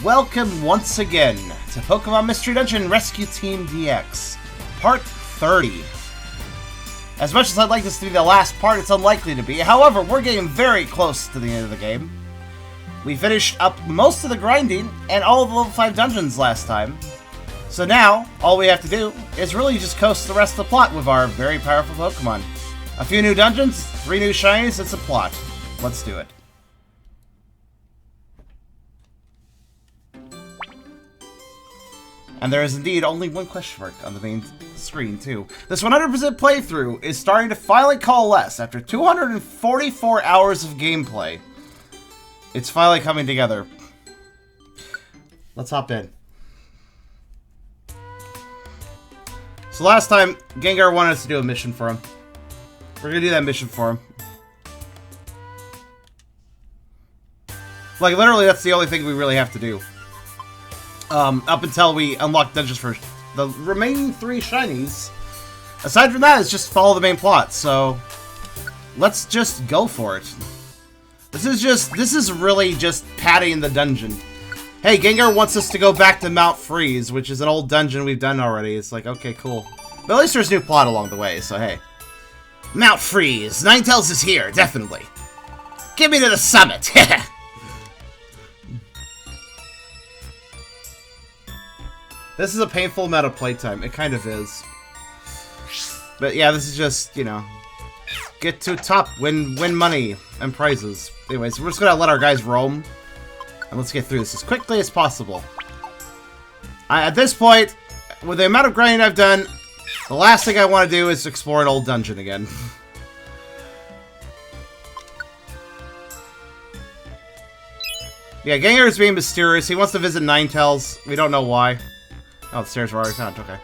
welcome once again to Pokemon Mystery Dungeon Rescue Team DX, Part 30. As much as I'd like this to be the last part, it's unlikely to be. However, we're getting very close to the end of the game. We finished up most of the grinding and all of the level 5 dungeons last time. So now, all we have to do is really just coast the rest of the plot with our very powerful Pokemon. A few new dungeons, 3 new shinies, it's a plot. Let's do it. And there is indeed only one question mark on the main screen, too. This 100% playthrough is starting to finally coalesce after 244 hours of gameplay. It's finally coming together. Let's hop in. So last time, Gengar wanted us to do a mission for him. We're gonna do that mission for him. Like, literally, that's the only thing we really have to do. Up until we unlock dungeons for the remaining 3 shinies. Aside from that, it's just follow the main plot, so let's just go for it. This is really just padding the dungeon. Hey, Gengar wants us to go back to Mount Freeze, which is an old dungeon we've done already. It's like, okay, cool. But at least there's new plot along the way, so hey. Mount Freeze! Ninetales is here, definitely. Get me to the summit! This is a painful amount of playtime. It kind of is. But yeah, this is just, you know, get to top, win money and prizes. Anyways, we're just gonna let our guys roam. And let's get through this as quickly as possible. At this point, with the amount of grinding I've done, the last thing I want to do is explore an old dungeon again. Yeah, Gengar is being mysterious. He wants to visit Ninetales. We don't know why. Oh, the stairs were already found. Okay.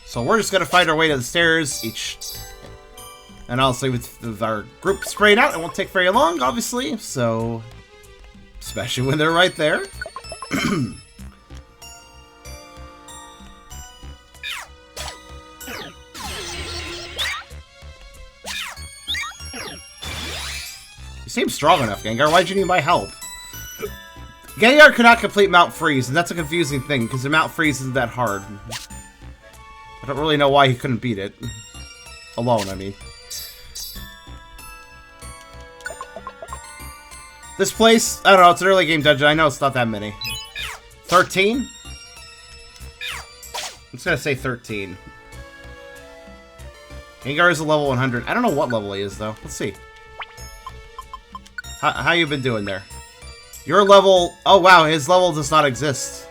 So we're just gonna find our way to the stairs each. And honestly, with our group sprayed out, it won't take very long, obviously. So, especially when they're right there. You seem strong enough, Gengar. Why'd you need my help? Gengar could not complete Mount Freeze, and that's a confusing thing, because the Mount Freeze isn't that hard. I don't really know why he couldn't beat it. Alone, I mean. This place, I don't know, it's an early game dungeon. I know it's not that many. 13? I'm just gonna say 13. Gengar is a level 100. I don't know what level he is, though. Let's see. How you been doing there? Your level... Oh, wow, his level does not exist.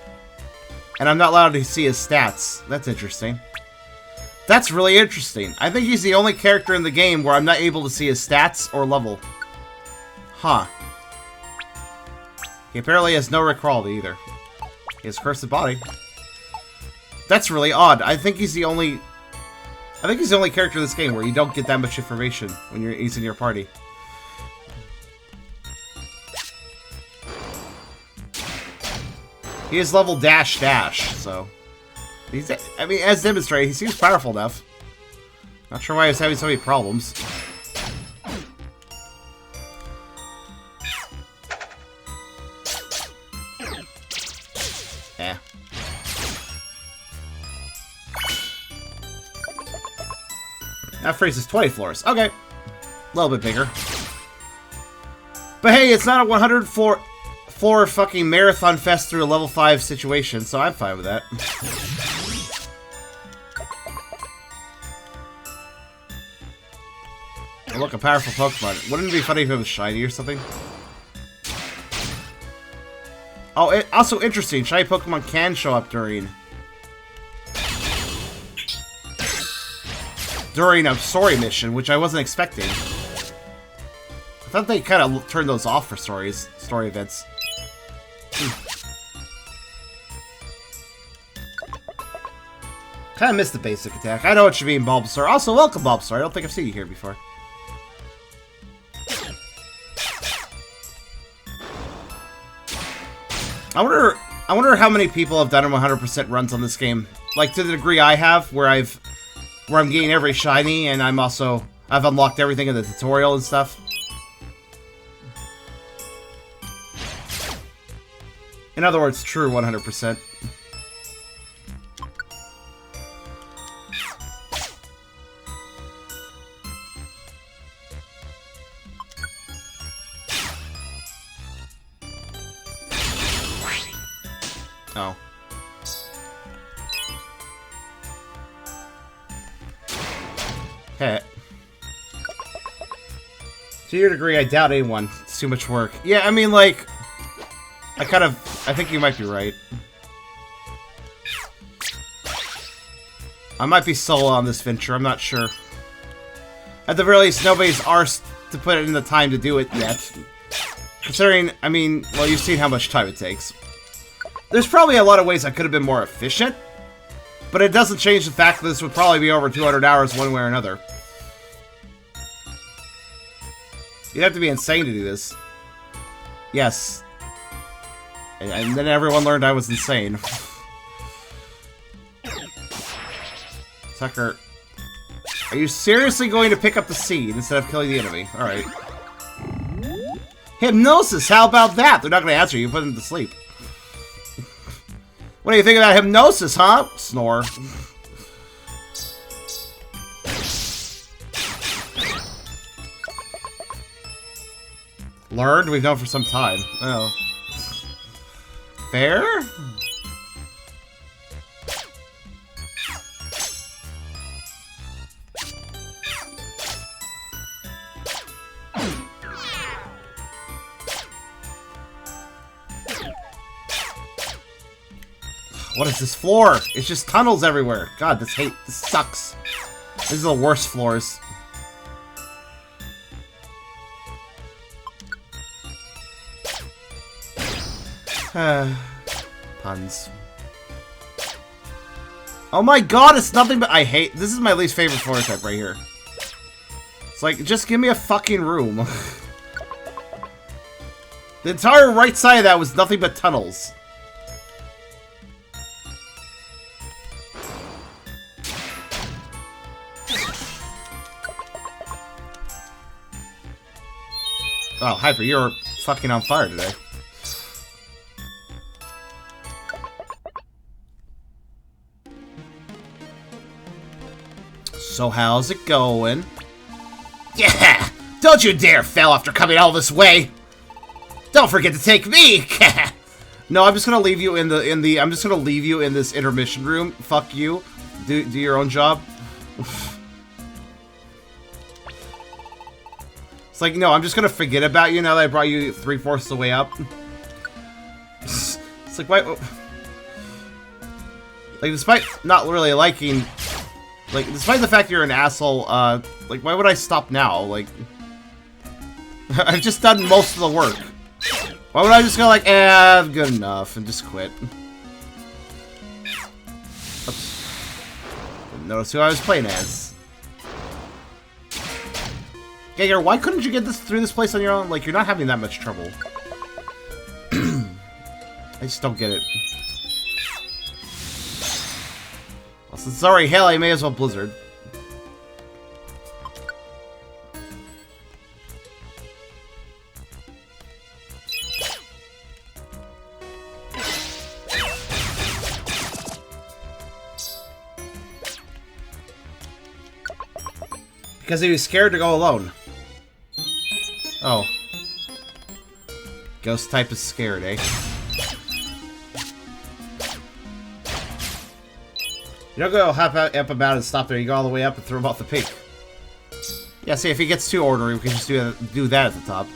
And I'm not allowed to see his stats. That's interesting. That's really interesting. I think he's the only character in the game where I'm not able to see his stats or level. Huh. He apparently has no recall either. He has Cursed Body. That's really odd. I think he's the only character in this game where you don't get that much information when he's in your party. He is level dash, so... I mean, as demonstrated, he seems powerful enough. Not sure why he's having so many problems. Yeah. That phrase is 20 floors. Okay. A little bit bigger. But hey, it's not a 100 floor fucking marathon fest through a level 5 situation, so I'm fine with that. Oh, look, a powerful Pokemon. Wouldn't it be funny if it was shiny or something? Oh, also interesting, shiny Pokemon can show up during a story mission, which I wasn't expecting. I thought they kind of turned those off for story events. Kind of missed the basic attack. I know it should be in Bulbasaur. Also, welcome, Bulbasaur. I don't think I've seen you here before. I wonder how many people have done 100% runs on this game. Like, to the degree I have, where I'm getting every shiny, and I've unlocked everything in the tutorial and stuff. In other words, true 100%. Oh. Hey. To your degree, I doubt anyone. It's too much work. Yeah, I mean, like... I think you might be right. I might be solo on this venture, I'm not sure. At the very least, nobody's arsed to put in the time to do it yet. Considering, I mean, well, you've seen how much time it takes. There's probably a lot of ways I could have been more efficient, but it doesn't change the fact that this would probably be over 200 hours one way or another. You'd have to be insane to do this. Yes. And then everyone learned I was insane. Tucker, are you seriously going to pick up the seed instead of killing the enemy? Alright. Hypnosis, how about that? They're not going to answer you, put them to sleep. What do you think about hypnosis, huh? Snore. Learned? We've known for some time. Oh. Fair? What is this floor? It's just tunnels everywhere. God, this sucks. This is the worst floors. Puns. Oh my god, it's nothing but... This is my least favorite floor type right here. It's like, just give me a fucking room. The entire right side of that was nothing but tunnels. Oh, Hyper, you're fucking on fire today. So how's it going? Yeah! Don't you dare fail after coming all this way! Don't forget to take me! No, I'm just gonna leave you I'm just gonna leave you in this intermission room. Fuck you. Do your own job. It's like, no, I'm just gonna forget about you now that I brought you 3/4 of the way up. It's like, why? Like, despite not really liking, like, despite the fact you're an asshole, like, why would I stop now? Like, I've just done most of the work. Why would I just go like, good enough, and just quit? Oops. Didn't notice who I was playing as. Gager, why couldn't you get through this place on your own? Like, you're not having that much trouble. I just don't get it. Well, since it's already hell, I may as well blizzard. Because he was scared to go alone. Oh. Ghost type is scared, eh? You don't go hop up about and stop there. You go all the way up and throw him off the peak. Yeah, see, if he gets too ornery, we can just do that at the top.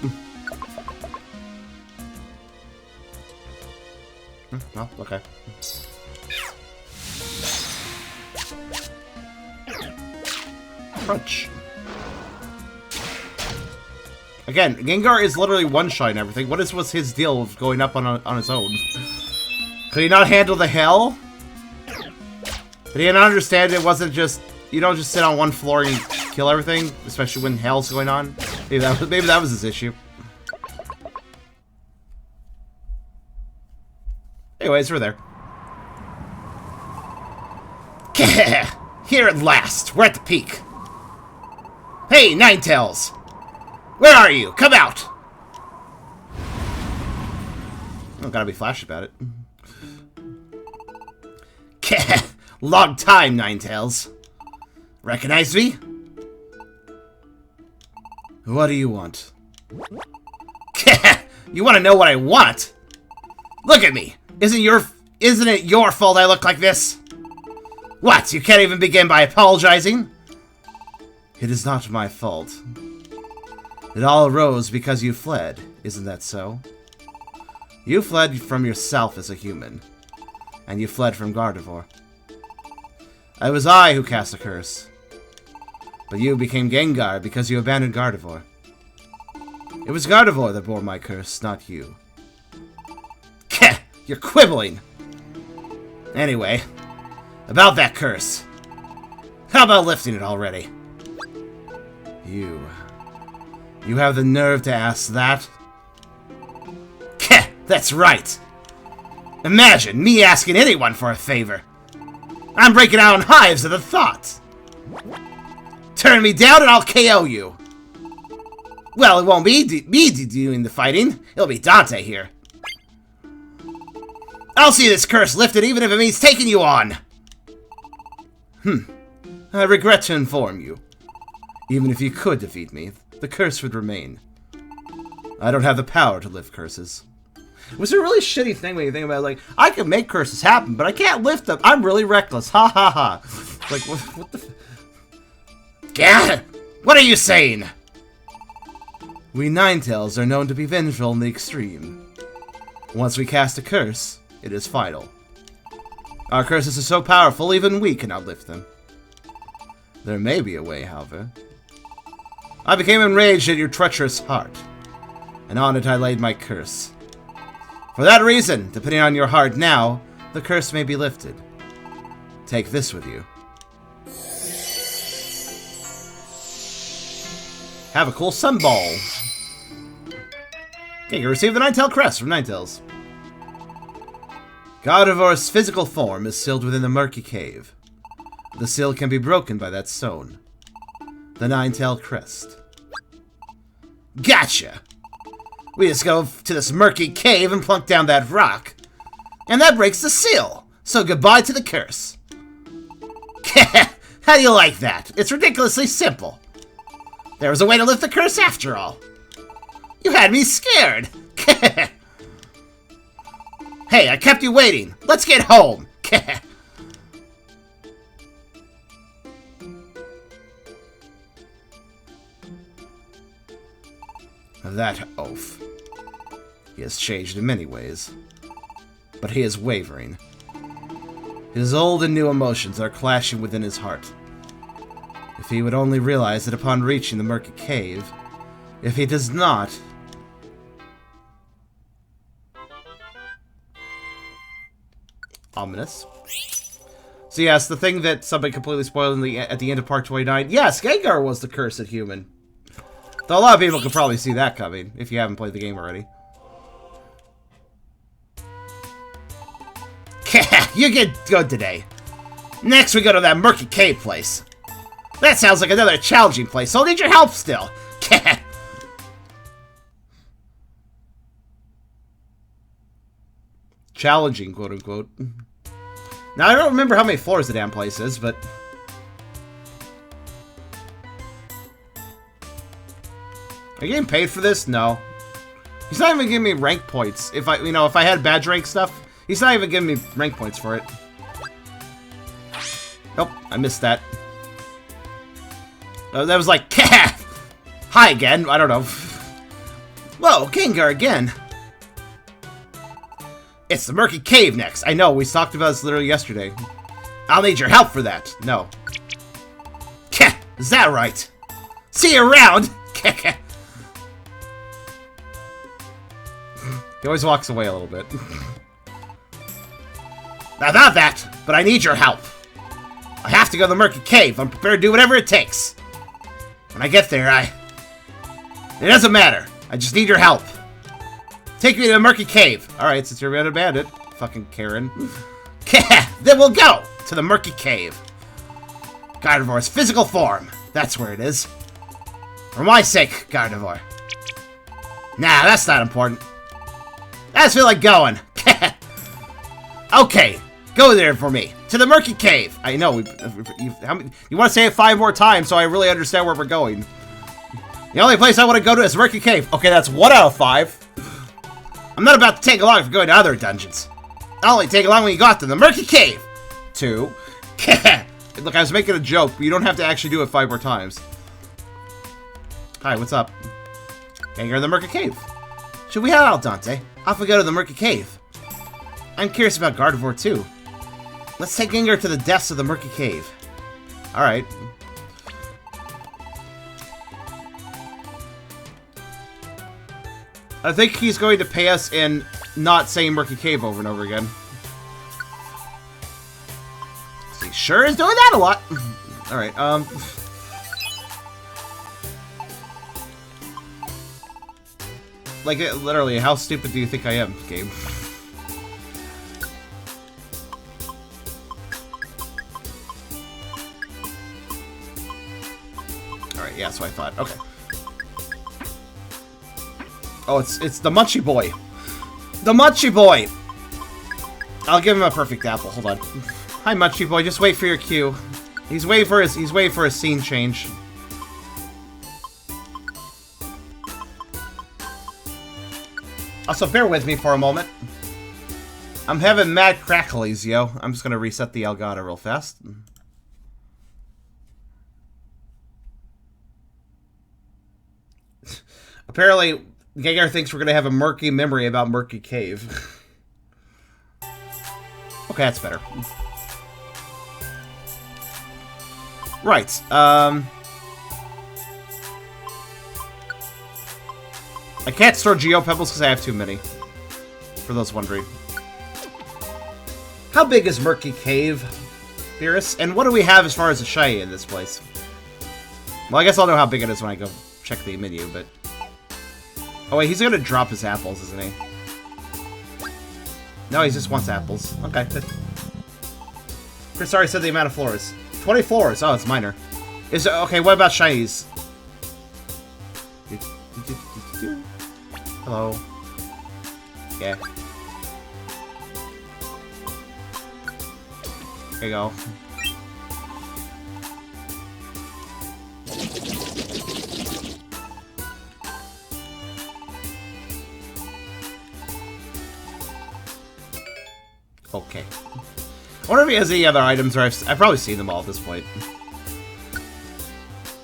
Oh, okay. Crunch. Again, Gengar is literally one-shot everything. What was his deal of going up on his own? Could he not handle the hell? Did he not understand it wasn't just... You don't just sit on one floor and kill everything? Especially when hell's going on? Maybe that was his issue. Anyways, we're there. Here at last. We're at the peak. Hey, Ninetales! Where are you? Come out! Oh, gotta be flash about it. Long time, Ninetales. Recognize me? What do you want? You want to know what I want? Look at me. Isn't it your fault I look like this? What? You can't even begin by apologizing? It is not my fault. It all arose because you fled. Isn't that so? You fled from yourself as a human. And you fled from Gardevoir. It was I who cast a curse. But you became Gengar because you abandoned Gardevoir. It was Gardevoir that bore my curse, not you. You're quibbling! Anyway, about that curse. How about lifting it already? You have the nerve to ask that? That's right! Imagine me asking anyone for a favor! I'm breaking out in hives at the thought! Turn me down and I'll KO you! Well, it won't be me doing the fighting. It'll be Dante here. I'll see this curse lifted even if it means taking you on! I regret to inform you. Even if you could defeat me, the curse would remain. I don't have the power to lift curses. It was a really shitty thing when you think about it. Like, I can make curses happen, but I can't lift them. I'm really reckless. Ha ha ha. Like, what the... Gah! What are you saying? We Ninetales are known to be vengeful in the extreme. Once we cast a curse, it is final. Our curses are so powerful, even we cannot lift them. There may be a way, however. I became enraged at your treacherous heart, and on it I laid my curse. For that reason, depending on your heart now, the curse may be lifted. Take this with you. Have a cool sunball. Okay, you receive the Ninetale crest from Ninetales. Gardevoir's physical form is sealed within the murky cave. The seal can be broken by that stone. The Ninetale crest. Gotcha! We just go to this murky cave and plunk down that rock. And that breaks the seal. So goodbye to the curse. How do you like that? It's ridiculously simple. There was a way to lift the curse after all. You had me scared. Hey, I kept you waiting. Let's get home. That oaf. He has changed in many ways, but he is wavering. His old and new emotions are clashing within his heart. If he would only realize that upon reaching the murky cave, if he does not... Ominous. So yes, the thing that somebody completely spoiled at the end of Part 29, yes, Gengar was the cursed human. Though a lot of people could probably see that coming, if you haven't played the game already. You get good today. Next we go to that murky cave place. That sounds like another challenging place, so I'll need your help still. Challenging, quote-unquote. Now, I don't remember how many floors the damn place is, but... Are you getting paid for this? No. He's not even giving me rank points. If I had badge rank stuff, he's not even giving me rank points for it. Nope, I missed that. That was like, hi again. I don't know. Whoa, Gengar again. It's the murky cave next. I know, we talked about this literally yesterday. I'll need your help for that. No. Is that right? See you around. He always walks away a little bit. Not that, but I need your help. I have to go to the murky cave. I'm prepared to do whatever it takes. When I get there, It doesn't matter. I just need your help. Take me to the murky cave. Alright, since you're a bandit. fucking Karen. Then we'll go to the Murky Cave. Gardevoir's physical form. That's where it is. For my sake, Gardevoir. Nah, that's not important. I just feel like going. Okay, go there for me. To the Murky Cave. I know. You want to say it 5 more times so I really understand where we're going. The only place I want to go to is Murky Cave. Okay, that's 1 out of 5. I'm not about to take along for going to other dungeons. I'll only take along when you got to the Murky Cave. 2. Look, I was making a joke, but you don't have to actually do it 5 more times. Hi, what's up? Gengar in the Murky Cave. Should we head out, Dante? Off we go to the Murky Cave. I'm curious about Gardevoir, too. Let's take Gengar to the depths of the Murky Cave. Alright. I think he's going to pay us in not saying Murky Cave over and over again. He sure is doing that a lot. Alright, like, literally, how stupid do you think I am, game? Alright, yeah, that's what I thought. Okay. Oh, it's the Munchie Boy. The Munchie Boy! I'll give him a perfect apple. Hold on. Hi, Munchie Boy. Just wait for your cue. He's waiting for his scene change. Also, bear with me for a moment. I'm having mad cracklies, yo. I'm just gonna reset the Elgato real fast. Apparently, Gengar thinks we're gonna have a murky memory about Murky Cave. Okay, that's better. Right, I can't store Geopebbles because I have too many. For those wondering. How big is Murky Cave, Beerus? And what do we have as far as a shiny in this place? Well, I guess I'll know how big it is when I go check the menu, but... Oh wait, he's gonna drop his apples, isn't he? No, he just wants apples. Okay, good. Chris already said the amount of floors. 20 floors! Oh, it's minor. Is it... Okay, what about shinies? Hello. Yeah. There you go. Okay. I wonder if he has any other items, or I've probably seen them all at this point.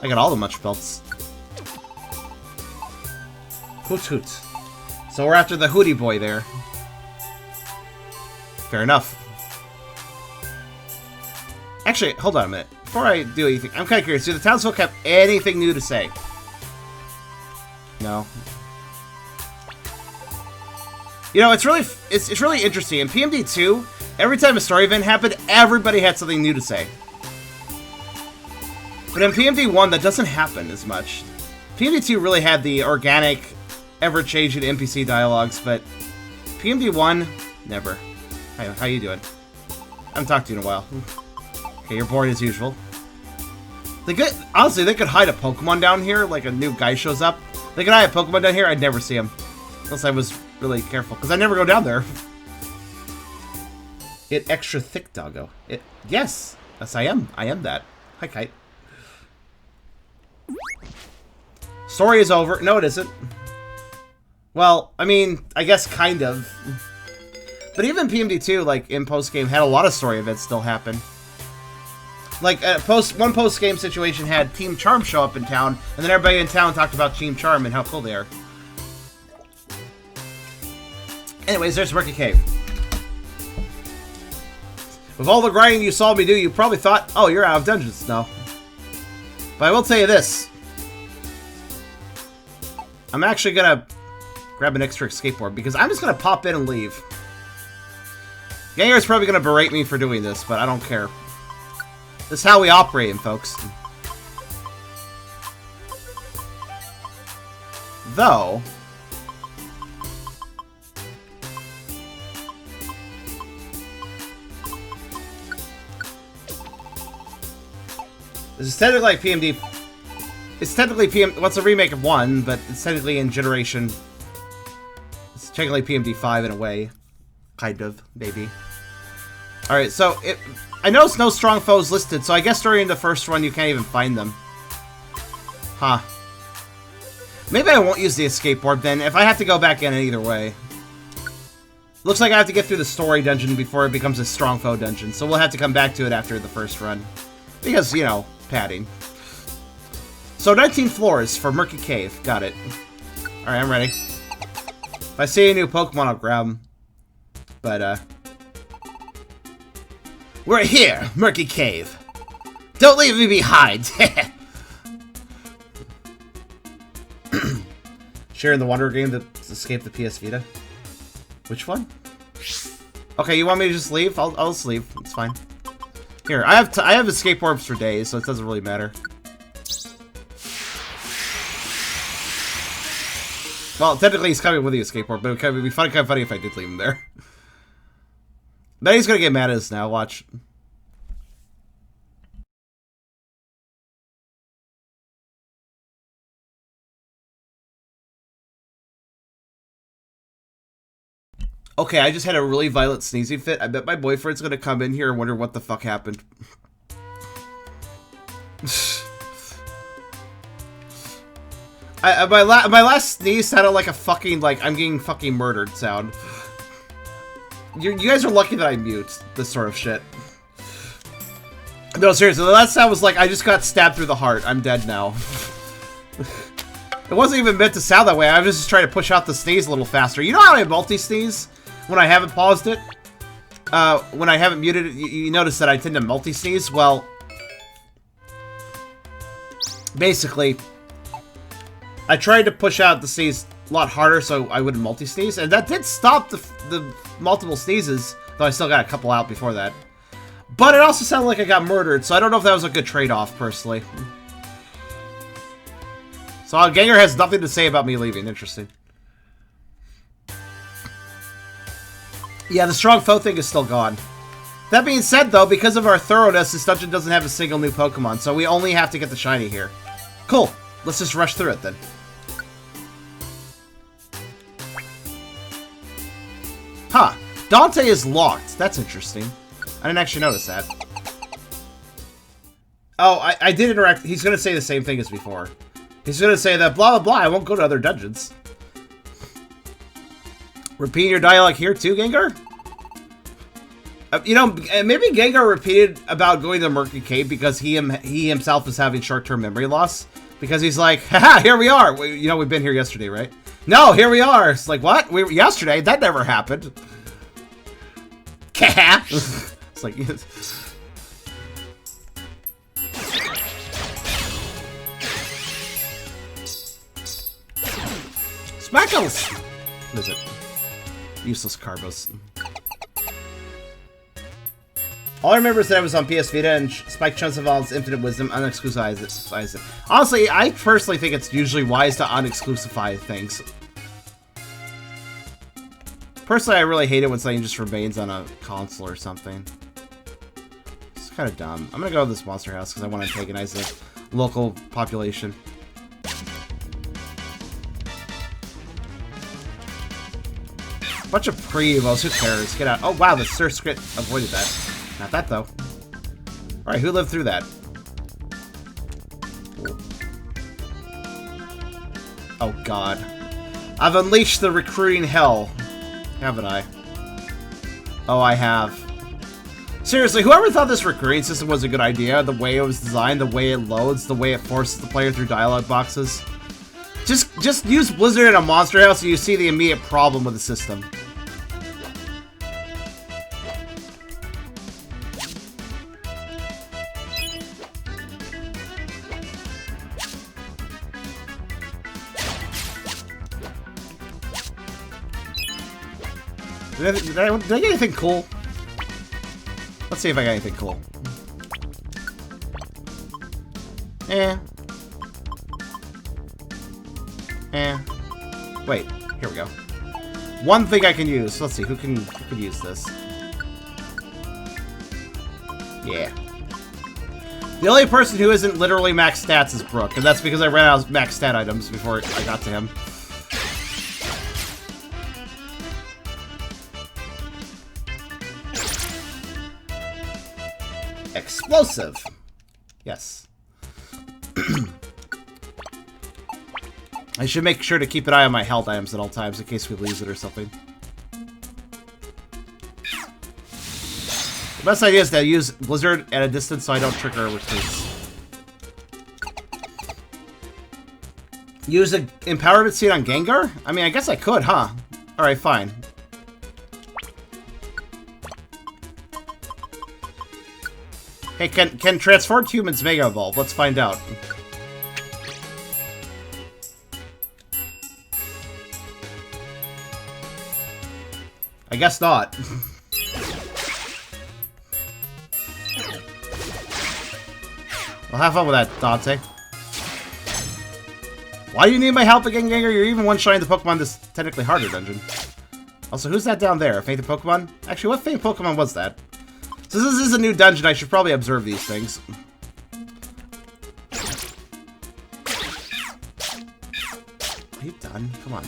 I got all the Munch Belts. Hoot hoot. So we're after the Hootie Boy there. Fair enough. Actually, hold on a minute. Before I do anything, I'm kind of curious. Do the townsfolk have anything new to say? No. You know, it's really interesting. In PMD 2, every time a story event happened, everybody had something new to say. But in PMD 1, that doesn't happen as much. PMD 2 really had the organic, ever-changing NPC dialogues, but PMD 1, never. How you doing? I haven't talked to you in a while. Okay, you're bored as usual. Honestly, they could hide a Pokemon down here, like a new guy shows up. They could hide a Pokemon down here, I'd never see him. Unless I was really careful, because I never go down there. It extra thick, doggo. Yes, I am that. Hi, Kite. Story is over. No, it isn't. Well, I mean, I guess kind of. But even PMD2, like, in post-game, had a lot of story events still happen. Like, one post-game situation had Team Charm show up in town, and then everybody in town talked about Team Charm and how cool they are. Anyways, there's Murky Cave. With all the grinding you saw me do, you probably thought, oh, you're out of dungeons now. But I will tell you this. I'm actually gonna grab an extra skateboard, because I'm just gonna pop in and leave. Gengar's probably gonna berate me for doing this, but I don't care. This is how we operate, folks. Though... It's technically like PMD. It's technically what's a remake of 1, but it's technically in generation. It's technically PMD 5 in a way. Kind of, maybe. Alright, so I noticed no strong foes listed, so I guess during the first run you can't even find them. Huh. Maybe I won't use the escape orb then, if I have to go back in either way. Looks like I have to get through the story dungeon before it becomes a strong foe dungeon, so we'll have to come back to it after the first run. Because, you know, padding. So 19 floors for Murky Cave. Got it. Alright, I'm ready. If I see a new Pokemon, I'll grab them. But, we're here, Murky Cave. Don't leave me behind. Sharing the Wonder game that escaped the PS Vita. Which one? Okay, you want me to just leave? I'll just leave. It's fine. Here, I have escape orbs for days, so it doesn't really matter. Well, technically he's coming with the escape orb, but it would be kind of funny if I did leave him there. Bet he's gonna get mad at us now, watch. Okay, I just had a really violent sneezing fit. I bet my boyfriend's gonna come in here and wonder what the fuck happened. My last sneeze sounded like a fucking, like, I'm getting fucking murdered sound. You guys are lucky that I mute this sort of shit. No, seriously, the last sound was like, I just got stabbed through the heart. I'm dead now. It wasn't even meant to sound that way. I was just trying to push out the sneeze a little faster. You know how I multi-sneeze? When I haven't paused it? When I haven't muted it, you notice that I tend to multi-sneeze? Well, basically, I tried to push out the sneeze a lot harder so I wouldn't multi-sneeze, and that did stop the multiple sneezes, though I still got a couple out before that. But it also sounded like I got murdered, so I don't know if that was a good trade-off, personally. So Ganger has nothing to say about me leaving. Interesting. Yeah, the strong foe thing is still gone. That being said, though, because of our thoroughness, this dungeon doesn't have a single new Pokemon, so we only have to get the shiny here. Cool. Let's just rush through it, then. Huh. Dante is locked. That's interesting. I didn't actually notice that. Oh, I did interact. He's going to say the same thing as before. He's going to say that blah, blah, blah, I won't go to other dungeons. Repeating your dialogue here too, Gengar? You know, maybe Gengar repeated about going to Murky Cave because he himself is having short-term memory loss. Because he's like, haha, here we are. You know, we've been here yesterday, right? No, here we are. It's like, what? Yesterday? That never happened. It's like... Smackles! What is it? Useless Carbos. All I remember is that I was on PS Vita and Spike Chunsoval's Infinite Wisdom unexclusivized it. Honestly, I personally think it's usually wise to unexclusify things. Personally, I really hate it when something just remains on a console or something. It's kind of dumb. I'm gonna go to this monster house because I want to antagonize the local population. Bunch of pre-evos, who cares? Get out. Oh wow, the Sir Script avoided that. Not that though. Alright, who lived through that? Oh god. I've unleashed the recruiting hell. Haven't I? Oh, I have. Seriously, whoever thought this recruiting system was a good idea, the way it was designed, the way it loads, the way it forces the player through dialogue boxes. Just use Blizzard in a monster house and you see the immediate problem with the system. Did I get anything cool? Let's see if I got anything cool. Wait, here we go. One thing I can use. Let's see, who can use this? Yeah. The only person who isn't literally max stats is Brooke, and that's because I ran out of max stat items before I got to him. Explosive. Yes. I should make sure to keep an eye on my health items at all times in case we lose it or something. The best idea is to use Blizzard at a distance so I don't trigger recruits. Use an empowerment seed on Gengar? I mean, I guess I could, huh? Alright, fine. Hey, can transformed humans Mega Evolve? Let's find out. I guess not. Well, have fun with that, Dante. Why do you need my help again, Gengar? You're even one-shotting the Pokemon this technically harder dungeon. Also, who's that down there? A fainted Pokemon? Actually, what fainted Pokemon was that? Since this is a new dungeon, I should probably observe these things. Are you done? Come on.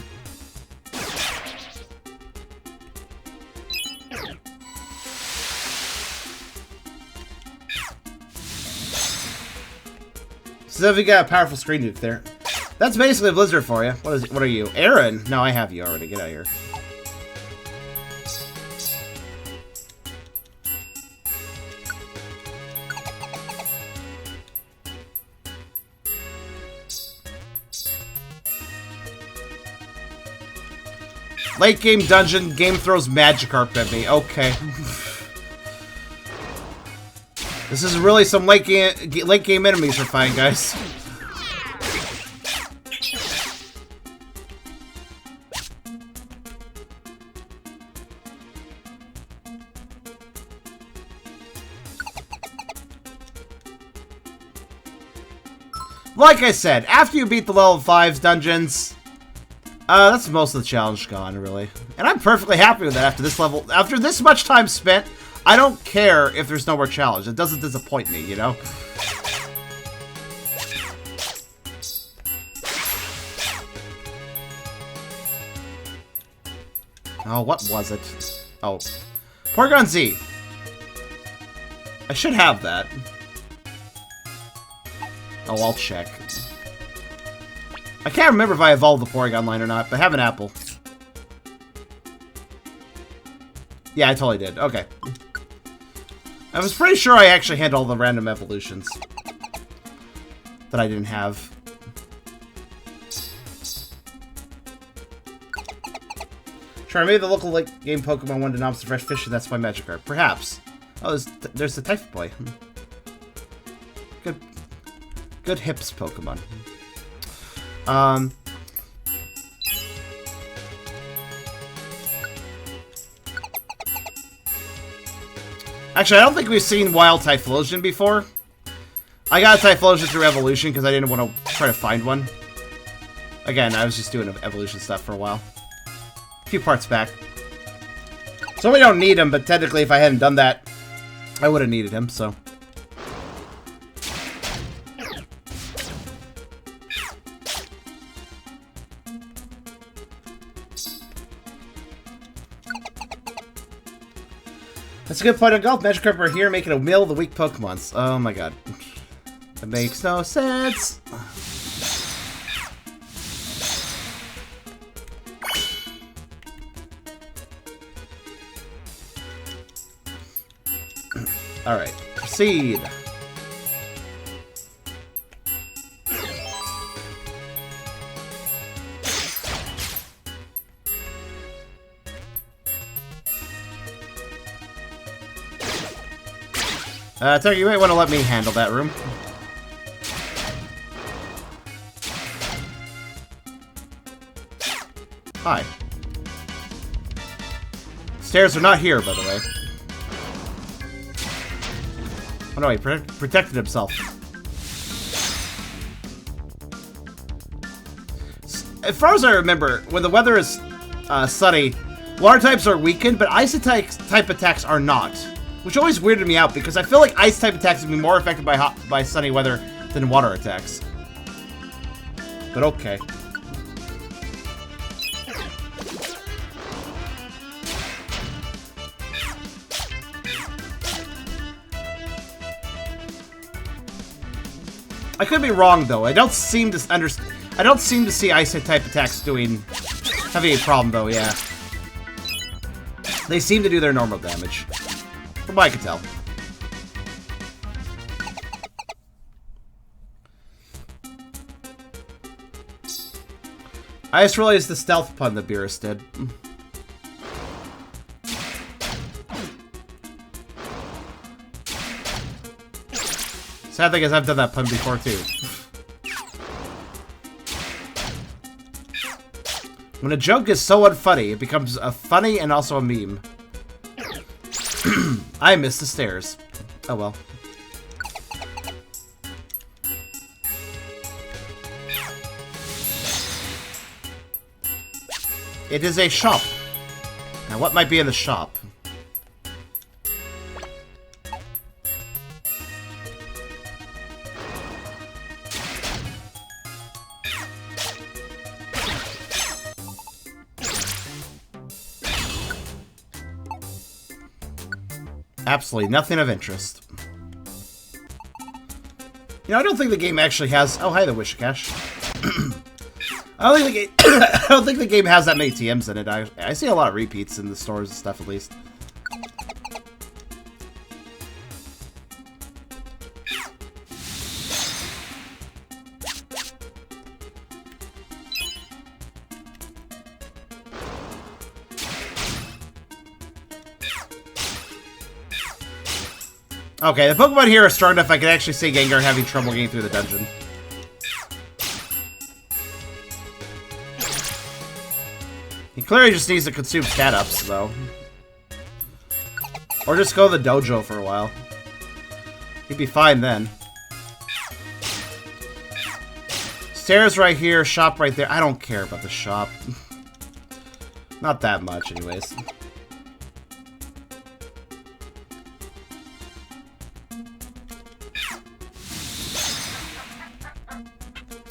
So we got a powerful screen nuke there. That's basically a Blizzard for you. What are you? Aaron? No, I have you already. Get out of here. Late game dungeon, game throws Magikarp at me. Okay. This is really some late game enemies we're fighting, guys. Like I said, after you beat the level 5's dungeons, that's most of the challenge gone, really. And I'm perfectly happy with that after this level. After this much time spent, I don't care if there's no more challenge. It doesn't disappoint me, you know? Oh, what was it? Oh. Porygon Z. I should have that. Oh, I'll check. I can't remember if I evolved the Porygon line or not, but I have an apple. Yeah, I totally did. Okay. I was pretty sure I actually had all the random evolutions that I didn't have. Sure, maybe the local late game Pokemon wanted to nominate some fresh fish, and that's my Magikarp. Perhaps. Oh, there's the Type Boy. Good hips Pokemon. Actually, I don't think we've seen Wild Typhlosion before. I got a Typhlosion through evolution because I didn't want to try to find one. Again, I was just doing evolution stuff for a while. A few parts back. So we don't need him, but technically if I hadn't done that, I would have needed him, so. That's a good point of golf. Magikarp are here making a meal of the weak Pokemons. Oh my god. That makes no sense. Alright. Proceed. Tucker, you might want to let me handle that room. Hi. Stairs are not here, by the way. Oh no, he protected himself. As far as I remember, when the weather is sunny, water types are weakened, but ice type attacks are not. Which always weirded me out, because I feel like ice-type attacks would be more affected by sunny weather than water attacks. But okay. I could be wrong though. I don't seem to see ice-type attacks having a problem though. Yeah, they seem to do their normal damage, from what I can tell. Ice Relay is the stealth pun that Beerus did. Sad thing is I've done that pun before too. When a joke is so unfunny, it becomes a funny and also a meme. I miss the stairs. Oh well. It is a shop. Now what might be in the shop? Absolutely nothing of interest. You know, I don't think the game actually has... Oh, hi there, Wishcash. I don't think the game has that many TMs in it. I see a lot of repeats in the stores and stuff, at least. Okay, the Pokemon here are strong enough I can actually see Gengar having trouble getting through the dungeon. He clearly just needs to consume stat ups, though. Or just go to the dojo for a while. He'd be fine then. Stairs right here, shop right there. I don't care about the shop. Not that much, anyways.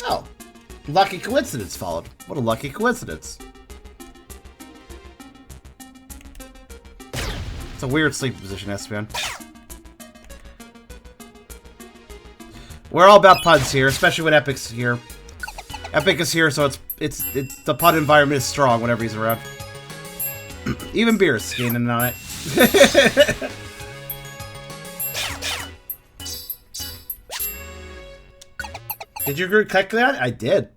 Oh. Lucky coincidence followed. What a lucky coincidence. It's a weird sleeping position, Espion. We're all about puns here, especially when Epic's here. Epic is here, so it's the pun environment is strong whenever he's around. Even Beer's gaining on it. Did you agree with that? I did.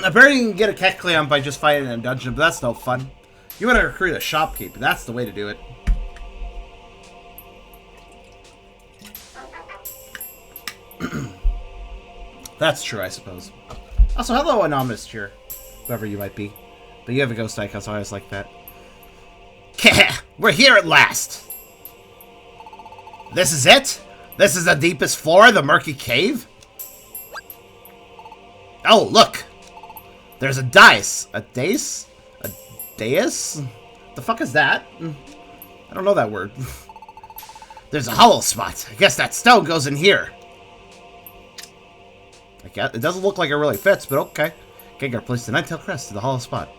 Apparently you can get a Kecleon by just fighting in a dungeon, but that's no fun. You want to recruit a shopkeep, that's the way to do it. That's true, I suppose. Also, hello, Anonymous here. Whoever you might be. But you have a ghost icon, so I always like that. We're here at last! This is it? This is the deepest floor of the murky cave? Oh, look! There's a dice. A dais? A dais? The fuck is that? I don't know that word. There's a hollow spot. I guess that stone goes in here. I guess, it doesn't look like it really fits, but okay. Gengar placed the Ninetale Crest in the hollow spot.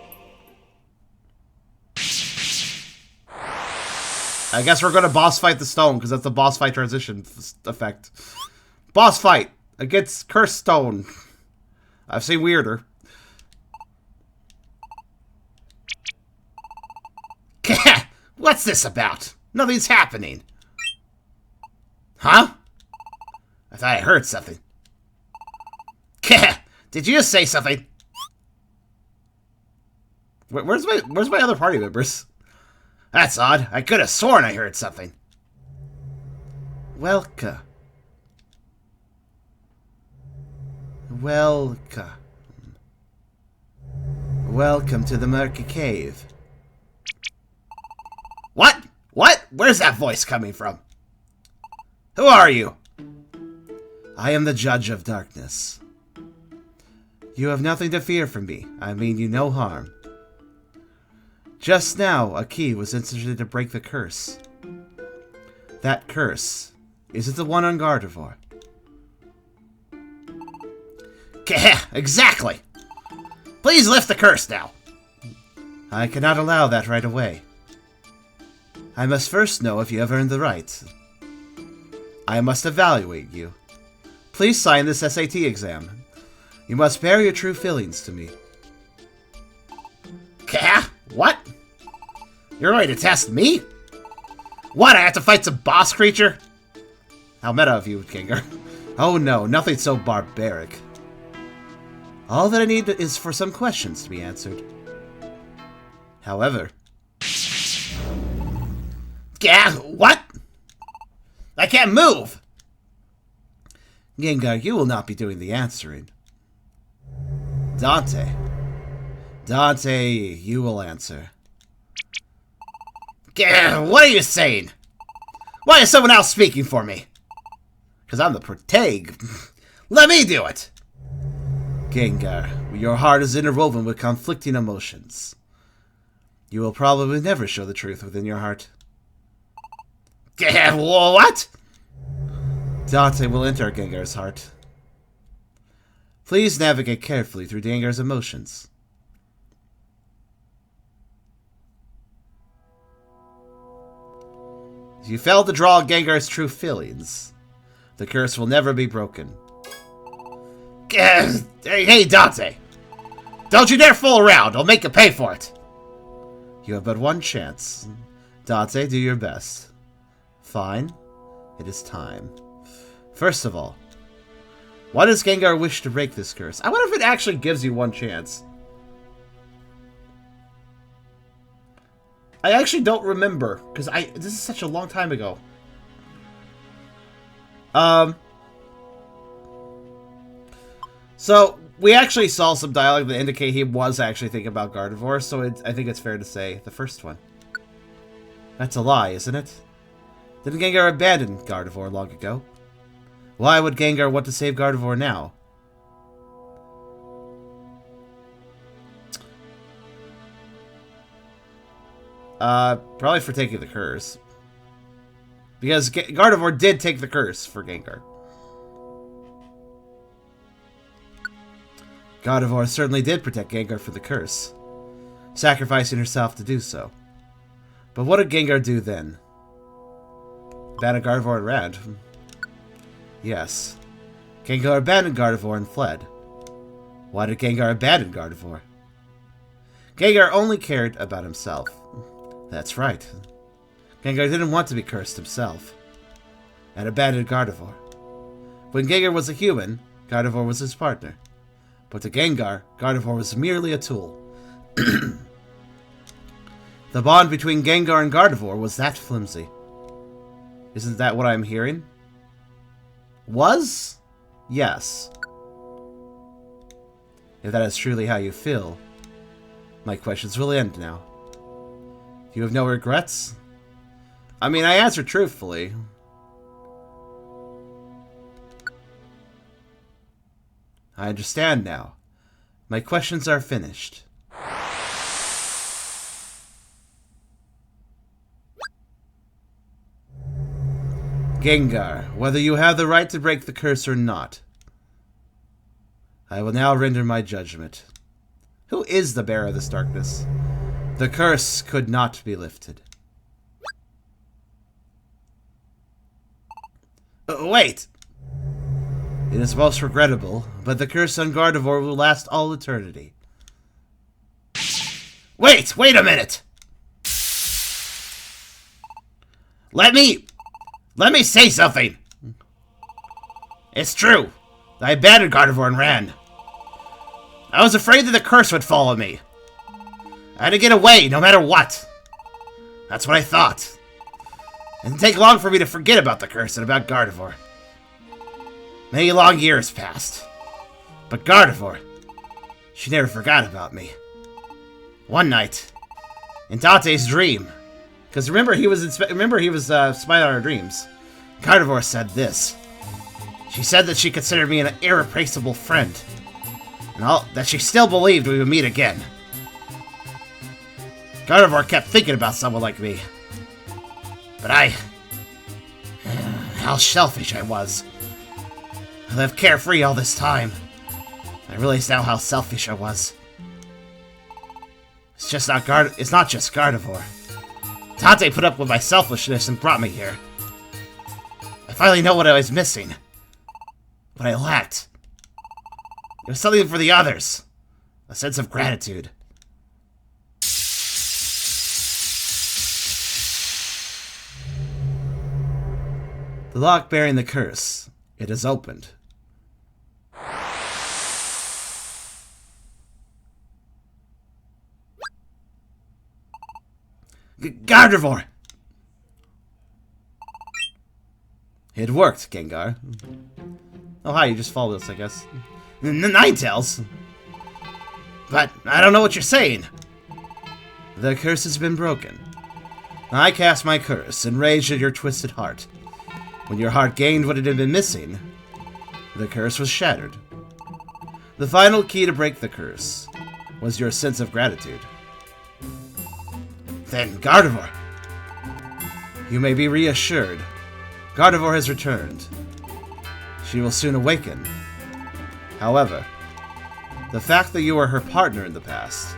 I guess we're going to boss fight the stone, because that's the boss fight transition effect. Boss fight against Cursed Stone. I've seen weirder. What's this about? Nothing's happening. Huh? I thought I heard something. Did you just say something? Where's my other party members? That's odd. I could have sworn I heard something. Welcome. Welcome. Welcome to the murky cave. What? What? Where's that voice coming from? Who are you? I am the Judge of Darkness. You have nothing to fear from me. I mean you no harm. Just now, a key was inserted to break the curse. That curse, is it the one on Gardevoir? Exactly! Please lift the curse now! I cannot allow that right away. I must first know if you have earned the right. I must evaluate you. Please sign this SAT exam. You must bear your true feelings to me. What? You're going to test me? What, I have to fight some boss creature? How meta of you, Gengar. Oh no, nothing so barbaric. All that I need is for some questions to be answered. However... What? I can't move! Gengar, you will not be doing the answering. Dante. Dante, you will answer. What are you saying? Why is someone else speaking for me? Because I'm the protag. Let me do it! Gengar, your heart is interwoven with conflicting emotions. You will probably never show the truth within your heart. What? Dante will enter Gengar's heart. Please navigate carefully through Gengar's emotions. If you fail to draw Gengar's true feelings, the curse will never be broken. Hey, Dante! Don't you dare fool around! I'll make you pay for it! You have but one chance. Dante, do your best. Fine. It is time. First of all, why does Gengar wish to break this curse? I wonder if it actually gives you one chance. I actually don't remember, because this is such a long time ago. So, we actually saw some dialogue that indicate he was actually thinking about Gardevoir, so I think it's fair to say the first one. That's a lie, isn't it? Didn't Gengar abandon Gardevoir long ago? Why would Gengar want to save Gardevoir now? Probably for taking the curse. Because Gardevoir did take the curse for Gengar. Gardevoir certainly did protect Gengar from the curse, sacrificing herself to do so. But what did Gengar do then? Abandon Gardevoir and ran. Yes. Gengar abandoned Gardevoir and fled. Why did Gengar abandon Gardevoir? Gengar only cared about himself. That's right. Gengar didn't want to be cursed himself, and abandoned Gardevoir. When Gengar was a human, Gardevoir was his partner. But to Gengar, Gardevoir was merely a tool. The bond between Gengar and Gardevoir was that flimsy. Isn't that what I'm hearing? Was? Yes. If that is truly how you feel, my questions will end now. You have no regrets? I mean, I answered truthfully. I understand now. My questions are finished. Gengar, whether you have the right to break the curse or not, I will now render my judgment. Who is the bearer of this darkness? The curse could not be lifted. Wait! It is most regrettable, but the curse on Gardevoir will last all eternity. Wait a minute! Let me say something! It's true. I abandoned Gardevoir and ran. I was afraid that the curse would follow me. I had to get away, no matter what. That's what I thought. It didn't take long for me to forget about the curse and about Gardevoir. Many long years passed. But Gardevoir, she never forgot about me. One night, in Dante's dream, because remember he was spying on our dreams, Gardevoir said this. She said that she considered me an irreplaceable friend, and that she still believed we would meet again. Gardevoir kept thinking about someone like me. But how selfish I was. I lived carefree all this time. I realize now how selfish I was. It's not just Gardevoir. Dante put up with my selfishness and brought me here. I finally know what I was missing. What I lacked. It was something for the others. A sense of gratitude. The lock bearing the curse. It is opened. Gardevoir! It worked, Gengar. Oh, hi, you just followed us, I guess. Ninetales! But I don't know what you're saying. The curse has been broken. I cast my curse, enraged at your twisted heart. When your heart gained what it had been missing, the curse was shattered. The final key to break the curse was your sense of gratitude. Then, Gardevoir! You may be reassured. Gardevoir has returned. She will soon awaken. However, the fact that you were her partner in the past,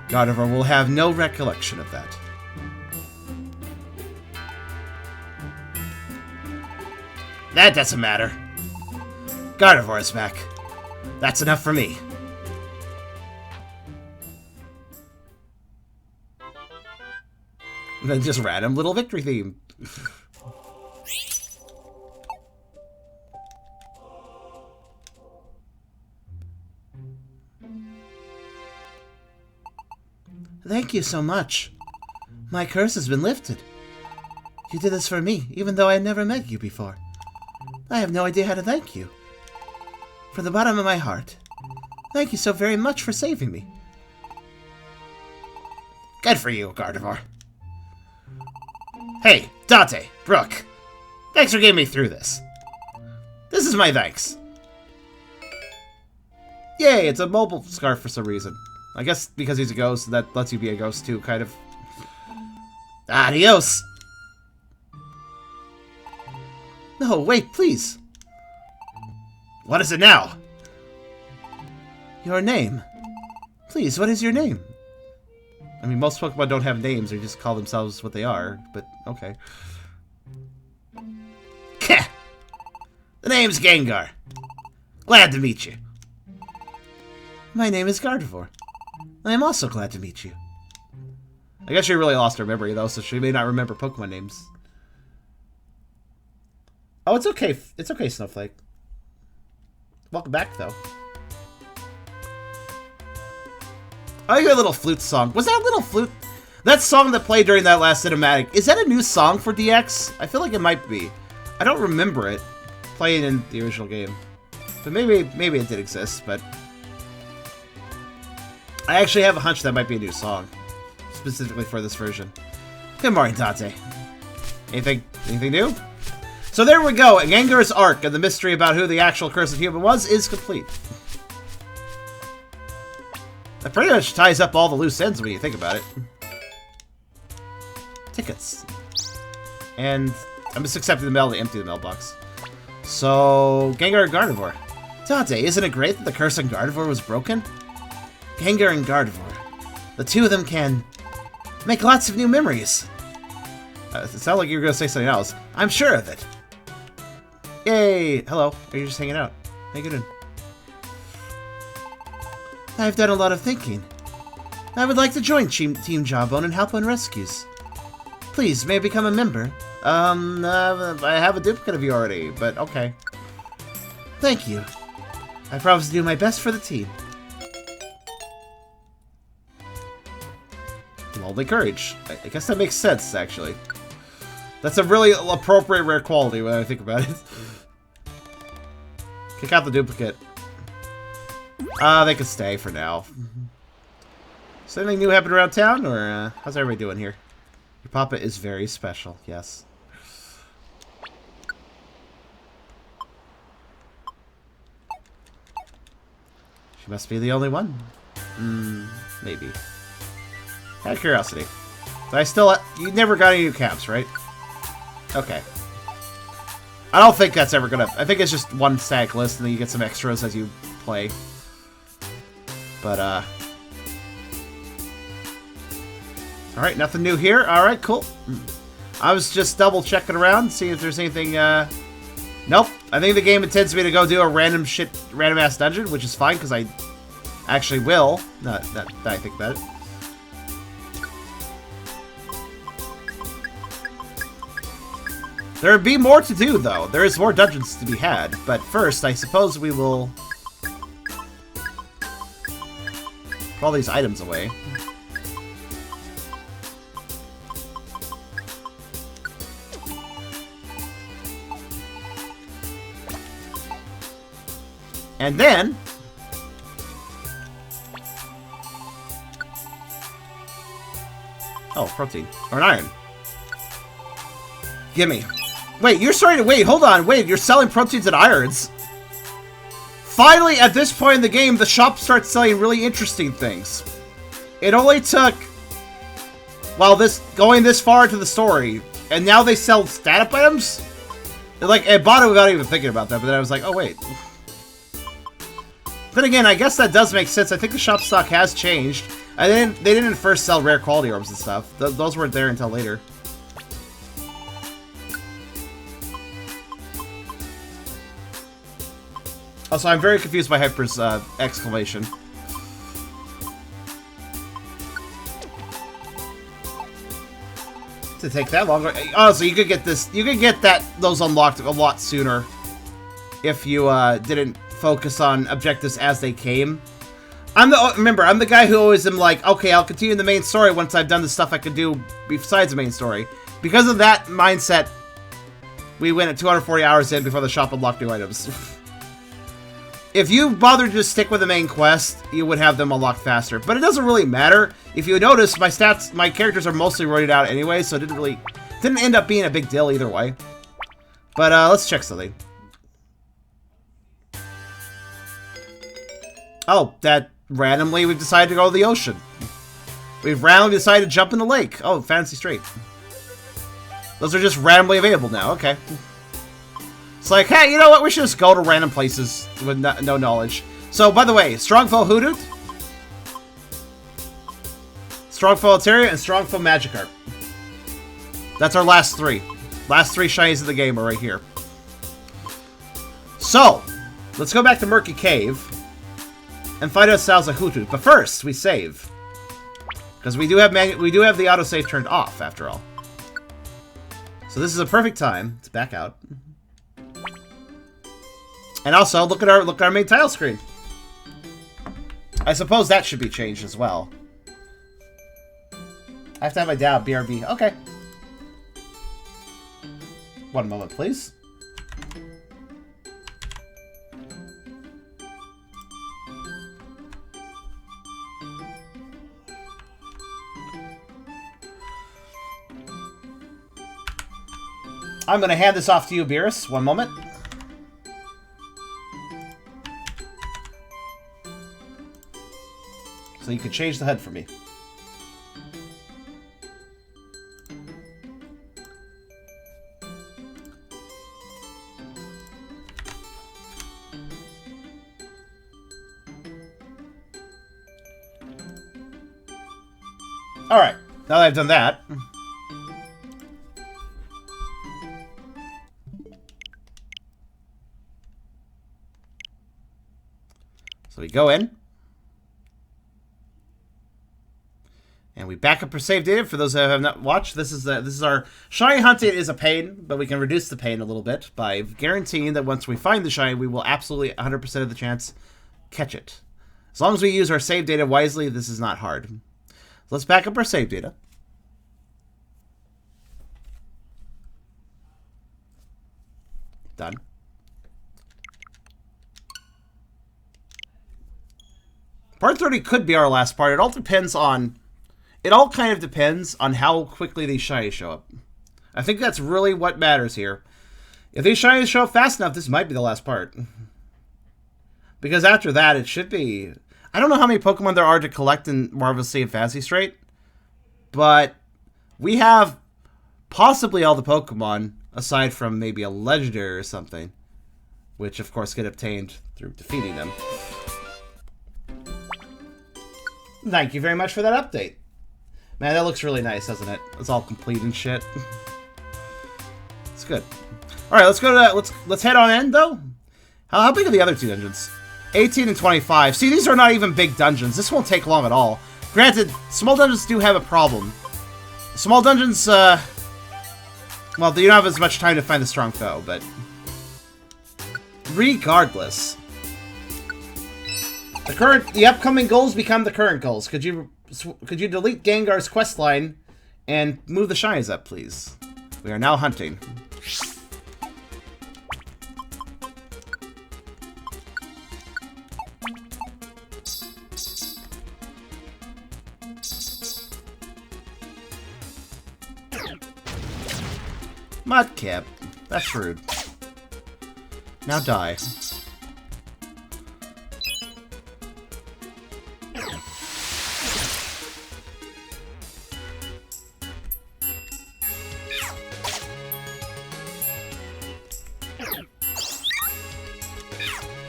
Gardevoir will have no recollection of that. That doesn't matter. Gardevoir is back. That's enough for me. And then just random little victory theme. Thank you so much. My curse has been lifted. You did this for me, even though I had never met you before. I have no idea how to thank you. From the bottom of my heart, thank you so very much for saving me. Good for you, Gardevoir. Hey, Dante, Brooke. Thanks for getting me through this. This is my thanks. Yay, it's a mobile scarf for some reason. I guess because he's a ghost, that lets you be a ghost too, kind of. Adios! No, wait, please. What is it now? Your name. Please, what is your name? I mean, most Pokemon don't have names, they just call themselves what they are, but okay. Keh! The name's Gengar. Glad to meet you. My name is Gardevoir. I am also glad to meet you. I guess she really lost her memory, though, so she may not remember Pokemon names. Oh, it's okay. It's okay, Snowflake. Welcome back, though. I got a little flute song. Was that little flute? That song that played during that last cinematic, is that a new song for DX? I feel like it might be. I don't remember it playing in the original game. But maybe it did exist, but... I actually have a hunch that might be a new song. Specifically for this version. Good morning, Dante. Anything new? So there we go. Gengar's arc and the mystery about who the actual cursed human was is complete. That pretty much ties up all the loose ends when you think about it. Tickets. And I'm just accepting the mail to empty the mailbox. So, Gengar and Gardevoir. Dante, isn't it great that the curse on Gardevoir was broken? Gengar and Gardevoir. The two of them can make lots of new memories. It sounded like you were going to say something else. I'm sure of it. Yay! Hello. Are you just hanging out? How you doing? I've done a lot of thinking. I would like to join Team Jawbone and help on rescues. Please, may I become a member? I have a duplicate of you already, but okay. Thank you. I promise to do my best for the team. Lonely courage. I guess that makes sense, actually. That's a really appropriate rare quality when I think about it. Kick out the duplicate. They can stay for now. Is anything new happening around town, or how's everybody doing here? Your papa is very special, yes. She must be the only one. Maybe. Out of curiosity. But I still... You never got any new caps, right? Okay. I don't think that's ever gonna... I think it's just one static list, and then you get some extras as you play. But, Alright, nothing new here. Alright, cool. I was just double-checking around, seeing if there's anything, Nope. I think the game intends me to go do a random-ass dungeon, which is fine, because I actually will. Not that I think about it. There would be more to do, though. There is more dungeons to be had. But first, I suppose we will... put all these items away. And then... oh, protein. Or an iron. Gimme. Wait, you're starting to... wait, hold on. Wait, you're selling proteins and irons. Finally, at this point in the game, the shop starts selling really interesting things. It only took... well, going this far into the story, and now they sell stat-up items? Like, I bought it without even thinking about that, but then I was like, oh, wait. Then again, I guess that does make sense. I think the shop stock has changed. They didn't first sell rare quality orbs and stuff. Those weren't there until later. Also, I'm very confused by Hyper's exclamation. To take that longer. Oh, so you could get this. You could get those unlocked a lot sooner if you didn't focus on objectives as they came. Remember, I'm the guy who always am like, okay, I'll continue the main story once I've done the stuff I could do besides the main story. Because of that mindset, we went at 240 hours in before the shop unlocked new items. If you bothered to just stick with the main quest, you would have them unlocked faster. But it doesn't really matter. If you notice, my characters are mostly roided out anyway, so it didn't end up being a big deal either way. But let's check something. Oh, that randomly we've decided to go to the ocean. We've randomly decided to jump in the lake. Oh, Fantasy Strait. Those are just randomly available now. Okay. It's like, hey, you know what? We should just go to random places with no knowledge. So, by the way, Strongfell Hoodoo, Strongfell Altaria, and Strongfell Magikarp. That's our last three. Last three shinies of the game are right here. So, let's go back to Murky Cave and find ourselves a Hoothoot. But first, we save. Because we do have the autosave turned off, after all. So this is a perfect time to back out. And also, look at our main title screen. I suppose that should be changed as well. I have to have my dad BRB. Okay. One moment, please. I'm going to hand this off to you, Beerus. One moment. So you can change the HUD for me. Alright, now that I've done that... So we go in. And we back up our save data. For those that have not watched, this is our shiny hunting is a pain, but we can reduce the pain a little bit by guaranteeing that once we find the shiny, we will absolutely 100% of the chance catch it. As long as we use our save data wisely, this is not hard. Let's back up our save data. Done. Part 30 could be our last part. It all depends on... It all kind of depends on how quickly these shinies show up. I think that's really what matters here. If these shinies show up fast enough, this might be the last part. Because after that, it should be... I don't know how many Pokemon there are to collect in Marvelous Sea and Fantasy Strait. but we have possibly all the Pokemon, aside from maybe a legendary or something, which of course get obtained through defeating them. Thank you very much for that update. Man, that looks really nice, doesn't it? It's all complete and shit. It's good. All right, let's go to let's head on in though. How big are the other two dungeons? 18 and 25. See, these are not even big dungeons. This won't take long at all. Granted, small dungeons do have a problem. Small dungeons, well, you don't have as much time to find the strong foe, but regardless, the upcoming goals become the current goals. Could you delete Gengar's questline and move the shinies up, please? We are now hunting. Mudkip. That's rude. Now die.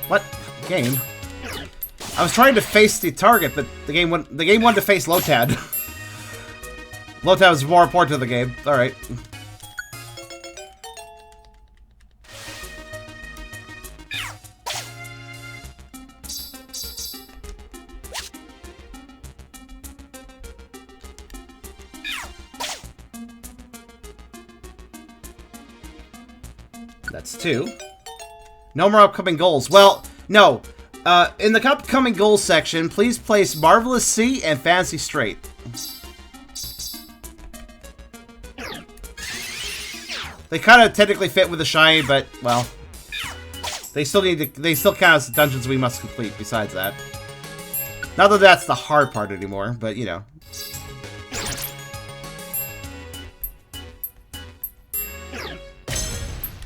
What? Game? I was trying to face the target, but the game wanted to face Lotad. Lotad was more important to the game. Alright. That's 2. No more upcoming goals. Well, no. In the upcoming goals section, please place Marvelous Sea and Fantasy Strait. They kind of technically fit with the shiny, but, well, they still count as dungeons we must complete besides that. Not that that's the hard part anymore, but, you know.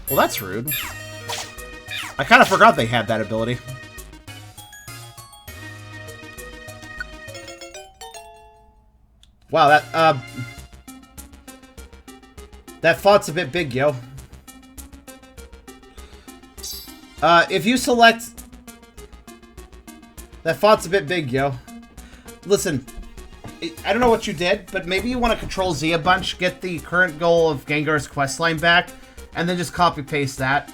Well, that's rude. I kind of forgot they had that ability. Wow, that font's a bit big, yo. If you select... That font's a bit big, yo. Listen, I don't know what you did, but maybe you want to Control Z a bunch, get the current goal of Gengar's questline back, and then just copy-paste that.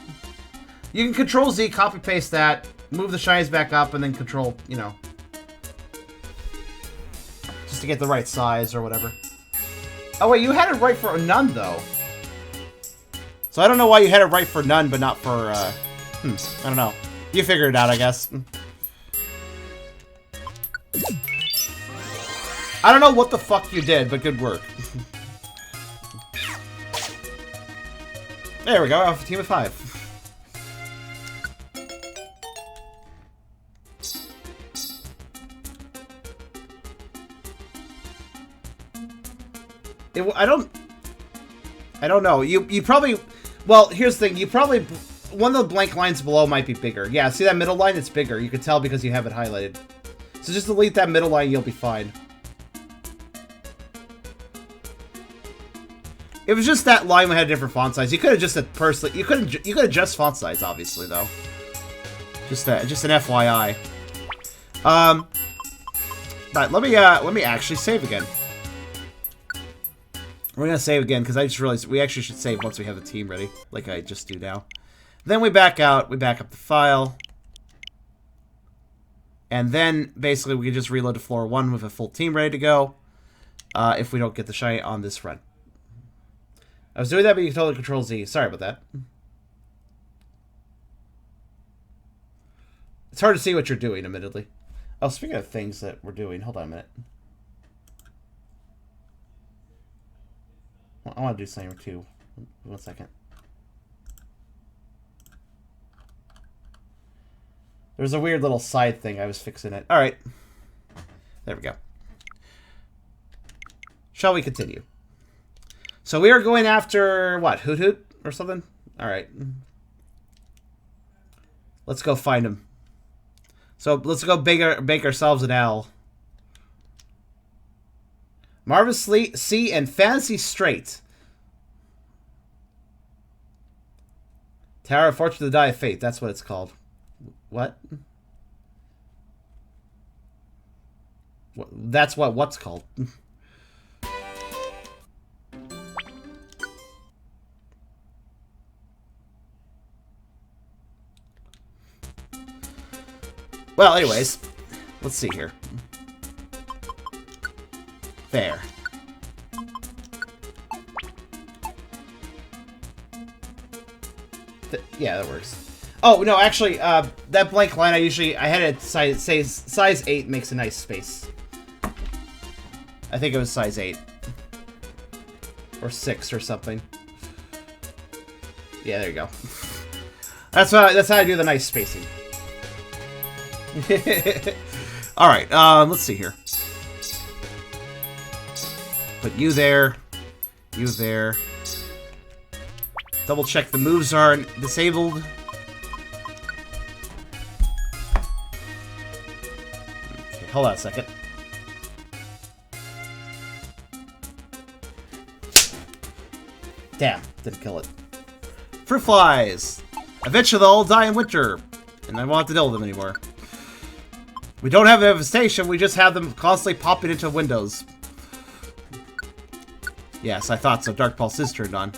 You can Control Z, copy-paste that, move the shinies back up, and then Control, you know. Just to get the right size or whatever. Oh wait, you had it right for none, though. So I don't know why you had it right for none, but not for, I don't know. You figure it out, I guess. I don't know what the fuck you did, but good work. There we go, off a team of 5. I don't know. You probably... Well, here's the thing. You probably... One of the blank lines below might be bigger. Yeah, see that middle line? It's bigger. You can tell because you have it highlighted. So just delete that middle line, you'll be fine. It was just that line had a different font size. You could have just personally... You could adjust font size, obviously, though. Just an FYI. But let me actually save again. We're gonna save again because I just realized we actually should save once we have the team ready, like I just do now. Then we back out, we back up the file, and then basically we can just reload to floor 1 with a full team ready to go. If we don't get the shiny on this run. I was doing that, but you can totally Control Z. Sorry about that. It's hard to see what you're doing, admittedly. Oh, speaking of things that we're doing, hold on a minute. I want to do something too. 1 second. There's a weird little side thing. I was fixing it. Alright. There we go. Shall we continue? So we are going after, what, Hoot Hoot or something? Alright. Let's go find him. So let's go bake ourselves an L. Marvelous Sea and Fantasy Strait. Tower of Fortune, the Die of Fate. That's what it's called. What? That's what's called. Well, anyways, let's see here. There. Yeah, that works. Oh, no, actually, that blank line, I had it size 8 makes a nice space. I think it was size 8. Or 6 or something. Yeah, there you go. That's how I do the nice spacing. Alright, let's see here. Put you there. You there. Double check the moves aren't disabled. Okay, hold on a second. Damn, didn't kill it. Fruit flies! Eventually they'll all die in winter, and I won't have to deal with them anymore. We don't have infestation, we just have them constantly popping into windows. Yes, I thought so. Dark Pulse is turned on.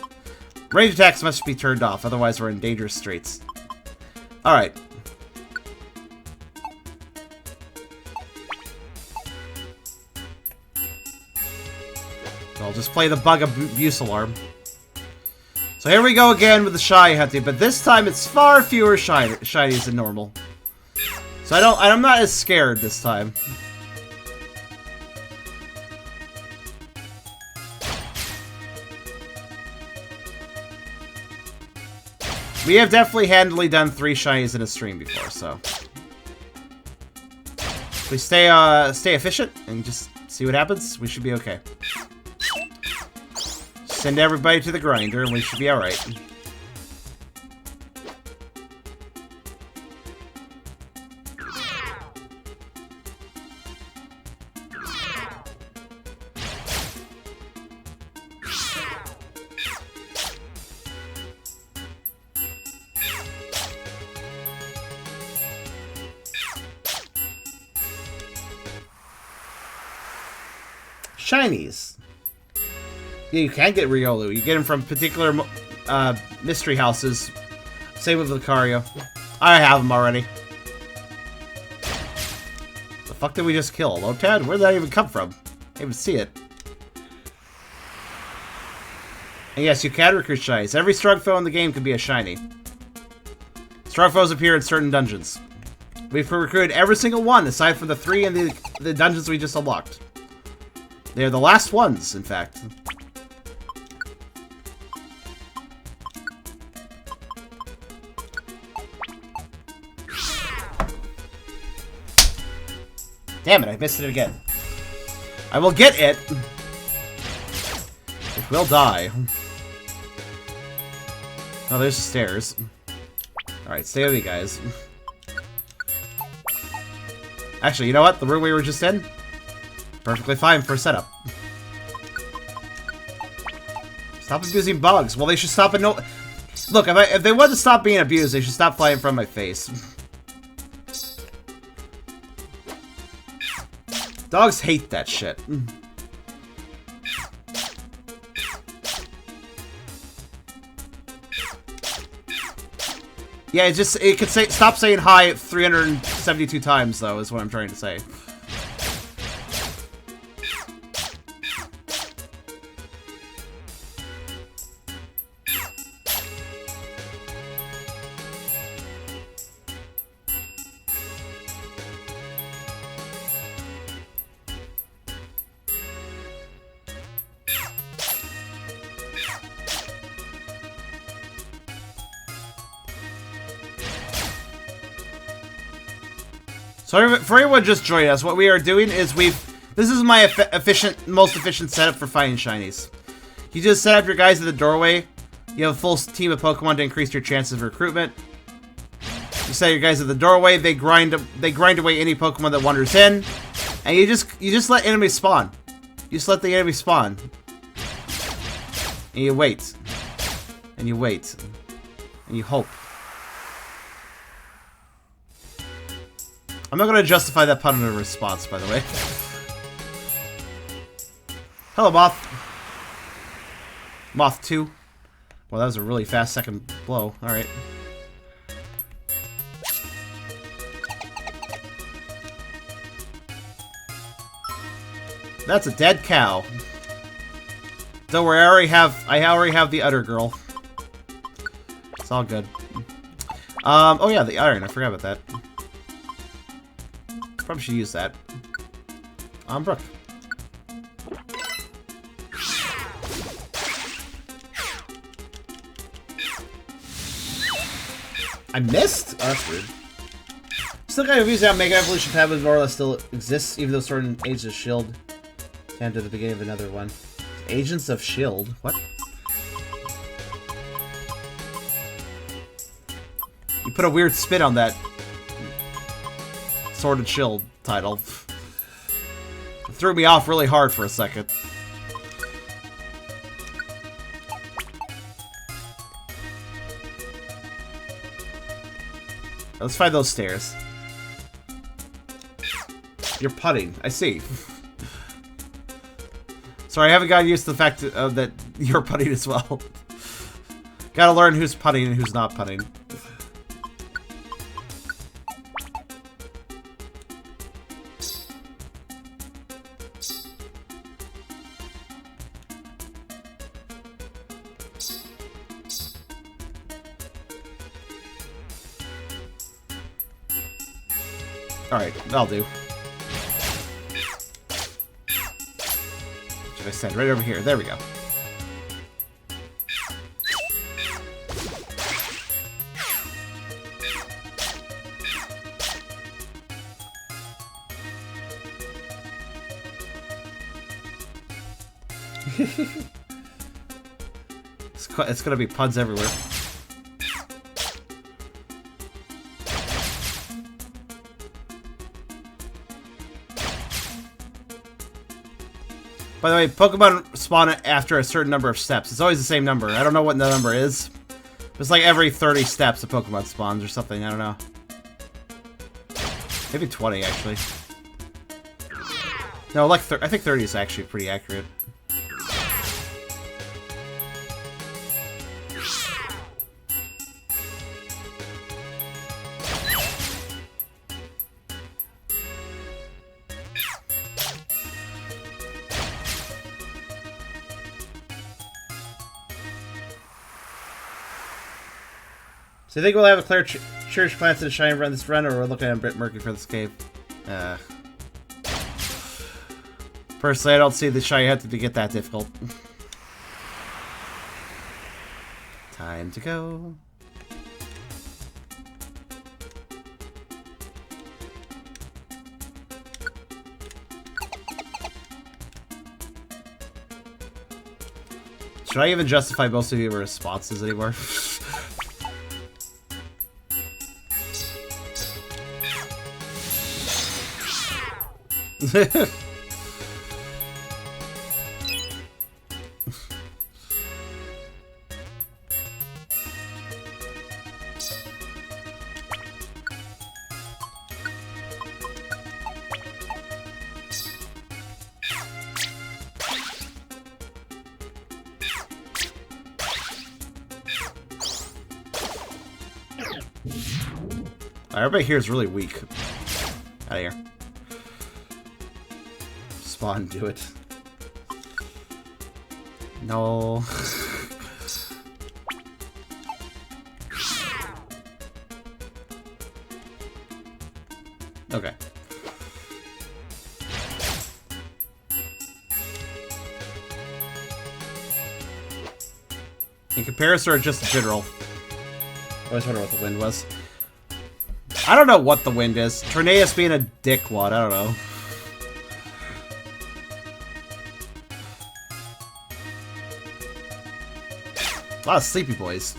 Range attacks must be turned off, otherwise we're in dangerous straits. Alright. So I'll just play the bug abuse alarm. So here we go again with the shiny hunting, but this time it's far fewer shinies than normal. So I'm not as scared this time. We have definitely handily done 3 shinies in a stream before, so if we stay efficient and just see what happens, we should be okay. Send everybody to the grinder and we should be alright. Shinies. Yeah, you can get Riolu. You get them from particular mystery houses. Same with Lucario. I have them already. The fuck did we just kill? Lotad? Where did that even come from? I didn't even see it. And yes, you can recruit shinies. Every strong foe in the game can be a shiny. Strong foes appear in certain dungeons. We've recruited every single one, aside from the 3 in the dungeons we just unlocked. They're the last ones, in fact. Damn it, I missed it again. I will get it. It will die. Oh, there's the stairs. Alright, stay with me, guys. Actually, you know what? The room we were just in? Perfectly fine for a setup. Stop abusing bugs. Well, they should stop it. Look, if they want to stop being abused, they should stop flying from my face. Dogs hate that shit. Yeah, it could say stop saying hi 372 times though, is what I'm trying to say. So for anyone just joining us, what we are doing is this is my most efficient setup for finding shinies. You just set up your guys at the doorway. You have a full team of Pokemon to increase your chances of recruitment. You set your guys at the doorway. They grind away any Pokemon that wanders in, and you just let enemies spawn. You just let the enemy spawn. And you wait. And you wait. And you hope. I'm not going to justify that pun in a response, by the way. Hello, Moth. Moth 2. Well, that was a really fast second blow. Alright. That's a dead cow. Don't worry, I already have the udder girl. It's all good. Oh yeah, the iron. I forgot about that. Probably should use that. Brooke. I missed? Oh, that's weird. Still kind of confused how Mega Evolution Tab more or less still exists, even though Sword and Agents of S.H.I.E.L.D. came to the beginning of another one. Agents of S.H.I.E.L.D.? What? You put a weird spin on that Sword and S.H.I.E.L.D. title. It threw me off really hard for a second. Let's find those stairs. You're putting. I see. Sorry, I haven't gotten used to the fact that you're putting as well. Gotta learn who's putting and who's not putting. Alright, that'll do. Should I stand right over here? There we go. It's gonna be puns everywhere. By the way, Pokemon spawn after a certain number of steps. It's always the same number. I don't know what the number is. It's like every 30 steps a Pokemon spawns or something. I don't know. Maybe 20, actually. No, like I think 30 is actually pretty accurate. So you think we'll have a clear church plans to shine run this run, or we're looking at a bit murky for this cave? Personally, I don't see the shiny hunting to get that difficult. Time to go. Should I even justify most of your responses anymore? Everybody here is really weak. Out of here. Spawn, do it. No. Okay. In comparison or just in general? I always wonder what the wind was. I don't know what the wind is. Tornadus being a dickwad, I don't know. A lot of sleepy boys.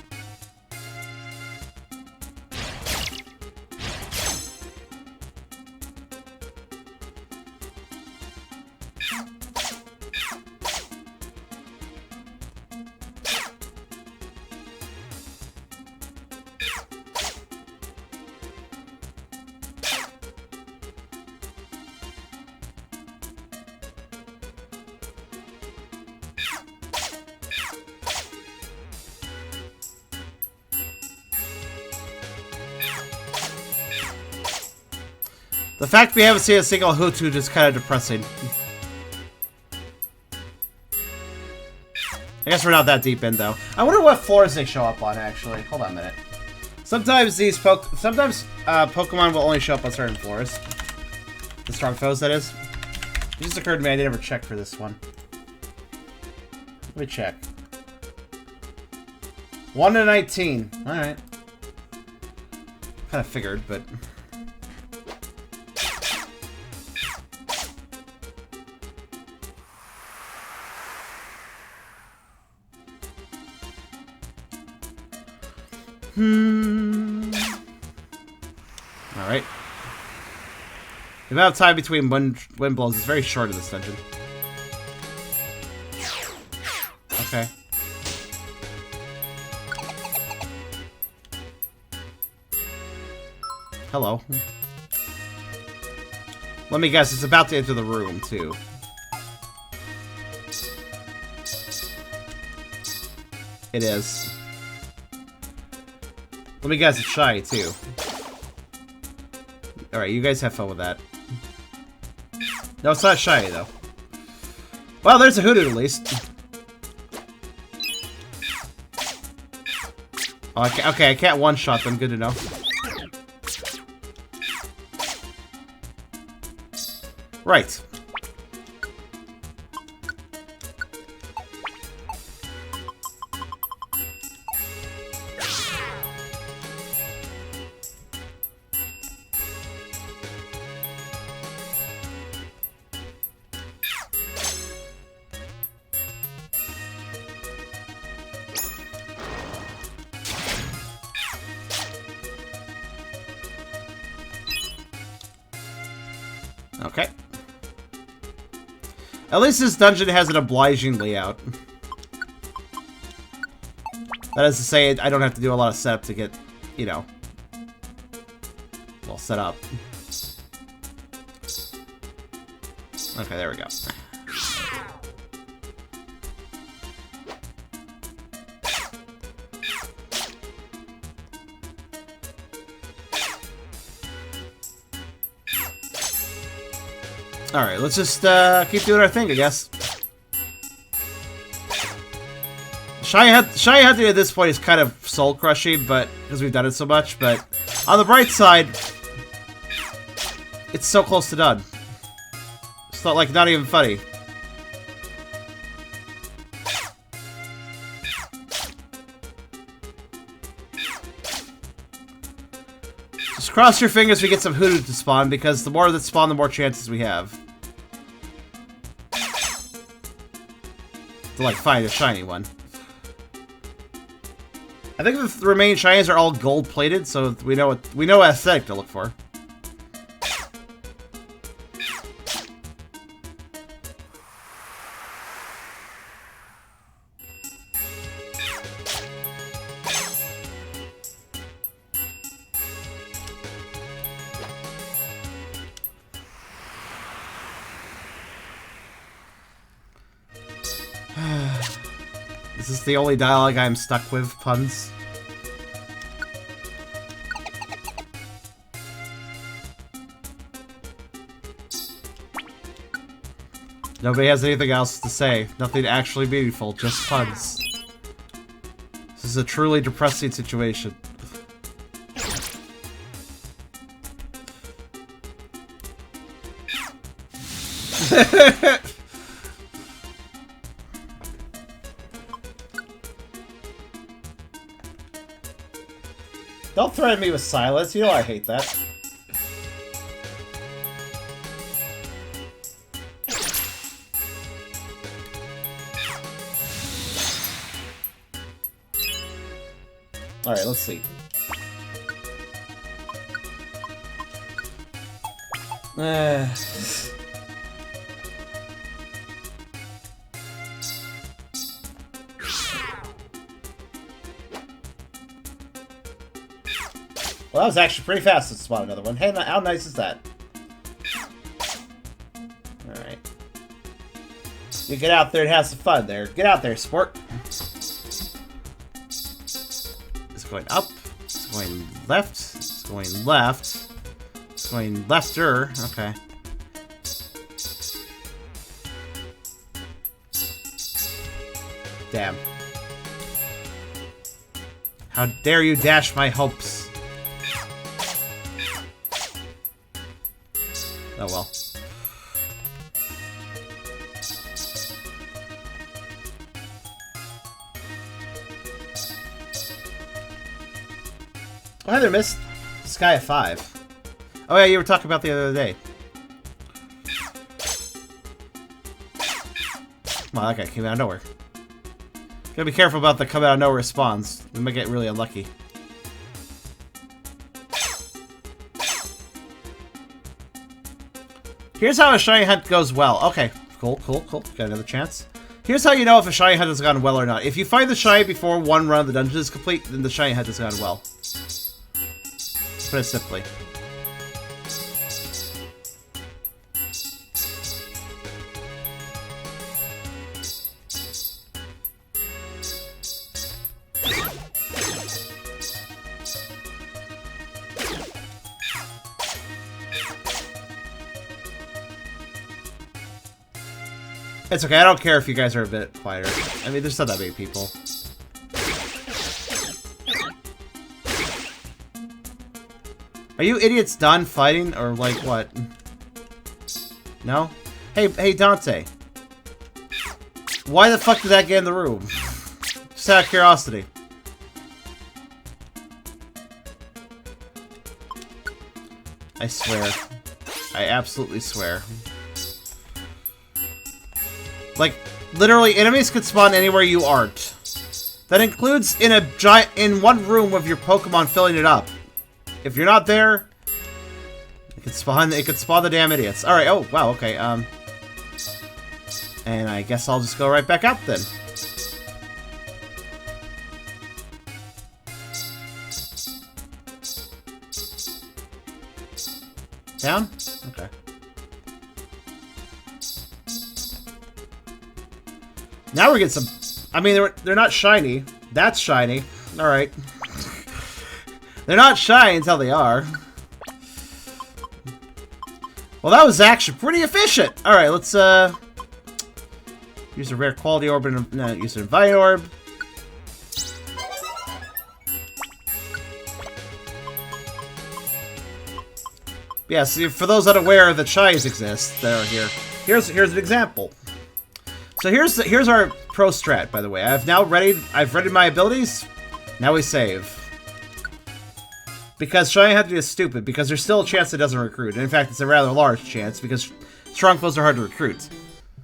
The fact we haven't seen a single Hoothoot is kind of depressing. I guess we're not that deep in, though. I wonder what floors they show up on, actually. Hold on a minute. Sometimes Pokemon will only show up on certain floors. The strong foes, that is. It just occurred to me I didn't ever check for this one. Let me check. 1 to 19. Alright. Kind of figured, but... Alright. The amount of time between wind blows is very short in this dungeon. Okay. Hello. Let me guess, it's about to enter the room, too. It is. Let me guess, it's shy, too. Alright, you guys have fun with that. No, it's not shy, though. Well, there's a Hoothoot, at least. Oh, okay, I can't one-shot them. Good to know. Right. Okay. At least this dungeon has an obliging layout. That is to say, I don't have to do a lot of setup to get, you know, well, set up. Okay, there we go. Alright, let's just keep doing our thing, I guess. Shiny Hunting at this point is kind of soul-crushing, but because we've done it so much, but on the bright side, it's so close to done. It's not like not even funny. Just cross your fingers we get some Hoothoot to spawn, because the more that spawn, the more chances we have to, like, find a shiny one. I think the remaining shinies are all gold-plated, so we know what aesthetic to look for. Is this the only dialogue I'm stuck with, puns? Nobody has anything else to say. Nothing actually meaningful, just puns. This is a truly depressing situation. Don't threaten me with silence, you know I hate that. Alright, let's see. Well, that was actually pretty fast to spawn another one. Hey, how nice is that? Alright. You get out there and have some fun there. Get out there, sport. It's going up. It's going left. It's going left. It's Going left-er. Okay. Damn. How dare you dash my hopes. Oh well. Oh, hi there, Miss. Sky at 5. Oh yeah, you were talking about the other day. Wow, that guy came out of nowhere. Gotta be careful about the come out of nowhere spawns. We might get really unlucky. Here's how a shiny hunt goes well. Okay, cool. Got another chance. Here's how you know if a shiny hunt has gone well or not. If you find the shiny before one run of the dungeon is complete, then the shiny hunt has gone well. Put it simply. It's okay, I don't care if you guys are a bit quieter. I mean, there's not that many people. Are you idiots done fighting, or like what? No? Hey Dante. Why the fuck did that get in the room? Just out of curiosity. I swear. I absolutely swear. Like, literally, enemies could spawn anywhere you aren't. That includes in one room with your Pokemon filling it up. If you're not there, it could spawn the damn idiots. Alright, oh wow, okay, and I guess I'll just go right back up then. Down? Okay. Now we're getting some... I mean, they're not shiny. That's shiny. Alright. They're not shiny until they are. Well, that was actually pretty efficient. Alright, let's, use a rare quality orb and... No, use an invite orb. Yeah, see, for those unaware that shinies exist that are here, here's an example. So here's our pro strat, by the way. I've readied my abilities. Now we save. Because shiny hunting is stupid, because there's still a chance it doesn't recruit. And in fact, it's a rather large chance because strong foes are hard to recruit.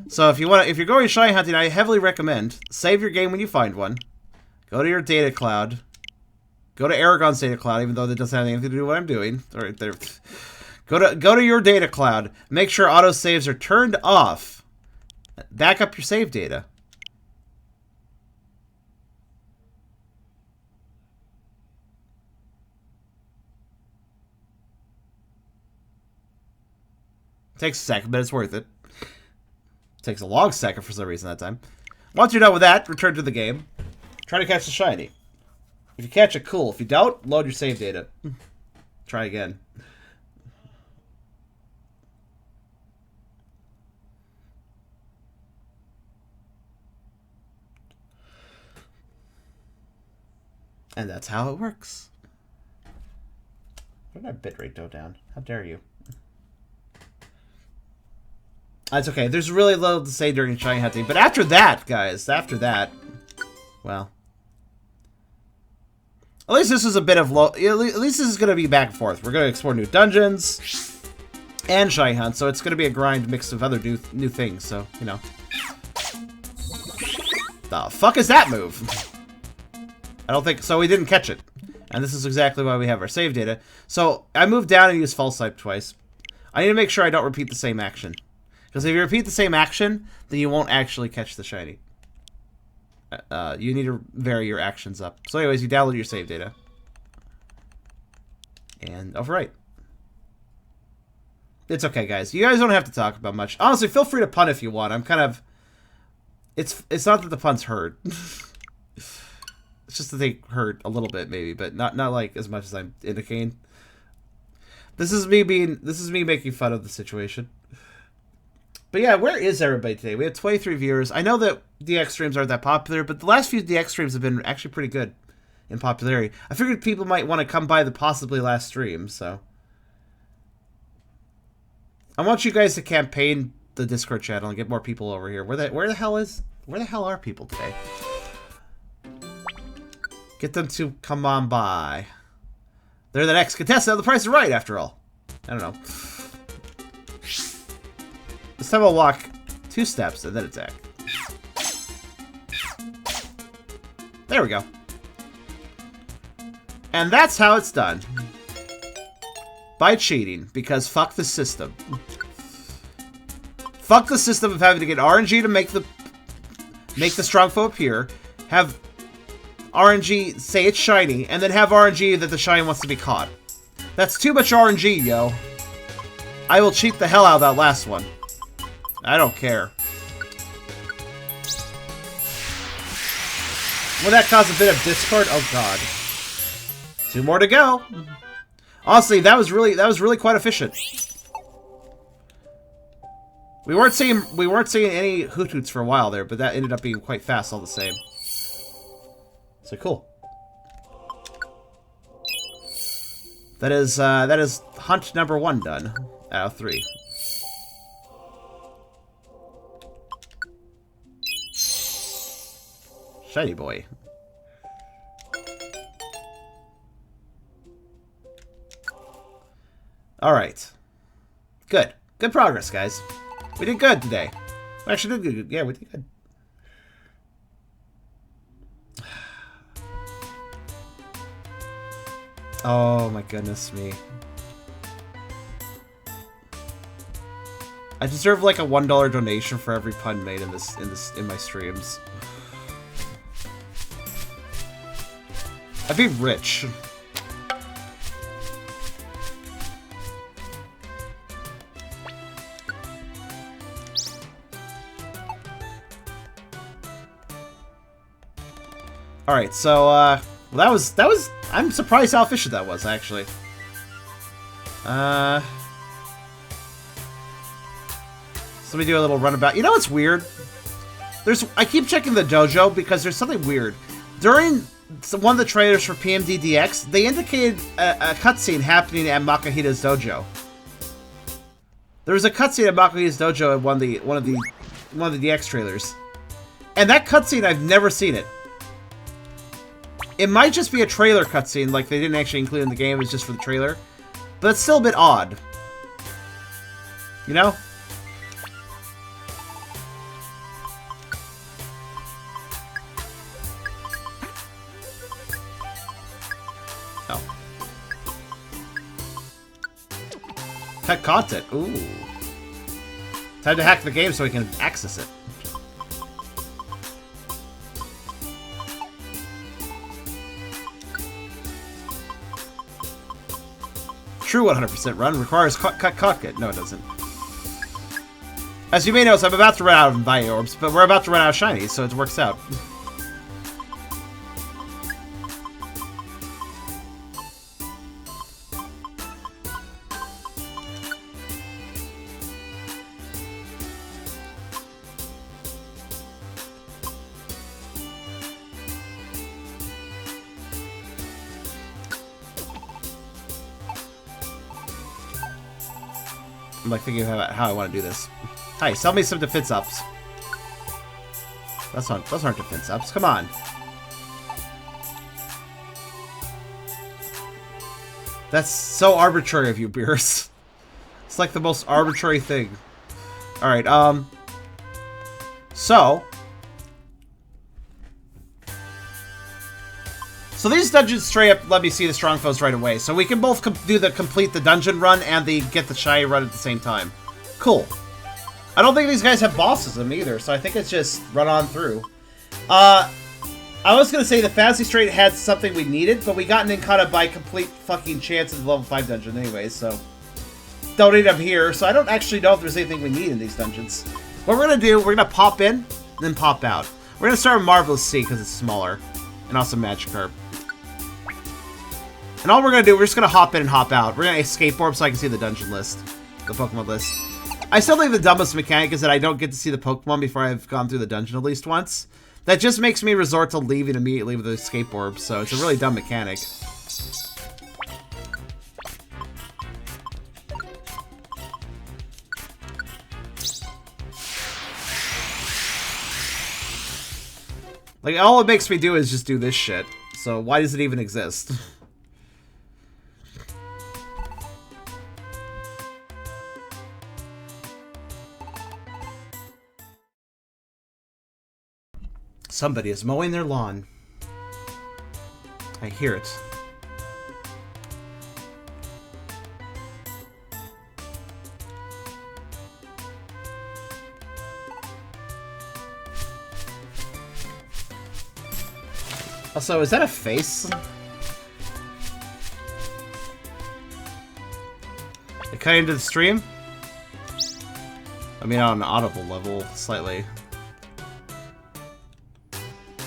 So if you're going shiny hunting, I heavily recommend save your game when you find one. Go to your data cloud. Go to Aragon's data cloud, even though that doesn't have anything to do with what I'm doing. Or go to your data cloud. Make sure auto saves are turned off. Back up your save data. Takes a second, but it's worth it. Takes a long second for some reason that time. Once you're done with that, return to the game. Try to catch the shiny. If you catch it, cool. If you don't, load your save data. Try again. And that's how it works. Why did my bitrate go down? How dare you? That's okay. There's really little to say during shiny hunting. But after that, guys, well. At least this is a bit of low... At least this is going to be back and forth. We're going to explore new dungeons and shiny hunt. So it's going to be a grind mix of other new things. So, you know. The fuck is that move? I don't think... So we didn't catch it. And this is exactly why we have our save data. So I moved down and used false type twice. I need to make sure I don't repeat the same action. Because if you repeat the same action, then you won't actually catch the shiny. You need to vary your actions up. So anyways, you download your save data. And overwrite. It's okay, guys. You guys don't have to talk about much. Honestly, feel free to pun if you want. I'm kind of... It's not that the puns hurt. It's just that they hurt a little bit, maybe. But not like as much as I'm indicating. This is me making fun of the situation. But yeah, where is everybody today? We have 23 viewers. I know that DX streams aren't that popular, but the last few DX streams have been actually pretty good in popularity. I figured people might want to come by the possibly last stream, so I want you guys to campaign the Discord channel and get more people over here. Where the hell are people today? Get them to come on by. They're the next contestant. The price is right, after all. I don't know. This time I'll walk 2 steps and then attack. There we go. And that's how it's done. By cheating, because fuck the system. Fuck the system of having to get RNG to make the strong foe appear, have RNG say it's shiny, and then have RNG that the shiny wants to be caught. That's too much RNG, yo. I will cheat the hell out of that last one. I don't care. Will that cause a bit of discord? Oh god. 2 more to go. Honestly, that was really quite efficient. We weren't seeing any hoot hoots for a while there, but that ended up being quite fast all the same. So cool. That is hunt number 1 done out of 3. Shiny boy. Alright. Good. Good progress, guys. We did good today. We actually did good. Yeah, we did good. Oh my goodness me. I deserve like a $1 donation for every pun made in my streams. I'd be rich. Alright, so, well, that was, I'm surprised how efficient that was, actually. So let me do a little runabout. You know what's weird? I keep checking the dojo because there's something weird. During one of the trailers for PMD DX, they indicated a cutscene happening at Makahita's dojo. There was a cutscene at Makahita's dojo at one of the DX trailers. And that cutscene, I've never seen it. It might just be a trailer cutscene, like they didn't actually include it in the game, it was just for the trailer. But it's still a bit odd. You know? Oh. Cut content. Ooh. Time to hack the game so we can access it. True 100% run requires cut content. No, it doesn't. As you may know, I'm about to run out of Bio Orbs, but we're about to run out of Shinies, so it works out. I'm like thinking about how I want to do this. Hi, sell me some defense ups. Those aren't defense ups. Come on. That's so arbitrary of you, Beerus. It's like the most arbitrary thing. Alright, So these dungeons straight up let me see the strong foes right away. So we can both complete the dungeon run and get the shiny run at the same time. Cool. I don't think these guys have bosses in them either, so I think it's just run on through. I was going to say the Fantasy Strait had something we needed, but we got Ninkata by complete fucking chance in the level 5 dungeon anyways, so don't need them here. So I don't actually know if there's anything we need in these dungeons. What we're going to do, we're going to pop in, then pop out. We're going to start with Marvelous Sea because it's smaller, and also Magikarp. And all we're going to do, we're just going to hop in and hop out. We're going to skateboard so I can see the dungeon list. The Pokemon list. I still think the dumbest mechanic is that I don't get to see the Pokemon before I've gone through the dungeon at least once. That just makes me resort to leaving immediately with a skateboard, so it's a really dumb mechanic. Like, all it makes me do is just do this shit. So why does it even exist? Somebody is mowing their lawn. I hear it. Also, is that a face? It cut into the stream? I mean, on an audible level, slightly.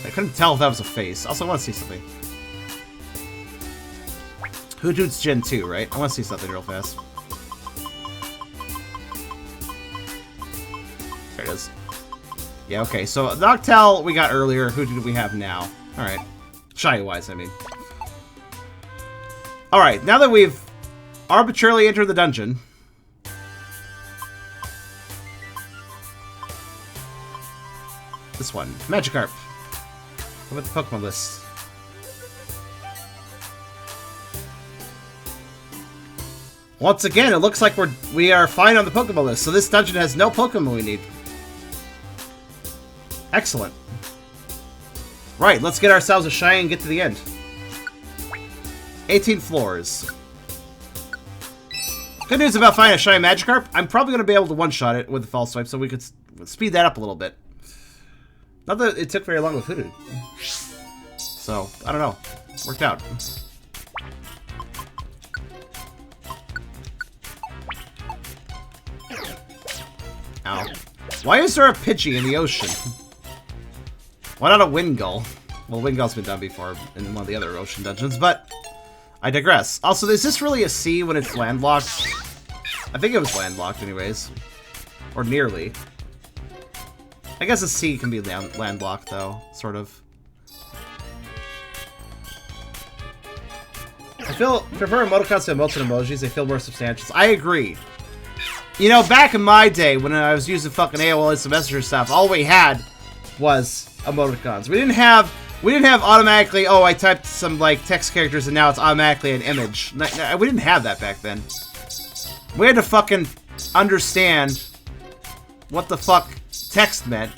I couldn't tell if that was a face. Also, I want to see something. Hoothoot's Gen 2, right? I want to see something real fast. There it is. Yeah, okay. So, Noctowl we got earlier. Hoothoot do we have now? Alright. Shiny-wise, I mean. Alright, now that we've arbitrarily entered the dungeon... This one. Magikarp. How about the Pokemon list? Once again, it looks like we are fine on the Pokemon list, so this dungeon has no Pokemon we need. Excellent. Right, let's get ourselves a shiny and get to the end. 18 floors. Good news about finding a shiny Magikarp, I'm probably going to be able to one-shot it with the False Swipe, so we could speed that up a little bit. Not that it took very long with Hoodoo. So, I don't know. Worked out. Ow. Why is there a Pidgey in the ocean? Why not a Wingull? Well, Wingull's been done before in one of the other ocean dungeons, but I digress. Also, is this really a sea when it's landlocked? I think it was landlocked anyways. Or nearly. I guess a sea can be landlocked, though, sort of. I prefer emoticons to emotes and emojis. They feel more substantial. I agree. You know, back in my day, when I was using fucking AOL Instant Messenger stuff, all we had was emoticons. We didn't have automatically, oh, I typed some, like, text characters and now it's automatically an image. We didn't have that back then. We had to fucking understand what the fuck text meant.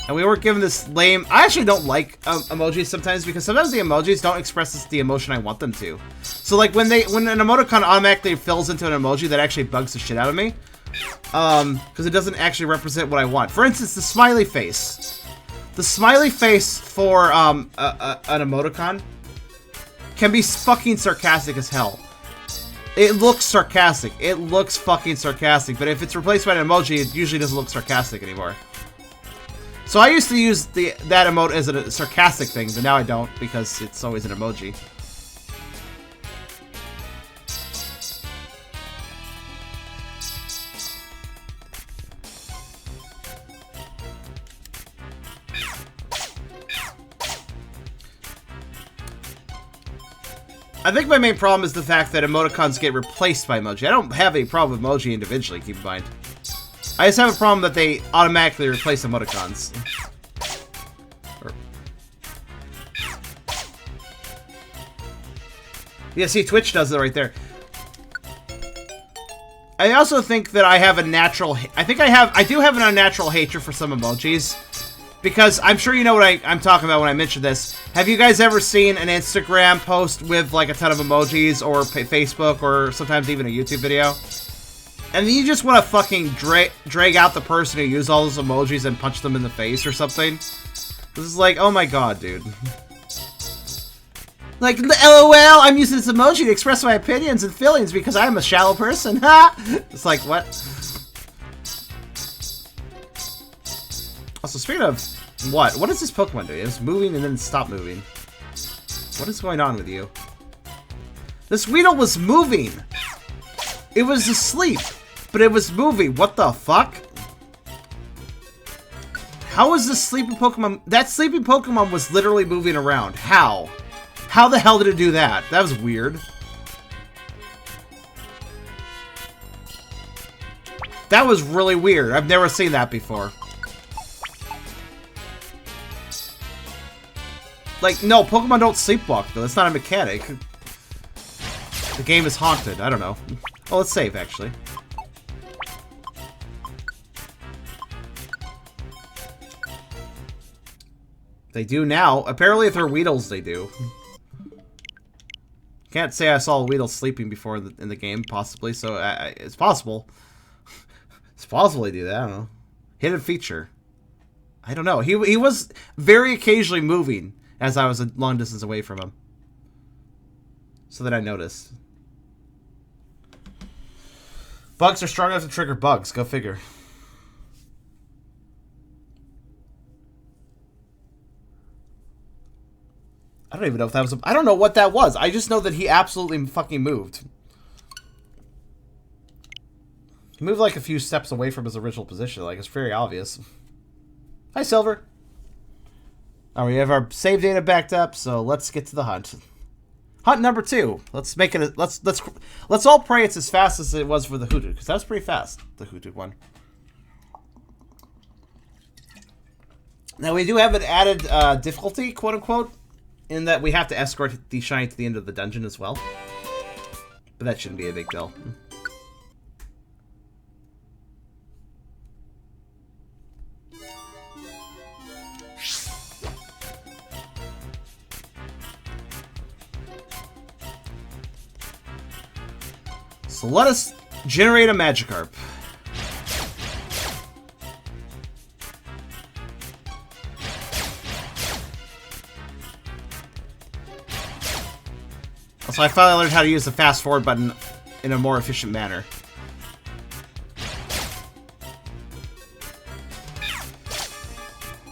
And we weren't given this lame... I actually don't like emojis sometimes because sometimes the emojis don't express the emotion I want them to. So, like, when an emoticon automatically fills into an emoji, that actually bugs the shit out of me. Because it doesn't actually represent what I want. For instance, the smiley face. The smiley face for an emoticon can be fucking sarcastic as hell. It looks sarcastic. It looks fucking sarcastic. But if it's replaced by an emoji, it usually doesn't look sarcastic anymore. So I used to use that emote as a sarcastic thing, but now I don't because it's always an emoji. I think my main problem is the fact that emoticons get replaced by emoji. I don't have a problem with emoji individually, keep in mind. I just have a problem that they automatically replace emoticons. Yeah, see, Twitch does it right there. I also think that I have a natural... I do have an unnatural hatred for some emojis. Because I'm sure you know what I'm talking about when I mention this. Have you guys ever seen an Instagram post with, like, a ton of emojis, or Facebook, or sometimes even a YouTube video? And then you just want to fucking drag out the person who used all those emojis and punch them in the face or something? This is like, oh my god, dude. Like, LOL, I'm using this emoji to express my opinions and feelings because I'm a shallow person. Ha! It's like, what? Also, speaking of what? What is this Pokemon doing? It's moving and then stop moving. What is going on with you? This Weedle was moving. It was asleep, but it was moving. What the fuck? How is this sleeping Pokemon? That sleeping Pokemon was literally moving around. How? How the hell did it do that? That was weird. That was really weird. I've never seen that before. Like, no, Pokemon don't sleepwalk, though. That's not a mechanic. The game is haunted. I don't know. Oh, let's save, actually. They do now. Apparently, if they're Weedles, they do. Can't say I saw a Weedle sleeping before in the game, possibly, so it's possible. It's possible they do that, I don't know. Hidden feature. I don't know. He was very occasionally moving as I was a long distance away from him. So that I noticed. Bugs are strong enough to trigger bugs. Go figure. I don't even know if that was I don't know what that was. I just know that he absolutely fucking moved. He moved like a few steps away from his original position. Like, it's very obvious. Hi, Silver. All right, we have our save data backed up, so let's get to the hunt. Hunt number 2. Let's make it. Let's all pray it's as fast as it was for the Hoodoo, because that was pretty fast. The Hoodoo one. Now we do have an added difficulty, quote unquote, in that we have to escort the shiny to the end of the dungeon as well. But that shouldn't be a big deal. So let us generate a Magikarp. Also, I finally learned how to use the fast forward button in a more efficient manner.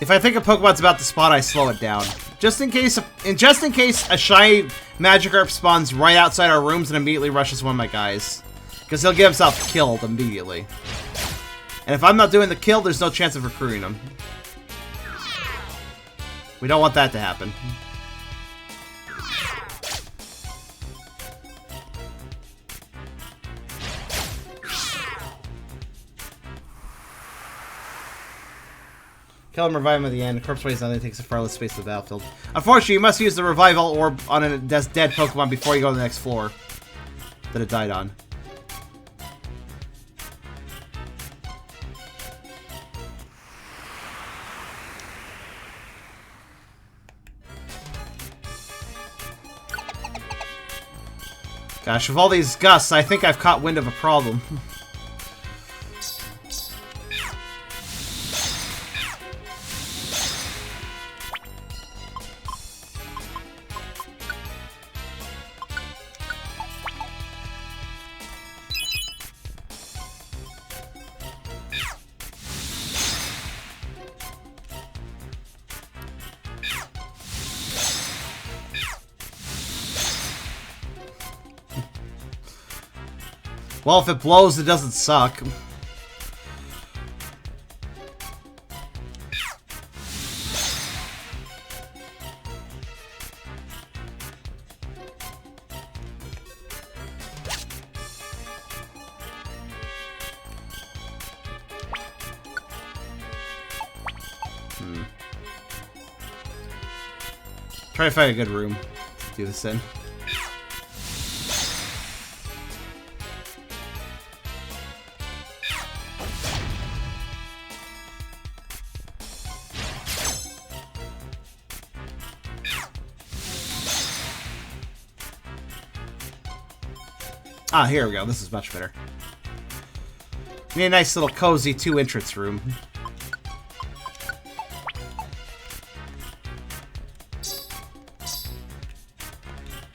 If I think a Pokemon's about to spawn, I slow it down. Just in case a shiny Magikarp spawns right outside our rooms and immediately rushes one of my guys. Because he'll get himself killed immediately. And if I'm not doing the kill, there's no chance of recruiting him. We don't want that to happen. Kill him, revive him at the end. Corpse weighs nothing, takes a far less space to the battlefield. Unfortunately, you must use the revival orb on a dead Pokemon before you go to the next floor that it died on. Gosh, with all these gusts, I think I've caught wind of a problem. Well, if it blows, it doesn't suck. Try to find a good room to do this in. Ah, here we go. This is much better. We need a nice little cozy 2-entrance room.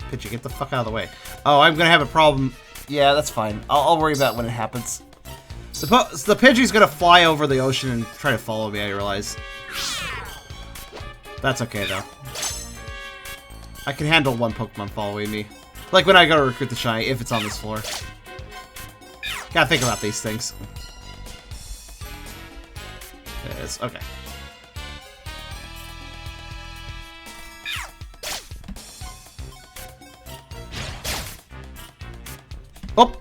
Could you get the fuck out of the way? Oh, I'm gonna have a problem. Yeah, that's fine. I'll worry about it when it happens. The Pidgey's gonna fly over the ocean and try to follow me, I realize. That's okay, though. I can handle one Pokemon following me. Like when I go to recruit the shiny, if it's on this floor. Gotta think about these things. There it is. Okay. Oh!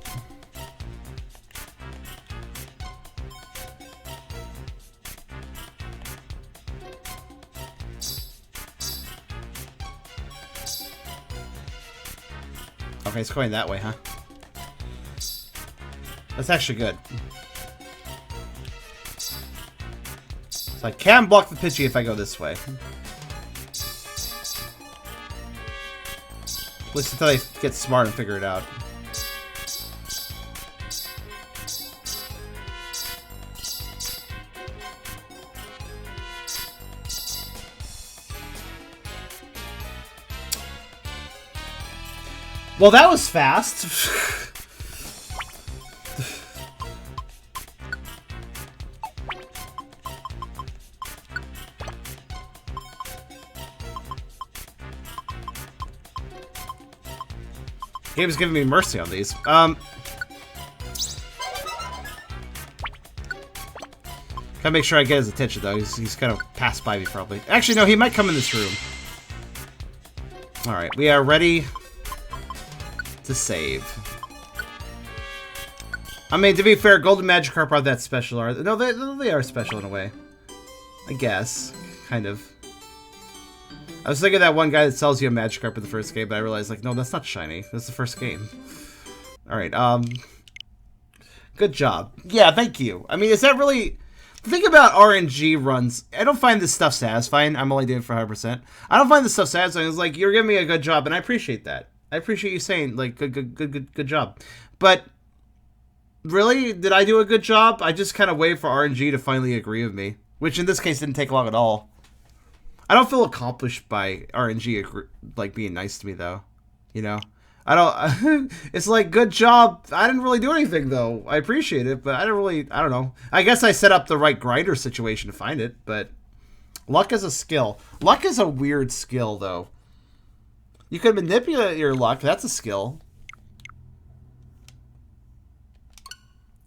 Okay, it's going that way, huh? That's actually good. So I can block the Pidgey if I go this way. At least until they get smart and figure it out. Well, that was fast. Game's giving me mercy on these. Gotta make sure I get his attention, though. He's gonna pass by me, probably. Actually, no, he might come in this room. Alright, we are ready to save. I mean, to be fair, Golden Magikarp aren't that special, are they? No, they are special in a way. I guess. Kind of. I was thinking of that one guy that sells you a Magikarp in the first game, but I realized, like, no, that's not shiny. That's the first game. Alright, good job. Yeah, thank you. I mean, is that really... The thing about RNG runs, I don't find this stuff satisfying. I'm only doing it for 100%. I don't find this stuff satisfying. It's like, you're giving me a good job, and I appreciate that. I appreciate you saying, like, good job. But, really? Did I do a good job? I just kind of waited for RNG to finally agree with me. Which, in this case, didn't take long at all. I don't feel accomplished by RNG, like, being nice to me, though. You know? I don't... It's like, good job. I didn't really do anything, though. I appreciate it, but I don't know. I guess I set up the right grinder situation to find it, but... Luck is a skill. Luck is a weird skill, though. You could manipulate your luck. That's a skill.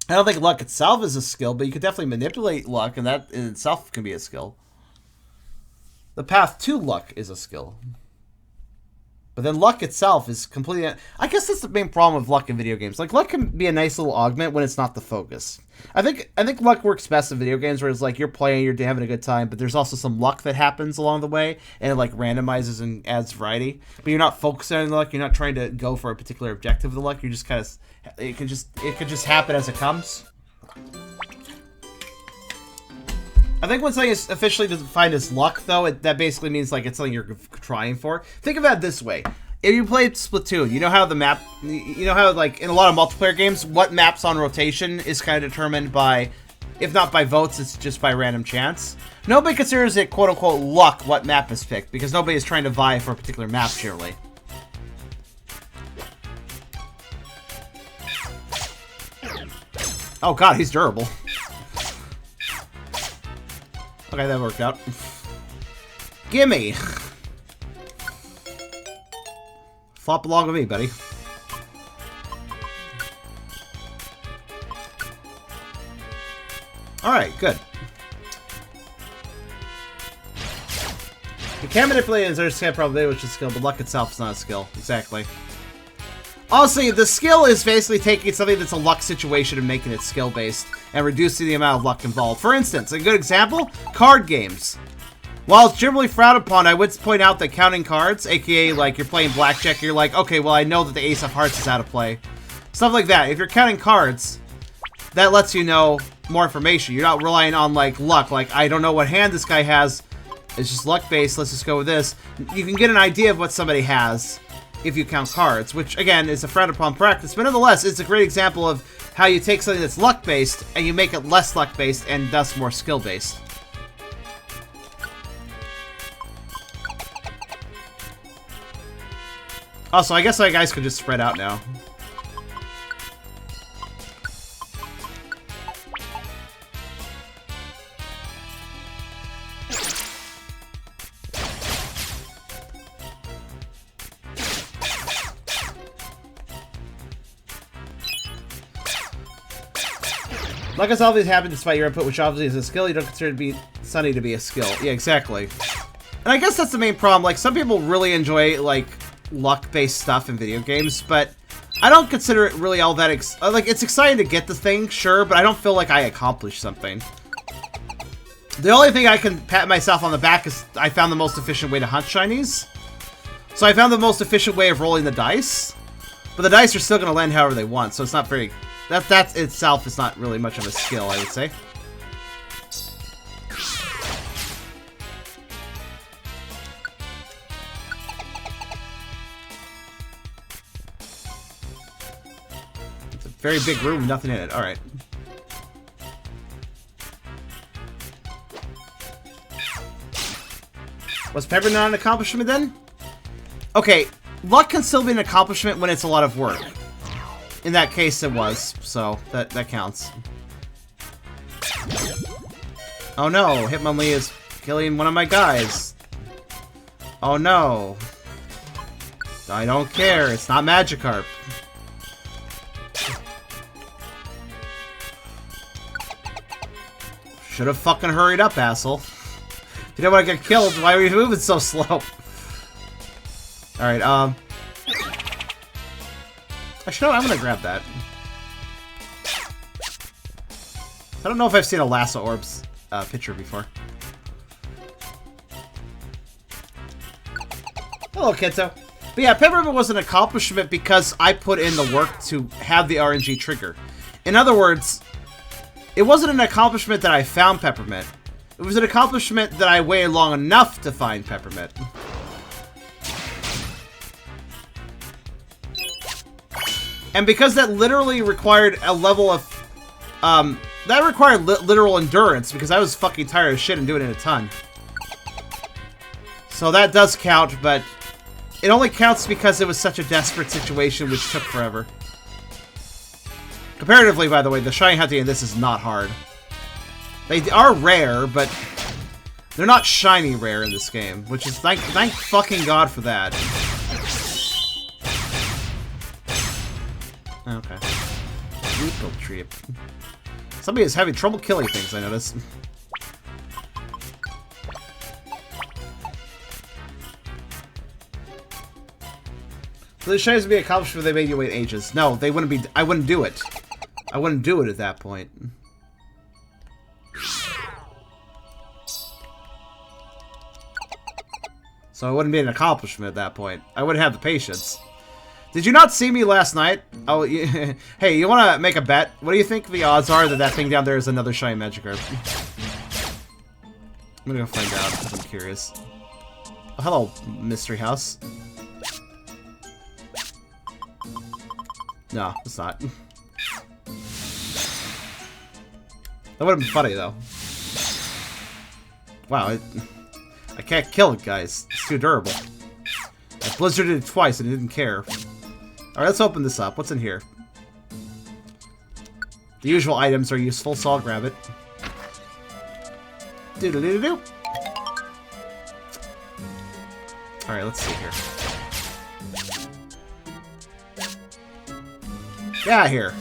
I don't think luck itself is a skill, but you could definitely manipulate luck, and that in itself can be a skill. The path to luck is a skill. But then luck itself is completely... I guess that's the main problem with luck in video games. Like, luck can be a nice little augment when it's not the focus. I think luck works best in video games where it's like you're playing, you're having a good time, but there's also some luck that happens along the way, and it like randomizes and adds variety. But you're not focusing on luck, you're not trying to go for a particular objective of the luck, you're just kind of... It could just happen as it comes. I think when something is officially defined as luck, though, that basically means like it's something you're trying for. Think about it this way: if you played Splatoon, you know how the map, you know how like in a lot of multiplayer games, what maps on rotation is kind of determined by, if not by votes, it's just by random chance. Nobody considers it quote unquote luck what map is picked because nobody is trying to vie for a particular map generally. Oh god, he's durable. Okay, that worked out. Gimme! Flop along with me, buddy. Alright, good. You can manipulate and understand probability, which is a skill, but luck itself is not a skill. Exactly. Honestly, the skill is basically taking something that's a luck situation and making it skill-based, and reducing the amount of luck involved. For instance, a good example, card games. While it's generally frowned upon, I would point out that counting cards, aka like you're playing blackjack, you're like, okay, well I know that the ace of hearts is out of play. Stuff like that. If you're counting cards, that lets you know more information. You're not relying on like luck, like I don't know what hand this guy has, it's just luck-based, let's just go with this. You can get an idea of what somebody has if you count cards, which again is a frowned upon practice, but nonetheless it's a great example of how you take something that's luck-based and you make it less luck-based and thus more skill-based. Also, I guess my guys could just spread out now. Luck has always happened despite your input, which obviously is a skill. You don't consider to be Sunny to be a skill. Yeah, exactly. And I guess that's the main problem. Like, some people really enjoy, like, luck-based stuff in video games, but I don't consider it really all that like, it's exciting to get the thing, sure, but I don't feel like I accomplished something. The only thing I can pat myself on the back is I found the most efficient way to hunt shinies. So I found the most efficient way of rolling the dice. But the dice are still going to land however they want, so it's not very... That itself is not really much of a skill, I would say. It's a very big room, nothing in it. Alright. Was Pepper not an accomplishment then? Okay, luck can still be an accomplishment when it's a lot of work. In that case, it was, so that counts. Oh no, Hitmonlee is killing one of my guys. Oh no. I don't care, it's not Magikarp. Should have fucking hurried up, asshole. You don't want to get killed, why are you moving so slow? Alright, actually, no, I'm gonna grab that. I don't know if I've seen a Lasso Orbs picture before. Hello, Kento. But yeah, Peppermint was an accomplishment because I put in the work to have the RNG trigger. In other words, it wasn't an accomplishment that I found Peppermint. It was an accomplishment that I waited long enough to find Peppermint. And because that literally required a level of, that required literal endurance, because I was fucking tired of shit and doing it a ton. So that does count, but it only counts because it was such a desperate situation, which took forever. Comparatively, by the way, the shiny hunting in this is not hard. They are rare, but they're not shiny rare in this game, which is thank fucking God for that. Okay. Lethal trip. Somebody is having trouble killing things, I noticed. So the shinies would be accomplished if they made you wait ages. No, they wouldn't be. I wouldn't do it. I wouldn't do it at that point. So it wouldn't be an accomplishment at that point. I wouldn't have the patience. Did you not see me last night? Oh, hey, you want to make a bet? What do you think the odds are that that thing down there is another shiny Magikarp? I'm gonna go find out because I'm curious. Oh, hello, Mystery House. No, it's not. That would have been funny, though. Wow, I can't kill it, guys. It's too durable. I blizzarded it twice and it didn't care. Alright, let's open this up. What's in here? The usual items are useful, so I'll grab it. Doodle-doo-doo-doo. Alright, let's see here. Get out of here.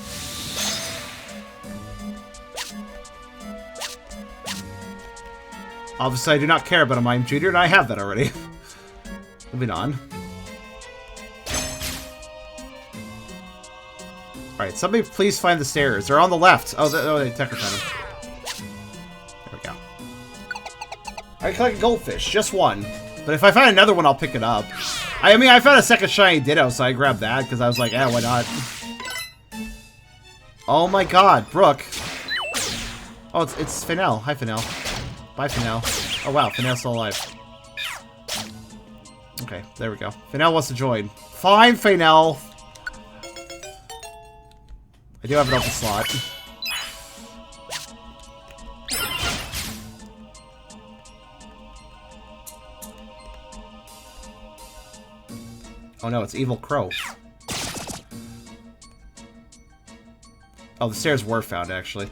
Obviously, I do not care about a Mime Junior, and I have that already. Moving on. Alright, somebody please find the stairs. They're on the left. Oh, they Tecker found them. There we go. I collect a goldfish. Just one. But if I find another one, I'll pick it up. I mean, I found a second shiny Ditto, so I grabbed that, because I was like, eh, why not? Oh my god, Brooke. Oh, it's Fennel. Hi, Fennel. Bye, Fennel. Oh wow, Fennel's still alive. Okay, there we go. Fennel wants to join. Fine, Fennel. I do have an open slot. Oh no, it's Evil Crow. Oh, the stairs were found, actually.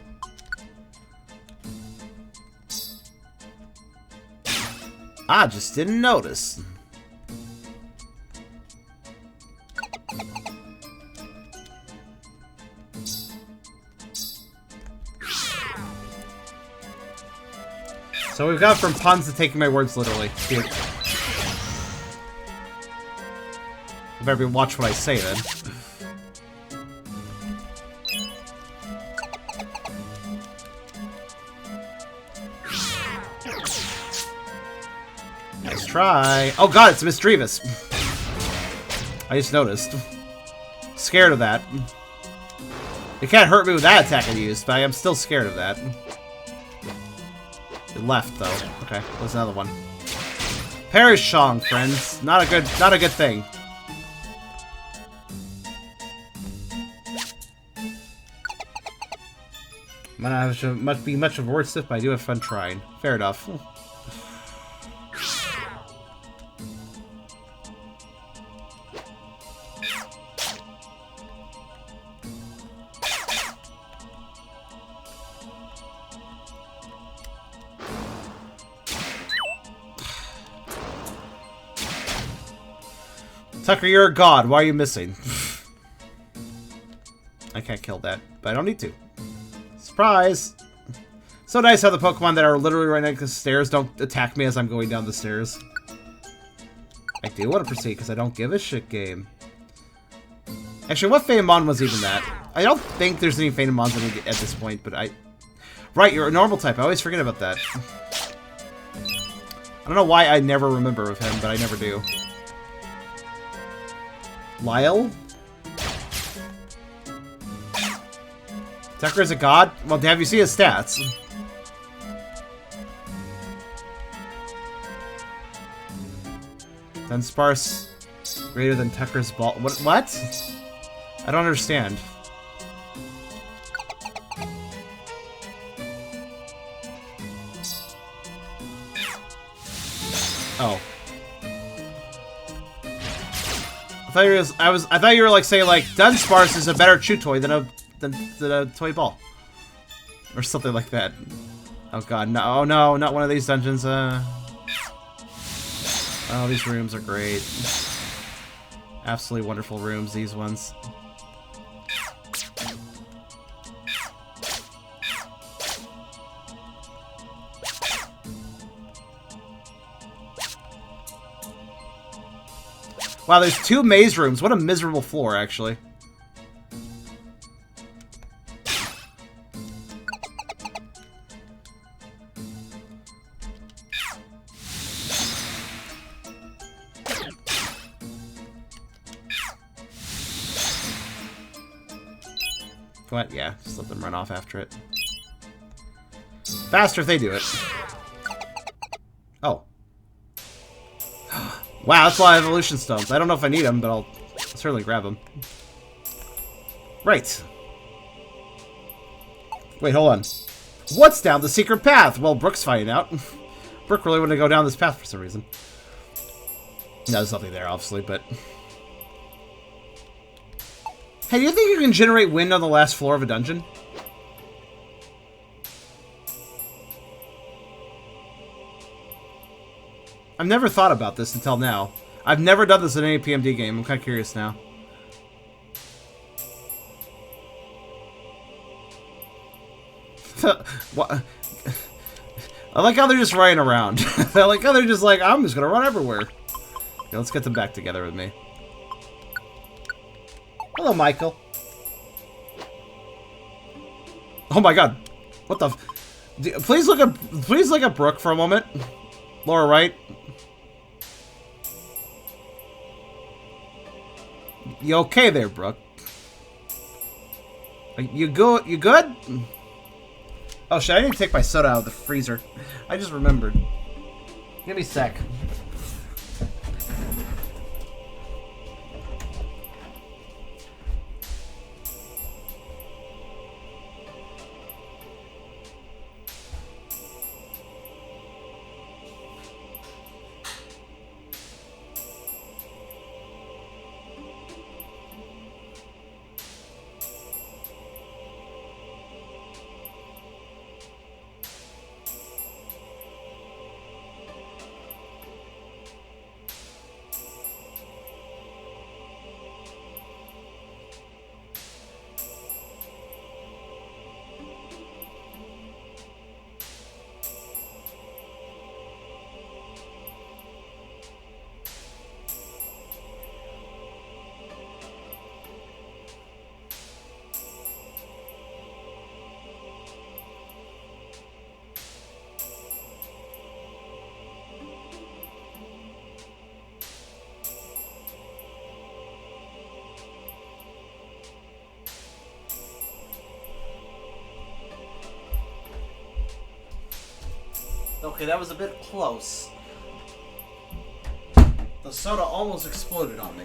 I just didn't notice. So we've gone from puns to taking my words literally. Cute. You better watch what I say then. Nice try. Oh god, it's mischievous. I just noticed. Scared of that. It can't hurt me with that attack I used, but I am still scared of that. It left though. Okay, what's another one? Perish Song, friends. Not a good thing. Might not have be much of a wordsmith, but I do have fun trying. Fair enough. Tucker, you're a god. Why are you missing? I can't kill that, but I don't need to. Surprise! So nice how the Pokemon that are literally right next to the stairs don't attack me as I'm going down the stairs. I do want to proceed because I don't give a shit game. Actually, what Phenomon was even that? I don't think there's any Phenomons at this point, but I... Right, you're a normal type. I always forget about that. I don't know why I never remember of him, but I never do. Lyle? Tucker is a god? Well, have you seen his stats? Dunsparce greater than Tucker's ball. What? I don't understand. Oh. I thought you were like saying like Dunsparce is a better chew toy than a toy ball. Or something like that. Oh god, no, oh no, not one of these dungeons, Oh, these rooms are great. Absolutely wonderful rooms, these ones. Wow, there's 2 maze rooms. What a miserable floor, actually. What? Yeah, just let them run off after it. Faster if they do it. Oh. Wow, that's a lot of evolution stones. I don't know if I need them, but I'll certainly grab them. Right. Wait, hold on. What's down the secret path? Well, Brooke's finding out. Brooke really wanted to go down this path for some reason. No, there's nothing there, obviously, but... Hey, do you think you can generate wind on the last floor of a dungeon? I've never thought about this until now. I've never done this in any PMD game. I'm kind of curious now. What? I like how they're just running around. I like how they're just like, I'm just gonna run everywhere. Okay, let's get them back together with me. Hello, Michael. Oh my god. What the f... Please look at Brooke for a moment. Laura, right? You okay there, Brooke? You good? You good? Oh shit, I need to take my soda out of the freezer. I just remembered. Give me a sec. Okay, that was a bit close. The soda almost exploded on me.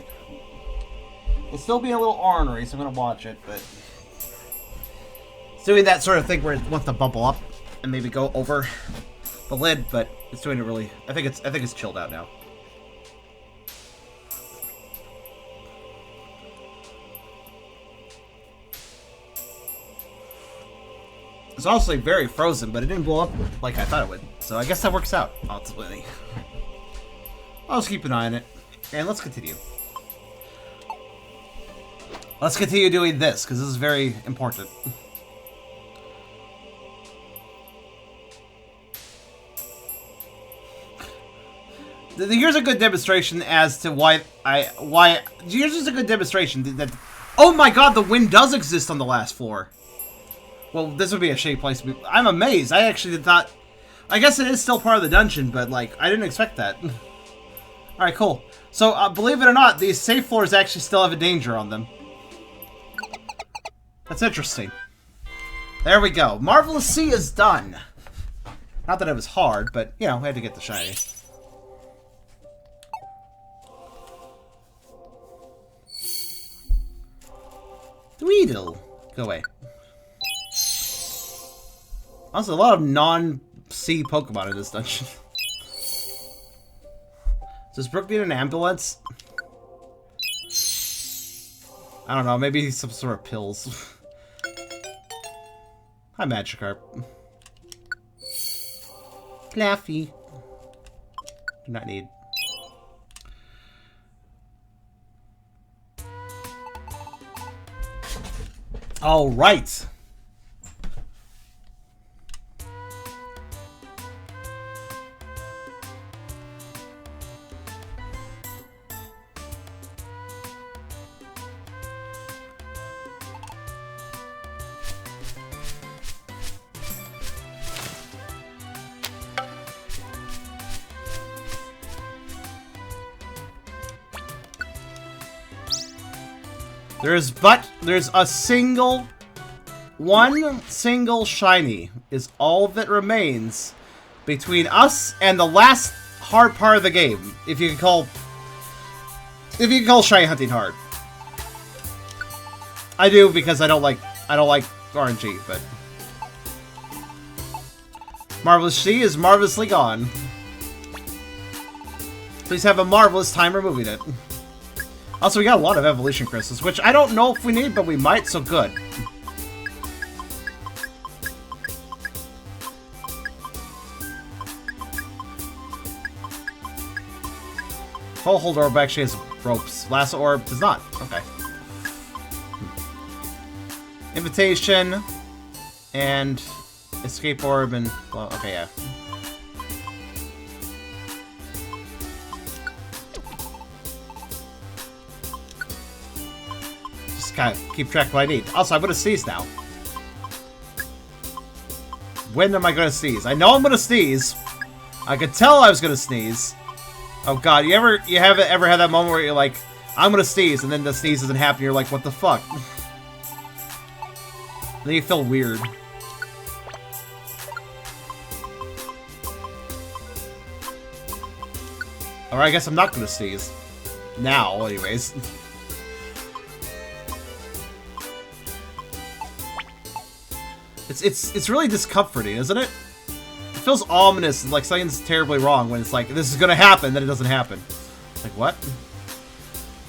It's still being a little ornery, so I'm gonna watch it, but it's doing that sort of thing where it wants to bubble up and maybe go over the lid, but it's doing it really. I think it's chilled out now. It's also very frozen, but it didn't blow up like I thought it would. So I guess that works out, ultimately. I'll just keep an eye on it. And let's continue. Let's continue doing this, because this is very important. Here's a good demonstration as to why here's just a good demonstration that... Oh my god, the wind does exist on the last floor. Well, this would be a shitty place to be. I'm amazed. I actually did not... I guess it is still part of the dungeon, but, like, I didn't expect that. Alright, cool. So, believe it or not, these safe floors actually still have a danger on them. That's interesting. There we go. Marvelous Sea is done. Not that it was hard, but, you know, I had to get the shiny. Dweedle. Go away. Also, a lot of non-sea Pokemon in this dungeon. Does Brooke need an ambulance? I don't know, maybe some sort of pills. Hi, Magikarp. Claffy. Do not need. All right. There's one single shiny is all that remains between us and the last hard part of the game. If you can call shiny hunting hard. I do because I don't like RNG, but Marvelous Sea is marvelously gone. Please have a marvelous time removing it. Also, we got a lot of evolution crystals, which I don't know if we need, but we might, so good. Full Hold Orb actually has ropes. Last Orb does not. Okay. Invitation and Escape Orb and... Well, okay, yeah. Kind of keep track of what I need. Also, I'm gonna sneeze now. When am I gonna sneeze? I know I'm gonna sneeze. I could tell I was gonna sneeze. Oh god, you ever had that moment where you're like, I'm gonna sneeze, and then the sneeze doesn't happen, you're like, what the fuck? And then you feel weird. Alright, I guess I'm not gonna sneeze. Now, anyways. It's really discomforting, isn't it? It feels ominous and like something's terribly wrong when it's like, this is gonna happen, then it doesn't happen. Like, what?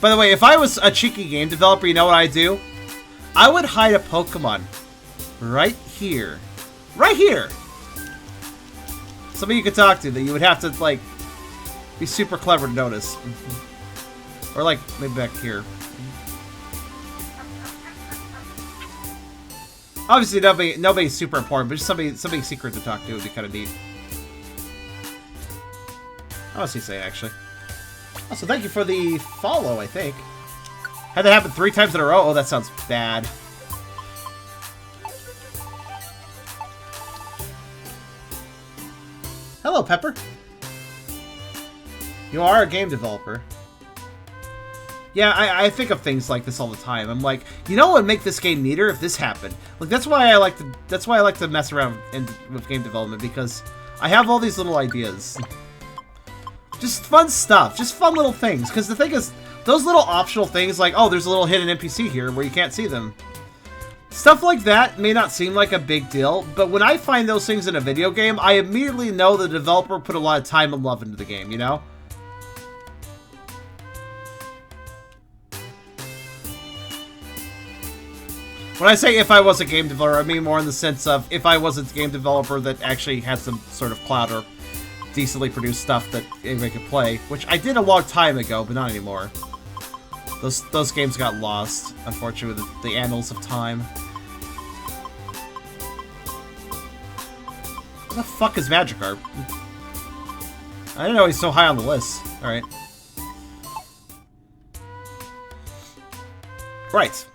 By the way, if I was a cheeky game developer, you know what I'd do? I would hide a Pokemon right here. Right here! Somebody you could talk to that you would have to, like, be super clever to notice. Or, like, maybe back here. Obviously, nobody's super important, but just somebody secret to talk to would be kind of neat. I want to see say, actually. Also, thank you for the follow, I think. Had that happen 3 times in a row? Oh, that sounds bad. Hello, Pepper. You are a game developer. Yeah, I think of things like this all the time. I'm like, you know what would make this game neater if this happened? Like that's why I like to mess around with game development, because I have all these little ideas. Just fun stuff. Just fun little things. Because the thing is, those little optional things like, oh, there's a little hidden NPC here where you can't see them. Stuff like that may not seem like a big deal, but when I find those things in a video game, I immediately know the developer put a lot of time and love into the game, you know? When I say if I was a game developer, I mean more in the sense of if I was a game developer that actually had some sort of clout or decently produced stuff that anybody could play, which I did a long time ago, but not anymore. Those games got lost, unfortunately, with the annals of time. What the fuck is Magikarp? I didn't know he's so high on the list. Alright. Right.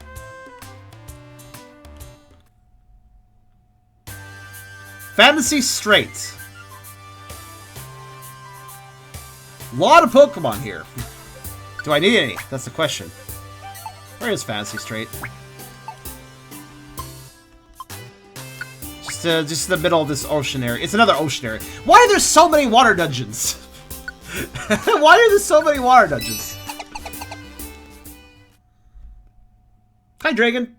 Fantasy Straight. Lot of Pokemon here. Do I need any? That's the question. Where is Fantasy Straight? Just in the middle of this ocean area. It's another ocean area. Why are there so many water dungeons? Why are there so many water dungeons? Hi, Dragon.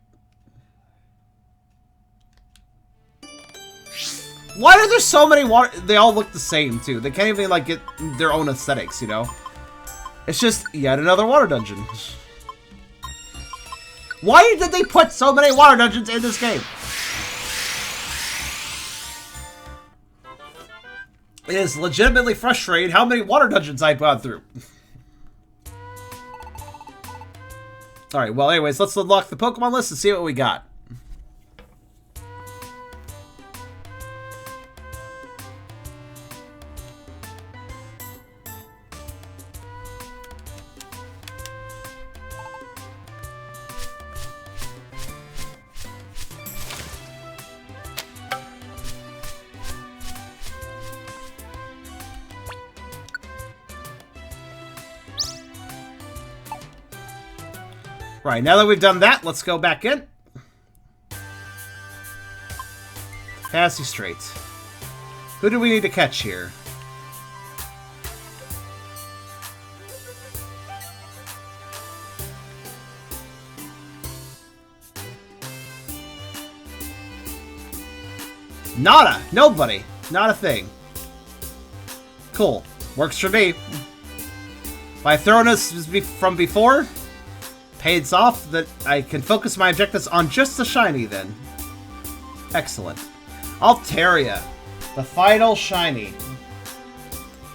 Why are there so many water... They all look the same, too. They can't even, like, get their own aesthetics, you know? It's just yet another water dungeon. Why did they put so many water dungeons in this game? It is legitimately frustrating how many water dungeons I've gone through. Alright, well, anyways, let's unlock the Pokemon list and see what we got. Right, now that we've done that, let's go back in. Fantasy Straight. Who do we need to catch here? Nada! Nobody! Not a thing. Cool. Works for me. My thoroughness from before pays off that I can focus my objectives on just the shiny then. Excellent. Altaria. The final shiny.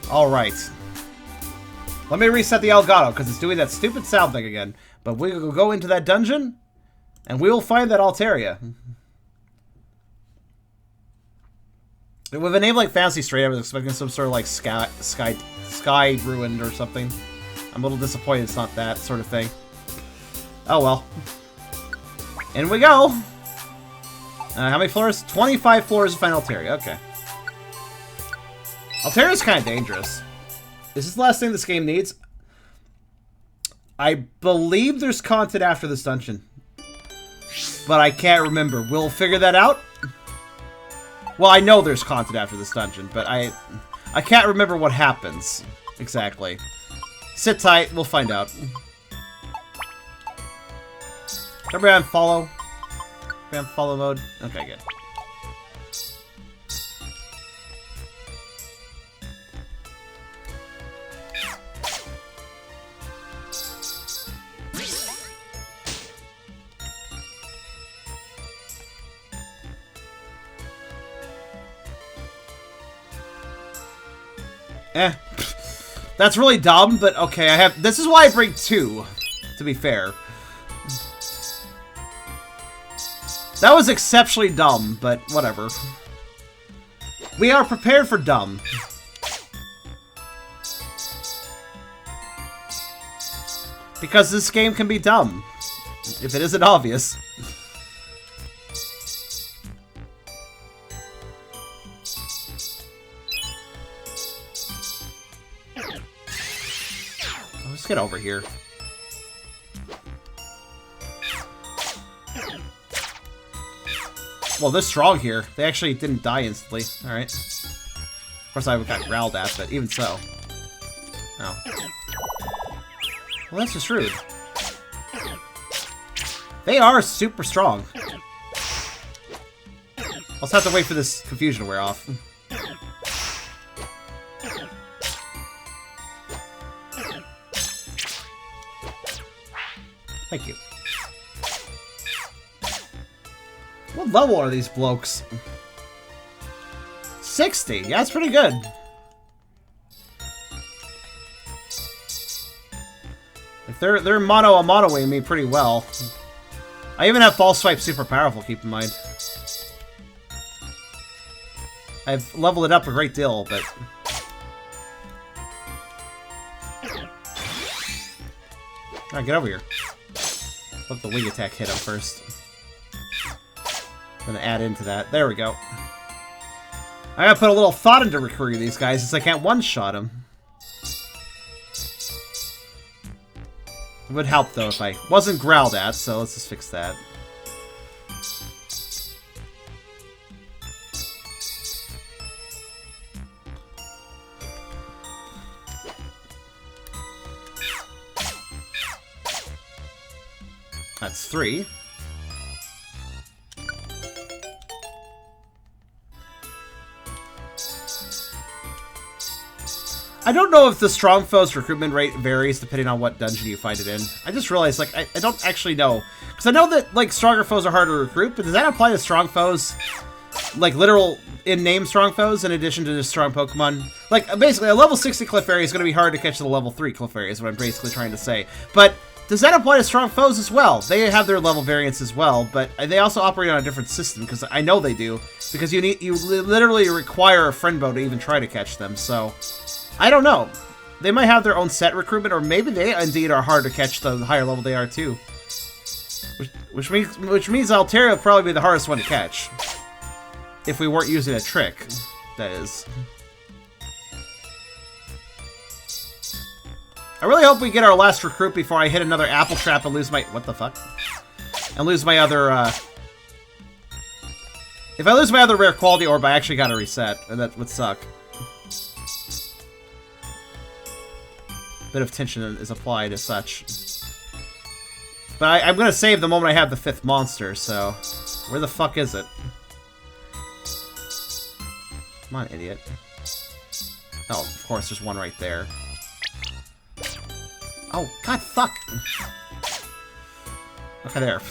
Alright. Let me reset the Elgato because it's doing that stupid sound thing again. But we will go into that dungeon and we will find that Altaria. With a name like Fantasy Straight, I was expecting some sort of like Sky Ruined or something. I'm a little disappointed it's not that sort of thing. Oh well. In we go! How many floors? 25 floors to find Altaria. Okay. Altaria's kind of dangerous. Is this the last thing this game needs? I believe there's content after this dungeon. But I can't remember. We'll figure that out? Well, I know there's content after this dungeon, but I can't remember what happens exactly. Sit tight, we'll find out. Jump around, follow. Around follow mode. Okay, good. That's really dumb, but okay, I have... This is why I bring two, to be fair. That was exceptionally dumb, but whatever. We are prepared for dumb. Because this game can be dumb, if it isn't obvious. Let's get over here. Well, they're strong here. They actually didn't die instantly. Alright. Of course, I got growled at, but even so. Oh. Well, that's just rude. They are super strong. I'll just have to wait for this confusion to wear off. Thank you. What level are these blokes? 60. Yeah, that's pretty good. Like they're mono-a-monoing me pretty well. I even have False Swipe super powerful, keep in mind. I've leveled it up a great deal, but... Alright, get over here. Let the wing attack hit him first. I'm gonna add into that. There we go. I gotta put a little thought into recruiting these guys since I can't one-shot them. It would help, though, if I wasn't growled at, so let's just fix that. That's 3. I don't know if the strong foes recruitment rate varies depending on what dungeon you find it in. I just realized, like, I don't actually know. Because I know that, like, stronger foes are harder to recruit, but does that apply to strong foes? Like, literal in-name strong foes in addition to just strong Pokemon? Like, basically, a level 60 Clefairy is going to be hard to catch the level 3 Clefairy is what I'm basically trying to say. But does that apply to strong foes as well? They have their level variants as well, but they also operate on a different system, because I know they do. Because you literally require a friend bow to even try to catch them, so... I don't know. They might have their own set recruitment, or maybe they indeed are hard to catch the higher level they are too. Which means Altaria would probably be the hardest one to catch. If we weren't using a trick, that is. I really hope we get our last recruit before I hit another apple trap and lose my... What the fuck? And lose my other, If I lose my other rare quality orb, I actually gotta reset, and that would suck. Bit of tension is applied as such. But I'm gonna save the moment I have the 5th monster, so... Where the fuck is it? Come on, idiot. Oh, of course, there's one right there. Oh, god, fuck! Okay, there.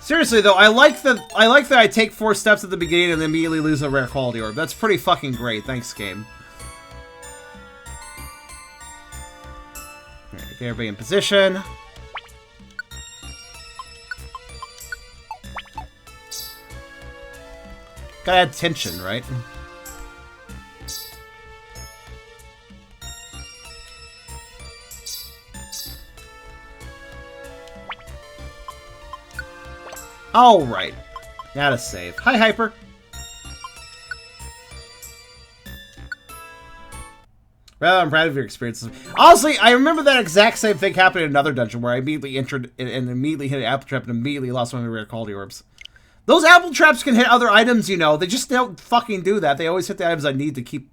Seriously, though, I like that I take 4 steps at the beginning and then immediately lose a rare quality orb. That's pretty fucking great. Thanks, game. Alright, get everybody in position. Gotta add tension, right? Alright. Gotta save. Hi, Hyper. Well, I'm proud of your experiences. Honestly, I remember that exact same thing happened in another dungeon where I immediately entered and immediately hit an apple trap and immediately lost one of my rare quality orbs. Those apple traps can hit other items, you know. They just don't fucking do that. They always hit the items I need to keep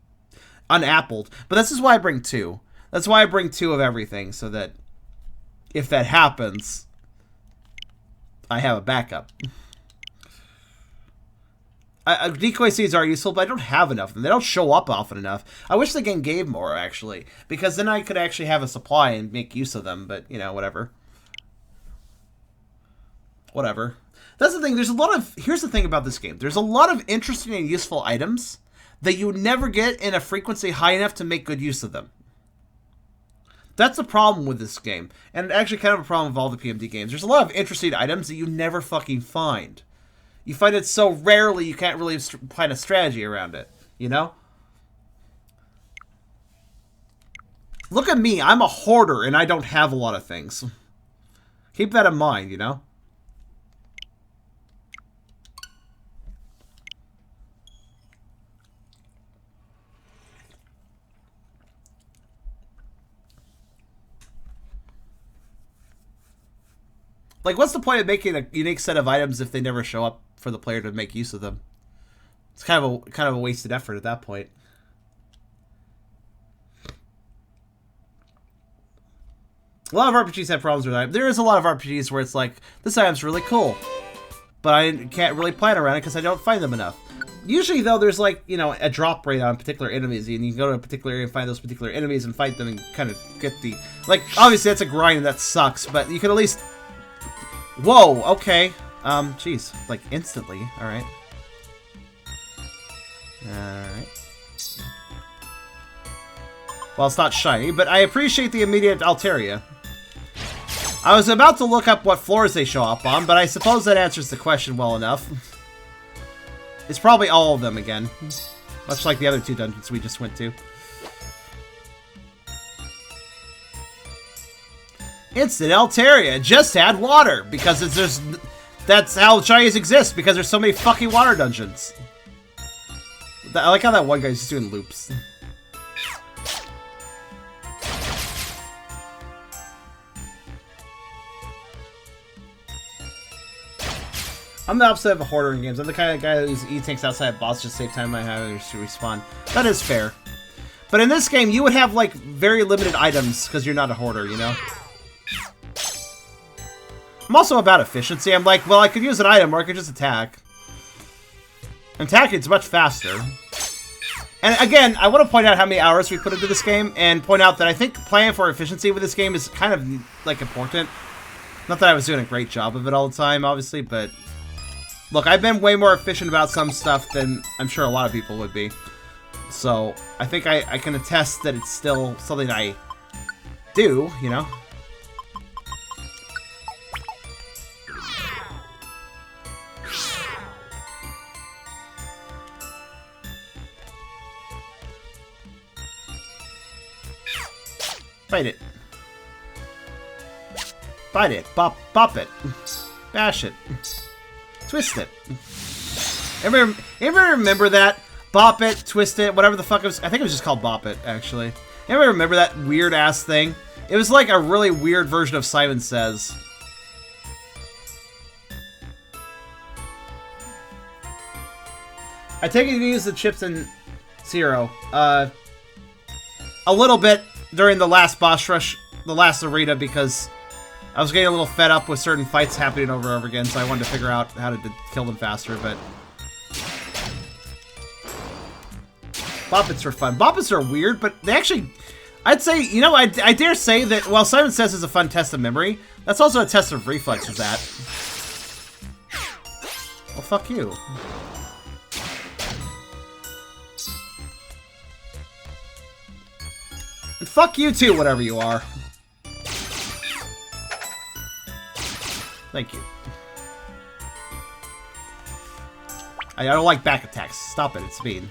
unappled. But this is why I bring 2. That's why I bring 2 of everything, so that if that happens, I have a backup. Decoy seeds are useful, but I don't have enough of them. They don't show up often enough. I wish the game gave more, actually. Because then I could actually have a supply and make use of them, but, you know, whatever. Whatever. That's the thing, there's a lot of... Here's the thing about this game. There's a lot of interesting and useful items that you never get in a frequency high enough to make good use of them. That's the problem with this game. And actually kind of a problem with all the PMD games. There's a lot of interesting items that you never fucking find. You find it so rarely you can't really find a strategy around it. You know? Look at me. I'm a hoarder and I don't have a lot of things. Keep that in mind, you know? Like, what's the point of making a unique set of items if they never show up for the player to make use of them? It's kind of a wasted effort at that point. A lot of RPGs have problems with that. There is a lot of RPGs where it's like, this item's really cool, but I can't really plan around it because I don't find them enough. Usually, though, there's like, you know, a drop rate on particular enemies, and you can go to a particular area and find those particular enemies and fight them and kind of get the... Like, obviously, that's a grind and that sucks, but you can at least... Whoa, okay. Jeez, like, instantly. Alright. Alright. Well, it's not shiny, but I appreciate the immediate Altaria. I was about to look up what floors they show up on, but I suppose that answers the question well enough. It's probably all of them again. Much like the other two dungeons we just went to. Instant Altaria. Just add water. Because it's just... That's how shinies exist. Because there's so many fucking water dungeons. I like how that one guy's just doing loops. I'm the opposite of a hoarder in games. I'm the kind of guy who's E-tanks outside boss just save time I have to respawn. That is fair. But in this game, you would have, like, very limited items because you're not a hoarder, you know? I'm also about efficiency. I'm like, well, I could use an item or I could just attack. Attacking is much faster. And again, I want to point out how many hours we put into this game and point out that I think playing for efficiency with this game is kind of, like, important. Not that I was doing a great job of it all the time, obviously, but... Look, I've been way more efficient about some stuff than I'm sure a lot of people would be. So, I think I can attest that it's still something I do, you know? Bite it. Bite it. Bop it. Bash it. Twist it. Anybody remember that? Bop it, twist it, whatever the fuck it was. I think it was just called Bop It, actually. Anybody remember that weird-ass thing? It was like a really weird version of Simon Says. I take it you use the chips in Zero. A little bit during the last boss rush, the last arena, because... I was getting a little fed up with certain fights happening over and over again, so I wanted to figure out how to kill them faster, but... Boppets are fun. Boppets are weird, but they actually... I'd say, you know, I dare say that, while Simon Says is a fun test of memory, that's also a test of reflex with that. Well, fuck you. And fuck you too, whatever you are. Thank you. I don't like back attacks. Stop it, it's mean.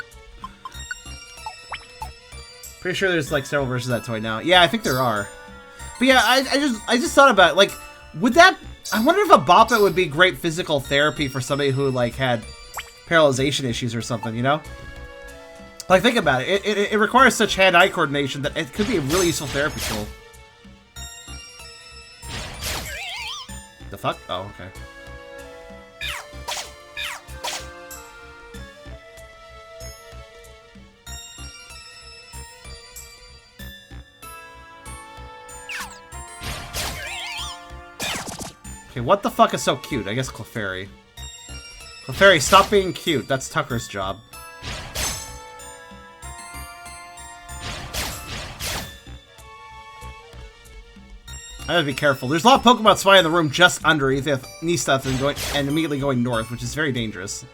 Pretty sure there's like several versions of that toy now. Yeah, I think there are. But yeah, I just thought about it. Like, would that... I wonder if a Bop It would be great physical therapy for somebody who, like, had paralyzation issues or something, you know? Like, think about it. It requires such hand-eye coordination that it could be a really useful therapy tool. The fuck? Oh, okay. Okay, what the fuck is so cute? I guess Clefairy. Clefairy, stop being cute. That's Tucker's job. I gotta be careful. There's a lot of Pokemon spawning in the room just under Nestuff and immediately going north, which is very dangerous.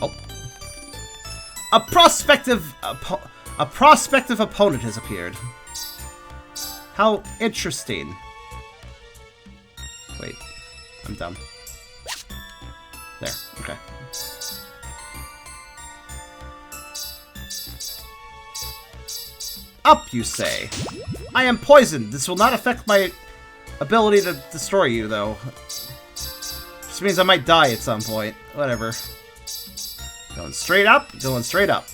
Oh. A prospective opponent has appeared. How interesting. Wait, I'm dumb. There, okay. Up, you say? I am poisoned. This will not affect my ability to destroy you, though. This means I might die at some point. Whatever. Going straight up, going straight up.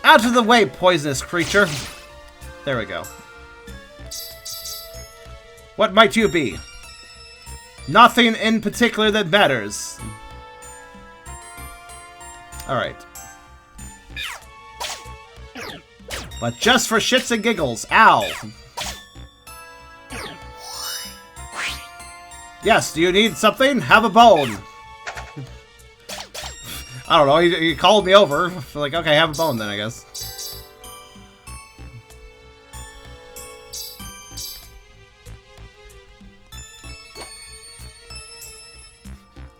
Out of the way, poisonous creature. There we go. What might you be? Nothing in particular that matters. Alright. But just for shits and giggles. Ow! Yes, do you need something? Have a bone. I don't know, he called me over. Like, okay, have a bone then, I guess.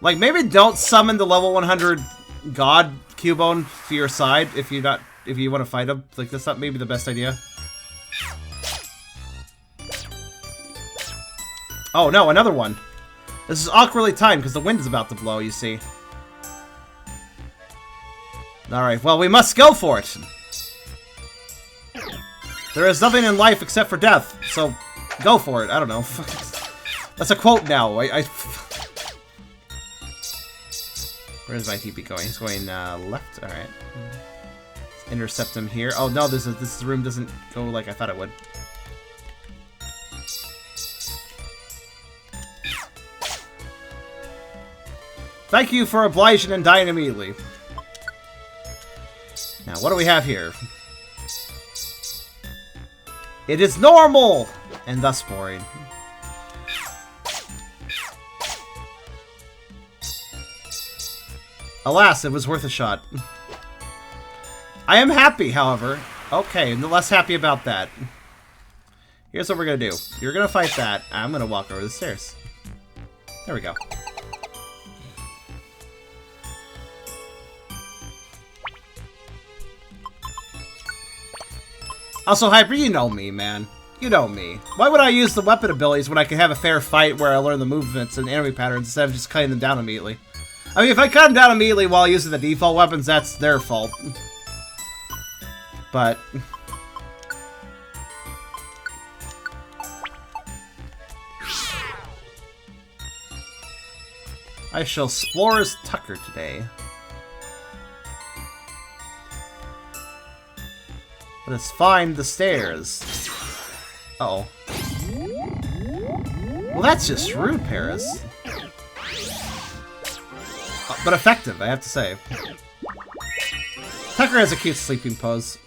Like, maybe don't summon the level 100 God Cubone to your side if you want to fight him. Like, that's not maybe the best idea. Oh no, another one. This is awkwardly timed because the wind is about to blow, you see. Alright, well, we must go for it. There is nothing in life except for death, so go for it. I don't know. That's a quote now. Where's my TP going? He's going left? Alright. Let's intercept him here. Oh no, this room doesn't go like I thought it would. Thank you for obliging and dying immediately. Now, what do we have here? It is normal! And thus boring. Alas, it was worth a shot. I am happy, however. Okay, I'm less happy about that. Here's what we're gonna do. You're gonna fight that. I'm gonna walk over the stairs. There we go. Also, Hyper, you know me, man. You know me. Why would I use the weapon abilities when I can have a fair fight where I learn the movements and enemy patterns instead of just cutting them down immediately? I mean, if I cut them down immediately while using the default weapons, that's their fault. But... I shall explore as Tucker today. Let's find the stairs. Uh-oh. Well, that's just rude, Paris. But effective, I have to say. Tucker has a cute sleeping pose.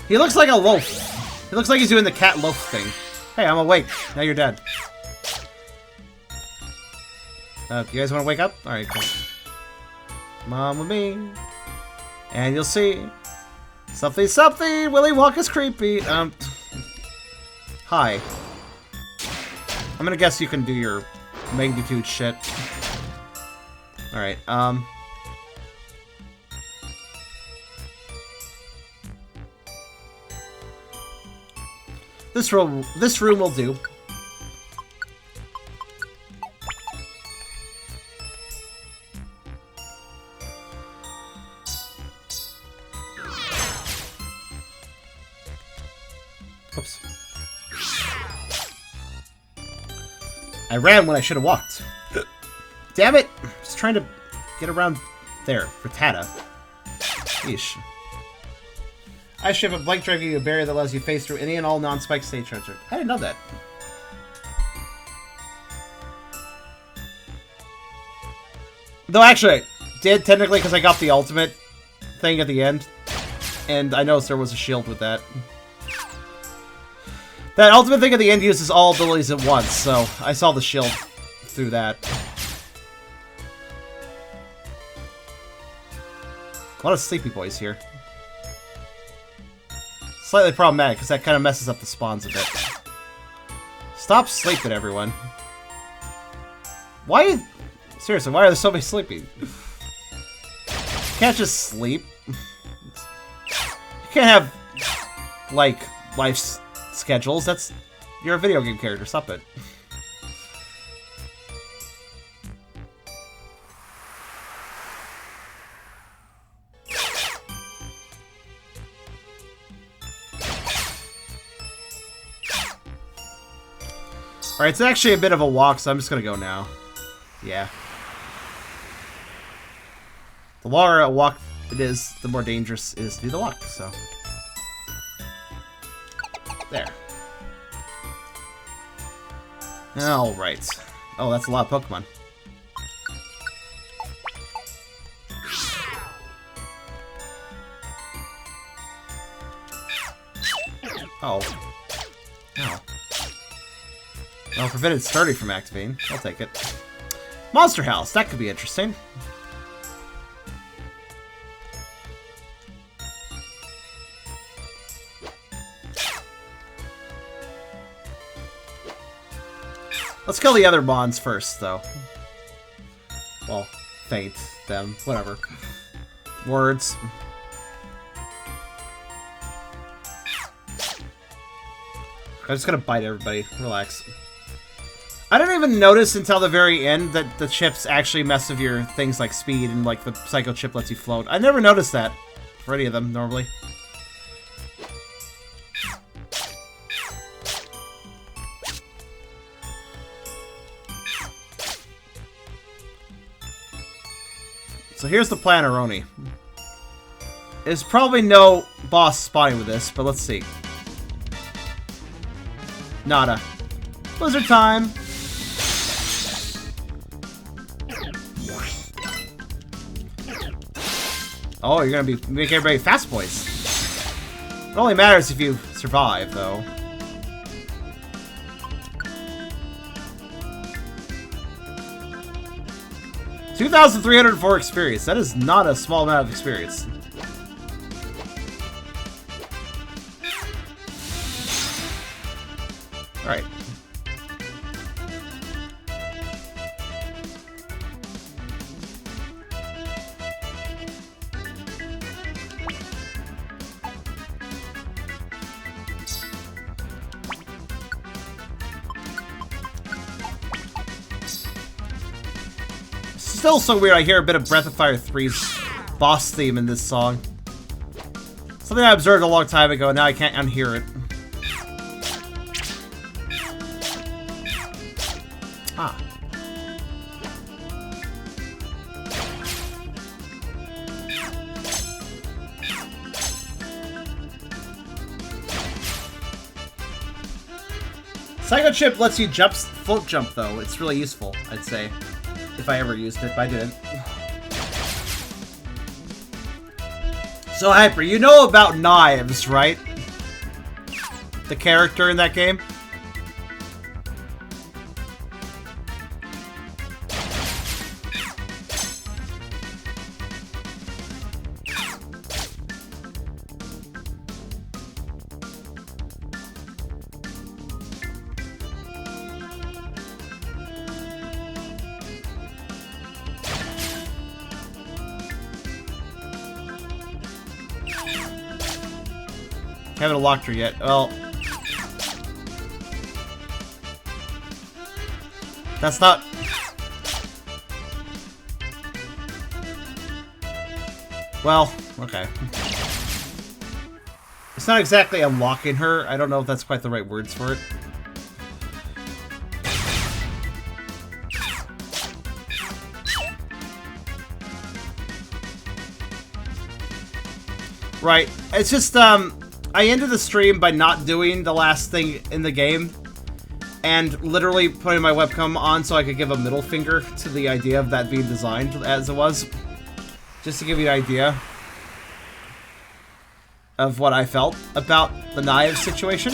He looks like a loaf. He looks like he's doing the cat loaf thing. Hey, I'm awake. Now you're dead. You guys want to wake up? Alright, cool. Come on with me. And you'll see. Something, something! Willy Wonka's creepy! Hi. I'm gonna guess you can do your magnitude shit. Alright, This room will do. Oops. I ran when I should have walked. Damn it! Just trying to get around there. Frittata. Yeesh. I ship a blank drive you a barrier that allows you face through any and all non-spike stage treasure. I didn't know that. Though actually, I did technically because I got the ultimate thing at the end. And I noticed there was a shield with that. That ultimate thing at the end uses all abilities at once, so I saw the shield through that. A lot of sleepy boys here. Slightly problematic, because that kind of messes up the spawns a bit. Stop sleeping, everyone. Why? Seriously, why are there so many sleepy? You can't just sleep. You can't have, like, life schedules. That's... You're a video game character. Stop it. Alright, it's actually a bit of a walk, so I'm just gonna go now. Yeah. The longer a walk it is, the more dangerous it is to do the walk, so. There. Alright. Oh, that's a lot of Pokemon. Oh. Ow. Well, prevented Sturdy from activating. I'll take it. Monster House. That could be interesting. Let's kill the other Mons first, though. Well, faint them. Whatever. Words. I'm just gonna bite everybody. Relax. I didn't even notice until the very end that the chips actually mess with your things like speed and like the Psycho Chip lets you float. I never noticed that for any of them normally. So here's the plan, Aroni. There's probably no boss spawning with this, but let's see. Nada. Blizzard time! Oh, you're gonna be make everybody fast boys. It only matters if you survive, though. $2,304 experience. That is not a small amount of experience. Alright. Still so weird I hear a bit of Breath of Fire 3's boss theme in this song. Something I observed a long time ago, now I can't unhear it. Ah. Psycho Chip lets you float jump though. It's really useful, I'd say. If I ever used it, but I didn't. So Hyper, you know about Knives, right? The character in that game? Haven't unlocked her yet. Well, that's not. Well, okay. It's not exactly unlocking her. I don't know if that's quite the right words for it. Right. It's just, I ended the stream by not doing the last thing in the game and literally putting my webcam on so I could give a middle finger to the idea of that being designed as it was. Just to give you an idea of what I felt about the Knives situation.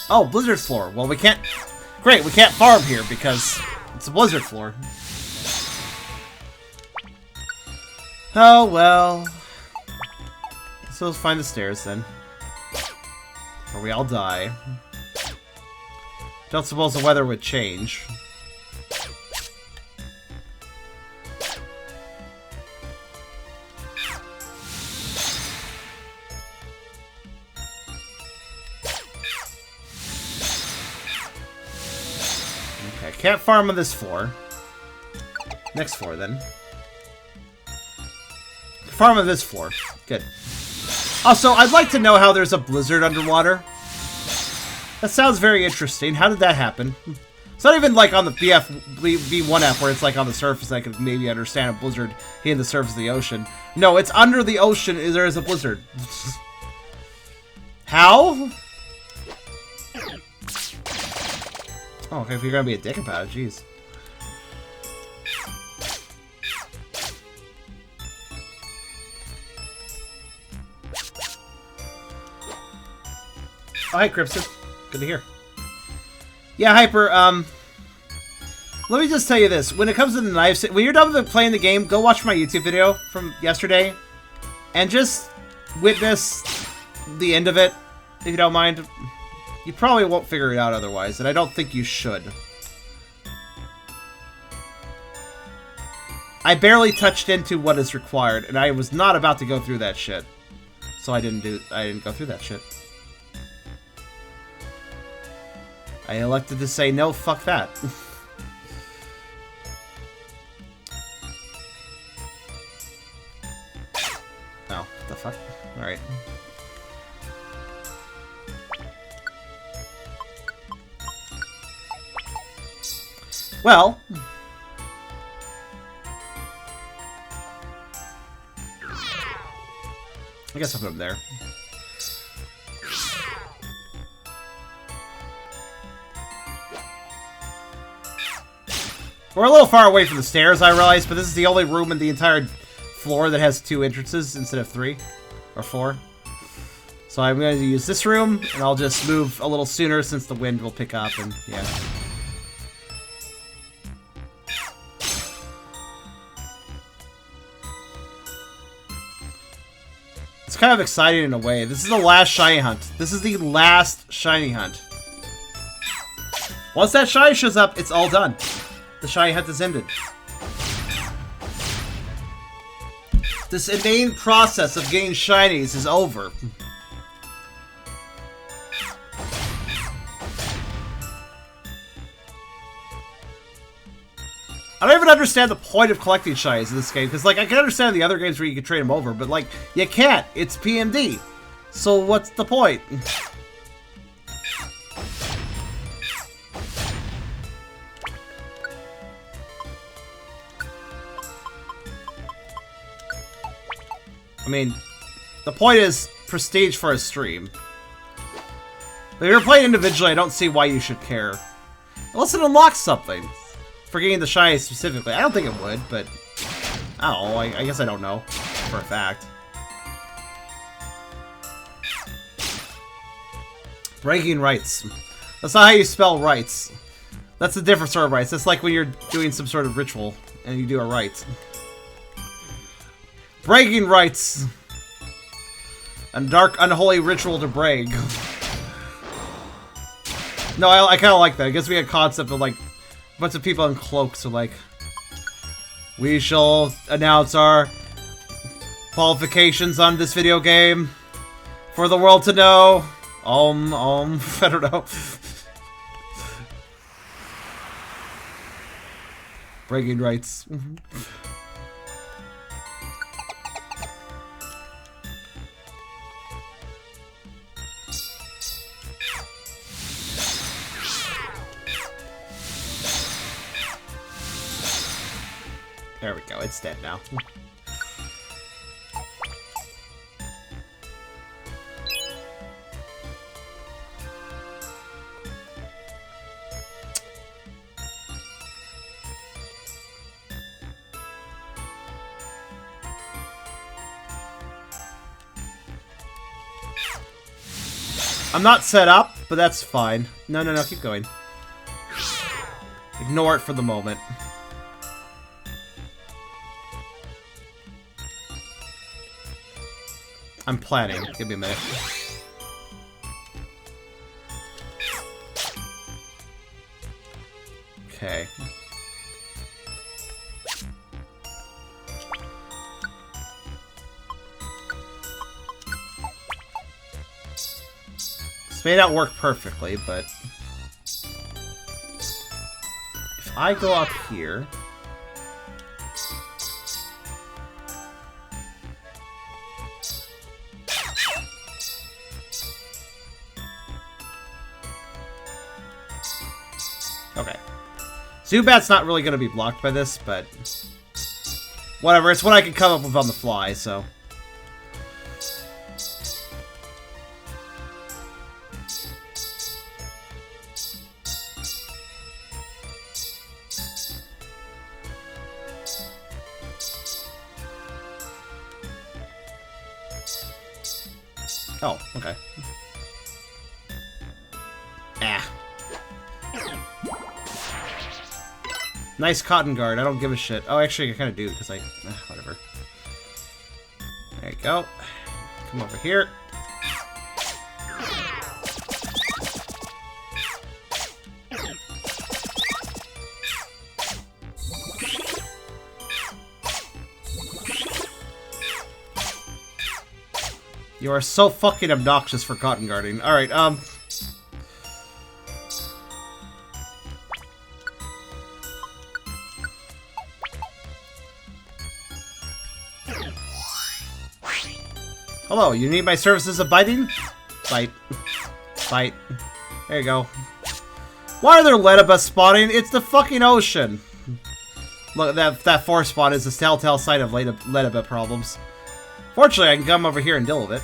Oh, Blizzard floor. Well, we can't... Great, we can't farm here because it's a Blizzard floor. Oh, well. So let's find the stairs then. Or we all die. Don't suppose the weather would change. Okay, can't farm on this floor. Next floor then. Farm on this floor. Good. Also, I'd like to know how there's a blizzard underwater. That sounds very interesting. How did that happen? It's not even like on the V1F where it's like on the surface. I could maybe understand a blizzard hitting the surface of the ocean. No, it's under the ocean. There is a blizzard. How? Oh, okay, if you're gonna be a dick about it, jeez. Oh, hi, Crimson. Good to hear. Yeah, Hyper, let me just tell you this. When it comes to the knives, when you're done with playing the game, go watch my YouTube video from yesterday. And just witness the end of it, if you don't mind. You probably won't figure it out otherwise, and I don't think you should. I barely touched into what is required, and I was not about to go through that shit. So I didn't go through that shit. I elected to say, no, fuck that. Oh, what the fuck? Alright. Well... I guess I'll put him there. We're a little far away from the stairs, I realize, but this is the only room in the entire floor that has 2 entrances instead of 3 or 4. So I'm going to use this room, and I'll just move a little sooner since the wind will pick up, and yeah. It's kind of exciting in a way. This is the last shiny hunt. This is the last shiny hunt. Once that shiny shows up, it's all done. The shiny hunt is ended. This inane process of getting shinies is over. I don't even understand the point of collecting shinies in this game, because, like, I can understand the other games where you can trade them over, but, like, you can't. It's PMD. So what's the point? I mean, the point is prestige for a stream. But if you're playing individually, I don't see why you should care. Unless it unlocks something. For getting the shiny specifically. I don't think it would, but... I don't know. I guess I don't know. For a fact. Breaking rights. That's not how you spell rights. That's a different sort of rights. That's like when you're doing some sort of ritual and you do a rite. Bragging rights. A dark, unholy ritual to brag. No, I kind of like that. It gives me a concept of, like, a bunch of people in cloaks are like, we shall announce our qualifications on this video game for the world to know. I don't know. Bragging rights. There we go, it's dead now. I'm not set up, but that's fine. No, keep going. Ignore it for the moment. I'm planning. Give me a minute. Okay. This may not work perfectly, but if I go up here, Okay. Zubat's not really going to be blocked by this, but... whatever, it's what I can come up with on the fly, so... Oh, okay. Ah. Nice cotton guard. I don't give a shit. Oh, actually, I kind of do, because I... whatever. There you go. Come over here. You are so fucking obnoxious for cotton guarding. Alright, hello, you need my services of biting? Bite. Bite. There you go. Why are there Ledabus spawning? It's the fucking ocean. Look, that forest spawn is a telltale sign of Ledabus problems. Fortunately, I can come over here and deal with it.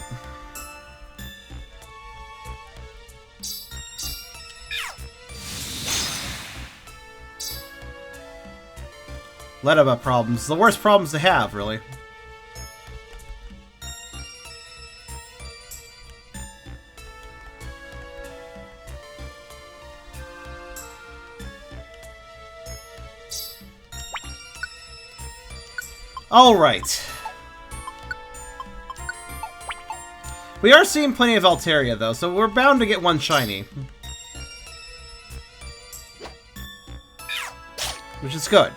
Ledabus problems. The worst problems to have, really. Alright. We are seeing plenty of Altaria, though, so we're bound to get one shiny. Which is good.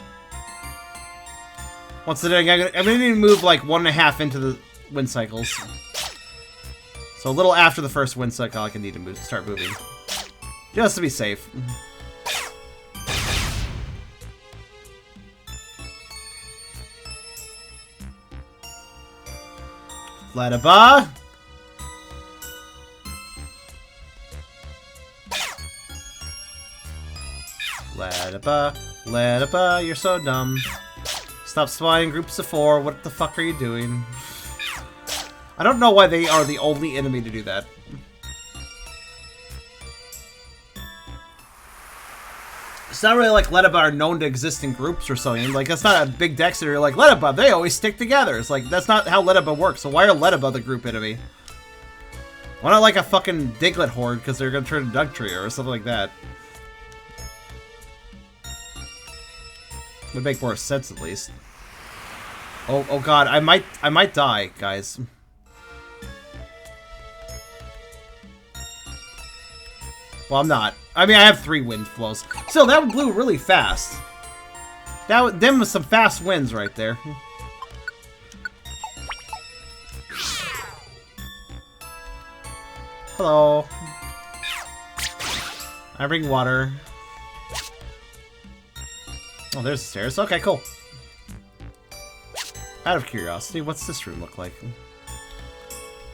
Once again, I'm going to need to move like 1.5 into the wind cycles. So a little after the first wind cycle, I can need to start moving. Just to be safe. Ledabus. Ledabus, you're so dumb. Stop spawning groups of 4. What the fuck are you doing? I don't know why they are the only enemy to do that. It's not really like Ledabus are known to exist in groups or something. Like, that's not a big dex that you're like, Ledabus, they always stick together. It's like, that's not how Ledabus works. So why are Ledabus the group enemy? Why not like a fucking Diglett horde because they're gonna turn to Dugtrio or something like that? Would make more sense at least. Oh god, I might die, guys. Well, I'm not. I mean, I have 3 wind flows. Still, that blew really fast. Them was some fast winds right there. Hello. I bring water. Oh, there's the stairs. Okay, cool. Out of curiosity, what's this room look like?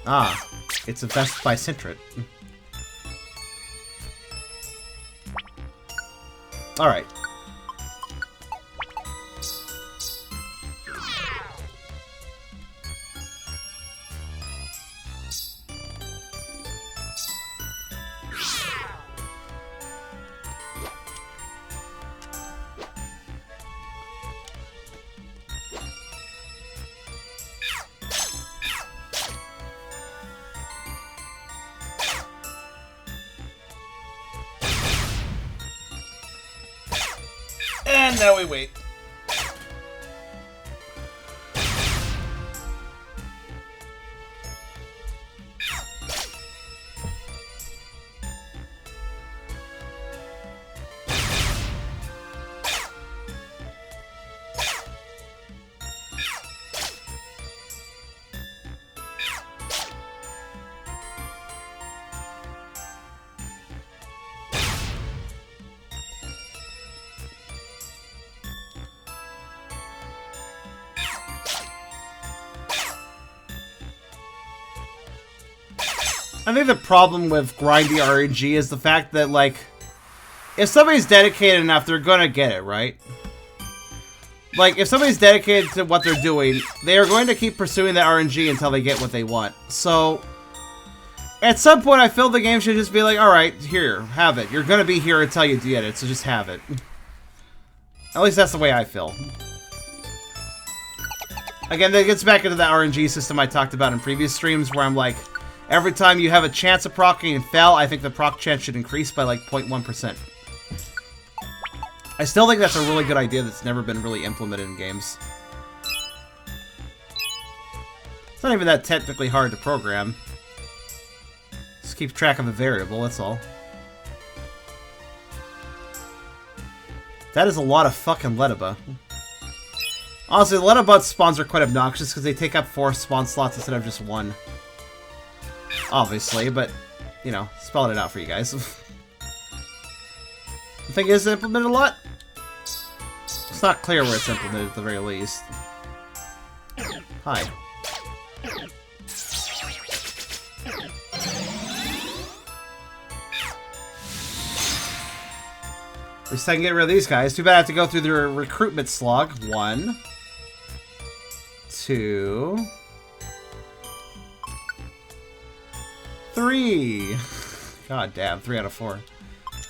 Ah, it's infested by Sentret. Alright. And now we wait. I think the problem with grindy RNG is the fact that, like, if somebody's dedicated enough, they're gonna get it, right? Like, if somebody's dedicated to what they're doing, they are going to keep pursuing that RNG until they get what they want. So, at some point, I feel the game should just be like, alright, here, have it. You're gonna be here until you get it, so just have it. At least that's the way I feel. Again, that gets back into the RNG system I talked about in previous streams, where I'm like, every time you have a chance of proccing and fail, I think the proc chance should increase by like 0.1%. I still think that's a really good idea that's never been really implemented in games. It's not even that technically hard to program. Just keep track of a variable, that's all. That is a lot of fucking Letaba. Honestly, the Letaba spawns are quite obnoxious because they take up 4 spawn slots instead of just 1. Obviously, but, you know, spelling it out for you guys. I think it's implemented a lot. It's not clear where it's implemented at the very least. Hi. At least I can get rid of these guys. Too bad I have to go through their recruitment slog. 1, 2, 3. God damn, 3 out of 4.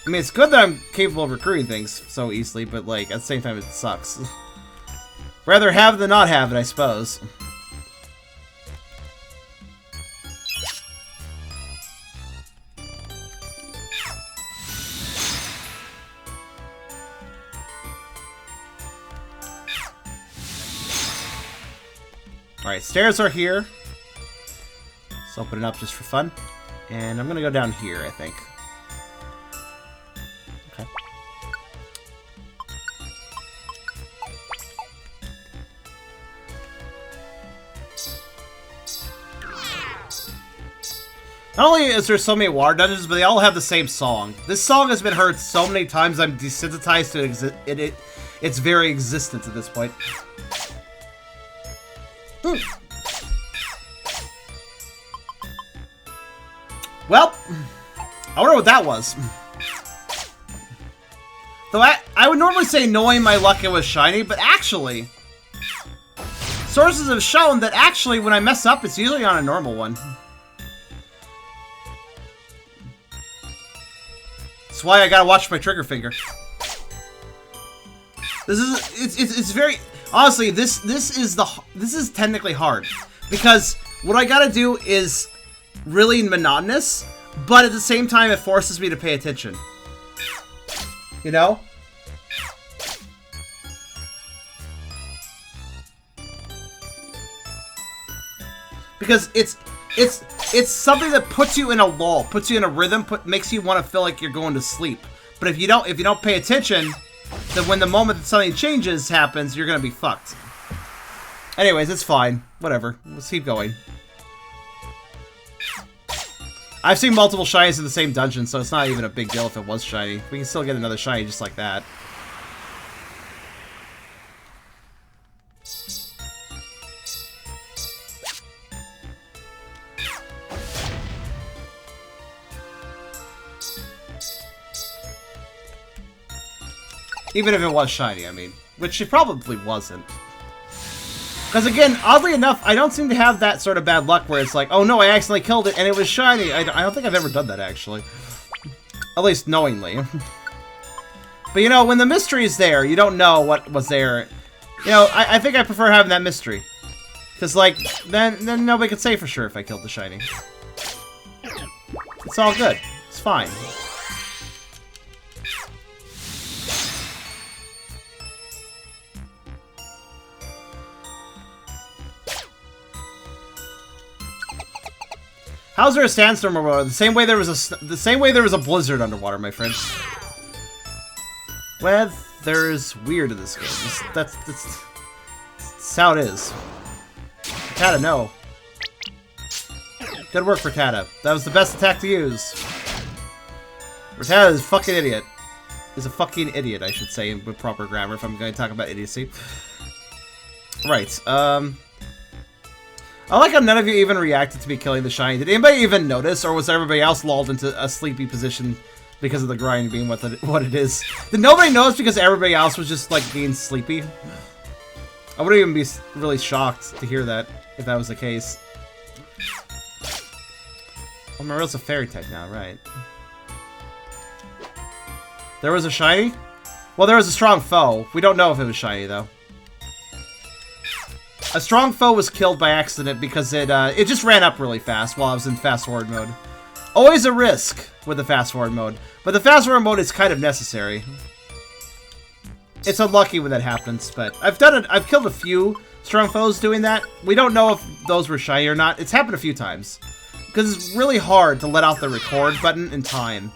I mean, it's good that I'm capable of recruiting things so easily, but, like, at the same time, it sucks. Rather have than not have it, I suppose. Alright, stairs are here. Let's open it up just for fun. And I'm gonna go down here, I think. Okay. Not only is there so many water dungeons, but they all have the same song. This song has been heard so many times I'm desensitized to its very existence at this point. Well, I wonder what that was. Though I would normally say knowing my luck it was shiny, but actually, sources have shown that actually when I mess up, it's usually on a normal one. That's why I gotta watch my trigger finger. This is it's very honestly this is technically hard because what I gotta do is really monotonous, but at the same time it forces me to pay attention. You know? Because it's something that puts you in a lull, puts you in a rhythm, makes you want to feel like you're going to sleep. But if you don't pay attention, then when the moment that something changes happens, you're gonna be fucked. Anyways, it's fine. Whatever. Let's keep going. I've seen multiple shinies in the same dungeon, so it's not even a big deal if it was shiny. We can still get another shiny just like that. Even if it was shiny, I mean. Which it probably wasn't. Because again, oddly enough, I don't seem to have that sort of bad luck where it's like, oh no, I accidentally killed it and it was shiny. I don't think I've ever done that, actually. At least knowingly. But you know, when the mystery is there, you don't know what was there. You know, I think I prefer having that mystery. Because, like, then nobody can say for sure if I killed the shiny. It's all good. It's fine. How's there a sandstorm underwater? The same way there was a blizzard underwater, my friend. Weather's weird in this game. That's how it is. Tata, no. Good work for Tata. That was the best attack to use. Tata is a fucking idiot. Is a fucking idiot, I should say, with proper grammar if I'm going to talk about idiocy. Right, I like how none of you even reacted to me killing the shiny. Did anybody even notice, or was everybody else lulled into a sleepy position because of the grind being what it is. Did nobody notice because everybody else was just, like, being sleepy? I wouldn't even be really shocked to hear that, if that was the case. Oh, Marilla's a fairy type now, right. There was a shiny? Well, there was a strong foe. We don't know if it was shiny, though. A strong foe was killed by accident because it just ran up really fast while I was in fast-forward mode. Always a risk with the fast-forward mode, but the fast-forward mode is kind of necessary. It's unlucky when that happens, but I've killed a few strong foes doing that. We don't know if those were shiny or not. It's happened a few times. Because it's really hard to let out the record button in time.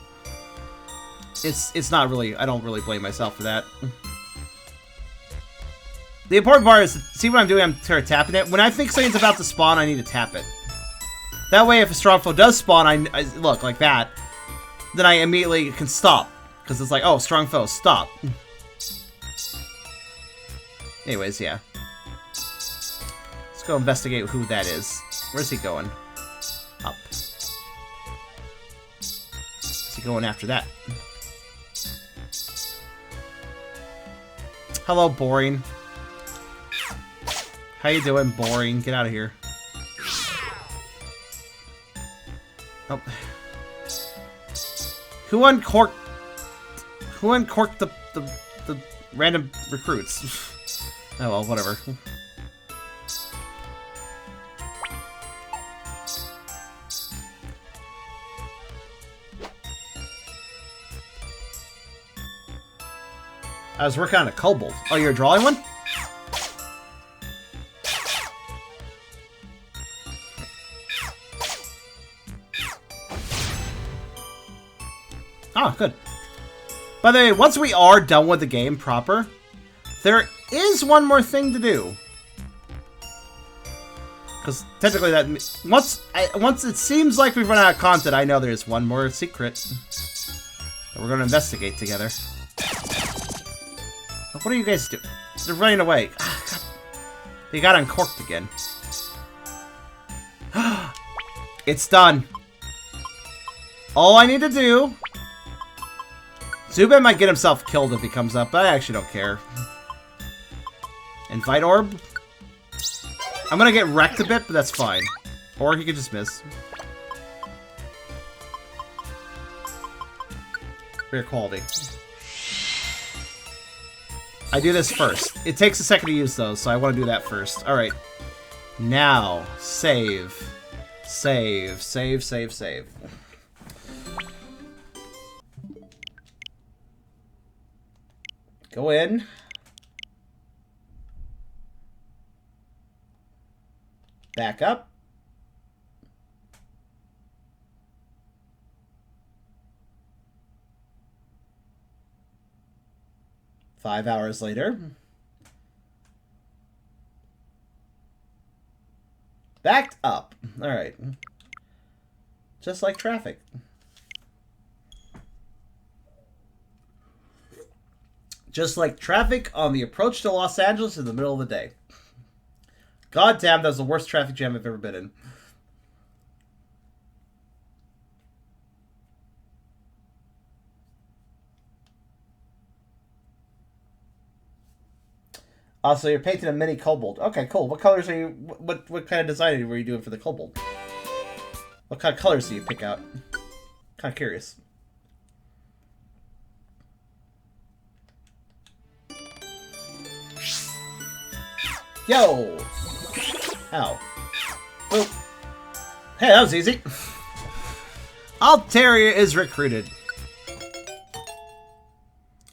It's not really, I don't really blame myself for that. The important part is, see what I'm doing? I'm tapping it. When I think something's about to spawn, I need to tap it. That way, if a strong foe does spawn, I look, like that, then I immediately can stop. Because it's like, oh, strong foe, stop. Anyways, yeah. Let's go investigate who that is. Where's he going? Up. Is he going after that? Hello, boring. How you doing, boring? Get out of here. Oh. Who uncorked the random recruits? Oh well, whatever. I was working on a kobold. Oh, you're drawing one? Ah, good. By the way, once we are done with the game proper, there is one more thing to do. Because technically that... Once it seems like we've run out of content, I know there's one more secret that we're going to investigate together. What are you guys doing? They're running away. Ah, God. They got uncorked again. It's done. All I need to do... Zubat might get himself killed if he comes up, but I actually don't care. Invite Orb? I'm gonna get wrecked a bit, but that's fine. Or he could just miss. Rare quality. I do this first. It takes a second to use those, so I want to do that first. Alright. Now, save. Save, save, save, save. Go in. Back up. Five hours later. Backed up. Alright. Just like traffic. Just like traffic on the approach to Los Angeles in the middle of the day. God damn, that was the worst traffic jam I've ever been in. So you're painting a mini kobold. Okay, cool. What colors are you... What kind of design were you doing for the kobold? What kind of colors do you pick out? Kind of curious. Yo! Ow. Boop. Hey, that was easy. Altaria is recruited.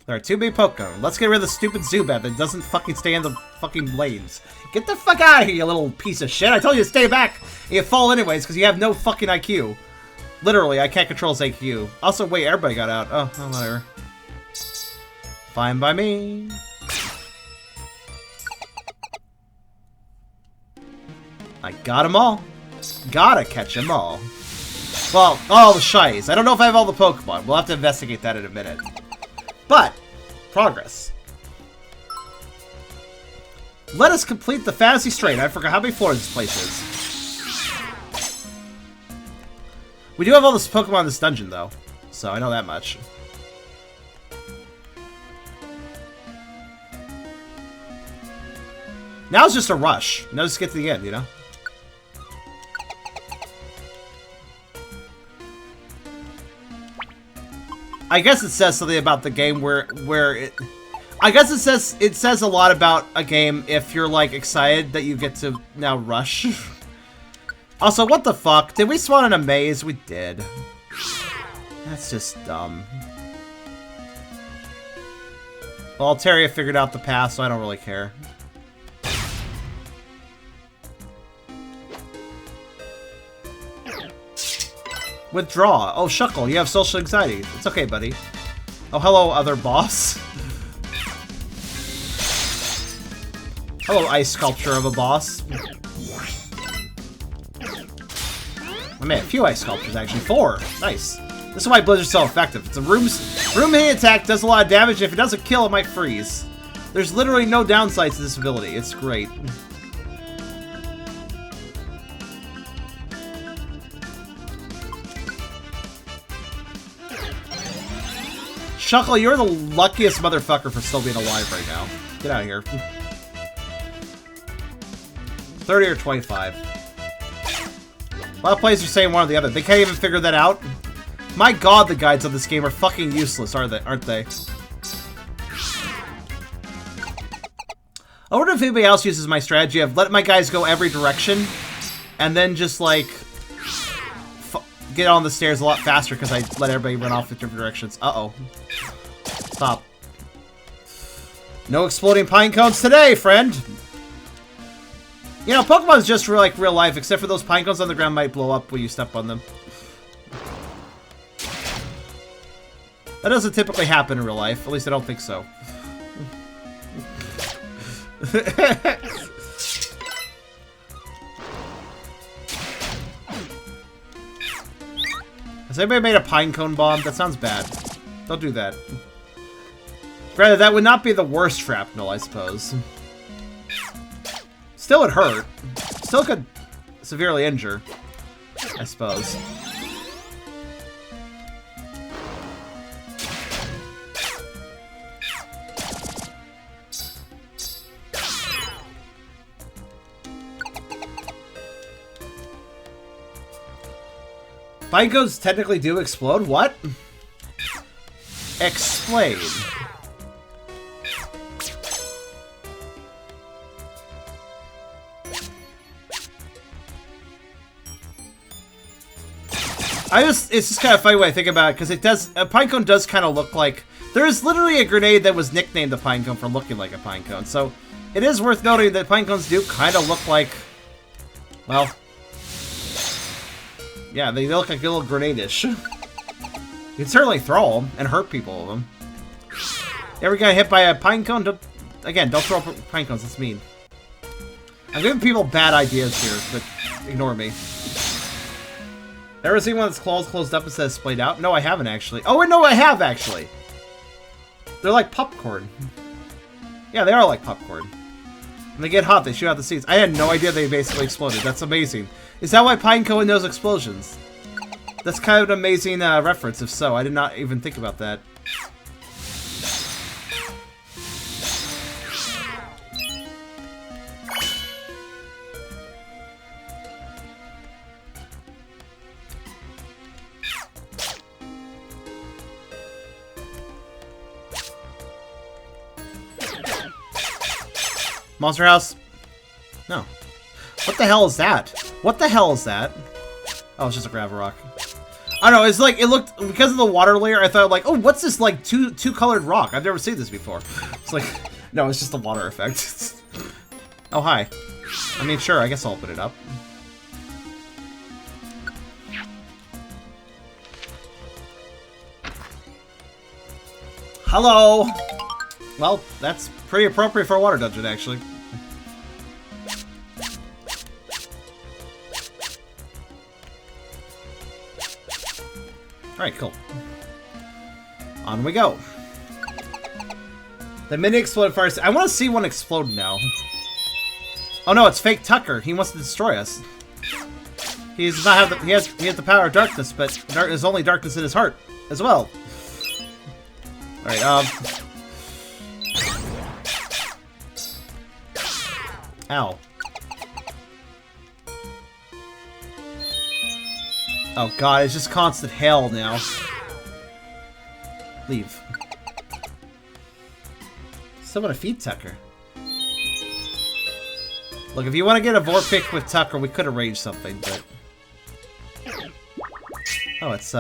There are 2 big Pokemon. Let's get rid of the stupid Zubat that doesn't fucking stay in the fucking lanes. Get the fuck out of here, you little piece of shit. I told you to stay back. And you fall anyways because you have no fucking IQ. Literally, I can't control his IQ. Also, wait, everybody got out. Oh, well, whatever. Fine by me. I got them all. Gotta catch them all. Well, all the shinies. I don't know if I have all the Pokemon. We'll have to investigate that in a minute. But, progress. Let us complete the fantasy strain. I forgot how many floors this place is. We do have all this Pokemon in this dungeon, though. So I know that much. Now it's just a rush. Now just get to the end, you know? I guess it says something about the game where it... I guess it says a lot about a game if you're, like, excited that you get to now rush. Also, what the fuck? Did we spawn in a maze? We did. That's just dumb. Well, Terry figured out the path, so I don't really care. Withdraw. Oh, Shuckle, you have social anxiety. It's okay, buddy. Oh, hello, other boss. Hello, ice sculpture of a boss. I made a few ice sculptures, actually. 4. Nice. This is why Blizzard's so effective. It's a room hitting attack, does a lot of damage, and if it doesn't kill, it might freeze. There's literally no downsides to this ability. It's great. Shuckle, you're the luckiest motherfucker for still being alive right now. Get out of here. 30 or 25. A lot of players are saying one or the other. They can't even figure that out. My god, the guides on this game are fucking useless, aren't they? I wonder if anybody else uses my strategy of let my guys go every direction, and then just, like, get on the stairs a lot faster because I let everybody run off in different directions. Uh-oh. Stop. No exploding pine cones today, friend! You know, Pokemon's just like real life, except for those pine cones on the ground might blow up when you step on them. That doesn't typically happen in real life. At least I don't think so. Has anybody made a pine cone bomb? That sounds bad. Don't do that. Granted, that would not be the worst shrapnel, I suppose. Still would hurt. Still could severely injure, I suppose. Pine cones technically do explode? What? Explain. It's just kind of funny when I think about it, because it does, a pine cone does kind of look like, there's literally a grenade that was nicknamed the pine cone for looking like a pine cone, so it is worth noting that pine cones do kind of look like, well, yeah, they look like a little grenade-ish. You can certainly throw them and hurt people with them. Ever got hit by a pine cone? Don't throw pine cones, that's mean. I'm giving people bad ideas here, but ignore me. Ever seen one that's closed up and says splayed out? No, I haven't actually. Oh, no, I have actually. They're like popcorn. Yeah, they are like popcorn. When they get hot, they shoot out the seeds. I had no idea they basically exploded. That's amazing. Is that why pine cone knows explosions? That's kind of an amazing reference, if so. I did not even think about that. Monster House? No. What the hell is that? What the hell is that? Oh, it's just a gravel rock. I don't know, it's like, it looked, because of the water layer, I thought like, oh, what's this like two-colored rock? I've never seen this before. It's like, no, it's just the water effect. Oh, hi. I mean, sure, I guess I'll open it up. Hello! Well, that's pretty appropriate for a water dungeon, actually. Alright, cool. On we go. The mini exploded first. I want to see one explode now. Oh no, it's fake Tucker. He wants to destroy us. He does not have the he has the power of darkness, but there's only darkness in his heart. as well. Alright, ow. Oh god, it's just constant hell now. Leave. Still want to feed Tucker. Look, if you want to get a Vorpic with Tucker, we could arrange something, but... Oh, it's,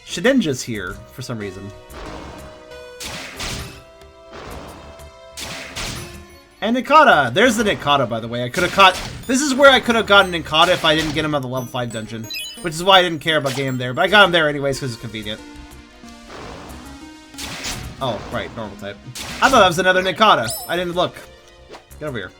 Shedinja's here, for some reason. And Ninkata! There's the Ninkata, by the way. I could have caught... This is where I could have gotten Ninkata if I didn't get him on the level 5 dungeon. Which is why I didn't care about getting him there. But I got him there anyways, because it's convenient. Oh, right. Normal type. I thought that was another Ninkata. I didn't look. Get over here.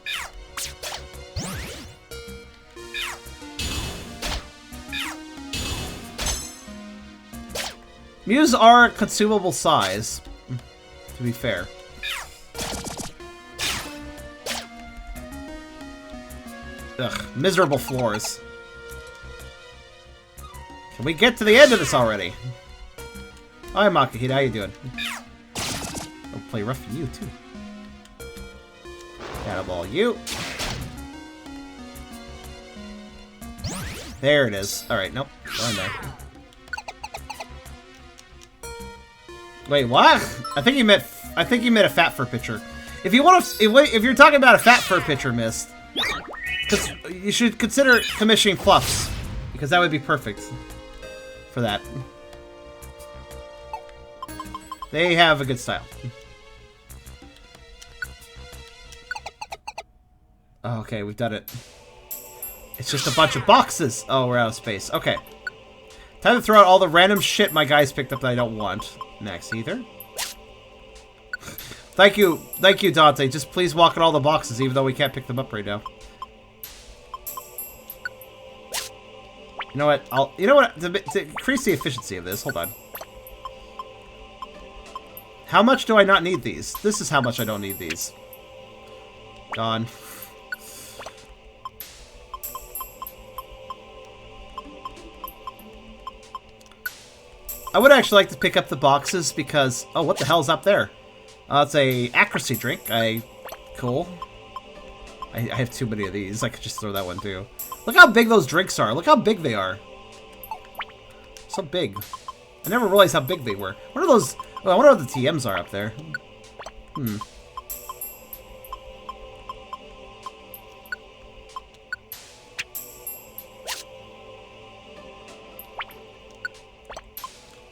Mews are consumable size, to be fair. Ugh, miserable floors. Can we get to the end of this already? Hi, Makahita, how you doing? I'll play rough for you, too. Catapult you. There it is. Alright, nope. Go in there. Wait, what? I think you meant a fat fur pitcher. If you want to, if you're talking about a fat fur pitcher, Mist, because you should consider commissioning Fluffs, because that would be perfect for that. They have a good style. Okay, we've done it. It's just a bunch of boxes. Oh, we're out of space. Okay. Time to throw out all the random shit my guys picked up that I don't want. Next, either. Thank you, Dante. Just please walk in all the boxes, even though we can't pick them up right now. You know what? To increase the efficiency of this, hold on. How much do I not need these? This is how much I don't need these. Gone. I would actually like to pick up the boxes because... Oh, what the hell's up there? It's a accuracy drink. Cool. I have too many of these. I could just throw that one too. Look how big those drinks are. Look how big they are. So big. I never realized how big they were. What are those... Oh, I wonder what the TMs are up there. Hmm.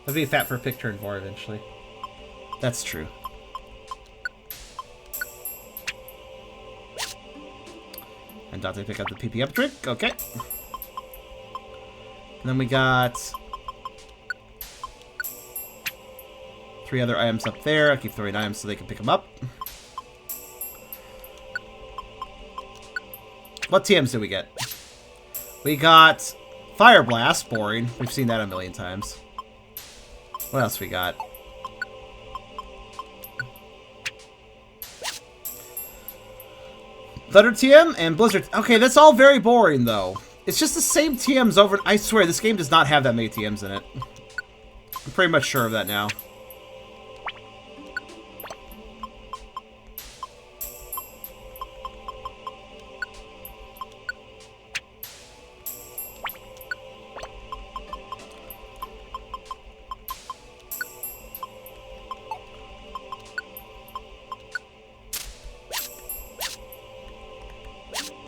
I'll be fat for a picture and more eventually. That's true. And Dante pick up the PP up drink. Okay. And then we got 3 other items up there. I keep throwing items so they can pick them up. What TMs did we get? We got Fire Blast. Boring. We've seen that a million times. What else we got? Thunder TM and Blizzard. Okay, that's all very boring, though. It's just the same TMs over... I swear, this game does not have that many TMs in it. I'm pretty much sure of that now.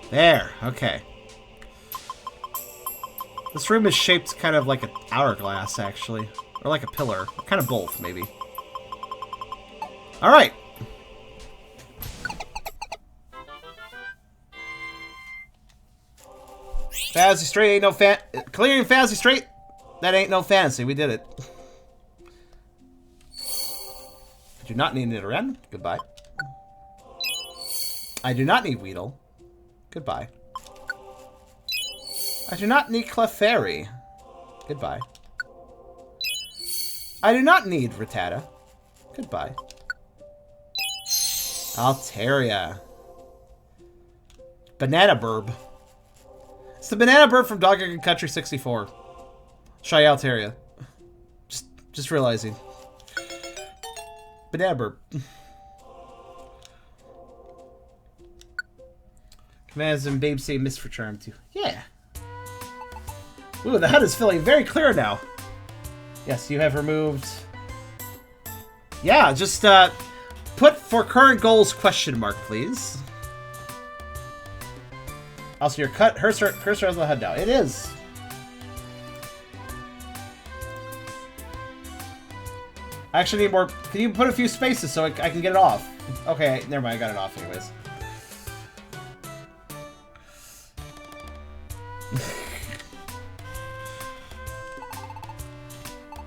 There, okay. This room is shaped kind of like an hourglass, actually. Or like a pillar. Kind of both, maybe. Alright. Fantasy Straight ain't no clearing Fantasy Straight? That ain't no fantasy. We did it. I do not need Nidoran. Goodbye. I do not need Weedle. Goodbye. I do not need Clefairy. Goodbye. I do not need Rattata. Goodbye. Altaria. Banana Burb. It's the Banana Burb from Dogged Country 64. Shy Altaria. Just Just realizing. Banana burp. Commands and Babe say miss for charm too. Yeah. Ooh, the HUD is feeling very clear now. Yes, you have removed. Yeah, just put for current goals question mark, please. Also, your cursor has the HUD now. It is. I actually need more. Can you put a few spaces so I can get it off? Okay, never mind. I got it off anyways.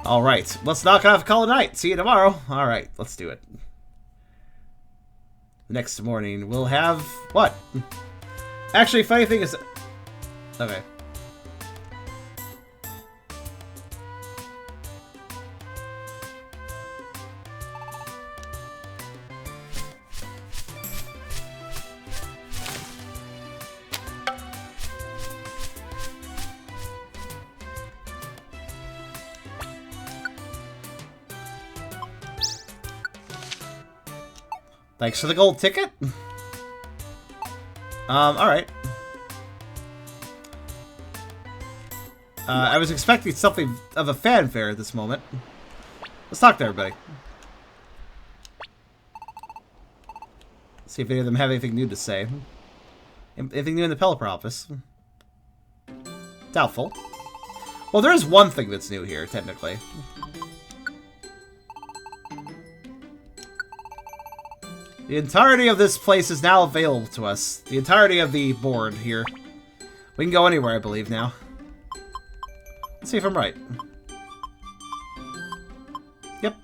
Alright, let's knock off call it night. See you tomorrow. Alright, let's do it. Next morning, we'll have... what? Actually, funny thing is... okay. Thanks for the gold ticket. Alright. I was expecting something of a fanfare at this moment. Let's talk to everybody. See if any of them have anything new to say. Anything new in the Pelipper office? Doubtful. Well, there is one thing that's new here, technically. The entirety of this place is now available to us. The entirety of the board here. We can go anywhere, I believe, now. Let's see if I'm right. Yep.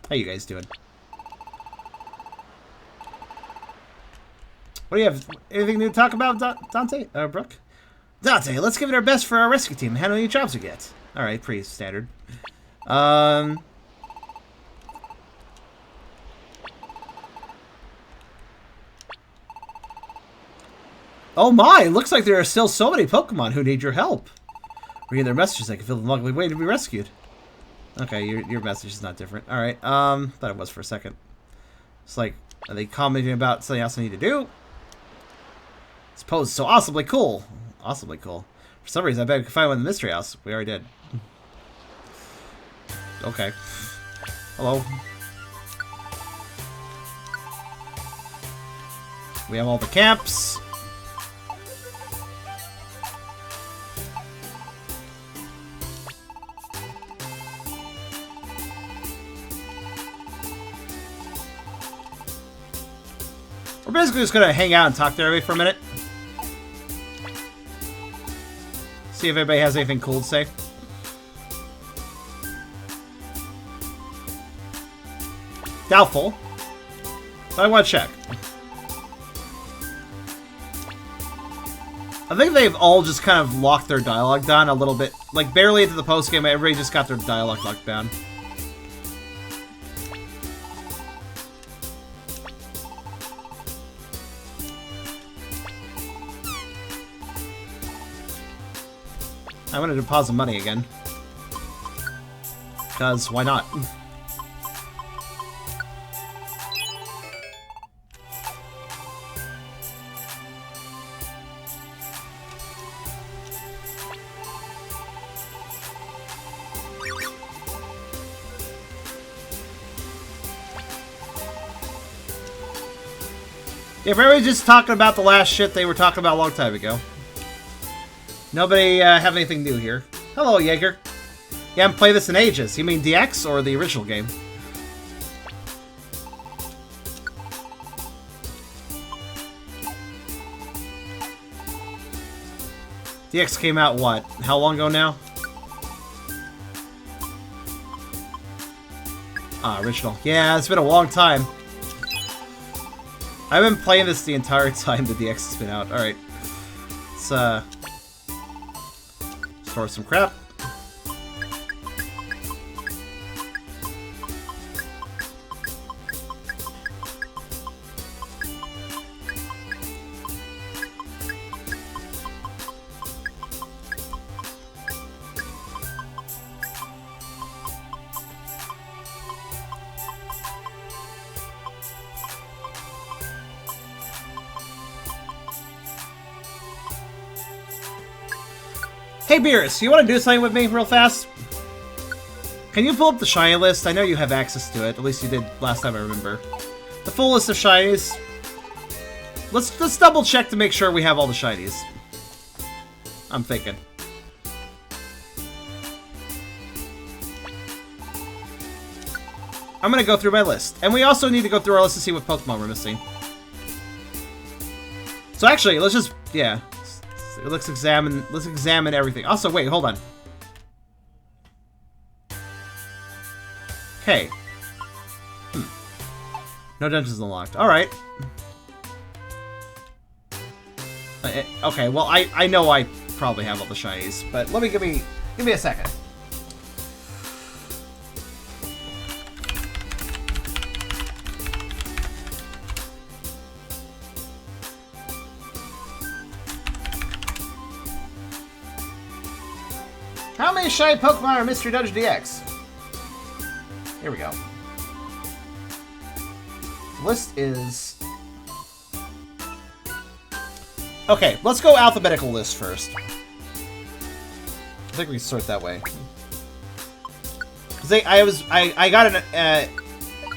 How you guys doing? What do you have? Anything new to talk about, Dante? Brooke? Dante, let's give it our best for our rescue team. How many jobs we get? Alright, pretty standard. Oh my, it looks like there are still so many Pokemon who need your help. Reading their messages, I can feel them longingly waiting to be rescued. Okay, your message is not different. Alright, thought it was for a second. It's like, are they commenting about something else I need to do? This pose is so awesomely cool. Awesomely cool. For some reason, I bet we could find one in the mystery house. We already did. Okay. Hello. We have all the camps. We're basically just gonna hang out and talk to everybody for a minute. See if anybody has anything cool to say. Doubtful. But I want to check. I think they've all just kind of locked their dialogue down a little bit. Like, barely into the post-game, everybody just got their dialogue locked down. I wanted to deposit money again. Because, why not? Yeah, everybody's just talking about the last shit they were talking about a long time ago. Nobody have anything new here. Hello, Jaeger. You haven't played this in ages. You mean DX or the original game? DX came out, what? How long ago now? Ah, original. Yeah, it's been a long time. I've been playing this the entire time the DX has been out. Alright. store some crap. Hey Beerus, you want to do something with me real fast? Can you pull up the shiny list? I know you have access to it. At least you did last time I remember. The full list of shinies. Let's double check to make sure we have all the shinies. I'm thinking. I'm gonna go through my list. And we also need to go through our list to see what Pokemon we're missing. So actually, let's just, yeah. Let's examine everything. Also, wait, hold on. Okay. No dungeons unlocked. Alright. Okay, well, I know I probably have all the shinies, but let me give me a second. How many shiny Pokemon are Mystery Dungeon DX? Here we go. The list is... Okay, let's go alphabetical list first. I think we can sort that way. I got an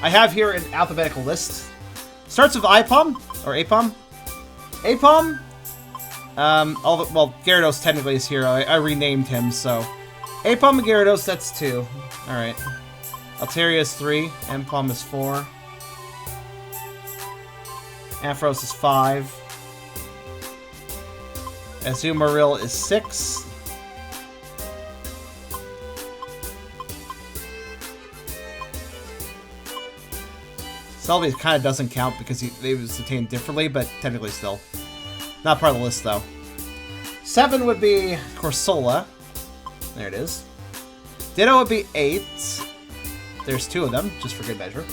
I have here an alphabetical list. Starts with Aipom or Apom. Apom. Well, Gyarados technically is here. I renamed him, so Apom and Gyarados, that's 2. All right. Altaria is 3. Empom is 4. Ampharos is 5. Azumarill is 6. Celebi kind of doesn't count because he was obtained differently, but technically still. Not part of the list, though. 7 would be Corsola. There it is. Ditto would be 8. There's 2 of them, just for good measure.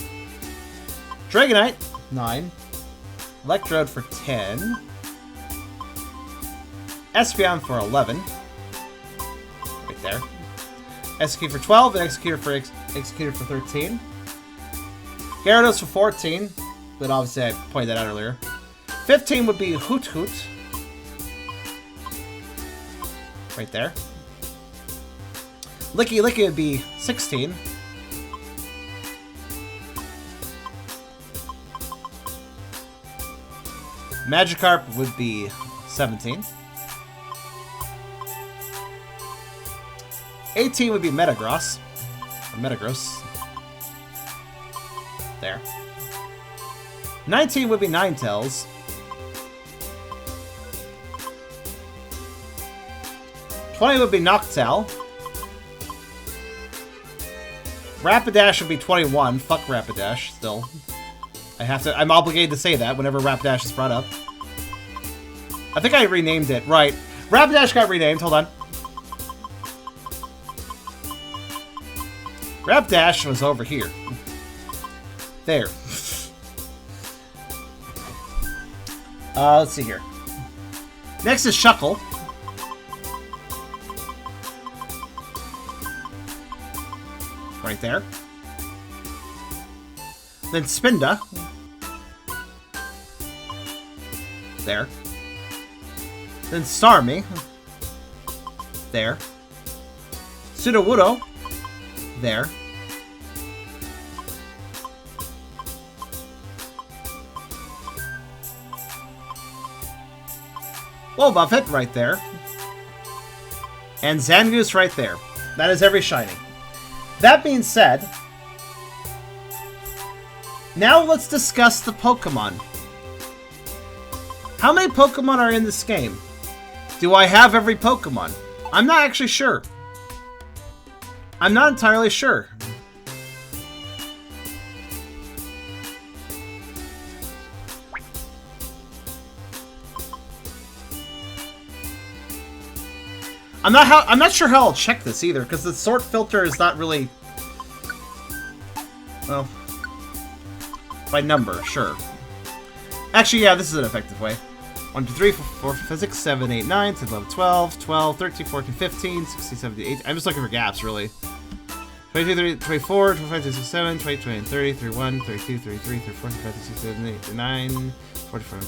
Dragonite, 9. Electrode for 10. Espeon for 11. Right there. Execute for 12, and Executor for 13. Gyarados for 14, but obviously I pointed that out earlier. 15 would be Hoot Hoot. Right there. Licky Licky would be 16. Magikarp would be 17. 18 would be Metagross. Or Metagross. There. 19 would be Ninetales. 20 would be Noctowl. Rapidash would be 21. Fuck Rapidash, still. I'm obligated to say that whenever Rapidash is brought up. I think I renamed it. Right. Rapidash got renamed. Hold on. Rapidash was over here. There. Let's see here. Next is Shuckle. Right there. Then Spinda. There. Then Starmie. There. Sudowoodo. There. Wobbuffet right there. And Zangoose right there. That is every shiny. That being said, now let's discuss the Pokemon. How many Pokemon are in this game? Do I have every Pokemon? I'm not actually sure. I'm not entirely sure. I'm not sure how I'll check this either, because the sort filter is not really... Well... By number, sure. Actually, yeah, this is an effective way. 1, 2, 3, 4, 5, 6, 7, 8, 9, 10, 11, 12, 12, 13, 14, 15, 16, 17, 18. I'm just looking for gaps, really. 22, 23, 24, 25, 26, 27, 28, 29, 30, 31, 32, 33, 34, 35, 36, 37, 39, 44.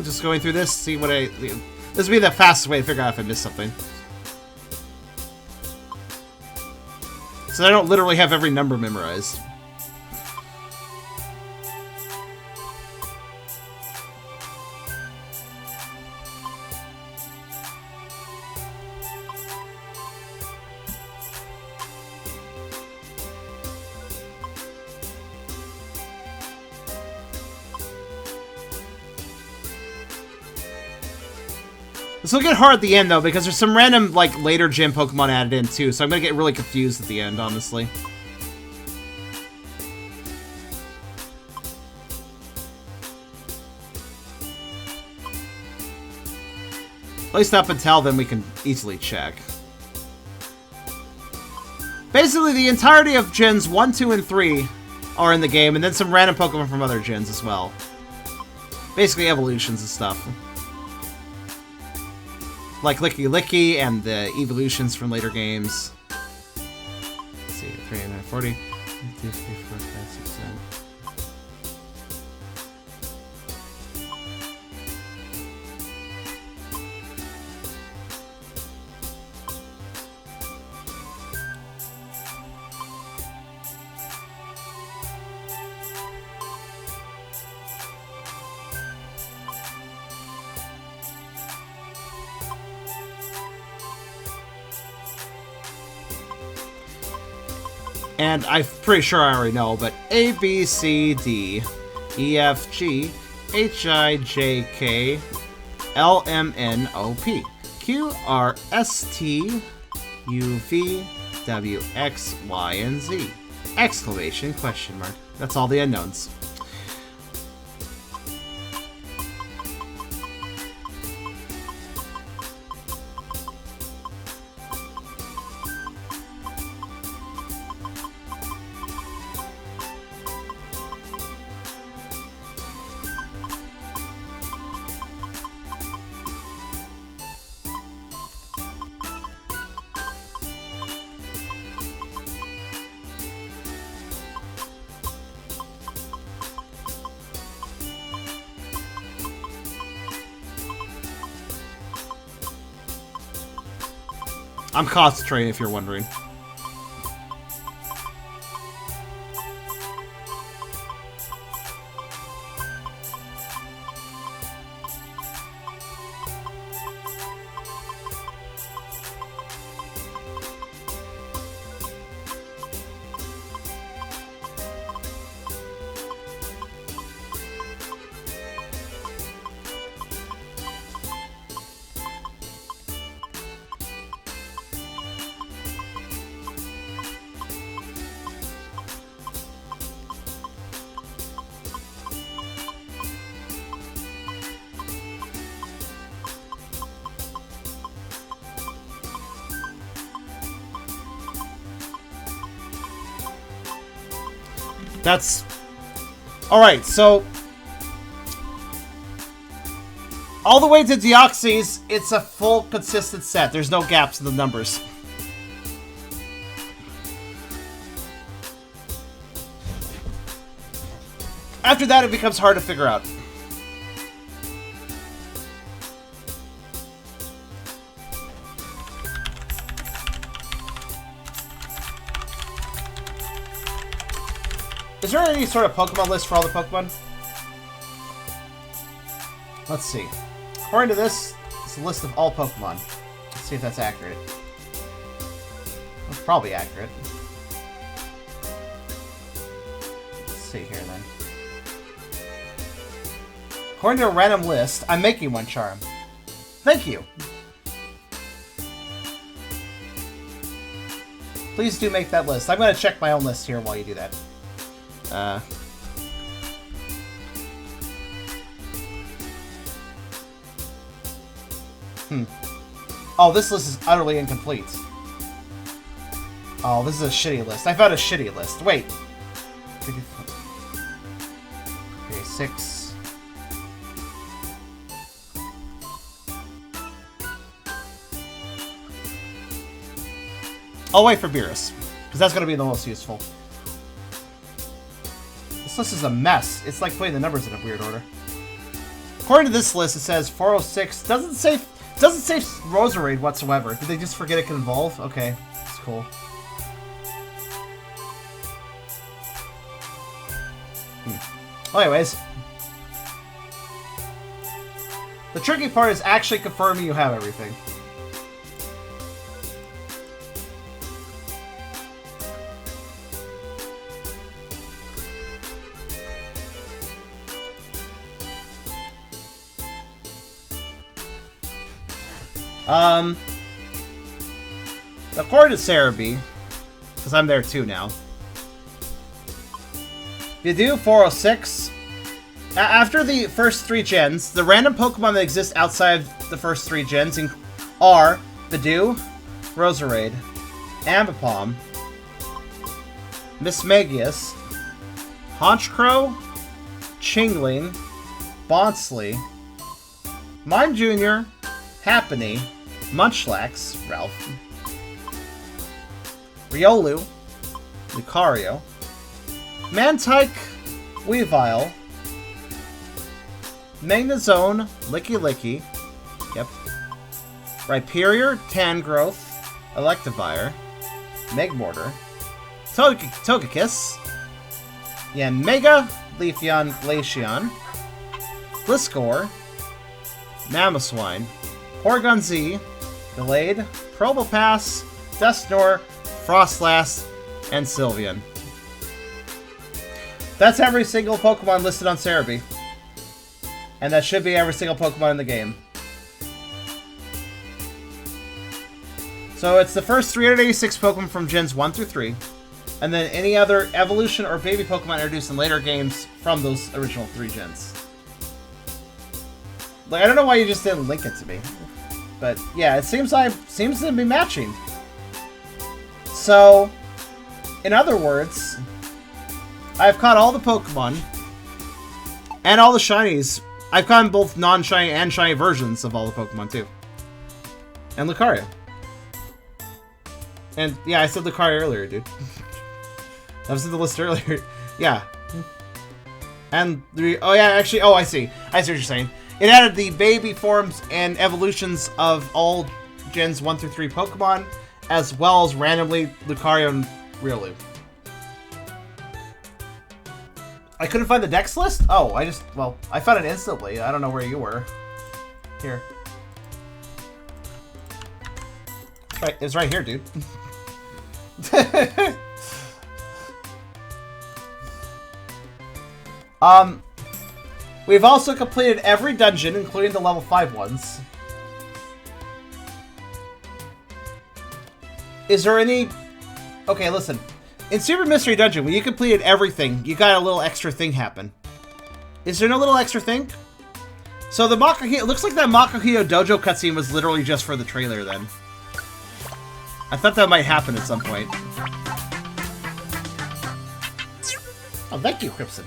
Just going through this, see what I... This would be the fastest way to figure out if I missed something. So I don't literally have every number memorized. This will get hard at the end, though, because there's some random, like, later gym Pokemon added in, too, so I'm gonna get really confused at the end, honestly. At least up until then, we can easily check. Basically, the entirety of Gens 1, 2, and 3 are in the game, and then some random Pokemon from other gens as well. Basically, evolutions and stuff. Like Licky Licky and the evolutions from later games. Let's see, 3, 9, 40. 1, 2, 3, 4, 5, 6, 7. And I'm pretty sure I already know, but A, B, C, D, E, F, G, H, I, J, K, L, M, N, O, P, Q, R, S, T, U, V, W, X, Y, and Z. Exclamation, question mark. That's all the unknowns. I'm concentrating, if you're wondering. That's... Alright, so... all the way to Deoxys, it's a full, consistent set. There's no gaps in the numbers. After that, it becomes hard to figure out. Is there any sort of Pokemon list for all the Pokemon? Let's see. According to this, it's a list of all Pokemon. Let's see if that's accurate. That's probably accurate. Let's see here then. According to a random list, I'm making one charm. Thank you. Please do make that list. I'm going to check my own list here while you do that. Oh, this list is utterly incomplete. Oh, this is a shitty list. I found a shitty list. Wait. Okay, 6. I'll wait for Beerus, because that's going to be the most useful. This list is a mess. It's like putting the numbers in a weird order. According to this list, it says 406. Doesn't say Roserade whatsoever. Did they just forget it can evolve? Okay, that's cool. Well, anyways, the tricky part is actually confirming you have everything. According to Cerebi, because I'm there too now. You do 406. After the first 3 gens, the random Pokemon that exist outside the first 3 gens are Bidoof, Roserade, Ambipom, Mismagius, Honchkrow, Chingling, Bonsly, Mime Jr., Happiny, Munchlax, Ralph, Riolu, Lucario, Mantike, Weavile, Magnezone, Licky, yep, Rhyperior, Tangrowth, Electivire, Megmortar, Togekiss, Yanmega, Leafeon, Glaceon, Gliscor, Mamoswine, Porygon Z, Gallade, Probopass, Dusknoir, Frostlass, and Sylveon. That's every single Pokemon listed on Cerebi. And that should be every single Pokemon in the game. So it's the first 386 Pokemon from Gens 1 through 3. And then any other evolution or baby Pokemon introduced in later games from those original 3 gens. Like, I don't know why you just didn't link it to me. But yeah, it seems to be matching. So, in other words, I've caught all the Pokemon and all the shinies. I've caught both non-shiny and shiny versions of all the Pokemon too. And Lucario. And yeah, I said Lucario earlier, dude. That was in the list earlier. Yeah. And oh yeah, actually, oh I see what you're saying. It added the baby forms and evolutions of all Gens 1 through 3 Pokemon, as well as randomly Lucario and Riolu. I couldn't find the Dex list? Oh, I found it instantly. I don't know where you were. Here. It's right here, dude. We've also completed every dungeon, including the level 5 ones. Is there any... Okay, listen. In Super Mystery Dungeon, when you completed everything, you got a little extra thing happen. Is there no little extra thing? So the Makuhito... It looks like that Makuhito Dojo cutscene was literally just for the trailer, then. I thought that might happen at some point. Oh, thank you, Crimson.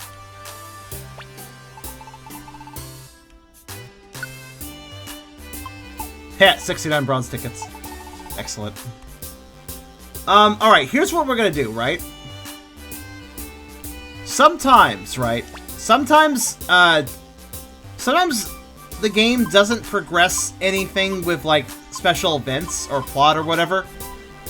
Yeah, 69 bronze tickets. Excellent. Alright, here's what we're gonna do, right? Sometimes, right? Sometimes the game doesn't progress anything with, like, special events or plot or whatever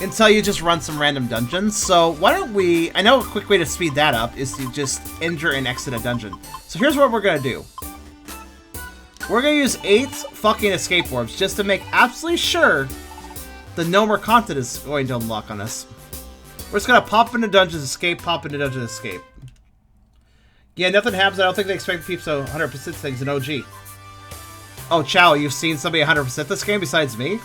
until you just run some random dungeons. So why don't we... I know a quick way to speed that up is to just enter and exit a dungeon. So here's what we're gonna do. We're gonna use 8 fucking escape orbs just to make absolutely sure the no more content is going to unlock on us. We're just gonna pop into dungeons, escape, pop into dungeons, escape. Yeah, nothing happens. I don't think they expect people to 100% things in OG. Oh, Chow, you've seen somebody 100% this game besides me?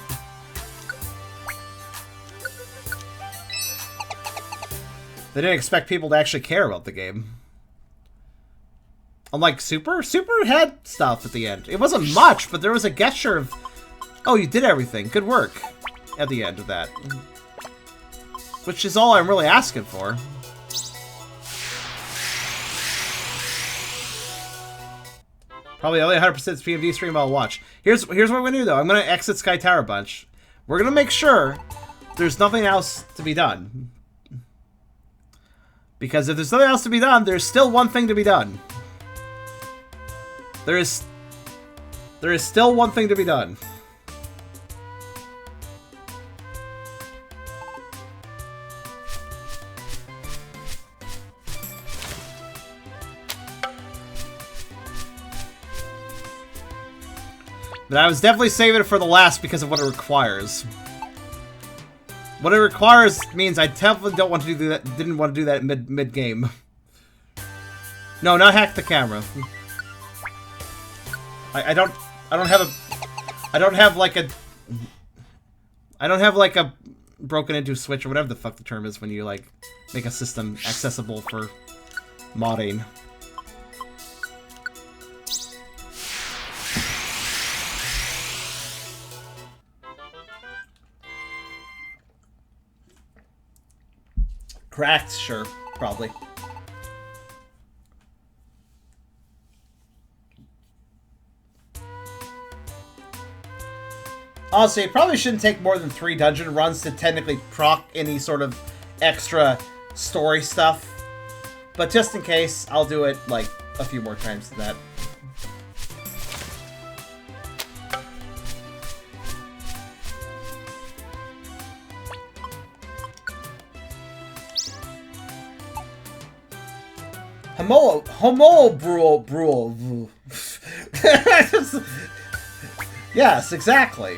They didn't expect people to actually care about the game. Unlike Super had stuff at the end. It wasn't much, but there was a gesture of Oh, you did everything. Good work. At the end of that. Which is all I'm really asking for. Probably only 100% PMD stream I'll watch. Here's what we're gonna do though. I'm gonna exit Sky Tower a bunch. We're gonna make sure there's nothing else to be done. Because if there's nothing else to be done, there's still one thing to be done. There is still one thing to be done. But I was definitely saving it for the last because of what it requires. What it requires means I definitely don't want to do that. Didn't want to do that mid game. No, not hack the camera. I don't have like a broken into switch or whatever the fuck the term is when you like make a system accessible for modding. Cracked, sure, probably. Honestly, it probably shouldn't take more than 3 dungeon runs to technically proc any sort of extra story stuff. But just in case, I'll do it, like, a few more times than that. Homo Brule. Yes, exactly.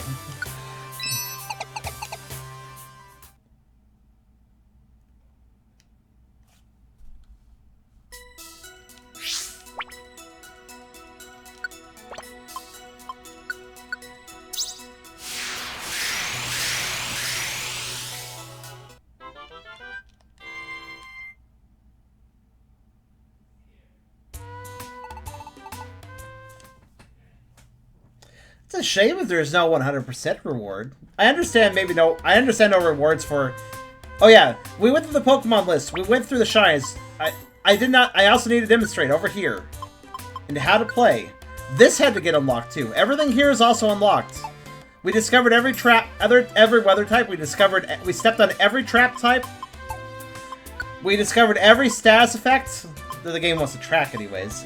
It's a shame if there's no 100% reward. I understand maybe no... I understand no rewards for... Oh yeah, we went through the Pokemon list. We went through the shines. I did not... I also need to demonstrate over here. And how to play. This had to get unlocked too. Everything here is also unlocked. We discovered every trap... every weather type. We stepped on every trap type. We discovered every status effect that the game wants to track anyways.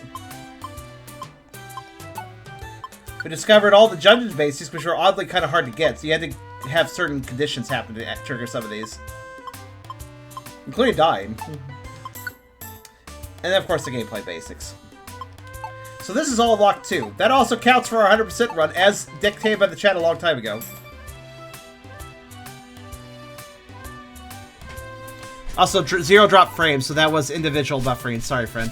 We discovered all the dungeon basics, which were oddly kind of hard to get, so you had to have certain conditions happen to trigger some of these. Including dying. And then, of course, the gameplay basics. So this is all unlocked too. That also counts for our 100% run, as dictated by the chat a long time ago. Also, 0 drop frames, so that was individual buffering. Sorry, friend.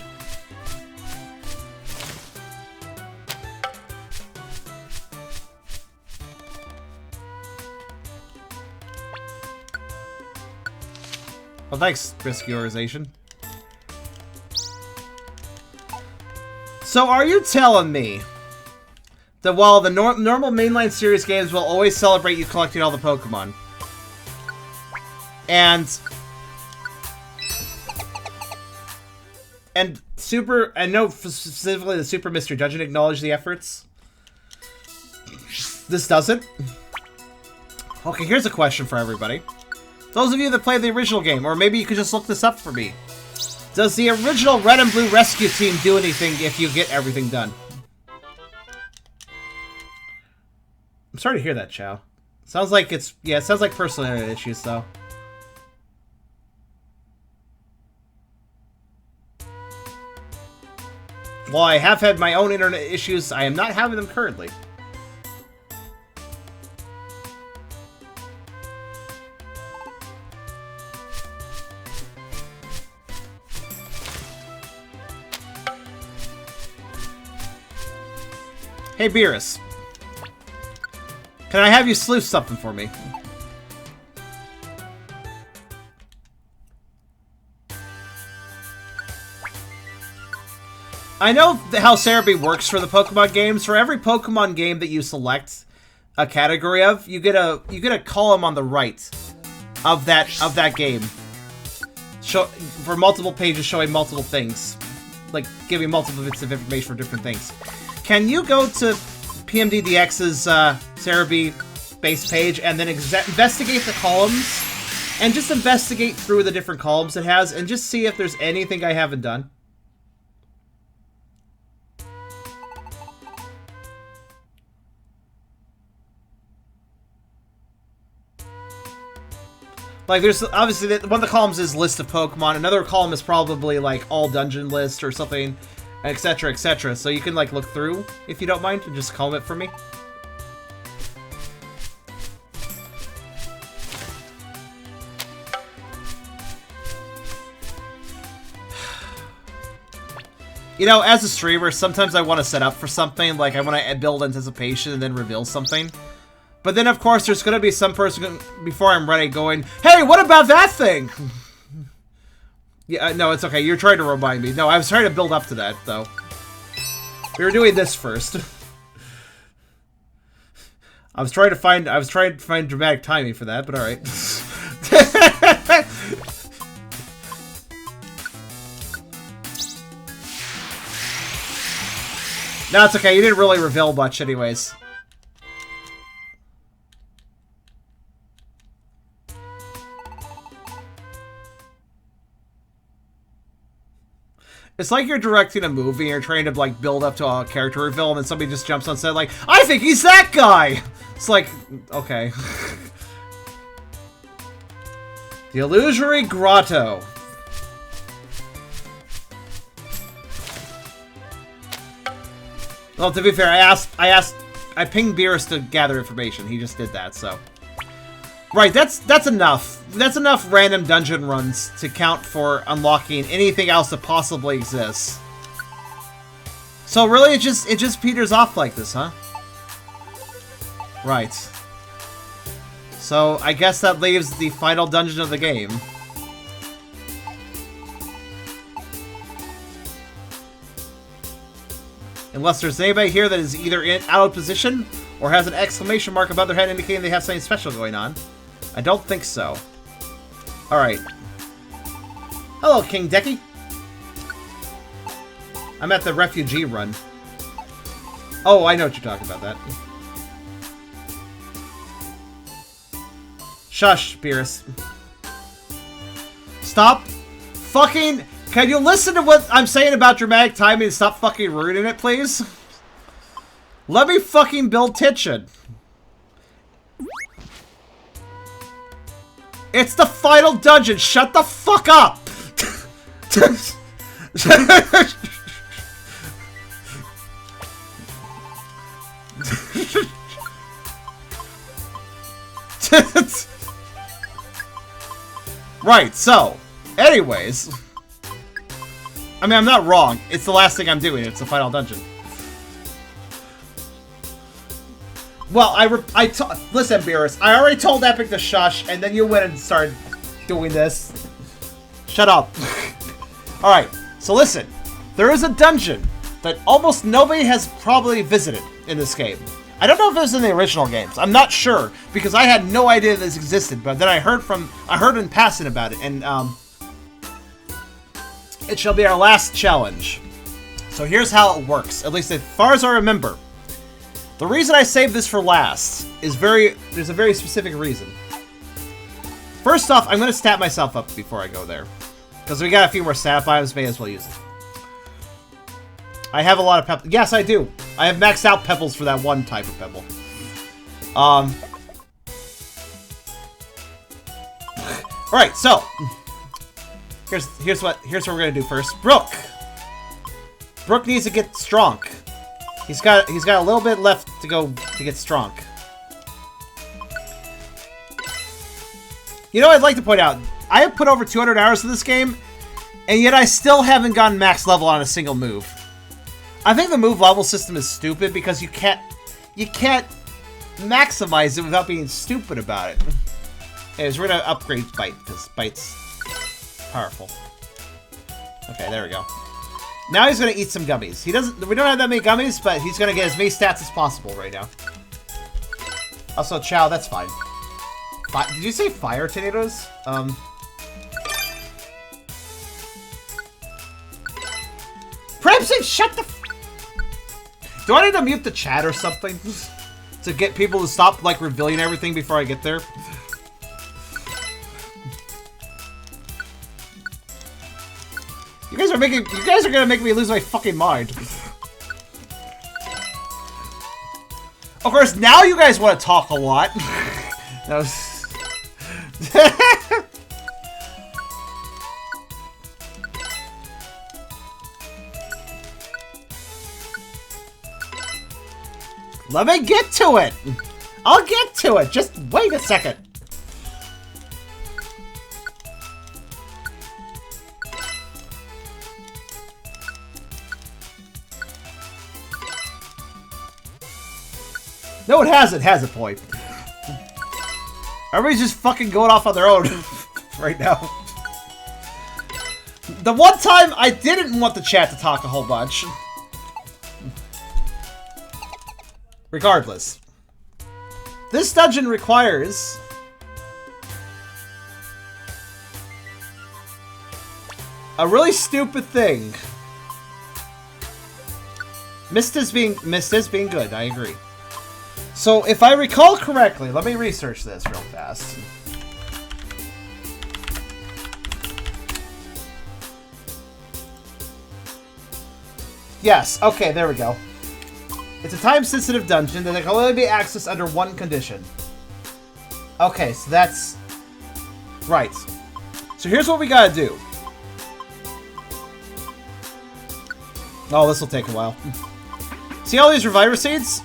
Well, thanks, Riscurization. So, are you telling me that while the normal mainline series games will always celebrate you collecting all the Pokemon, and Super, I know specifically the Super Mystery Dungeon acknowledged the efforts, this doesn't? Okay, here's a question for everybody. Those of you that played the original game, or maybe you could just look this up for me. Does the original Red and Blue Rescue Team do anything if you get everything done? I'm sorry to hear that, Chow. Sounds like it's... Yeah, it sounds like personal internet issues, though. While I have had my own internet issues, I am not having them currently. Hey, Beerus. Can I have you sleuth something for me? I know how Cerebi works for the Pokemon games. For every Pokemon game that you select, a category of, you get a column on the right of that game. For multiple pages showing multiple things. Like, giving multiple bits of information for different things. Can you go to PMDDX's Cerebi base page and then investigate the columns? And just investigate through the different columns it has and just see if there's anything I haven't done. Like, there's obviously one of the columns is list of Pokemon. Another column is probably like all dungeon list or something, etc., etc. So you can like look through if you don't mind and just column it for me. You know, as a streamer, sometimes I want to set up for something. Like, I want to build anticipation and then reveal something. But then, of course, there's going to be some person, before I'm ready, going, hey, what about that thing? Yeah, no, it's okay. You're trying to remind me. No, I was trying to build up to that, though. We were doing this first. I was trying to find dramatic timing for that, but alright. No, it's okay. You didn't really reveal much anyways. It's like you're directing a movie and you're trying to, like, build up to a character reveal and then somebody just jumps on set like, I think he's that guy! It's like, okay. The Illusory Grotto. Well, to be fair, I pinged Beerus to gather information. He just did that, so. Right, that's enough. That's enough random dungeon runs to count for unlocking anything else that possibly exists. So really, it just peters off like this, huh? Right. So I guess that leaves the final dungeon of the game. Unless there's anybody here that is either out of position or has an exclamation mark above their head indicating they have something special going on. I don't think so. Alright. Hello, King Decky. I'm at the refugee run. Oh, I know what you're talking about, that. Shush, Beerus. Stop fucking... Can you listen to what I'm saying about dramatic timing and stop fucking ruining it, please? Let me fucking build tension. It's the final dungeon. Shut the fuck up. Right, so, anyways. I mean, I'm not wrong. It's the last thing I'm doing. It's the final dungeon. Well, listen, Beerus. I already told Epic to shush, and then you went and started doing this. Shut up. Alright, so listen. There is a dungeon that almost nobody has probably visited in this game. I don't know if it was in the original games. I'm not sure, because I had no idea this existed, but then I heard in passing about it, and, it shall be our last challenge. So here's how it works, at least as far as I remember. The reason I saved this for last is there's a very specific reason. First off, I'm going to stat myself up before I go there. Because we got a few more stat items, may as well use it. I have a lot of pebbles. Yes, I do. I have maxed out pebbles for that one type of pebble. Alright, so... Here's what we're gonna do first. Brook needs to get strong. He's got a little bit left to go to get strong. You know, I'd like to point out, I have put over 200 hours in this game, and yet I still haven't gotten max level on a single move. I think the move level system is stupid because you can't maximize it without being stupid about it. Anyways, we're gonna upgrade Bite because Bite's powerful. Okay, there we go. Now he's gonna eat some gummies. We don't have that many gummies, but he's gonna get as many stats as possible right now. Also, Chow, that's fine. Did you say fire tornadoes? Primson, shut the f— Do I need to mute the chat or something? To get people to stop, like, revealing everything before I get there? You guys are gonna make me lose my fucking mind. Of course, now you guys want to talk a lot. That was... Let me get to it! I'll get to it! Just wait a second! No, it hasn't, has it, boy? Everybody's just fucking going off on their own right now. The one time I didn't want the chat to talk a whole bunch. Regardless. This dungeon requires... a really stupid thing. Mist is being good, I agree. So, if I recall correctly, let me research this real fast. Yes, okay, there we go. It's a time-sensitive dungeon that can only be accessed under one condition. Okay, so that's... Right. So here's what we gotta do. Oh, this will take a while. See all these reviver seeds?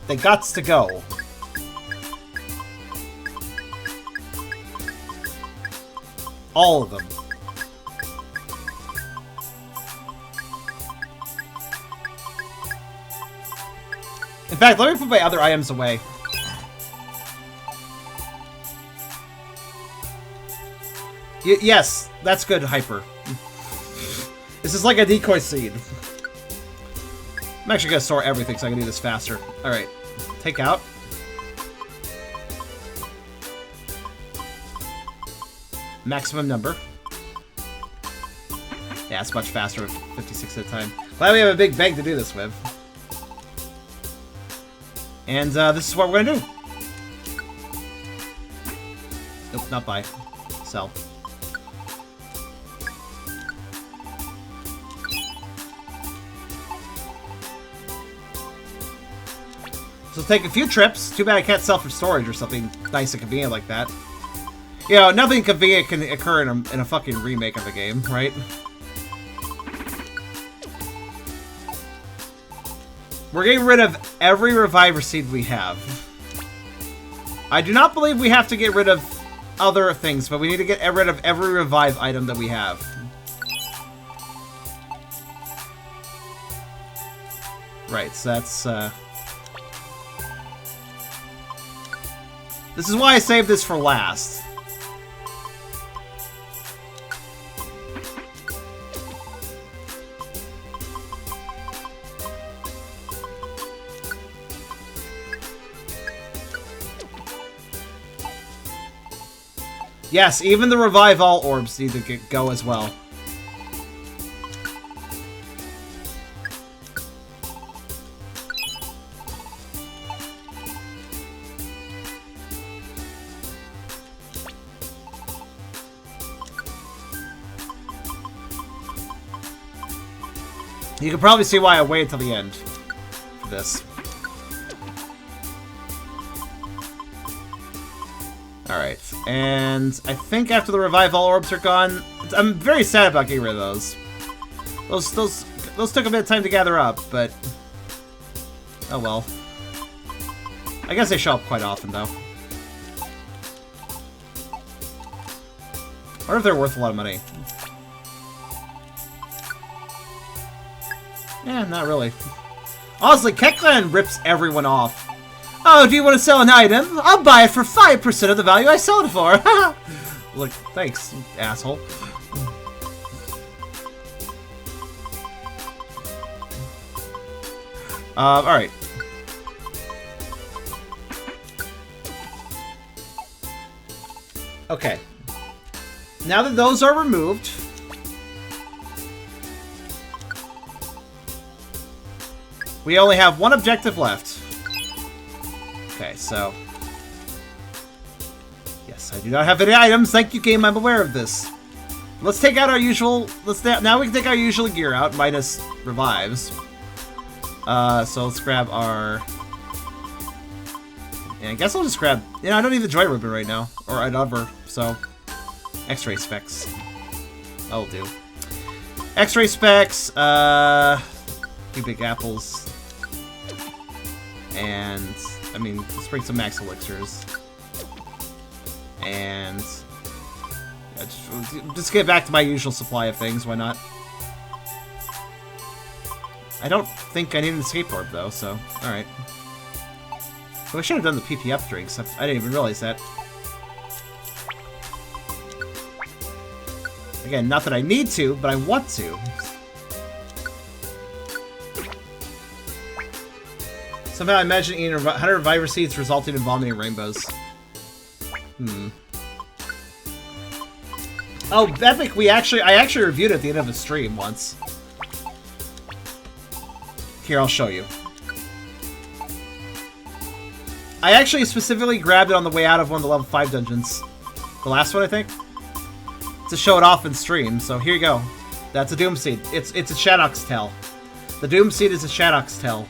They gots to go. All of them. In fact, let me put my other items away. Yes, that's good, Hyper. This is like a decoy seed. I'm actually gonna store everything so I can do this faster. Alright. Take out. Maximum number. Yeah, it's much faster with 56 at a time. Glad we have a big bag to do this with. And this is what we're gonna do. Nope, not buy. Sell. So it'll take a few trips. Too bad I can't sell for storage or something nice and convenient like that. You know, nothing convenient can occur in a fucking remake of a game, right? We're getting rid of every reviver seed we have. I do not believe we have to get rid of other things, but we need to get rid of every revive item that we have. Right, so that's, This is why I saved this for last. Yes, even the revive all orbs need to go as well. You can probably see why I waited till the end for this. Alright, and I think after the revive all orbs are gone, I'm very sad about getting rid of those. Those took a bit of time to gather up, but oh well. I guess they show up quite often though. I wonder if they're worth a lot of money. Yeah, not really. Honestly, Keklan rips everyone off. Oh, do you want to sell an item? I'll buy it for 5% of the value I sold it for. Like, thanks, asshole. Alright. Okay. Now that those are removed, we only have one objective left. Okay, so... Yes, I do not have any items. Thank you, game. I'm aware of this. Let's take out our usual... Now we can take our usual gear out, minus revives. So let's grab our... Yeah, I guess I'll just grab... You know, I don't need the joy ribbon right now. Or another, so... X-ray specs. That'll do. X-ray specs, 2 big apples. And... I mean, let's bring some max elixirs. And... Yeah, just get back to my usual supply of things, why not? I don't think I need an escape orb, though, so... Alright. So I should have done the PP up drinks. I didn't even realize that. Again, not that I need to, but I want to. Somehow I imagine eating 100 Reviver Seeds resulting in vomiting rainbows. Oh, Epic, I actually reviewed it at the end of a stream once. Here, I'll show you. I actually specifically grabbed it on the way out of one of the level 5 dungeons. The last one, I think. To show it off in stream, so here you go. That's a Doom Seed. It's a Shadow's Tail. The Doom Seed is a Shadow's Tail.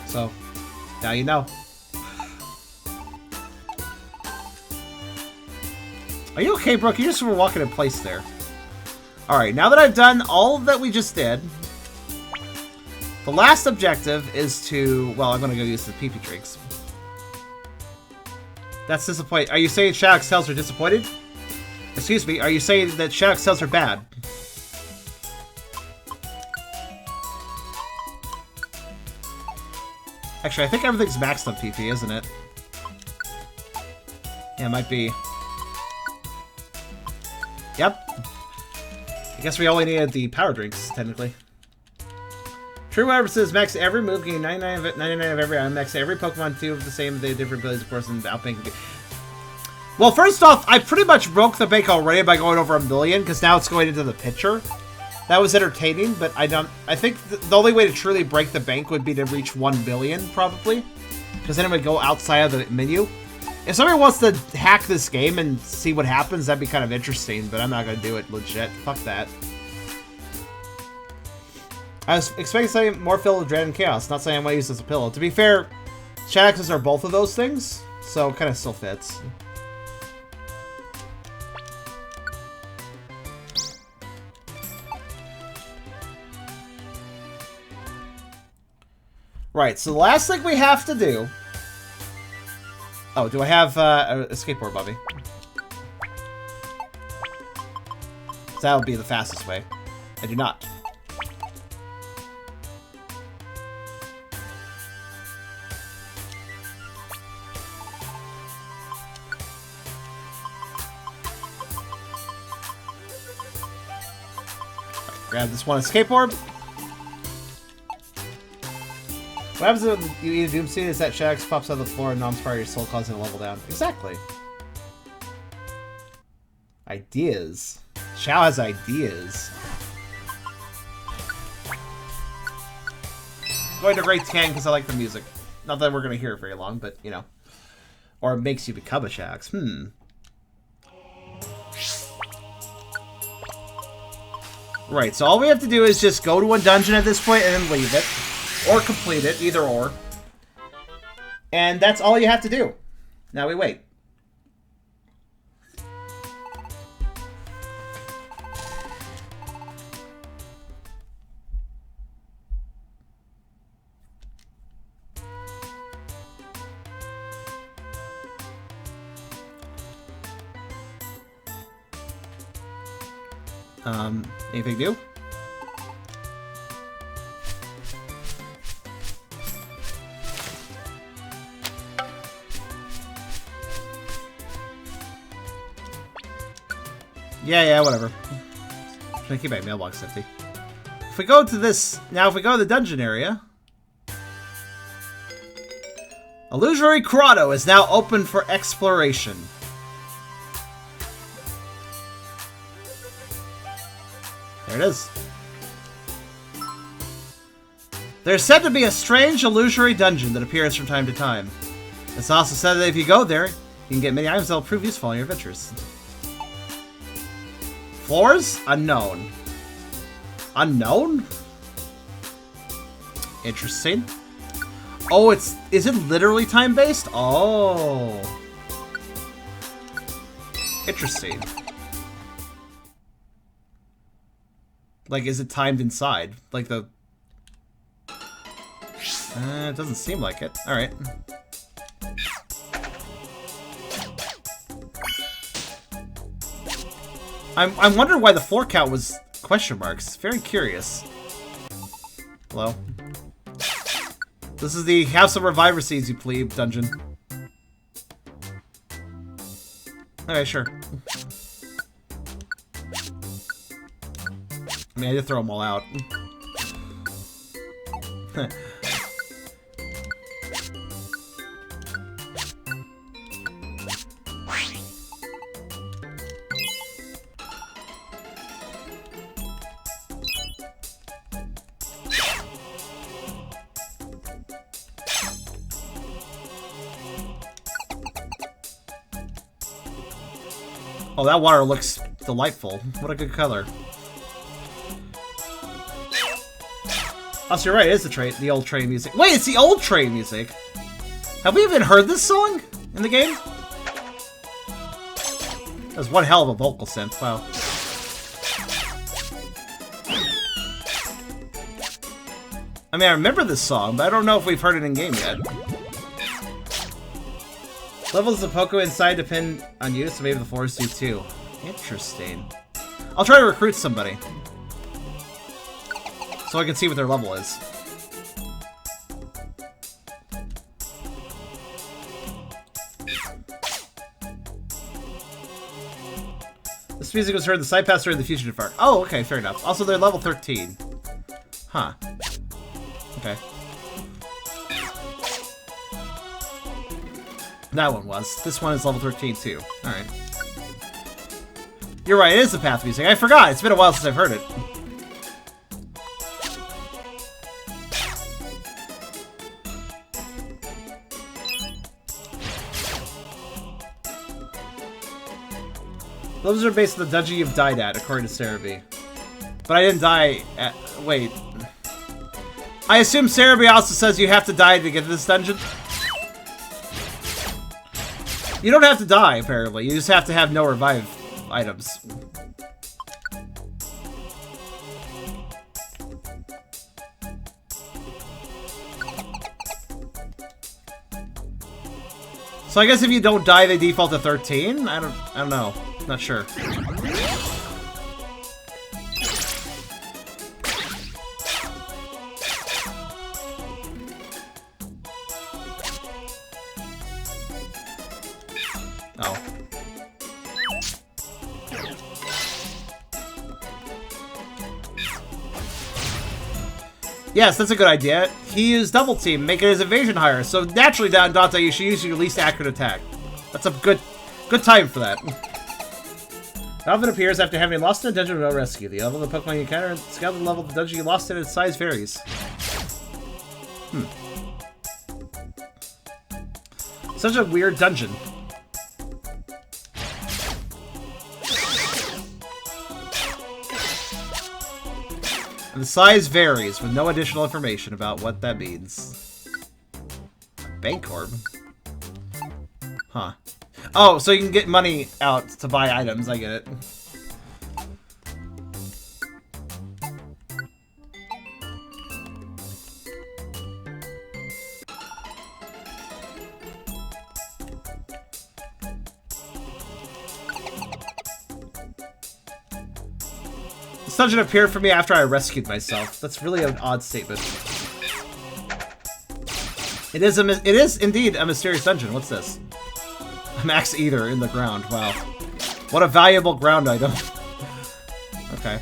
So, now you know. Are you okay, Brooke? You just were walking in place there. Alright, now that I've done all that we just did, the last objective is to... Well, I'm gonna go use the PP drinks. That's disappointing. Are you saying Shadow's Tails are disappointed? Excuse me, are you saying that Shadow's Tails are bad? Actually, I think everything's maxed on PP, isn't it? Yeah, it might be. Yep. I guess we only needed the power drinks, technically. True Whatever says max every move, gain 99 of every item, max every Pokemon too of the same, they have different abilities, of course, and outbank. Well, first off, I pretty much broke the bank already by going over 1 million, because now it's going into the picture. That was entertaining, but I think the only way to truly break the bank would be to reach 1 billion, probably. Because then it would go outside of the menu. If somebody wants to hack this game and see what happens, that'd be kind of interesting, but I'm not going to do it legit. Fuck that. I was expecting something more filled with dread and chaos, not saying I want to use this as a pillow. To be fair, Shadow's are both of those things, so it kind of still fits. Right, so the last thing we have to do... Oh, do I have a skateboard, Bobby? That would be the fastest way. I do not. Right, grab this one escape orb. What happens when you eat a Doom Seed is that Shadows pops out of the floor and noms fire your soul, causing a level down. Exactly. Ideas. Shao has ideas. Going to Great Can because I like the music. Not that we're going to hear it very long, but, you know. Or it makes you become a Shadows. Right, so all we have to do is just go to one dungeon at this point and then leave it. Or complete it, either or. And that's all you have to do. Now we wait. Anything new? Yeah, whatever. I'm trying to keep my mailbox empty. If we go to this... Now, if we go to the dungeon area... Illusory Grotto is now open for exploration. There it is. There's said to be a strange illusory dungeon that appears from time to time. It's also said that if you go there, you can get many items that will prove useful in your adventures. Floors? Unknown. Unknown? Interesting. Oh, is it literally time-based? Oh. Interesting. Like, is it timed inside? Like the... it doesn't seem like it. Alright. I'm wondering why the floor count was question marks. Very curious. Hello? This is the Have Some Reviver Seeds, you plebe dungeon. Okay, sure. I mean, I did throw them all out. Oh, that water looks delightful. What a good color. Oh, so you're right, it is the old train music. Wait, it's the old train music! Have we even heard this song in the game? That was one hell of a vocal synth, wow. I mean, I remember this song, but I don't know if we've heard it in game yet. Levels of Pokémon inside depend on you, so maybe the floors do too. Interesting. I'll try to recruit somebody. So I can see what their level is. This music was heard in the side pass during the Fusion Park. Oh, okay, fair enough. Also, they're level 13. Huh. Okay. That one was. This one is level 13 too. Alright. You're right, it is the path music. I forgot. It's been a while since I've heard it. Those are based on the dungeon you've died at, according to Cerebi. But I didn't die at... Wait. I assume Cerebi also says you have to die to get to this dungeon? You don't have to die, apparently. You just have to have no revive items. So I guess if you don't die, they default to 13? I don't know. Not sure. Oh. Yes, that's a good idea. He used double team, making his evasion higher. So naturally, down Dante, you should use your least accurate attack. That's a good time for that. Alvin appears after having lost in a dungeon without rescue. The level of the Pokemon you encounter and scout the level of the dungeon you lost in, its size varies. Such a weird dungeon. And the size varies, with no additional information about what that means. Bank orb? Huh. Oh, so you can get money out to buy items, I get it. This dungeon appeared for me after I rescued myself. That's really an odd statement. It is indeed a mysterious dungeon. What's this? A max ether in the ground. Wow. What a valuable ground item. Okay.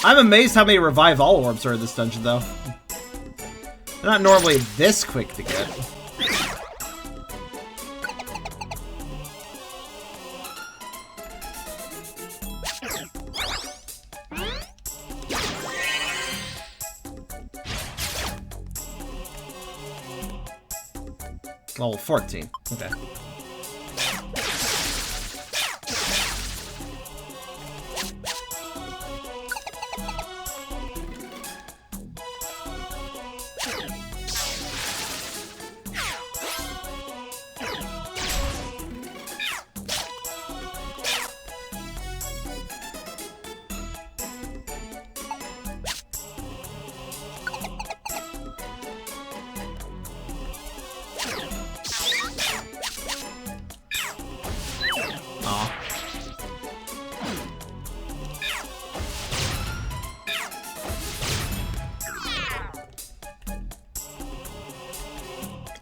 I'm amazed how many revive all orbs are in this dungeon, though. They're not normally this quick to get. Level 14. Okay.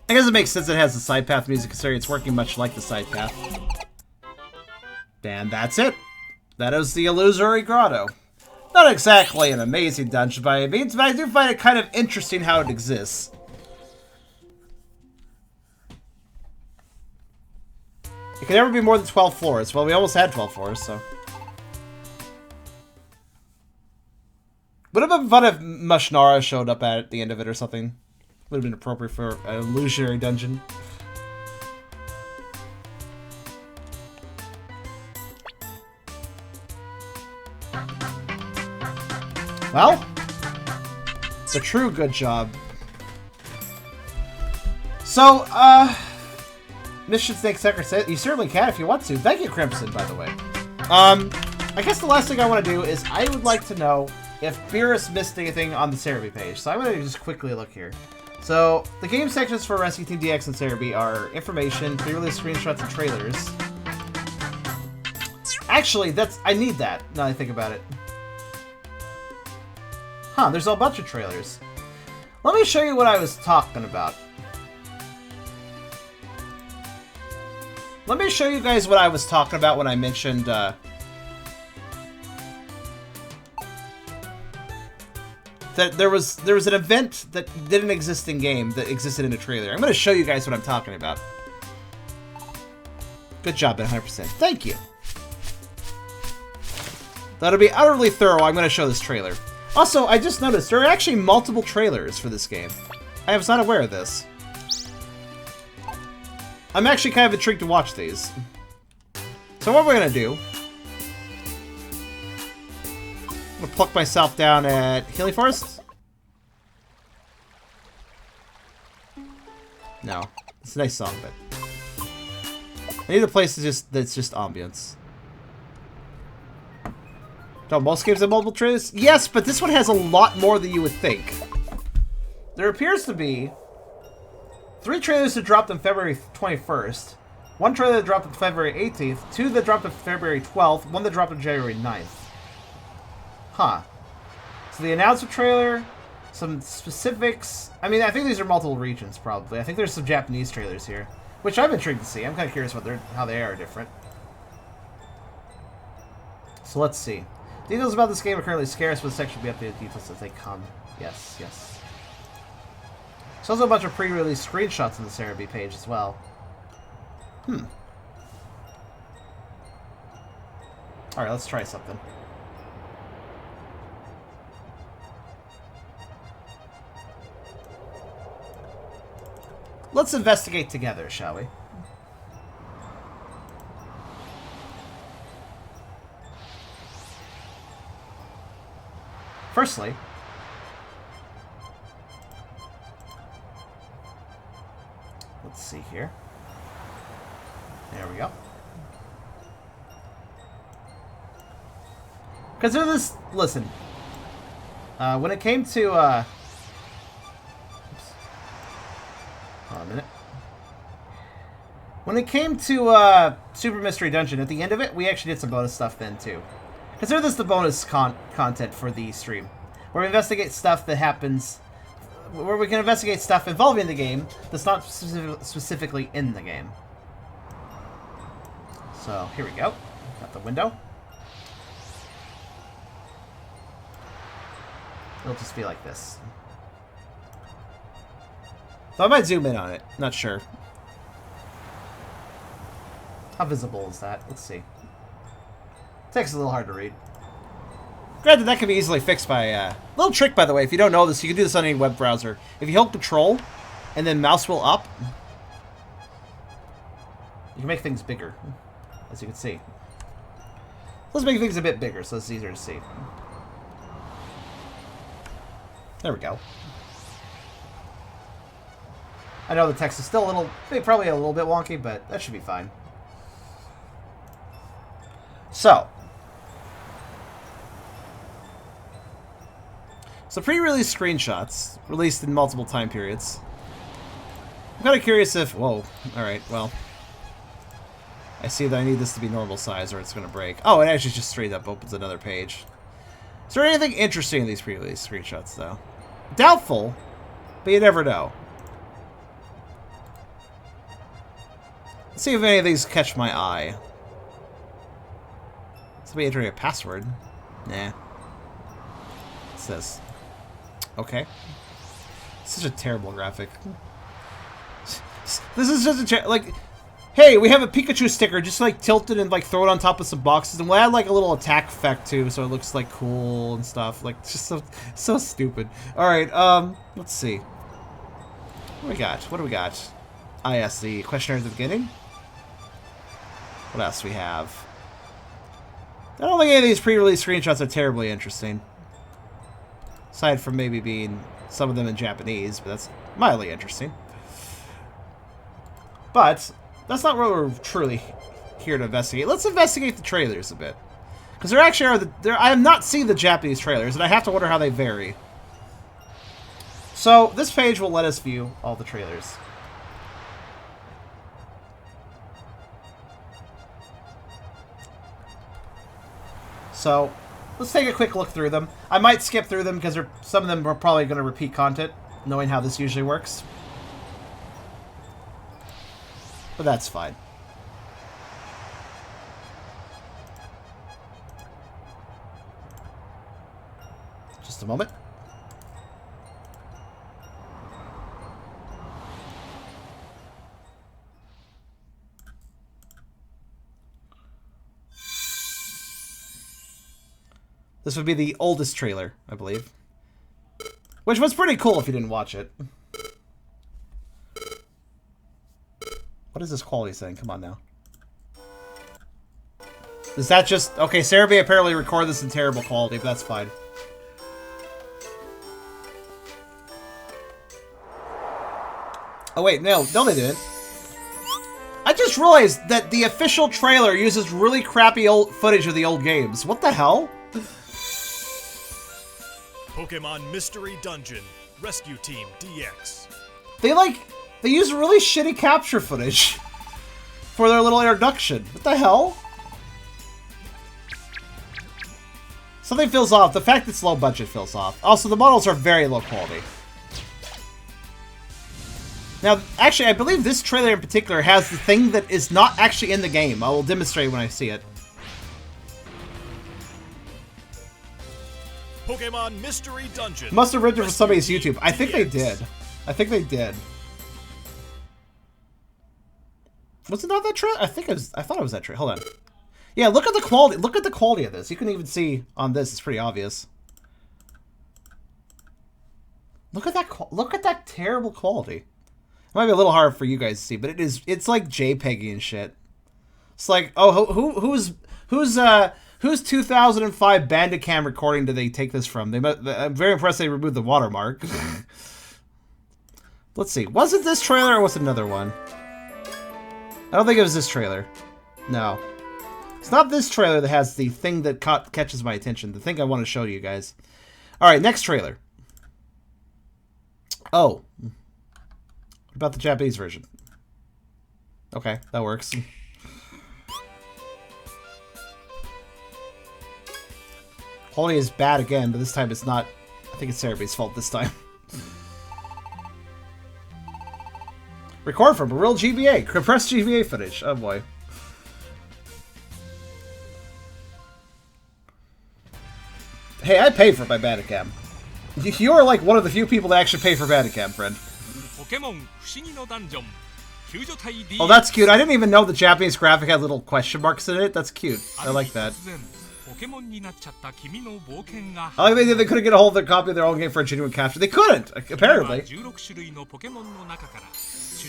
I guess it makes sense it has the side path music, considering it's working much like the side path. And that's it. That is the Illusory Grotto. Not exactly an amazing dungeon by any means, but I do find it kind of interesting how it exists. It can never be more than 12 floors. Well, we almost had 12 floors, so... Would have been fun if Mushnara showed up at the end of it or something. Would have been appropriate for an illusionary dungeon. Well, it's a true good job. So, Mission Snake Sucker said, you certainly can if you want to. Thank you, Crimson, by the way. I guess the last thing I want to do is I would like to know if Beerus missed anything on the Cerebi page. So I'm going to just quickly look here. So, the game sections for Rescue Team DX and Cerebi are information, pre-release screenshots, and trailers. Actually, I need that, now that I think about it. Huh, there's a bunch of trailers. Let me show you what I was talking about. Let me show you guys what I was talking about when I mentioned, that there was an event that didn't exist in game that existed in a trailer. I'm going to show you guys what I'm talking about. Good job at 100%. Thank you. That'll be utterly thorough. I'm going to show this trailer. Also, I just noticed there are actually multiple trailers for this game. I was not aware of this. I'm actually kind of intrigued to watch these. So what we're going to do... I'm gonna pluck myself down at Healing Forest? No. It's a nice song, but... I need a place that's just ambience. Don't most games have multiple trailers? Yes, but this one has a lot more than you would think. There appears to be 3 trailers that dropped on February 21st, 1 trailer that dropped on February 18th, 2 that dropped on February 12th, 1 that dropped on January 9th. Huh. So the announcement trailer, some specifics. I mean, I think these are multiple regions, probably. I think there's some Japanese trailers here, which I'm intrigued to see. I'm kind of curious how they are different. So let's see. Details about this game are currently scarce, but the section will be updated details as they come. Yes, yes. There's also a bunch of pre-release screenshots on the Cerebi page as well. Alright, let's try something. Let's investigate together, shall we? Firstly, let's see here. There we go. Consider this. Listen. When it came to oops. Hold on a minute. When it came to Super Mystery Dungeon, at the end of it, we actually did some bonus stuff then too. Consider this the bonus content for the stream, where we investigate stuff that happens, where we can investigate stuff involving the game that's not specifically in the game. So, here we go. Got the window. It'll just be like this. So I might zoom in on it. Not sure. How visible is that? Let's see. Text is a little hard to read. Granted, that can be easily fixed by a little trick, by the way. If you don't know this, you can do this on any web browser. If you hold Control and then mouse wheel up, you can make things bigger, as you can see. Let's make things a bit bigger so it's easier to see. There we go. I know the text is still a little, probably a little bit wonky, but that should be fine. So, pre-release screenshots, released in multiple time periods. I'm kind of curious if, whoa, alright, well. I see that I need this to be normal size or it's going to break. Oh, it actually just straight up opens another page. Is there anything interesting in these pre-release screenshots, though? Doubtful, but you never know. Let's see if any of these catch my eye. Somebody entering a password. Nah. What's this? Okay. Such a terrible graphic. This is just a like, hey, we have a Pikachu sticker. Just like tilt it and like throw it on top of some boxes, and we'll add like a little attack effect too, so it looks like cool and stuff. Like just so stupid. All right. Let's see. What do we got? What do we got? Ah, yes, the questionnaire at the beginning. What else do we have? I don't think any of these pre-release screenshots are terribly interesting. Aside from maybe being some of them in Japanese, but that's mildly interesting. But that's not what we're truly here to investigate. Let's investigate the trailers a bit. Because there actually are I have not seen the Japanese trailers, and I have to wonder how they vary. So this page will let us view all the trailers. So, let's take a quick look through them. I might skip through them because some of them are probably going to repeat content, knowing how this usually works. But that's fine. Just a moment. This would be the oldest trailer, I believe. Which was pretty cool if you didn't watch it. What is this quality saying? Come on now. Is that just... Okay, Sarah may apparently record this in terrible quality, but that's fine. Oh wait, no they didn't. I just realized that the official trailer uses really crappy old footage of the old games. What the hell? Pokémon Mystery Dungeon Rescue Team DX. They use really shitty capture footage for their little introduction. What the hell? Something feels off. The fact it's low budget feels off. Also, the models are very low quality. Now, actually, I believe this trailer in particular has the thing that is not actually in the game. I will demonstrate when I see it. Pokémon Mystery Dungeon. Must have rented from somebody's YouTube. I think they did. I think they did. Was it not that trailer? I thought it was that trailer. Hold on. Yeah, look at the quality. Look at the quality of this. You can even see on this. It's pretty obvious. Look at that. Look at that terrible quality. It might be a little hard for you guys to see, but it is. It's like JPEG and shit. It's like, oh, whose 2005 Bandicam recording did they take this from? I'm very impressed they removed the watermark. Let's see. Was it this trailer or was it another one? I don't think it was this trailer. No. It's not this trailer that has the thing that catches my attention. The thing I want to show you guys. Alright, next trailer. Oh. What about the Japanese version? Okay, that works. Pony is bad again, but this time it's not. I think it's Cerebee's fault this time. Record from a real GBA. Compressed GBA footage. Oh boy. Hey, I pay for my Bandicam. You are like one of the few people that actually pay for Bandicam, friend. Oh, that's cute. I didn't even know the Japanese graphic had little question marks in it. That's cute. I like that. I think they couldn't get a hold of their copy of their own game for a genuine capture. They couldn't, apparently. 主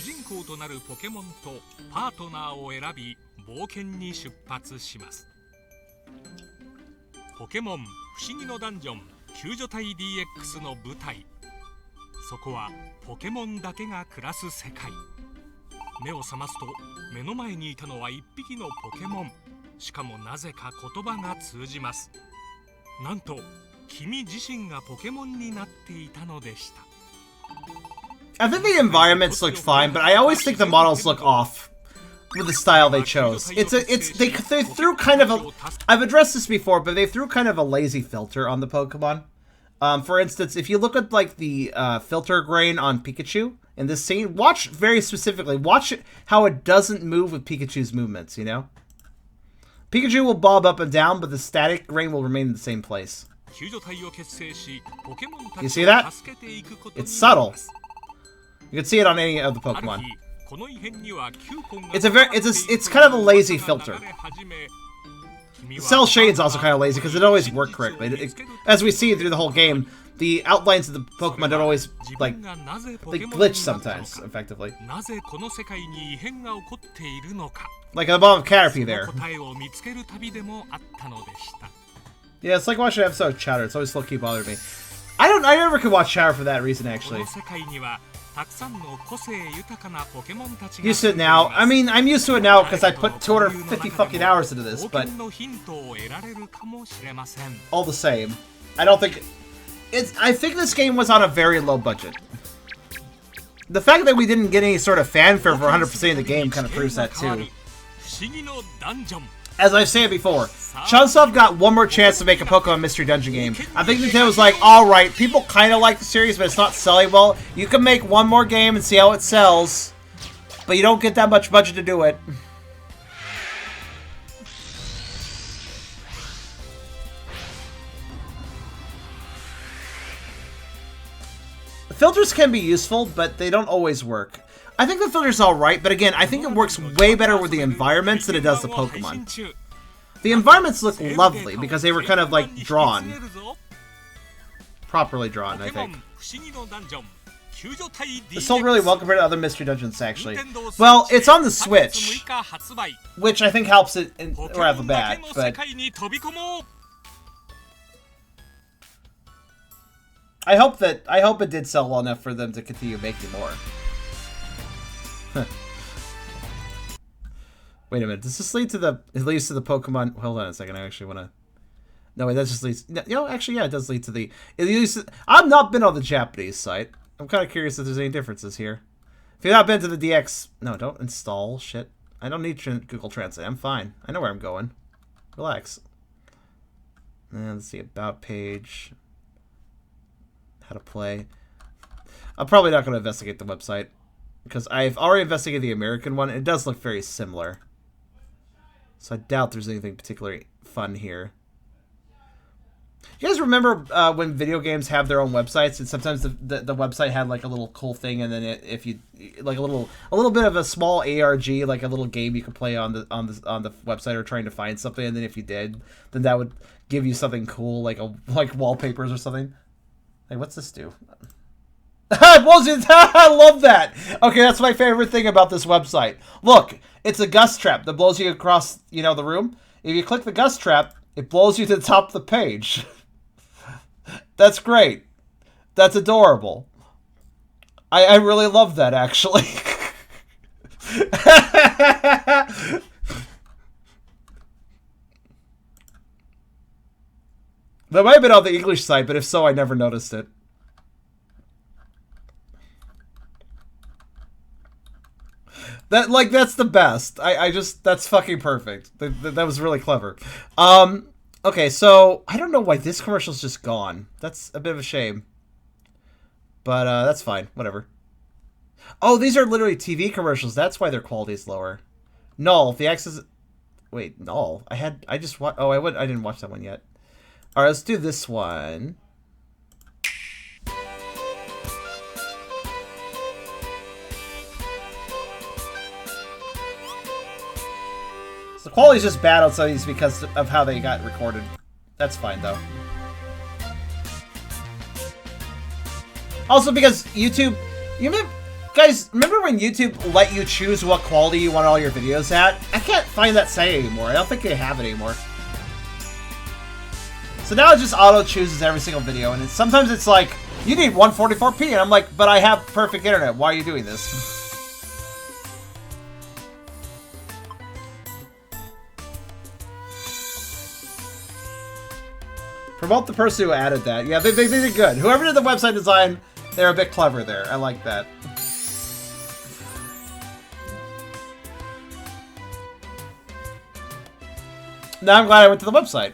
人公となるポケモンとパートナーを選び冒険に出発します。ポケモン不思議のダンジョン救助隊 DX の舞台。そこはポケモンだけが暮らす世界。目を覚ますと目の前にいたのは一匹のポケモン。しかもなぜか言葉が通じます。なんと君自身がポケモンになっていたのでした。 I think the environments look fine, but I always think the models look off with the style they chose. They threw kind of a... I've addressed this before, but they threw kind of a lazy filter on the Pokemon. For instance, if you look at like the filter grain on Pikachu in this scene, watch very specifically. Watch how it doesn't move with Pikachu's movements, you know? Pikachu will bob up and down, but the static grain will remain in the same place. You see that? It's subtle. You can see it on any of the Pokemon. It's kind of a lazy filter. Cell Shade's also kind of lazy because it always worked correctly. As we see through the whole game, the outlines of the Pokemon don't always, like, they glitch sometimes, effectively. Like at the bottom of Caterpie there. Yeah, it's like watching an episode of Chowder. It's always low-key bothered me. I never could watch Chowder for that reason, actually. Used to it now. I mean, I'm used to it now because I put 250 fucking hours into this, but all the same, I don't think it's. I think this game was on a very low budget. The fact that we didn't get any sort of fanfare for 100% of the game kind of proves that too. As I've said before, Chunsoft got one more chance to make a Pokemon Mystery Dungeon game. I think Nintendo was like, alright, people kind of like the series, but it's not selling well. You can make one more game and see how it sells, but you don't get that much budget to do it. The filters can be useful, but they don't always work. I think the filter's alright, but again, I think it works way better with the environments than it does the Pokemon. The environments look lovely because they were kind of like drawn. Properly drawn, I think. It's sold really well compared to other Mystery Dungeons, actually. Well, it's on the Switch, which I think helps it right off the bat, but I hope it did sell well enough for them to continue making more. Wait a minute, does this lead to the... It leads to the Pokemon... Hold on a second, I actually want to... No, wait, that just leads... No, actually, yeah, it does lead to the... It leads to... I've not been on the Japanese site. I'm kind of curious if there's any differences here. If you've not been to the DX... No, don't install shit. I don't need Google Translate. I'm fine. I know where I'm going. Relax. And let's see, About page. How to play. I'm probably not going to investigate the website, because I've already investigated the American one, and it does look very similar. So I doubt there's anything particularly fun here. You guys remember when video games have their own websites, and sometimes the website had like a little cool thing, and then if you like a little bit of a small ARG, like a little game you could play on the website or trying to find something, and then if you did, then that would give you something cool, like wallpapers or something. Hey, what's this do? I love that. Okay, that's my favorite thing about this website. Look, it's a gust trap that blows you across, you know, the room. If you click the gust trap, it blows you to the top of the page. That's great. That's adorable. I really love that, actually. That might have been on the English site, but if so, I never noticed it. That's the best. That's fucking perfect. That was really clever. Okay, so I don't know why this commercial's just gone. That's a bit of a shame. But that's fine. Whatever. Oh, these are literally TV commercials. That's why their quality is lower. Null. The X is... Wait, Null. I just watched... Oh, I didn't watch that one yet. All right, let's do this one. So the quality's just bad on some of these because of how they got recorded. That's fine, though. Also, because YouTube... Guys, remember when YouTube let you choose what quality you want all your videos at? I can't find that setting anymore. I don't think they have it anymore. So now it just auto-chooses every single video, and sometimes it's like, you need 144p, and I'm like, but I have perfect internet. Why are you doing this? Promote the person who added that. Yeah, they did good. Whoever did the website design, they're a bit clever there. I like that. Now I'm glad I went to the website.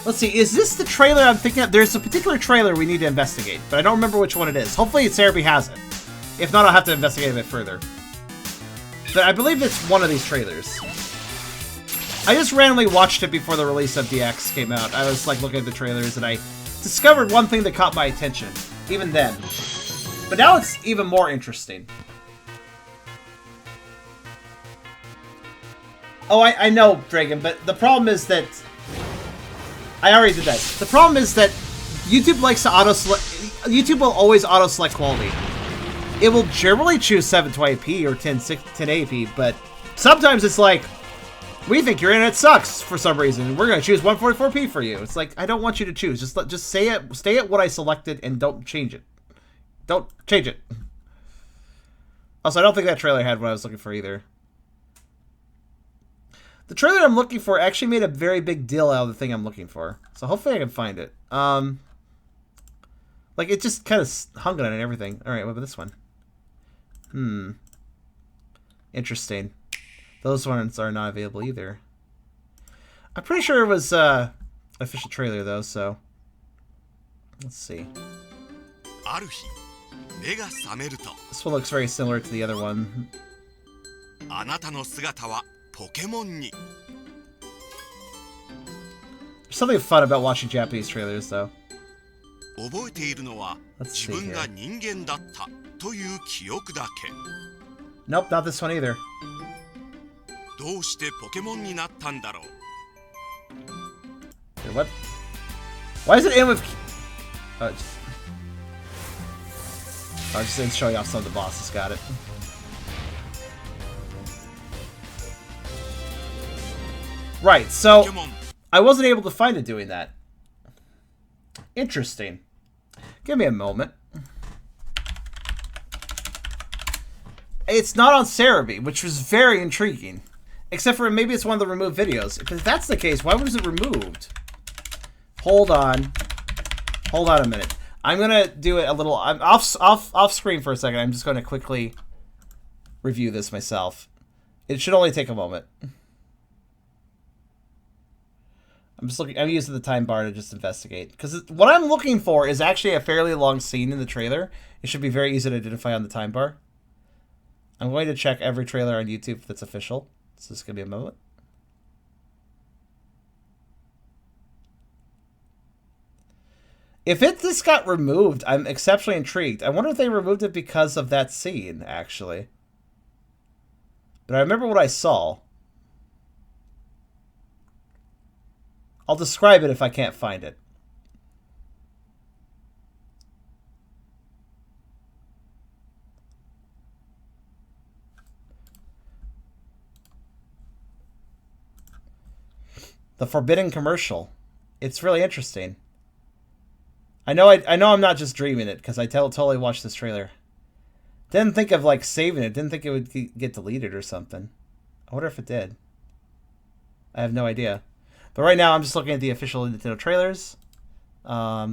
Let's see, is this the trailer I'm thinking of? There's a particular trailer we need to investigate, but I don't remember which one it is. Hopefully Cerebi has it. If not, I'll have to investigate a bit further. But I believe it's one of these trailers. I just randomly watched it before the release of DX came out. I was like looking at the trailers and I discovered one thing that caught my attention, even then. But now it's even more interesting. Oh, I know, Dragon, but the problem is that... I already did that. The problem is that YouTube likes to auto-select... YouTube will always auto-select quality. It will generally choose 720p or 1080p, but sometimes it's like, we think your internet sucks for some reason. We're going to choose 144p for you. It's like, I don't want you to choose. Just say it. Stay at what I selected and don't change it. Don't change it. Also, I don't think that trailer had what I was looking for either. The trailer I'm looking for actually made a very big deal out of the thing I'm looking for. So hopefully I can find it. Like, it just kind of hung on it and everything. Alright, what about this one? Interesting. Those ones are not available either. I'm pretty sure it was an official trailer, though, so... Let's see. This one looks very similar to the other one. There's something fun about watching Japanese trailers, though. Let's see here. Nope, not this one either. Wait, what? Why is it in with... Oh, just in showing off some of the bosses. Got it. Right, so I wasn't able to find it doing that. Interesting. Give me a moment. It's not on Cerebi, which was very intriguing. Except for maybe it's one of the removed videos. If that's the case, why was it removed? Hold on. Hold on a minute. I'm gonna do it a little... I'm off screen for a second. I'm just going to quickly review this myself. It should only take a moment. I'm just looking. I'm using the time bar to just investigate, because what I'm looking for is actually a fairly long scene in the trailer. It should be very easy to identify on the time bar. I'm going to check every trailer on YouTube that's official. So this is gonna be a moment. If this got removed, I'm exceptionally intrigued. I wonder if they removed it because of that scene, actually. But I remember what I saw. I'll describe it if I can't find it. The Forbidden Commercial. It's really interesting. I know I'm not just dreaming it, because I totally watched this trailer. Didn't think of like saving it. Didn't think it would get deleted or something. I wonder if it did. I have no idea. But right now I'm just looking at the official Nintendo trailers. There are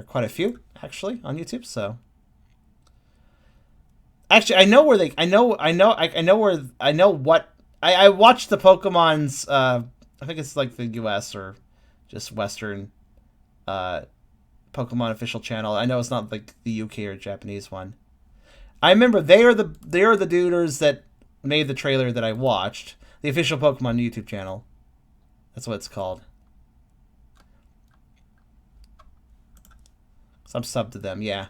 quite a few actually on YouTube, so Actually, I know where they. I know where. I know what. I watched the Pokemon's. I think it's like the U.S. or just Western. Pokemon official channel. I know it's not like the UK or Japanese one. I remember they are the duders that made the trailer that I watched. The official Pokemon YouTube channel. That's what it's called. So I'm subbed to them, yeah.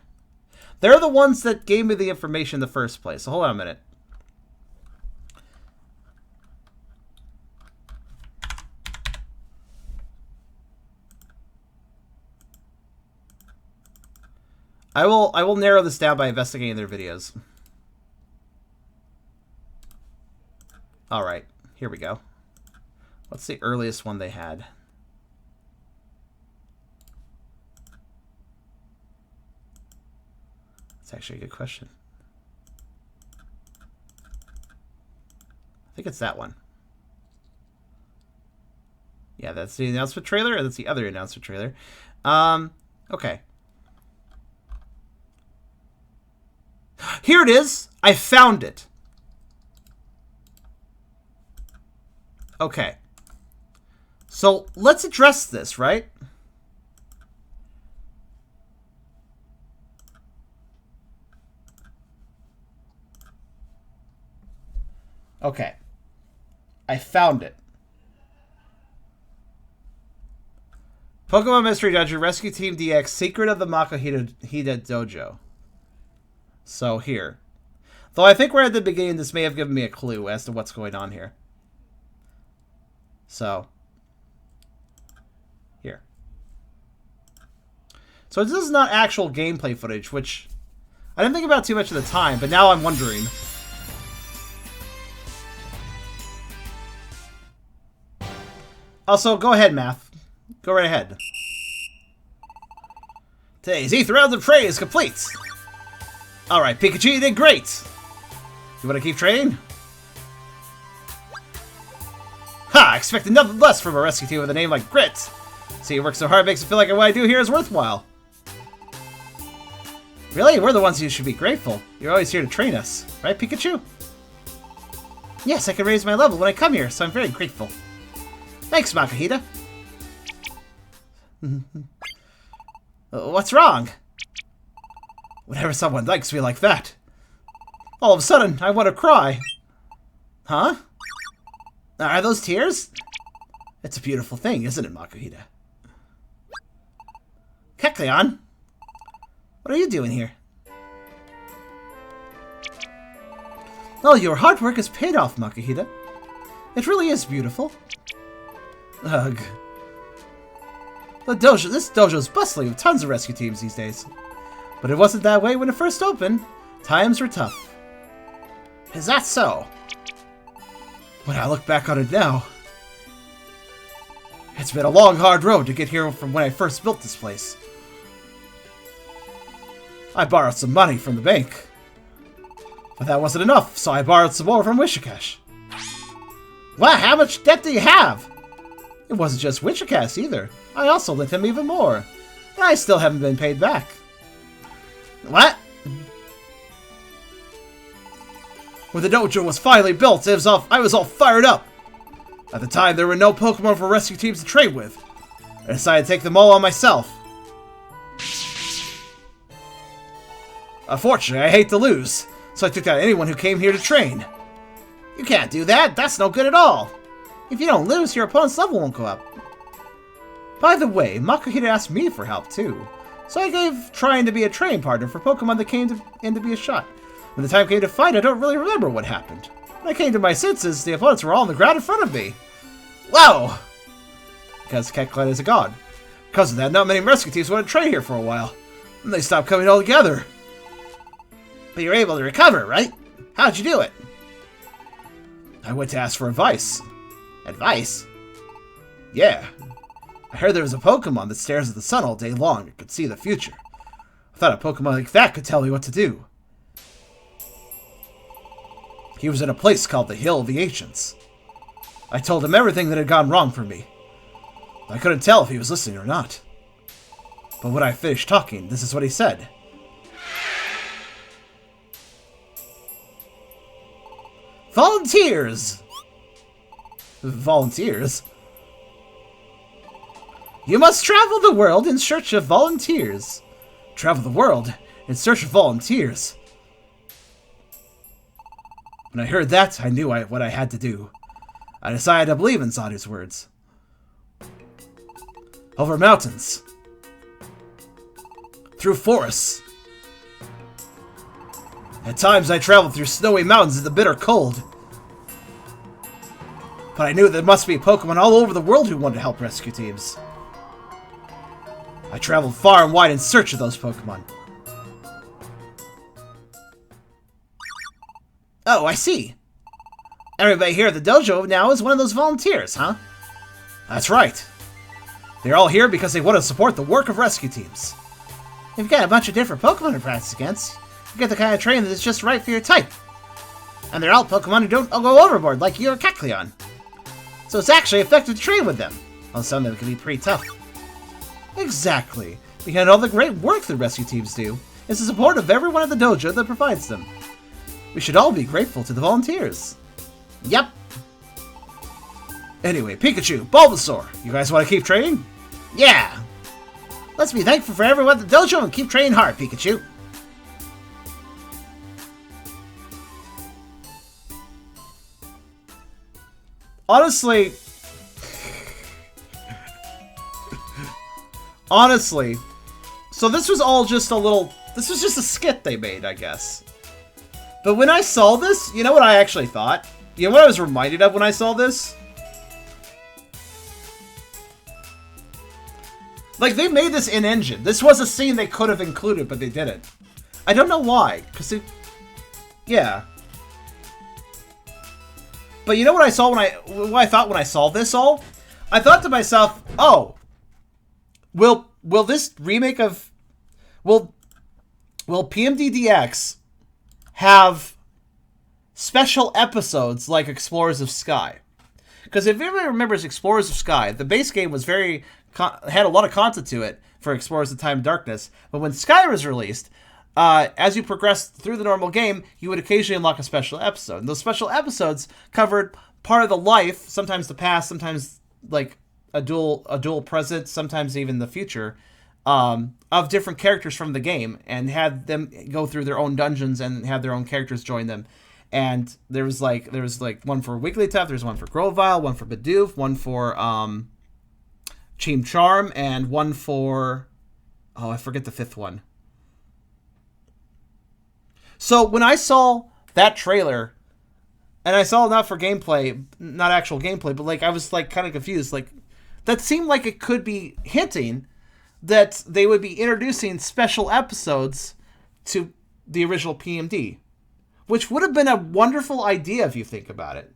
They're the ones that gave me the information in the first place. So hold on a minute. I will narrow this down by investigating their videos. Alright, here we go. What's the earliest one they had? That's actually a good question. I think it's that one. Yeah, that's the announcement trailer, or that's the other announcement trailer. Okay. Here it is! I found it! Okay. So, let's address this, right? Okay. I found it. Pokemon Mystery Dungeon Rescue Team DX Secret of the Makuhita Dojo. So, here. Though I think we're at the beginning, this may have given me a clue as to what's going on here. So, here. So this is not actual gameplay footage, which I didn't think about too much at the time, but now I'm wondering. Also, go ahead, Math. Go right ahead. Today's 8th round of prey is complete. Alright, Pikachu, you did great. You want to keep training? Ha! I expected nothing less from a rescue team with a name like Grit. See, you work so hard makes it feel like what I do here is worthwhile. Really? We're the ones who should be grateful. You're always here to train us. Right, Pikachu? Yes, I can raise my level when I come here, so I'm very grateful. Thanks, Makuhita. What's wrong? Whenever someone likes me like that, all of a sudden, I want to cry. Huh? Are those tears? It's a beautiful thing, isn't it, Makuhita? Kecleon? What are you doing here? Oh, your hard work has paid off, Makuhita. It really is beautiful. Ugh. This dojo's bustling with tons of rescue teams these days. But it wasn't that way when it first opened. Times were tough. Is that so? When I look back on it now, it's been a long, hard road to get here from when I first built this place. I borrowed some money from the bank. But that wasn't enough, so I borrowed some more from Wishikash. Wow, how much debt do you have? It wasn't just Wishikash either. I also lent him even more. And I still haven't been paid back. What? When the dojo was finally built, I was all fired up. At the time, there were no Pokemon for rescue teams to trade with. I decided to take them all on myself. Unfortunately, I hate to lose, so I took out anyone who came here to train. You can't do that. That's no good at all. If you don't lose, your opponent's level won't go up. By the way, Makuhita asked me for help too, so I gave trying to be a training partner for Pokemon that came in to be a shot. When the time came to fight, I don't really remember what happened. When I came to my senses, the opponents were all on the ground in front of me. Wow! Because Kecleon is a god. Because of that, not many rescue teams wanted to train here for a while. And they stopped coming altogether. But you were able to recover, right? How'd you do it? I went to ask for advice. Advice? Yeah. I heard there was a Pokemon that stares at the sun all day long and could see the future. I thought a Pokemon like that could tell me what to do. He was in a place called the Hill of the Ancients. I told him everything that had gone wrong for me. I couldn't tell if he was listening or not. But when I finished talking, this is what he said. Volunteers! Volunteers? You must travel the world in search of volunteers. Travel the world in search of volunteers. When I heard that, I knew what I had to do. I decided to believe in Zanu's words. Over mountains. Through forests. At times I traveled through snowy mountains in the bitter cold. But I knew there must be Pokemon all over the world who wanted to help rescue teams. I traveled far and wide in search of those Pokemon. Oh, I see. Everybody here at the dojo now is one of those volunteers, huh? That's right. They're all here because they want to support the work of rescue teams. You've got a bunch of different Pokemon to practice against. You get the kind of training that's just right for your type. And they're all Pokemon who don't go overboard, like you or Kecleon. So it's actually effective to train with them, although some of them can be pretty tough. Exactly. Behind all the great work the rescue teams do is the support of everyone at the dojo that provides them. We should all be grateful to the volunteers. Yep. Anyway, Pikachu, Bulbasaur, you guys want to keep training? Yeah. Let's be thankful for everyone at the dojo and keep training hard, Pikachu. Honestly, so this was all just this was just a skit they made, I guess. But when I saw this, you know what I actually thought? You know what I was reminded of when I saw this? Like, they made this in-engine. This was a scene they could have included, but they didn't. I don't know why, because it... Yeah. But you know what I saw what I thought when I saw this all? I thought to myself, oh, will this remake of... Will PMDDX have special episodes like Explorers of Sky? Because if everybody remembers Explorers of Sky, the base game was had a lot of content to it for Explorers of Time and Darkness. But when Sky was released, as you progressed through the normal game, you would occasionally unlock a special episode. And those special episodes covered part of the life, sometimes the past, sometimes like a dual present, sometimes even the future, of different characters from the game, and had them go through their own dungeons and have their own characters join them. And there was like one for Wigglytuff, there's one for Grovyle, one for Bidoof, one for Chimchar, and one for... Oh, I forget the fifth one. So when I saw that trailer, and I saw not for gameplay, not actual gameplay, but like I was like kind of confused. Like that seemed like it could be hinting that they would be introducing special episodes to the original PMD, which would have been a wonderful idea if you think about it.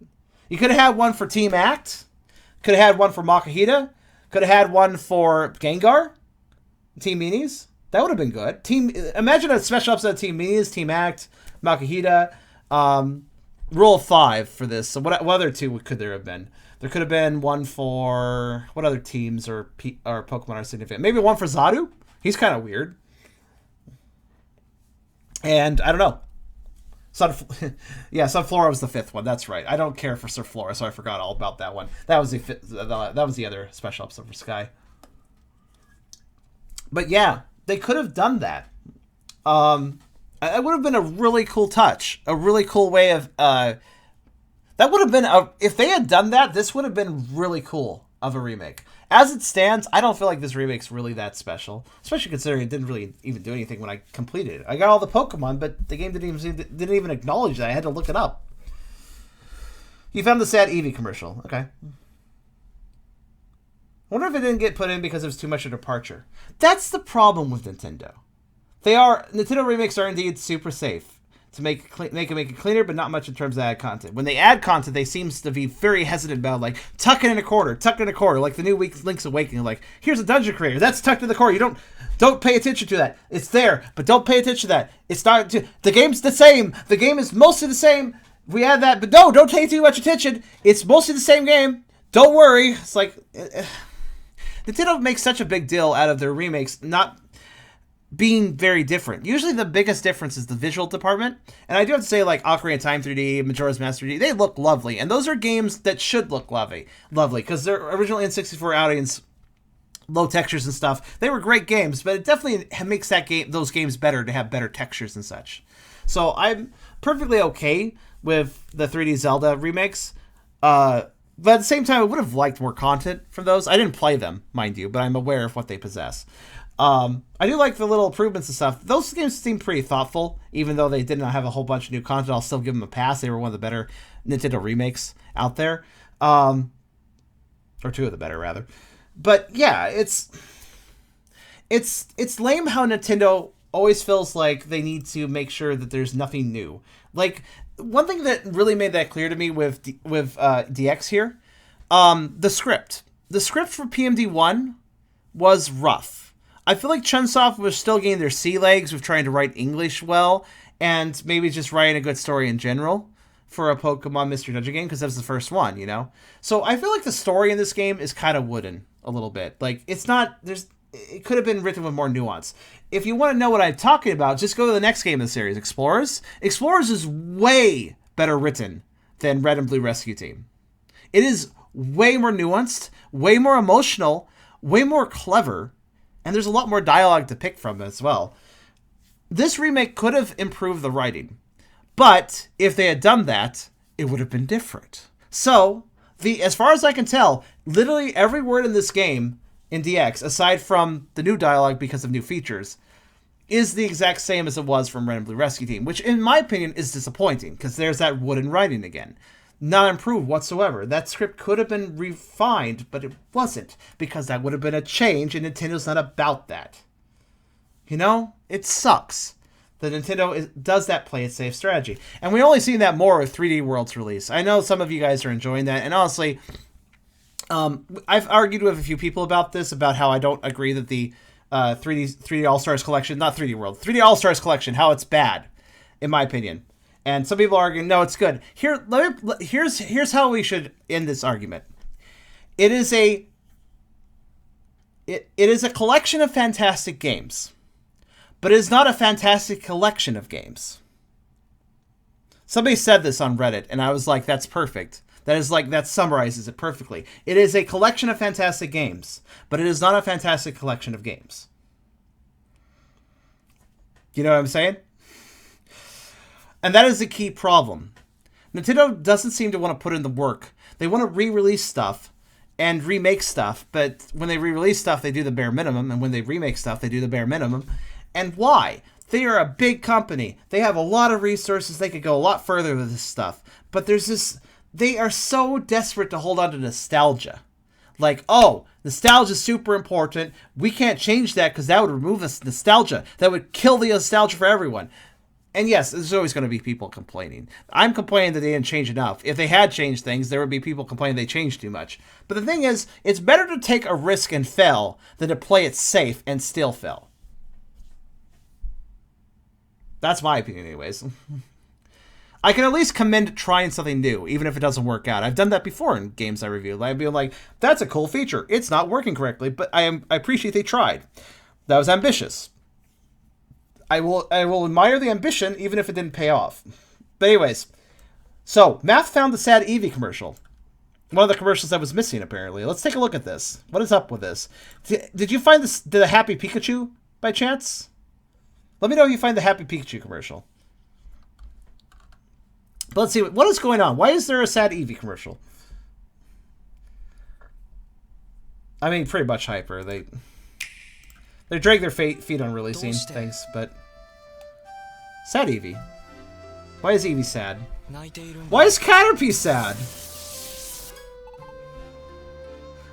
You could have had one for Team Act, could have had one for Makahita, could have had one for Gengar, Team Minis. That would have been good. Imagine a special episode of Team Minis, Team Act, Makahita, Rule of 5 for this. So what other two could there have been? There could have been one for... What other teams or Pokemon are significant? Maybe one for Zadu? He's kind of weird. And, I don't know. Sunflora was the fifth one. That's right. I don't care for Surflora, so I forgot all about that one. That was the other special episode for Sky. But yeah, they could have done that. It would have been a really cool touch. A really cool way of... that would have been... if they had done that, this would have been really cool of a remake. As it stands, I don't feel like this remake's really that special. Especially considering it didn't really even do anything when I completed it. I got all the Pokemon, but the game didn't even acknowledge that. I had to look it up. You found the sad Eevee commercial. Okay. I wonder if it didn't get put in because it was too much of a departure. That's the problem with Nintendo. Nintendo remakes are indeed super safe to make it cleaner, but not much in terms of add content. When they add content, they seem to be very hesitant about, like, tuck it in a corner, like the new Link's Awakening. Like, here's a dungeon creator, that's tucked in the corner. You don't pay attention to that. It's there, but don't pay attention to that. It's not. The game's the same. The game is mostly the same. We add that, but no, don't pay too much attention. It's mostly the same game. Don't worry. It's like Nintendo makes such a big deal out of their remakes, not being very different. Usually the biggest difference is the visual department. And I do have to say, like, Ocarina of Time 3D, Majora's Mask 3D, they look lovely. And those are games that should look lovely, because they're original N64 outings, low textures and stuff. They were great games, but it definitely makes those games better to have better textures and such. So I'm perfectly okay with the 3D Zelda remakes. But at the same time, I would have liked more content from those. I didn't play them, mind you, but I'm aware of what they possess. I do like the little improvements and stuff. Those games seem pretty thoughtful, even though they did not have a whole bunch of new content. I'll still give them a pass. They were one of the better Nintendo remakes out there. Or two of the better, rather. But yeah, it's lame how Nintendo always feels like they need to make sure that there's nothing new. Like, one thing that really made that clear to me with DX here, the script. The script for PMD1 was rough. I feel like Chunsoft was still getting their sea legs with trying to write English well, and maybe just writing a good story in general for a Pokemon Mystery Dungeon game, because that was the first one, you know? So I feel like the story in this game is kind of wooden a little bit. Like, it could have been written with more nuance. If you want to know what I'm talking about, just go to the next game in the series, Explorers. Explorers is way better written than Red and Blue Rescue Team. It is way more nuanced, way more emotional, way more clever, and there's a lot more dialogue to pick from as well. This remake could have improved the writing, but if they had done that, it would have been different. So, as far as I can tell, literally every word in this game in DX, aside from the new dialogue because of new features, is the exact same as it was from Red and Blue Rescue Team, which in my opinion is disappointing, because there's that wooden writing again. Not improved whatsoever. That script could have been refined, but it wasn't, because that would have been a change, and Nintendo's not about that. You know? It sucks that Nintendo does that play it safe strategy. And we only seen that more with 3D World's release. I know some of you guys are enjoying that, and honestly, I've argued with a few people about this, about how I don't agree that the 3D All-Stars collection, not 3D World, 3D All-Stars collection, how it's bad, in my opinion. And some people are arguing, no, it's good. Here's how we should end this argument. It is a collection of fantastic games, but it is not a fantastic collection of games. Somebody said this on Reddit, and I was like, that's perfect. That summarizes it perfectly. It is a collection of fantastic games, but it is not a fantastic collection of games. You know what I'm saying? And that is the key problem. Nintendo doesn't seem to want to put in the work. They want to re-release stuff and remake stuff, but when they re-release stuff, they do the bare minimum, and when they remake stuff, they do the bare minimum. And why? They are a big company. They have a lot of resources. They could go a lot further with this stuff. But there's this... They are so desperate to hold on to nostalgia. Like, oh, nostalgia is super important. We can't change that because that would remove us nostalgia. That would kill the nostalgia for everyone. And yes, there's always going to be people complaining. I'm complaining that they didn't change enough. If they had changed things, there would be people complaining they changed too much. But the thing is, it's better to take a risk and fail than to play it safe and still fail. That's my opinion anyways. I can at least commend trying something new, even if it doesn't work out. I've done that before in games I reviewed. I'd be like, that's a cool feature. It's not working correctly, but I appreciate they tried. That was ambitious. I will admire the ambition, even if it didn't pay off. But anyways, so, Math found the sad Eevee commercial. One of the commercials that was missing, apparently. Let's take a look at this. What is up with this? Did you find the Happy Pikachu, by chance? Let me know if you find the Happy Pikachu commercial. But let's see, what is going on? Why is there a sad Eevee commercial? I mean, pretty much hyper. They drag their feet on releasing things, but... Sad Eevee. Why is Eevee sad? Why is Caterpie sad?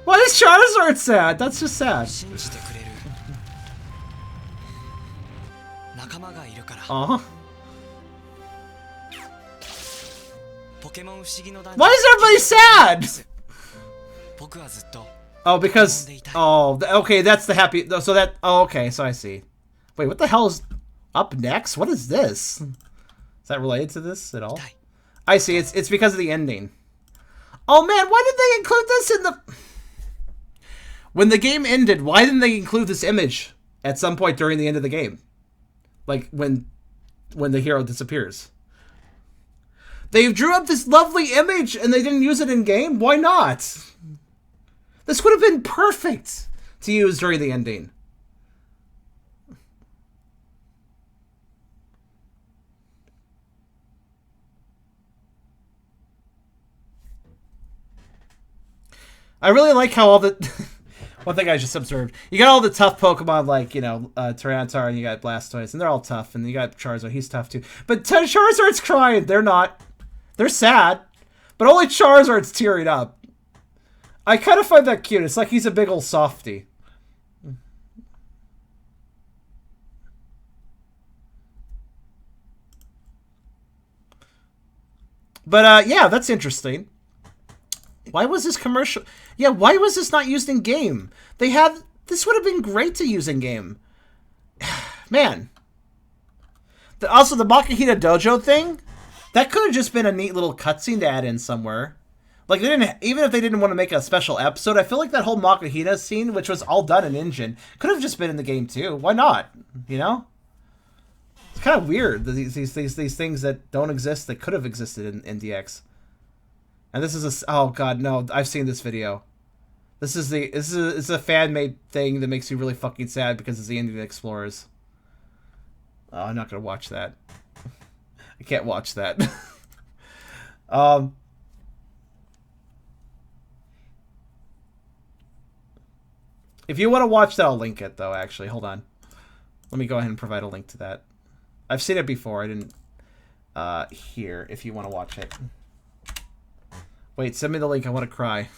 Why is Charizard sad? That's just sad. Uh-huh. Why is everybody sad? Oh, because... Oh, okay, that's the happy... So that... Oh, okay, so I see. Wait, what the hell is up next? What is this? Is that related to this at all? I see, it's because of the ending. Oh man, why did they include this in the... When the game ended, why didn't they include this image at some point during the end of the game. Like when the hero disappears. They drew up this lovely image and they didn't use it in game? Why not? This would have been perfect to use during the ending. I really like how all the... One thing I just observed. You got all the tough Pokemon like, you know, Tyranitar, and you got Blastoise, and they're all tough, and you got Charizard, he's tough too. But Charizard's crying. They're not. They're sad. But only Charizard's tearing up. I kind of find that cute. It's like he's a big old softie. But, yeah, that's interesting. Why was this commercial... Yeah, why was this not used in game? They had... This would have been great to use in game. Man. Also, the Makihita Dojo thing, that could have just been a neat little cutscene to add in somewhere. Like, they didn't... Even if they didn't want to make a special episode, I feel like that whole Makihita scene, which was all done in engine, could have just been in the game too. Why not? You know? It's kind of weird, these things that don't exist that could have existed in DX. And this is a... Oh, God, no. I've seen this video. This is a fan-made thing that makes you really fucking sad because it's the PMD Explorers. Oh, I'm not going to watch that. I can't watch that. If you want to watch that, I'll link it, though, actually. Hold on. Let me go ahead and provide a link to that. I've seen it before. I didn't hear if you want to watch it. Wait, send me the link. I want to cry.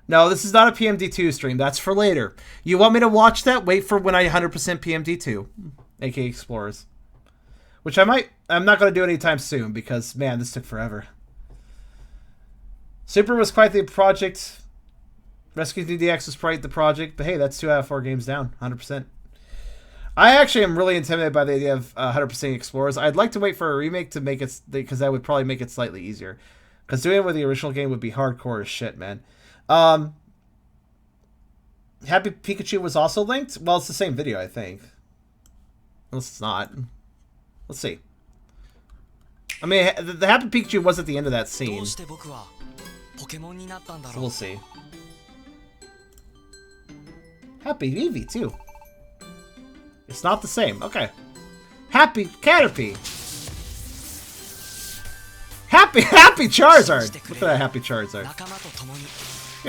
No, this is not a PMD2 stream. That's for later. You want me to watch that? Wait for when I 100% PMD2, aka Explorers. Which I'm not going to do anytime soon because, man, this took forever. Super was quite the project. Rescue DDX was quite the project. But hey, that's 2 out of 4 games down. 100%. I actually am really intimidated by the idea of 100% Explorers. I'd like to wait for a remake to make it, because that would probably make it slightly easier. Because doing it with the original game would be hardcore as shit, man. Happy Pikachu was also linked? Well, it's the same video, I think. Unless it's not. Let's see. I mean, the Happy Pikachu was at the end of that scene. So we'll see. Happy Eevee, too. It's not the same. Okay. Happy Caterpie. Happy Charizard. Look at that Happy Charizard. Look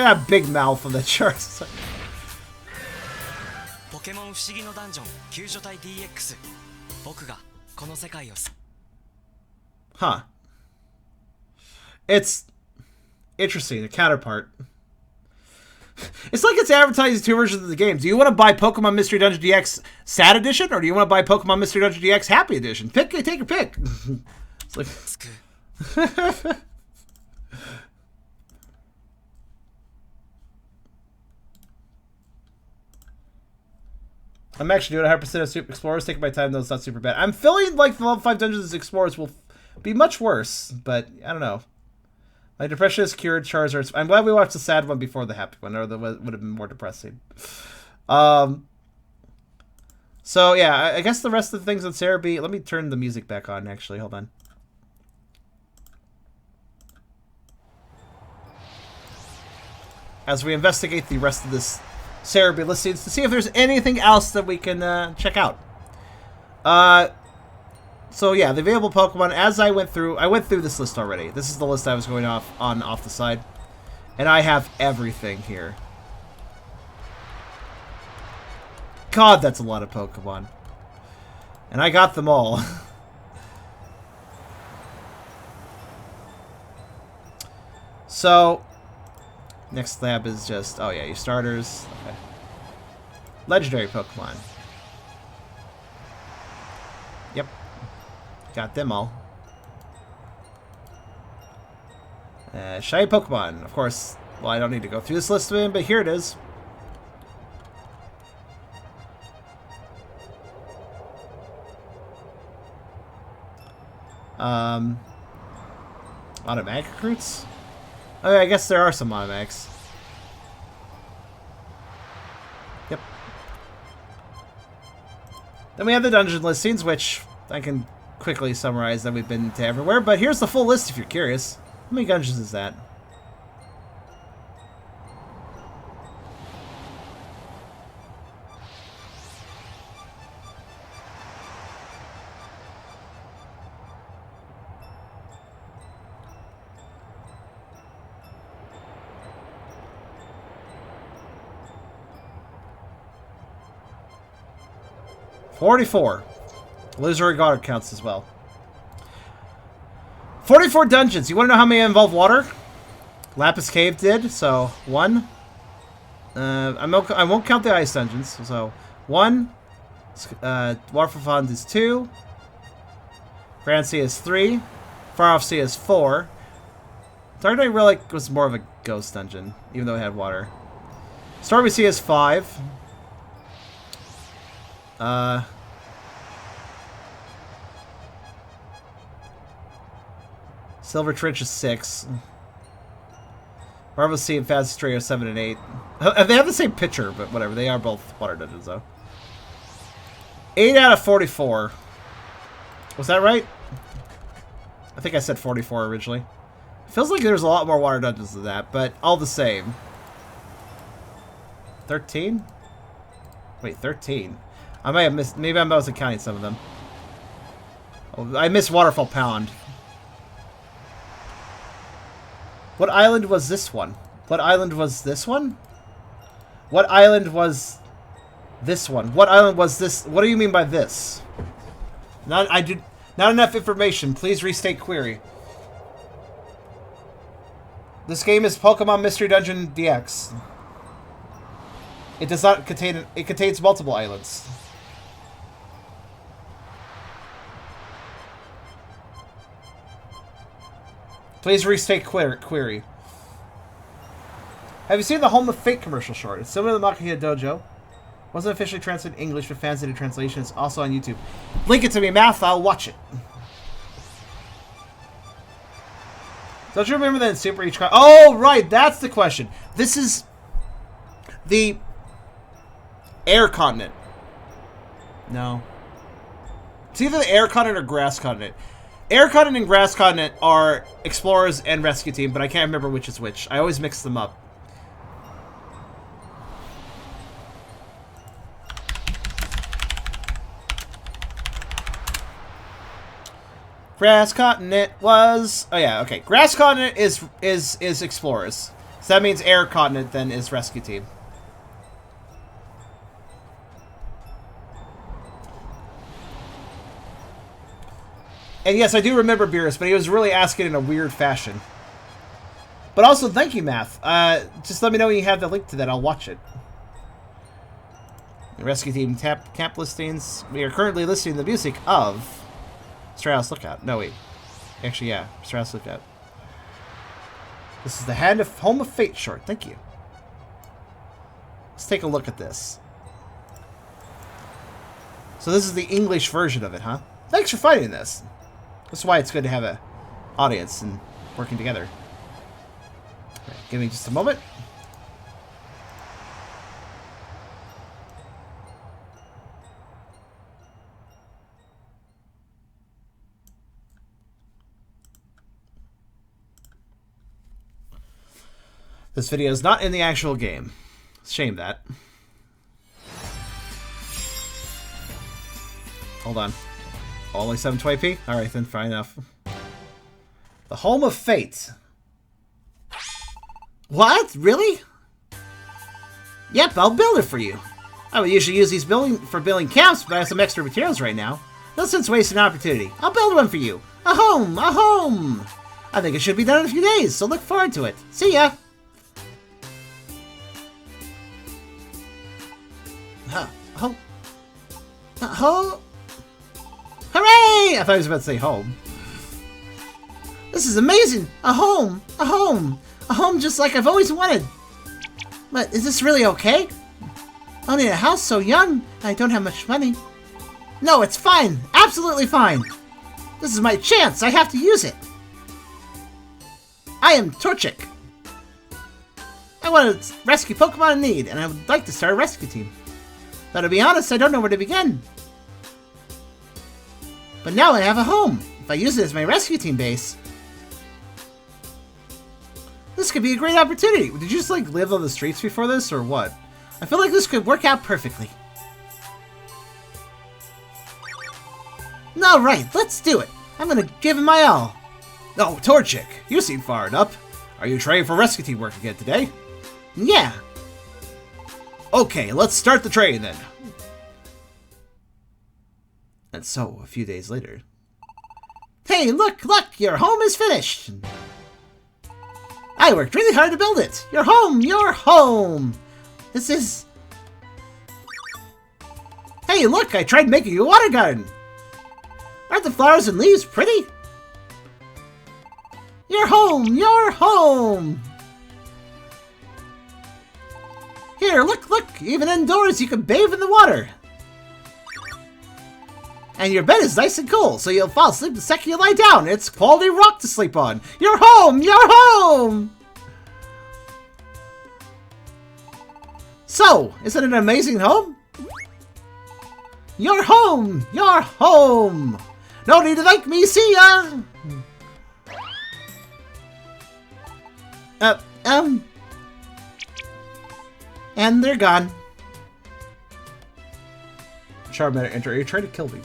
at that big mouth on the Charizard. Huh. It's interesting. A counterpart. It's like it's advertising 2 versions of the game. Do you want to buy Pokemon Mystery Dungeon DX Sad Edition, or do you want to buy Pokemon Mystery Dungeon DX Happy Edition? Take your pick. It's like... I'm actually doing 100% of Super Explorers. Taking my time, though, it's not super bad. I'm feeling like the level 5 Dungeons Explorers will be much worse, but I don't know. My depression is cured. Charizard. I'm glad we watched the sad one before the happy one, or that would have been more depressing. So yeah, I guess the rest of the things on Cerebi. Let me turn the music back on. Actually, hold on. As we investigate the rest of this Cerebi listings to see if there's anything else that we can check out. So yeah, the available Pokemon, as I went through this list already. This is the list I was going off the side. And I have everything here. God, that's a lot of Pokemon. And I got them all. So, next lab is just, oh yeah, your starters. Okay. Legendary Pokemon. Yep. Got them all. Shiny Pokemon. Of course, well, I don't need to go through this list of them, but here it is. Automatic recruits? Oh, I guess there are some automatics. Yep. Then we have the dungeon listings, which I can quickly summarize that we've been to everywhere. But here's the full list if you're curious. How many dungeons is that? $44. Illusory guard counts as well. 44 dungeons. You want to know how many involve water? Lapis Cave did, so 1. I won't count the ice dungeons, so 1. Waterfall Fund is 2. Grand Sea is 3. Far Off Sea is 4. Dark Knight Relic was more of a ghost dungeon, even though it had water. Stormy Sea is 5. Silver Trench is 6. Marvelous Sea and Fast Stray are 7 and 8. They have the same picture, but whatever. They are both water dungeons, though. 8 out of 44. Was that right? I think I said 44 originally. Feels like there's a lot more water dungeons than that, but all the same. 13? Wait, 13. I might have missed. Maybe I wasn't counting some of them. Oh, I missed Waterfall Pound. What island was this one? What island was this one? What island was this one? What island was this? What do you mean by this? Not enough information. Please restate query. This game is Pokemon Mystery Dungeon DX. It does not contain. It contains multiple islands. Please restate query. Have you seen the Home of Fate commercial short? It's similar to the Makihita Dojo. Wasn't officially translated in English, but fans did a translation. It's also on YouTube. Link it to me, Math. I'll watch it. Don't you remember that in Super Each... Oh, right. That's the question. This is the air continent. No. It's either the air continent or grass continent. Air continent and grass continent are explorers and rescue team, but I can't remember which is which. I always mix them up. Grass continent was... Oh yeah, okay. Grass continent is explorers. So that means air continent then is rescue team. And yes, I do remember Beerus, but he was really asking in a weird fashion. But also, thank you, Math. Just let me know when you have the link to that. I'll watch it. Rescue Team camp listings. We are currently listing the music of Stray Lookout. No, wait. Actually, yeah. Stray Lookout. This is the Home of Fate short. Thank you. Let's take a look at this. So this is the English version of it, huh? Thanks for finding this. That's why it's good to have an audience and working together. Right, give me just a moment. This video is not in the actual game. Shame that. Hold on. Only 720p? Alright then, fine enough. The Home of Fate. What? Really? Yep, I'll build it for you. I would usually use these for building camps, but I have some extra materials right now. No sense wasting an opportunity. I'll build one for you. A home! A home! I think it should be done in a few days, so look forward to it. See ya! Home. Home. Hooray! I thought he was about to say home. This is amazing! A home! A home! A home just like I've always wanted! But is this really okay? Owning a house so young, and I don't have much money. No, it's fine! Absolutely fine! This is my chance! I have to use it! I am Torchic! I want to rescue Pokemon in need, and I would like to start a rescue team. But to be honest, I don't know where to begin. But now I have a home, if I use it as my rescue team base. This could be a great opportunity. Did you just, like, live on the streets before this, or what? I feel like this could work out perfectly. Alright, let's do it. I'm gonna give it my all. Oh, Torchic, you seem fired up. Are you trained for rescue team work again today? Yeah. Okay, let's start the train then. And so, a few days later. Hey, look, your home is finished. I worked really hard to build it. Your home. This is... Hey, look, I tried making a water garden. Aren't the flowers and leaves pretty? Your home. Here, look, even indoors you can bathe in the water. And your bed is nice and cool, so you'll fall asleep the second you lie down. It's quality rock to sleep on. Your home. So, isn't it an amazing home? Your home. No need to thank me, see ya. And they're gone. Charmander, enter. Are you trying to kill me?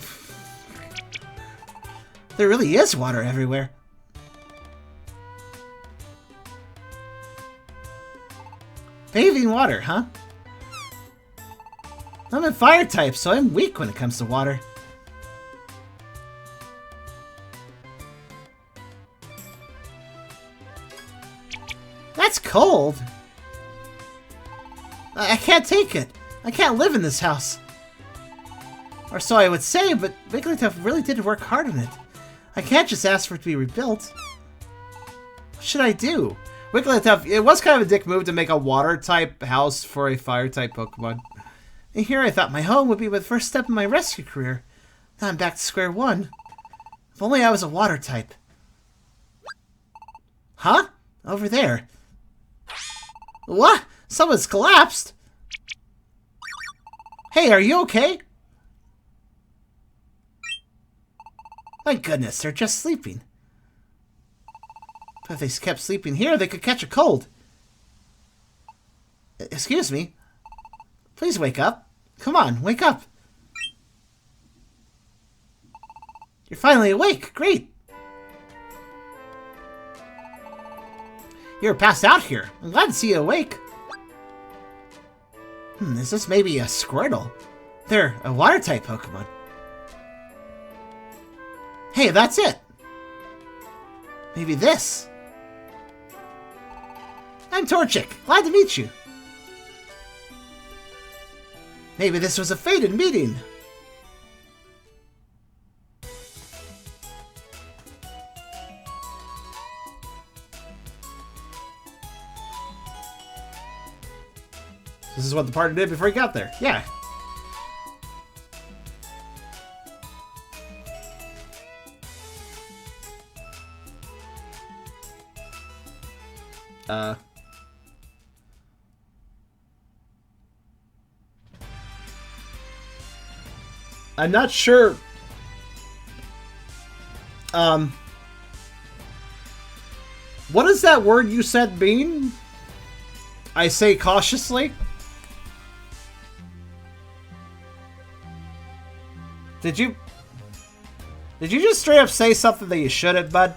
There really is water everywhere. Bathing water, huh? I'm a fire type, so I'm weak when it comes to water. That's cold. I can't take it. I can't live in this house. Or so I would say, but Wigglytuff really did work hard on it. I can't just ask for it to be rebuilt. What should I do? Wigglytuff, it was kind of a dick move to make a water-type house for a fire-type Pokemon. And here I thought my home would be the first step in my rescue career. Now I'm back to square one. If only I was a water-type. Huh? Over there. What? Someone's collapsed. Hey, are you okay? My goodness, they're just sleeping. But if they kept sleeping here, they could catch a cold. Excuse me. Please wake up. Come on, wake up. You're finally awake. Great. You're passed out here. I'm glad to see you awake. Is this maybe a Squirtle? They're a water-type Pokemon. Hey, that's it. Maybe this. I'm Torchic. Glad to meet you. Maybe this was a fated meeting. This is what the party did before he got there. Yeah. I'm not sure. What does that word you said mean? I say cautiously. Did you just straight up say something that you shouldn't, bud?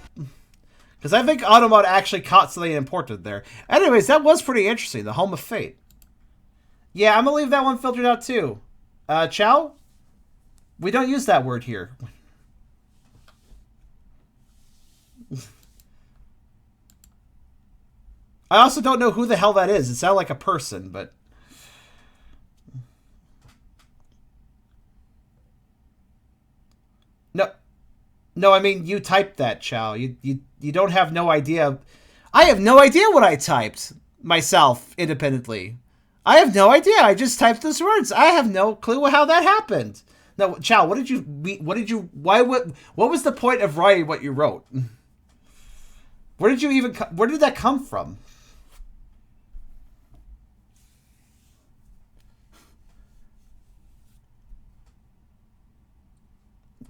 Because I think Automod actually caught something important there. Anyways, that was pretty interesting. The Home of Fate. Yeah, I'm gonna leave that one filtered out too. Chow? We don't use that word here. I also don't know who the hell that is. It sounded like a person, but... No, I mean, you typed that, Chow. You don't have no idea. I have no idea what I typed myself independently. I have no idea. I just typed those words. I have no clue how that happened. No, Chow, what was the point of writing what you wrote? Where did that come from?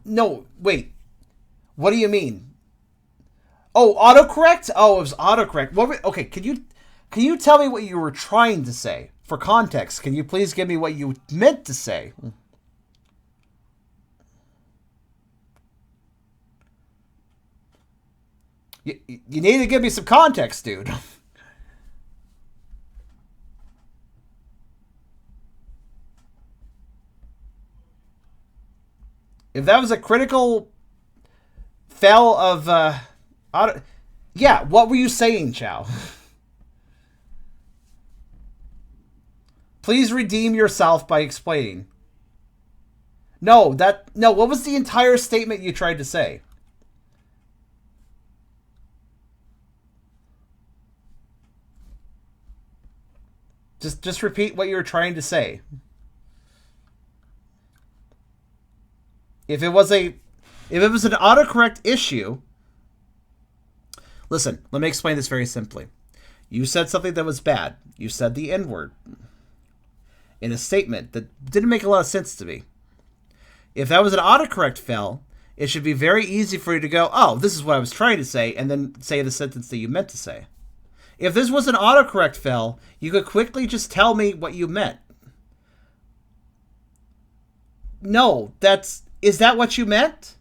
No, wait. What do you mean? Oh, autocorrect? Oh, it was autocorrect. Okay, can you tell me what you were trying to say? For context, can you please give me what you meant to say? You need to give me some context, dude. If that was a critical fail of, yeah, what were you saying, Chow? Please redeem yourself by explaining. No, what was the entire statement you tried to say? Just repeat what you were trying to say. If it was an autocorrect issue, listen, let me explain this very simply. You said something that was bad. You said the N-word in a statement that didn't make a lot of sense to me. If that was an autocorrect fail, it should be very easy for you to go, oh, this is what I was trying to say, and then say the sentence that you meant to say. If this was an autocorrect fail, you could quickly just tell me what you meant. No, is that what you meant?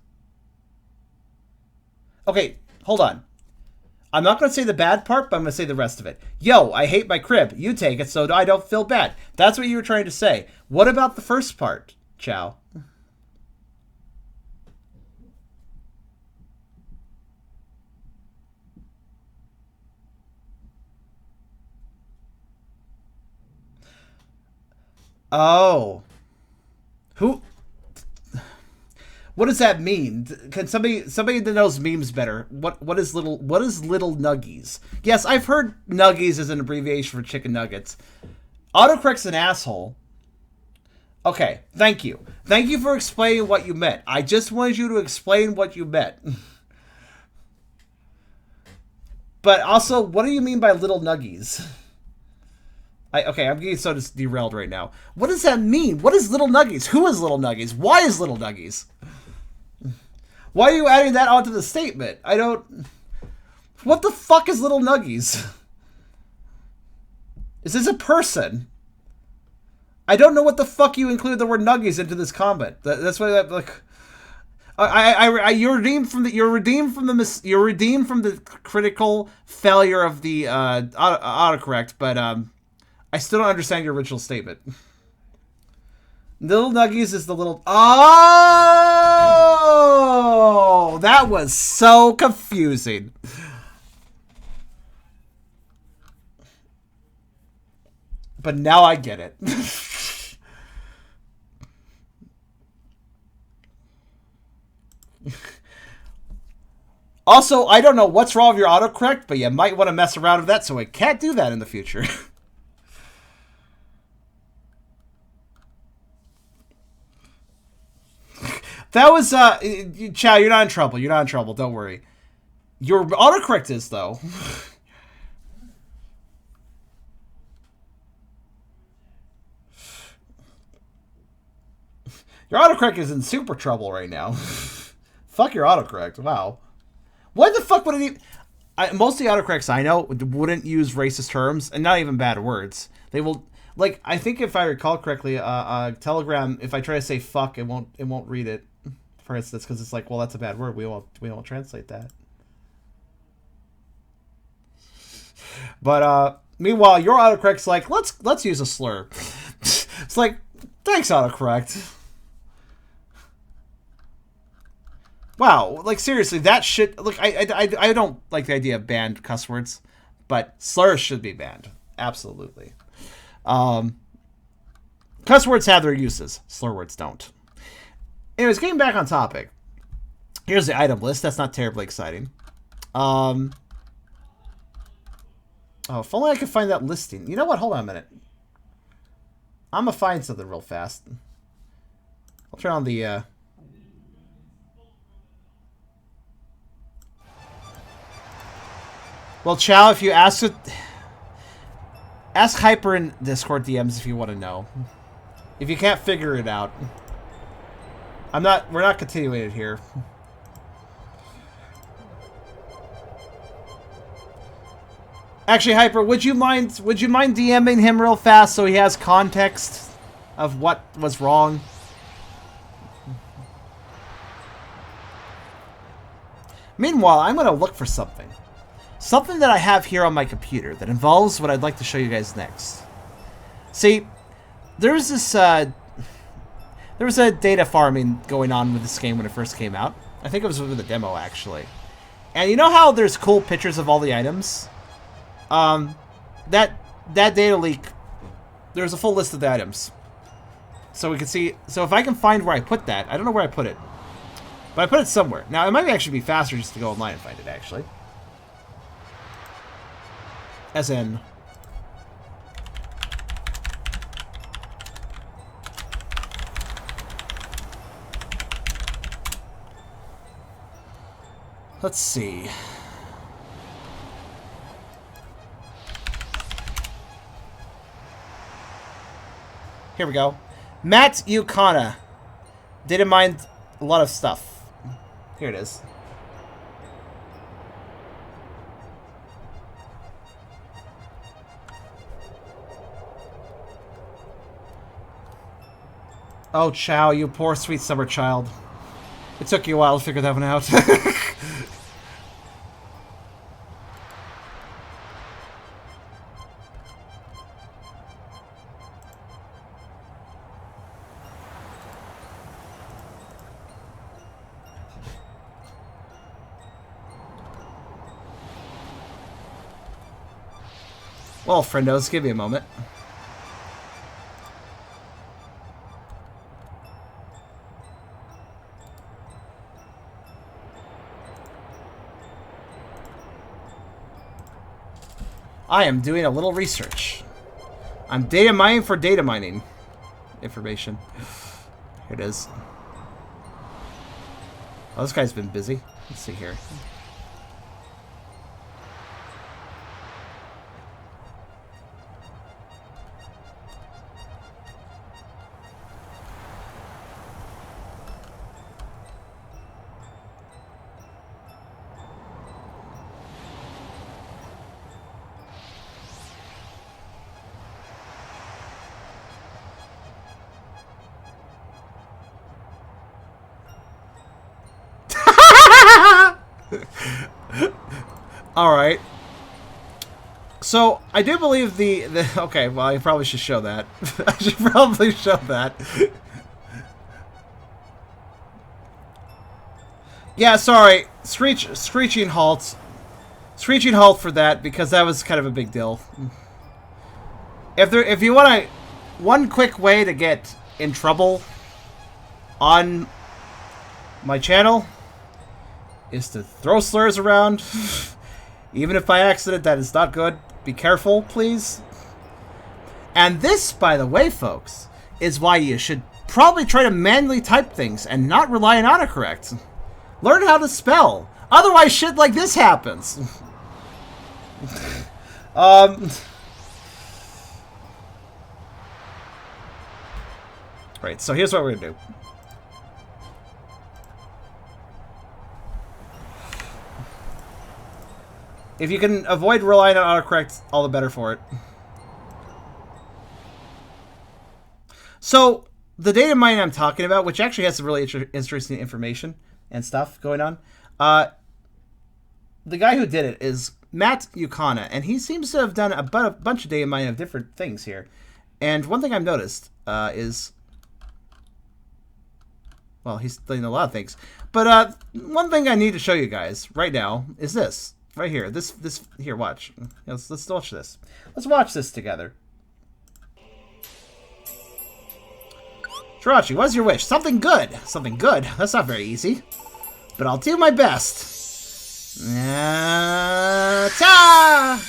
Okay, hold on. I'm not going to say the bad part, but I'm going to say the rest of it. Yo, I hate my crib. You take it so I don't feel bad. That's what you were trying to say. What about the first part, Chow? Oh. What does that mean? Can somebody that knows memes better? What is little nuggies? Yes, I've heard nuggies as an abbreviation for chicken nuggets. Autocorrect's an asshole. Okay, thank you. Thank you for explaining what you meant. I just wanted you to explain what you meant. But also, what do you mean by little nuggies? Okay, I'm getting so derailed right now. What does that mean? What is little nuggies? Who is little nuggies? Why is little nuggies? Why are you adding that onto the statement? I don't... What the fuck is little nuggies? Is this a person? I don't know what the fuck you included the word nuggies into this comment. That's why that, like... You're redeemed from the critical failure of the autocorrect, but I still don't understand your original statement. Little nuggies is the little... Oh! That was so confusing. But now I get it. Also, I don't know what's wrong with your autocorrect, but you might want to mess around with that so it can't do that in the future. That was, Chow, you're not in trouble. You're not in trouble. Don't worry. Your autocorrect is, though. Your autocorrect is in super trouble right now. Fuck your autocorrect. Wow. Why the fuck would it even... most of the autocorrects I know wouldn't use racist terms, and not even bad words. They will... Like, I think if I recall correctly, Telegram, if I try to say fuck, it won't read it. For instance, because it's like, well, that's a bad word. We won't translate that. But meanwhile, your autocorrect's like, let's use a slur. It's like, thanks, autocorrect. Wow, like seriously, that shit. Look, I don't like the idea of banned cuss words, but slurs should be banned. Absolutely. Cuss words have their uses. Slur words don't. Anyways, getting back on topic. Here's the item list. That's not terribly exciting. Oh, if only I could find that listing. You know what? Hold on a minute. I'm gonna find something real fast. I'll turn on the. Well, Chow, if you ask Hyper in Discord DMs if you want to know. If you can't figure it out. We're not continuing it here. Actually, Hyper, would you mind DMing him real fast so he has context of what was wrong? Meanwhile, I'm going to look for something. Something that I have here on my computer that involves what I'd like to show you guys next. See, there was this, there was a data farming going on with this game when it first came out. I think it was with the demo, actually. And you know how there's cool pictures of all the items? That data leak, there's a full list of the items. So we can see, so if I can find where I put that, I don't know where I put it. But I put it somewhere. Now, it might actually be faster just to go online and find it, actually. As in... Let's see. Here we go. Matt Yukana. Data mined a lot of stuff. Here it is. Oh, Chow, you poor sweet summer child. It took you a while to figure that one out. Well, friendos, give me a moment. I am doing a little research. I'm data mining for data mining information. Here it is. Oh, this guy's been busy. Let's see here. Alright. So, I do believe the... Okay, well, I probably should show that. I should probably show that. Yeah, sorry. Screeching halt. Screeching halt for that, because that was kind of a big deal. If you want to... One quick way to get in trouble on my channel is to throw slurs around. Even if by accident, that is not good. Be careful, please. And this, by the way, folks, is why you should probably try to manually type things and not rely on autocorrect. Learn how to spell. Otherwise, shit like this happens. Right, so here's what we're gonna do. If you can avoid relying on autocorrect, all the better for it. So, the data mining I'm talking about, which actually has some really interesting information and stuff going on, the guy who did it is Matt Yukana, and he seems to have done a bunch of data mining of different things here. And one thing I've noticed is... Well, he's doing a lot of things. But one thing I need to show you guys right now is this. Right here. This here, watch. Let's watch this. Let's watch this together. Jirachi, what's your wish? Something good. Something good. That's not very easy. But I'll do my best. Ta!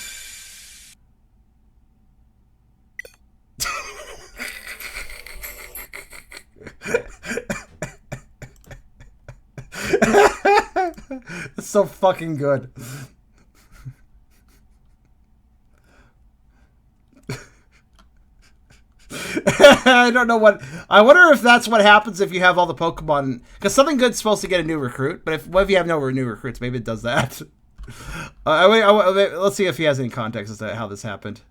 It's so fucking good. I don't know what... I wonder if that's what happens if you have all the Pokemon... Because something good's supposed to get a new recruit, but what if you have no new recruits? Maybe it does that. Let's see if he has any context as to how this happened.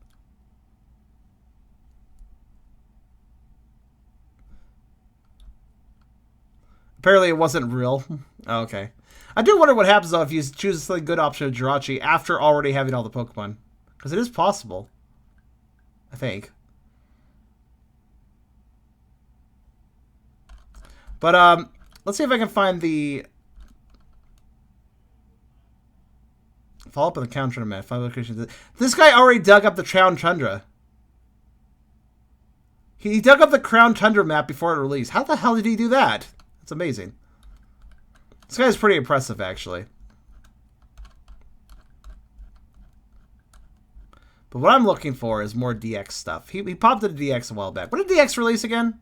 Apparently it wasn't real. Oh, okay. I do wonder what happens, though, if you choose a good option of Jirachi after already having all the Pokemon. Because it is possible. I think. But, let's see if I can find the... Follow up on the Crown Tundra map. 5 locations. This guy already dug up the Crown Tundra. He dug up the Crown Tundra map before it released. How the hell did he do that? That's amazing. This guy's pretty impressive, actually. But what I'm looking for is more DX stuff. He popped into DX a while back. When did DX release again?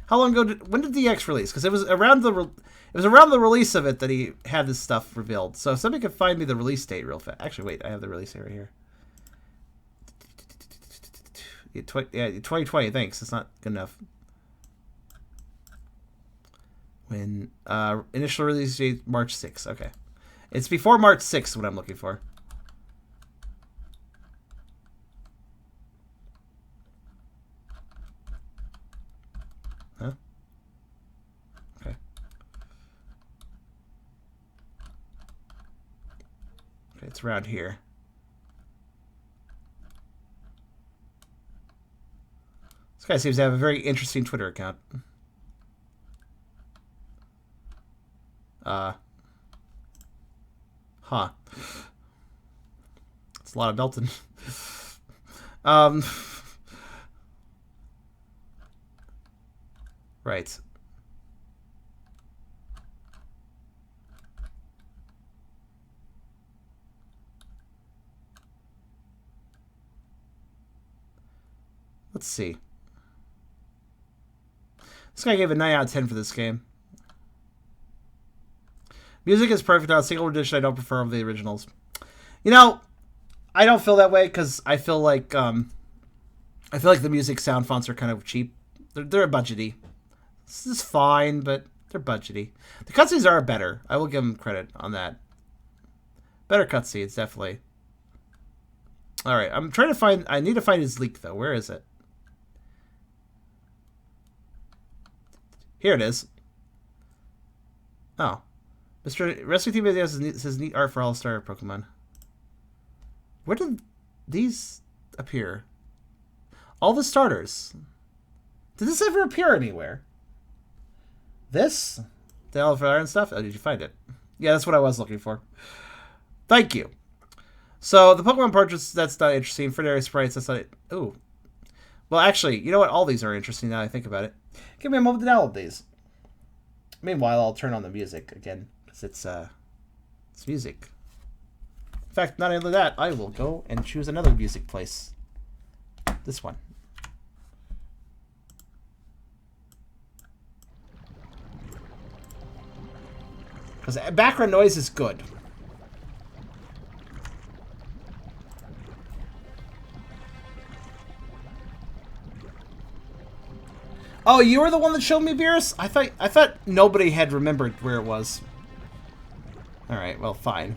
How long ago when did DX release? Because it was around the release of it that he had this stuff revealed. So if somebody could find me the release date real fast. Actually, wait, I have the release date right here. Yeah, 2020. Thanks. It's not good enough. When initial release date March 6th. Okay, it's before March 6th. What I'm looking for. Huh? Okay. Okay, it's around here. This guy seems to have a very interesting Twitter account. Huh. It's a lot of Belton. Right. Let's see. This guy gave a 9 out of 10 for this game. Music is perfect on a single edition. I don't prefer the originals. You know, I don't feel that way because I feel like the music sound fonts are kind of cheap. They're budgety. This is fine, but they're budgety. The cutscenes are better. I will give them credit on that. Better cutscenes, definitely. All right, I'm trying to find. I need to find his leak though. Where is it? Here it is. Oh. Mr. Rescue Team says neat art for all-star Pokemon. Where did these appear? All the starters. Did this ever appear anywhere? This? The Elephant and stuff? Oh, did you find it? Yeah, that's what I was looking for. Thank you. So, the Pokemon portraits, that's not interesting. Friendary sprites, that's not it. Ooh. Well, actually, you know what? All these are interesting now that I think about it. Give me a moment to download these. Meanwhile, I'll turn on the music again. It's music. In fact, not only that, I will go and choose another music place. This one. Because background noise is good. Oh, you were the one that showed me Beerus? I thought nobody had remembered where it was. Alright, well, fine.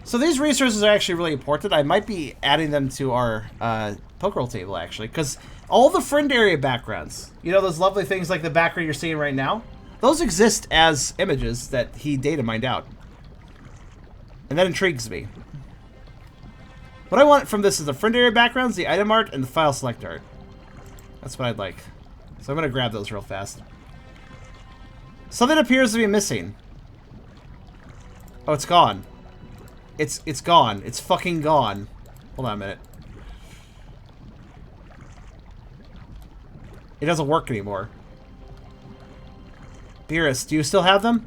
So these resources are actually really important. I might be adding them to our Pokeroll table, actually. Because all the friend area backgrounds, you know those lovely things like the background you're seeing right now? Those exist as images that he data mined out. And that intrigues me. What I want from this is the friend area backgrounds, the item art, and the file select art. That's what I'd like. So I'm going to grab those real fast. Something appears to be missing. Oh, it's gone. It's gone. It's fucking gone. Hold on a minute. It doesn't work anymore. Beerus, do you still have them?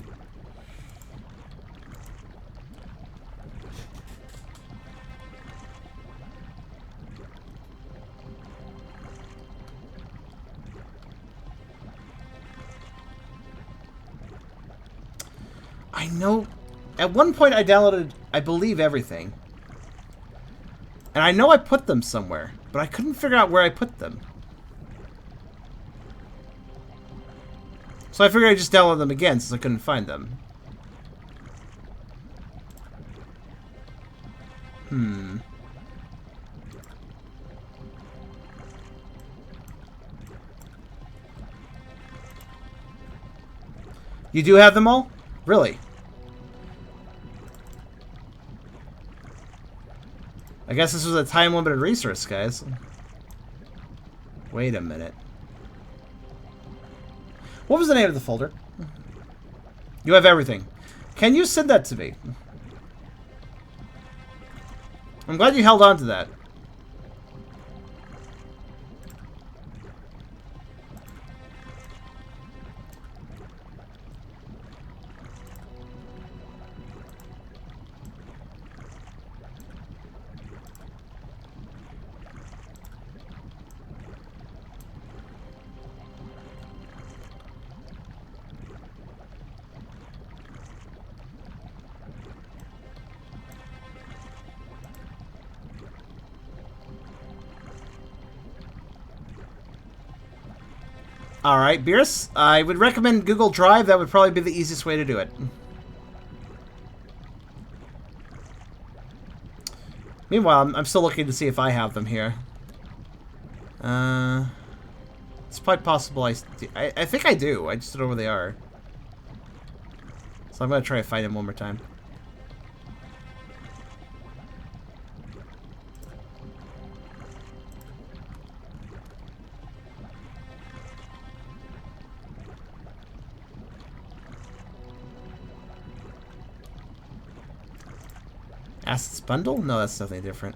I know. At one point I downloaded, I believe, everything. And I know I put them somewhere. but I couldn't figure out where I put them. So I figured I'd just download them again since I couldn't find them. You do have them all? Really? I guess this was a time-limited resource, guys. Wait a minute. What was the name of the folder? You have everything. Can you send that to me? I'm glad you held on to that. Alright, Beerus, I would recommend Google Drive. That would probably be the easiest way to do it. Meanwhile, I'm still looking to see if I have them here. It's quite possible I think I do. I just don't know where they are. So I'm going to try to find them one more time. Assets bundle? No, that's something different.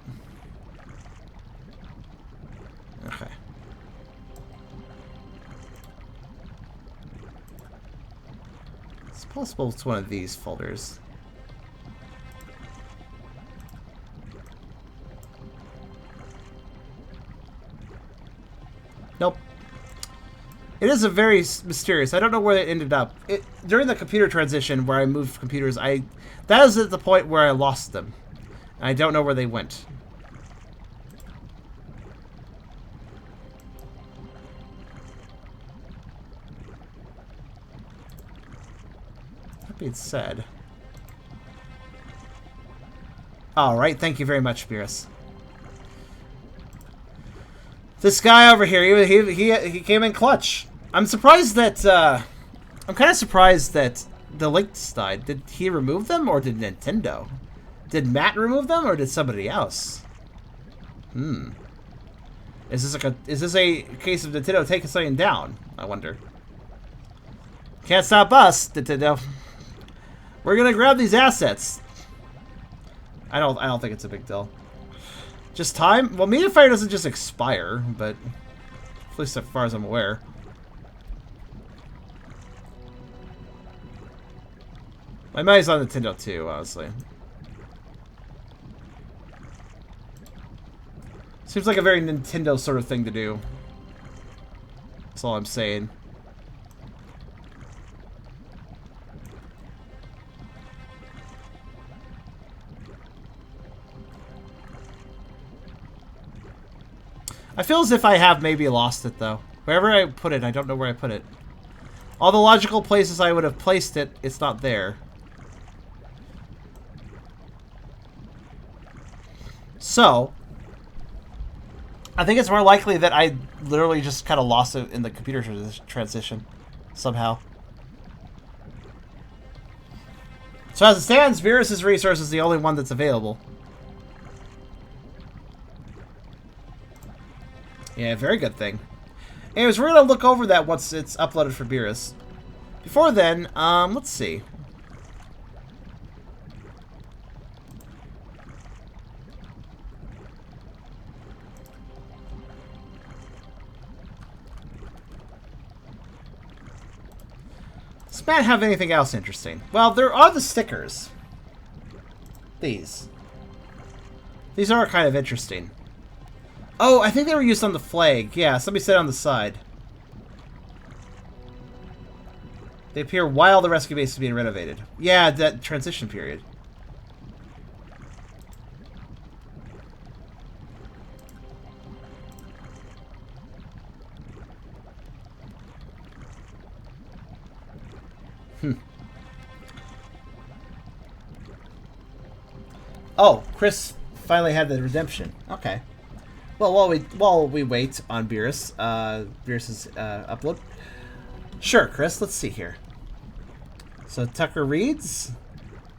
Okay. It's possible it's one of these folders. Nope. It is a very mysterious. I don't know where it ended up. During the computer transition where I moved computers, that is at the point where I lost them. I don't know where they went. That being said. Alright, thank you very much, Beerus. This guy over here, he came in clutch. I'm surprised that, I'm kind of surprised that the links died. Did he remove them, or did Nintendo? Did Matt remove them, or did somebody else? Is this a case of Nintendo taking something down? I wonder. Can't stop us, Nintendo. We're gonna grab these assets. I don't think it's a big deal. Just time? Well, Media Fire doesn't just expire, but at least as far as I'm aware. My money's on Nintendo too, honestly. Seems like a very Nintendo sort of thing to do. That's all I'm saying. I feel as if I have maybe lost it, though. Wherever I put it, I don't know where I put it. All the logical places I would have placed it, it's not there. So, I think it's more likely that I literally just kind of lost it in the computer transition somehow. So as it stands, Virus's resource is the only one that's available. Yeah, very good thing. Anyways, we're going to look over that once it's uploaded for Beerus. Before then, let's see. Does Matt have anything else interesting? Well, there are the stickers. These. These are kind of interesting. Oh, I think they were used on the flag. Yeah, somebody said on the side. They appear while the rescue base is being renovated. Yeah, that transition period. Oh, Chris finally had the redemption. Okay. Well, while we wait on Beerus, Beerus's upload. Sure, Chris. Let's see here. So Tucker reads,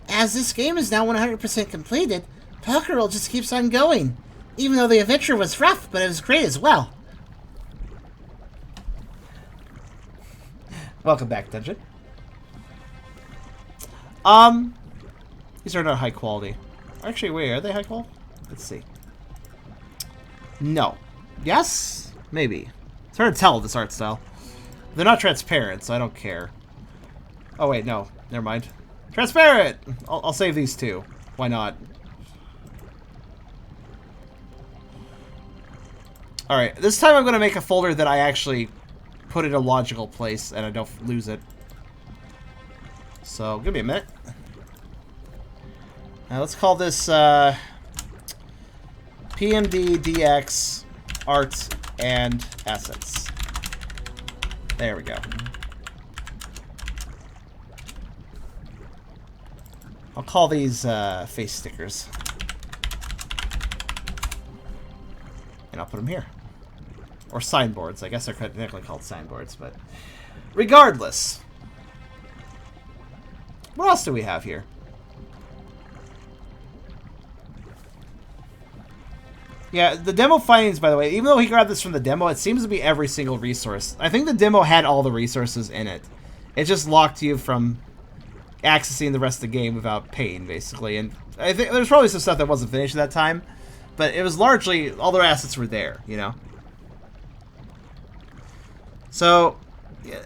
as this game is now 100% completed, Pokérol just keeps on going. Even though the adventure was rough, but it was great as well. Welcome back, Dungeon. These are not high quality. Actually, wait, are they high quality? Let's see. No. Yes? Maybe. It's hard to tell with this art style. They're not transparent, so I don't care. Oh, wait, no. Never mind. Transparent! I'll save these two. Why not? Alright, this time I'm going to make a folder that I actually put in a logical place and I don't lose it. So, give me a minute. Now, let's call this PMD DX Art and Assets. There we go. I'll call these face stickers. And I'll put them here. Or signboards. I guess they're technically called signboards, but regardless. What else do we have here? Yeah, the demo findings, by the way, even though he grabbed this from the demo, it seems to be every single resource. I think the demo had all the resources in it. It just locked you from accessing the rest of the game without paying, basically. And I think there's probably some stuff that wasn't finished at that time, but it was largely, all their assets were there, you know? So,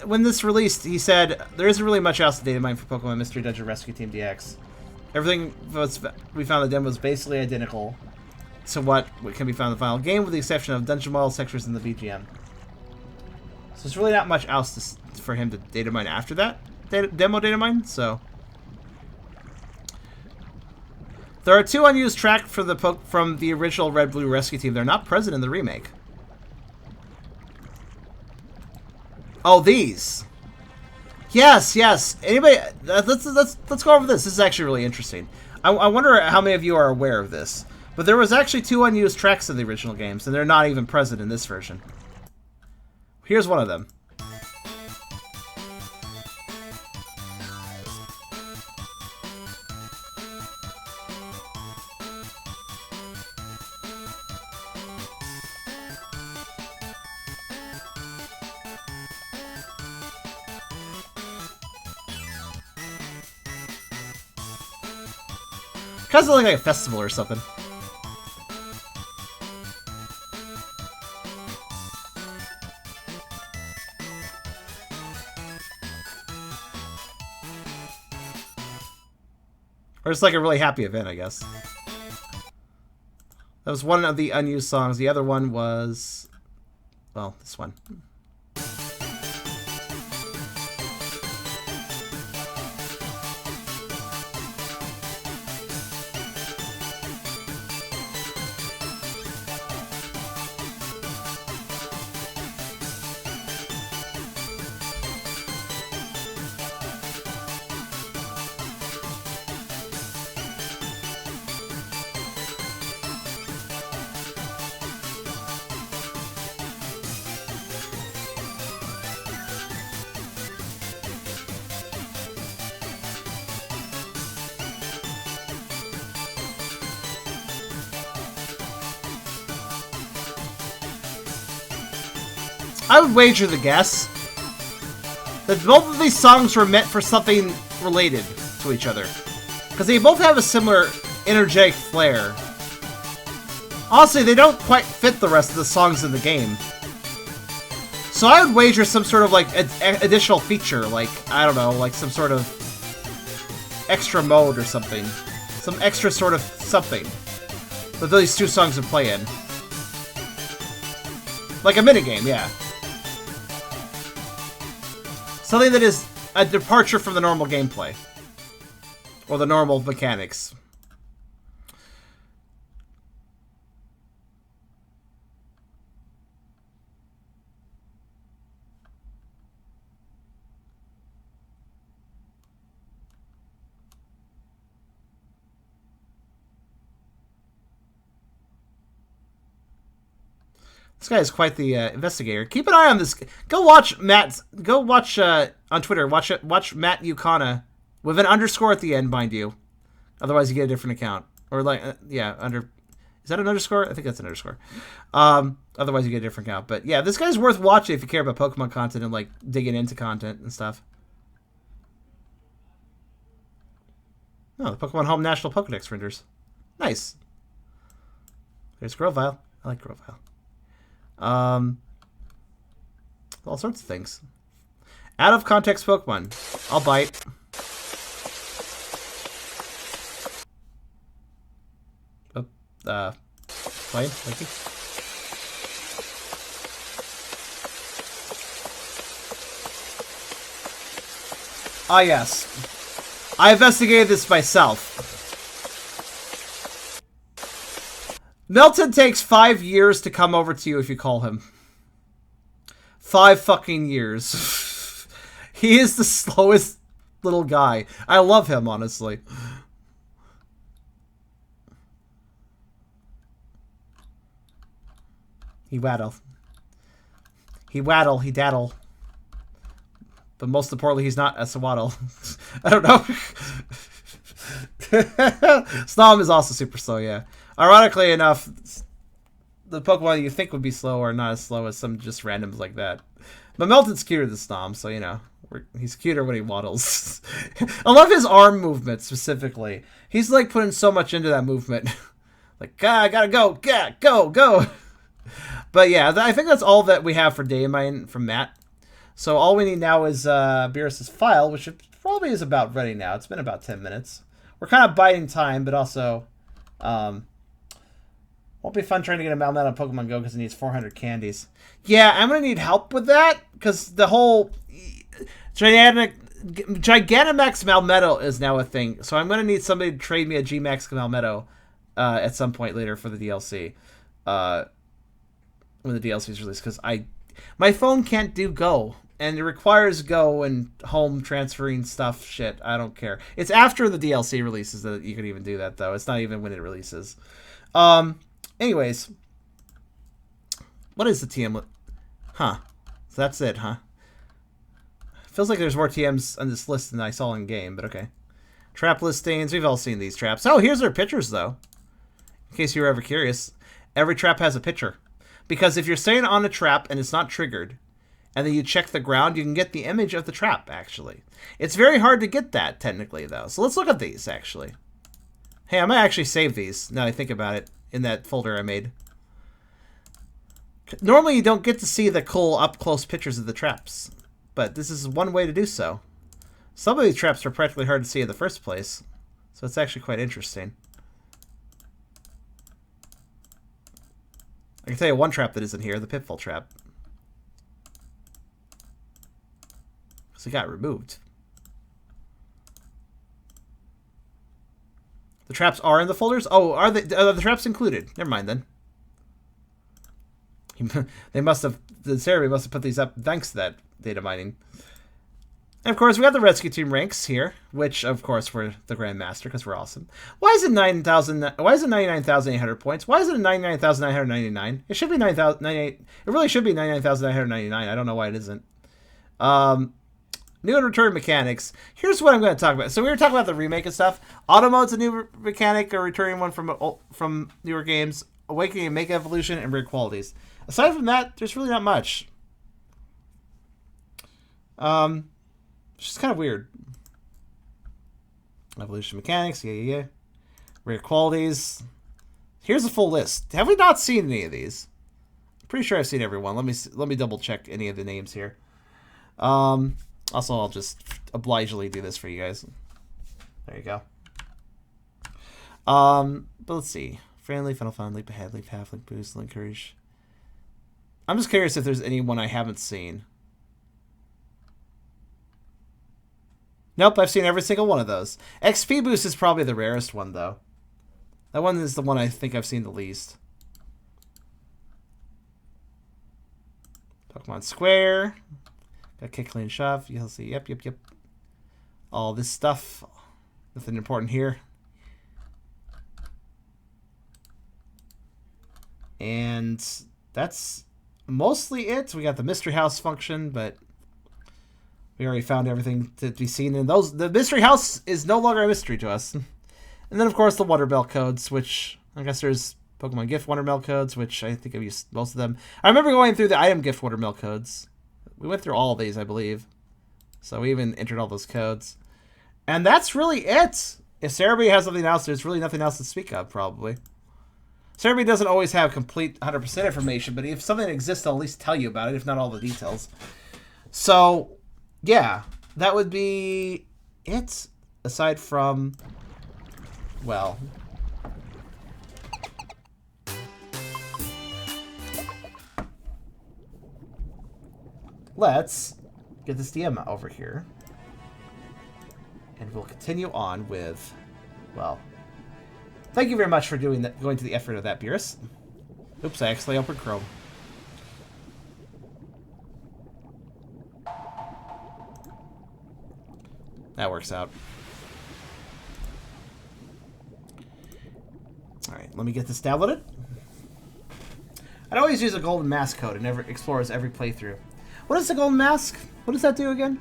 when this released, he said, there isn't really much else to data mine for Pokemon Mystery Dungeon Rescue Team DX. Everything we found in the demo was basically identical to what can be found in the final game, with the exception of dungeon model sectors in the VGM. So there's really not much else for him to data mine after that demo data mine. So there are 2 unused tracks for from the original Red Blue Rescue Team. They're not present in the remake. Oh, these. Yes, yes. Anybody? Let's go over this. This is actually really interesting. I wonder how many of you are aware of this. But there was actually 2 unused tracks in the original games, and they're not even present in this version. Here's one of them. Kind of like a festival or something. Or it's like a really happy event, I guess. That was one of the unused songs. The other one was, well, this one. I would wager the guess that both of these songs were meant for something related to each other. Because they both have a similar energetic flair. Honestly, they don't quite fit the rest of the songs in the game. So I would wager some sort of, like, additional feature, like, I don't know, like some sort of extra mode or something. Some extra sort of something that these 2 songs would play in. Like a minigame, yeah. Something that is a departure from the normal gameplay. Or the normal mechanics. This guy is quite the investigator. Keep an eye on this. Go watch Matt. Go watch on Twitter. Watch Matt Yukana with an underscore at the end, mind you. Otherwise, you get a different account. Or like, yeah, under. Is that an underscore? I think that's an underscore. Otherwise, you get a different account. But yeah, this guy's worth watching if you care about Pokemon content and like digging into content and stuff. Oh, the Pokemon Home National Pokedex printers. Nice. There's Grovyle. I like Grovyle. All sorts of things. Out of context Pokemon. I'll bite. Fine. Thank you. Ah, yes. I investigated this myself. Melton takes 5 years to come over to you if you call him. 5 fucking years. He is the slowest little guy. I love him, honestly. He waddle. He waddle, he daddle. But most importantly, he's not a Swaddle. I don't know. Snom is also super slow, yeah. Ironically enough, the Pokemon you think would be slow are not as slow as some just randoms like that. But Melton's cuter than Snom, so you know. He's cuter when he waddles. I love his arm movement, specifically. He's like putting so much into that movement. Like, I gotta go, yeah, go. But yeah, I think that's all that we have for Daemine from Matt. So all we need now is Beerus' file, which probably is about ready now. It's been about 10 minutes. We're kind of biding time, but also won't be fun trying to get a Malmet on Pokemon Go because it needs 400 candies. Yeah, I'm going to need help with that because the whole Gigantamax Malmeto is now a thing. So I'm going to need somebody to trade me a Gmax Malmeto at some point later for the DLC. When the DLC is released, because my phone can't do Go, and it requires Go and home transferring stuff. Shit, I don't care. It's after the DLC releases that you can even do that, though. It's not even when it releases. Anyways, what is the TM? Huh? So that's it, huh? Feels like there's more TMs on this list than I saw in game, but okay. Trap listings. We've all seen these traps. Oh, here's their pictures, though. In case you were ever curious, every trap has a picture. Because if you're staying on a trap and it's not triggered, and then you check the ground, you can get the image of the trap, actually. It's very hard to get that, technically, though. So let's look at these, actually. Hey, I might actually save these, now I think about it, in that folder I made. Normally, you don't get to see the cool up-close pictures of the traps. But this is one way to do so. Some of these traps are practically hard to see in the first place. So it's actually quite interesting. I can tell you one trap that isn't here, the Pitfall trap. Because it got removed. The traps are in the folders? Oh, are the traps included? Never mind then. They must have, the Cerebi must have put these up thanks to that data mining. And of course, we got the Rescue Team ranks here, which of course we're the Grandmaster because we're awesome. Why is it 9,000? Why is it 99,800 points? Why is it 99,999? It should be 9,000. It really should be 99,999. I don't know why it isn't. New and return mechanics. Here's what I'm going to talk about. So we were talking about the remake and stuff. Auto mode's a new mechanic, or returning one from newer games. Awakening and Mega Evolution, and rare qualities. Aside from that, there's really not much. It's just kind of weird. Evolution mechanics, yeah. Rare qualities. Here's a full list. Have we not seen any of these? I'm pretty sure I've seen every one. Let me double check any of the names here. Also, I'll just obligingly do this for you guys. There you go. But let's see. Friendly, Final Fun, Leap Ahead, Leap Half, Leap Boost, Link Courage. I'm just curious if there's anyone I haven't seen. Nope, I've seen every single one of those. XP Boost is probably the rarest one, though. That one is the one I think I've seen the least. Pokemon Square. Got Kick, Clean, Shove. You'll see. Yep. All this stuff. Nothing important here. And that's mostly it. We got the mystery house function, but we already found everything to be seen. And the mystery house is no longer a mystery to us. And then, of course, the Watermail codes, which I guess there's Pokemon Gift Watermail codes, which I think I've used most of them. I remember going through the Item Gift Watermail codes. We went through all of these, I believe. So we even entered all those codes. And that's really it. If Cerebi has something else, there's really nothing else to speak of, probably. Cerebi doesn't always have complete 100% information, but if something exists, I'll at least tell you about it, if not all the details. So, yeah, that would be it, aside from, well, let's get this DM over here, and we'll continue on with, well, thank you very much for doing that, going to the effort of that, Beerus. Oops, I accidentally opened Chrome. That works out. Alright, let me get this downloaded. I'd always use a golden mask code in Explorers every playthrough. What is the golden mask? What does that do again?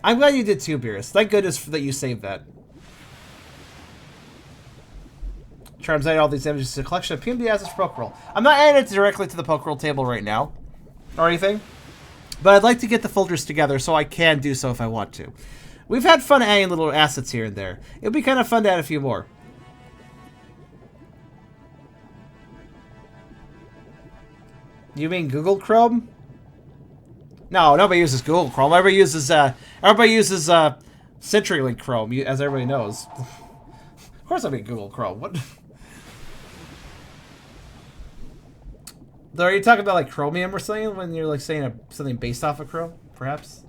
I'm glad you did too, Beerus. Thank goodness that you saved that. Charms added all these images to a collection of PMD assets for Pokeroll. I'm not adding it directly to the Pokeroll table right now, or anything, but I'd like to get the folders together so I can do so if I want to. We've had fun adding little assets here and there. It would be kind of fun to add a few more. You mean Google Chrome? No, nobody uses Google Chrome. Everybody uses CenturyLink Chrome, as everybody knows. Of course I mean Google Chrome. What? Though, are you talking about like Chromium or something when you're like saying something based off of Chrome, perhaps?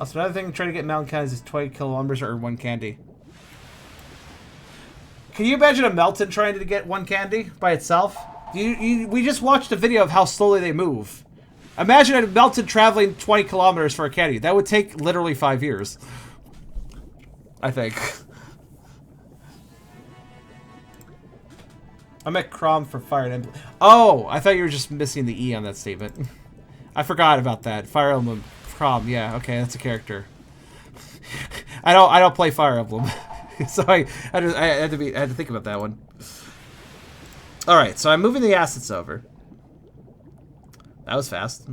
Also, another thing trying to get mountain candies is 20 kilometers or 1 candy. Can you imagine a Melton trying to get 1 candy by itself? We just watched a video of how slowly they move. Imagine a Melton traveling 20 kilometers for a candy. That would take literally 5 years. I think. I meant Crom for Fire Emblem. Oh, I thought you were just missing the E on that statement. I forgot about that. Fire Emblem Crom. Yeah, okay, that's a character. I don't play Fire Emblem. So I had to think about that one. All right, so I'm moving the assets over. That was fast.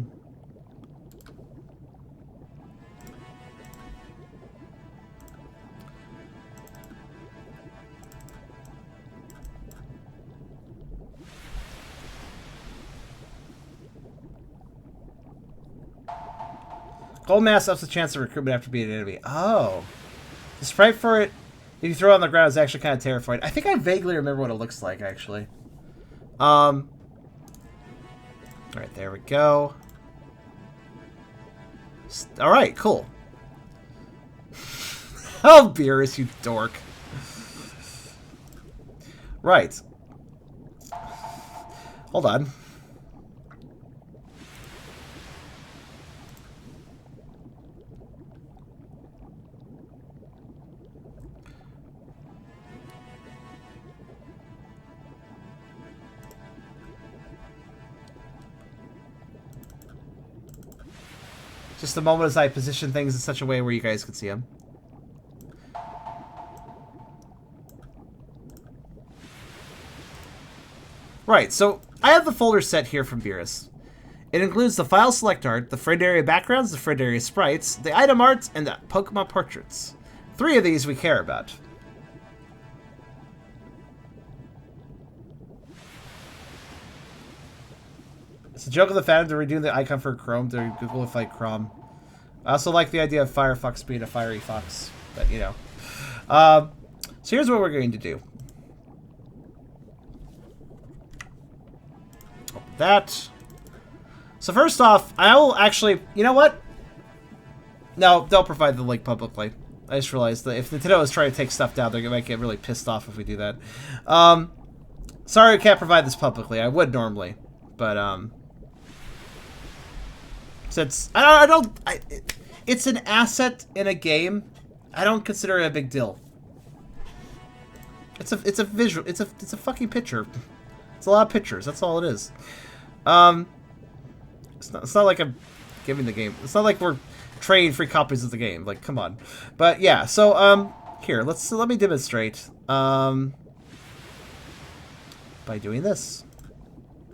Gold mass ups the chance of recruitment after beating an enemy. Oh. The sprite for it, if you throw it on the ground, is actually kind of terrifying. I think I vaguely remember what it looks like, actually. Alright, there we go. Alright, cool. Oh, Beerus, you dork. Right. Hold on. Just a moment as I position things in such a way where you guys can see them. Right, so I have the folder set here from Beerus. It includes the file select art, the friend area backgrounds, the friend area sprites, the item art, and the Pokemon portraits. 3 of these we care about. It's a joke of the fandom to redo the icon for Chrome to Googlify Chrome. I also like the idea of Firefox being a fiery fox, but you know. So here's what we're going to do. Open that. So first off, I will actually, you know what? No, don't provide the link publicly. I just realized that if Nintendo is trying to take stuff down, they might get really pissed off if we do that. Sorry I can't provide this publicly. I would normally, but since it's an asset in a game, I don't consider it a big deal. It's a visual. It's a fucking picture. It's a lot of pictures. That's all it is. It's not like I'm giving the game. It's not like we're trading free copies of the game. Like, come on. But yeah. So here, let me demonstrate. By doing this.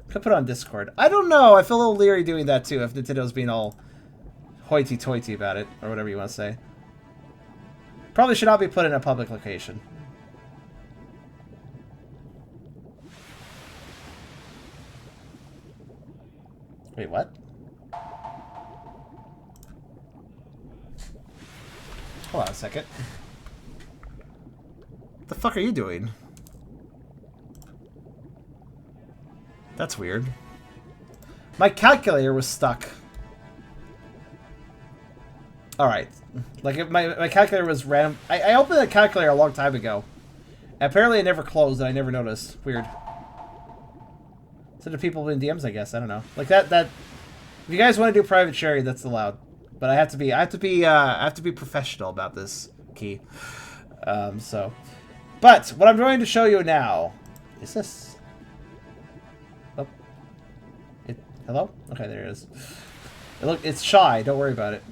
Could put it on Discord. I don't know. I feel a little leery doing that too. If Nintendo's being all hoity-toity about it, or whatever you want to say. Probably should not be put in a public location. Wait, what? Hold on a second. What the fuck are you doing? That's weird. My calculator was stuck. Alright. Like, if my calculator was random. I opened the calculator a long time ago. And apparently it never closed, and I never noticed. Weird. So do people in DMs, I guess. I don't know. Like that. If you guys want to do private sharing, that's allowed. But I have to be professional about this key. So. But what I'm going to show you now is this. Oh. Hello? Okay, there it is. It's shy. Don't worry about it.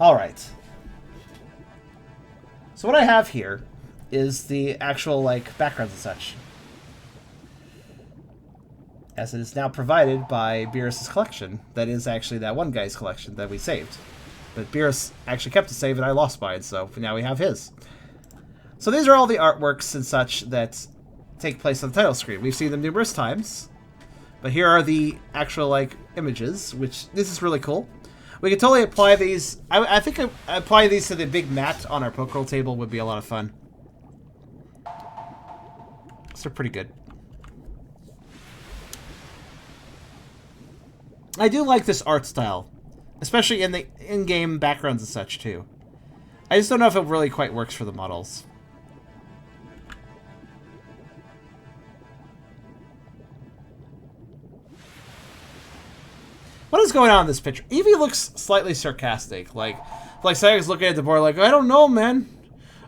Alright. So what I have here is the actual, like, backgrounds and such. As it is now provided by Beerus' collection. That is actually that one guy's collection that we saved. But Beerus actually kept it saved and I lost mine, so now we have his. So these are all the artworks and such that take place on the title screen. We've seen them numerous times. But here are the actual, like, images, which this is really cool. We could totally apply these. I think applying these to the big mat on our poke roll table would be a lot of fun. So they're pretty good. I do like this art style, especially in the in-game backgrounds and such too. I just don't know if it really quite works for the models. What is going on in this picture? Eevee looks slightly sarcastic. Like Saya's looking at the board like, I don't know, man.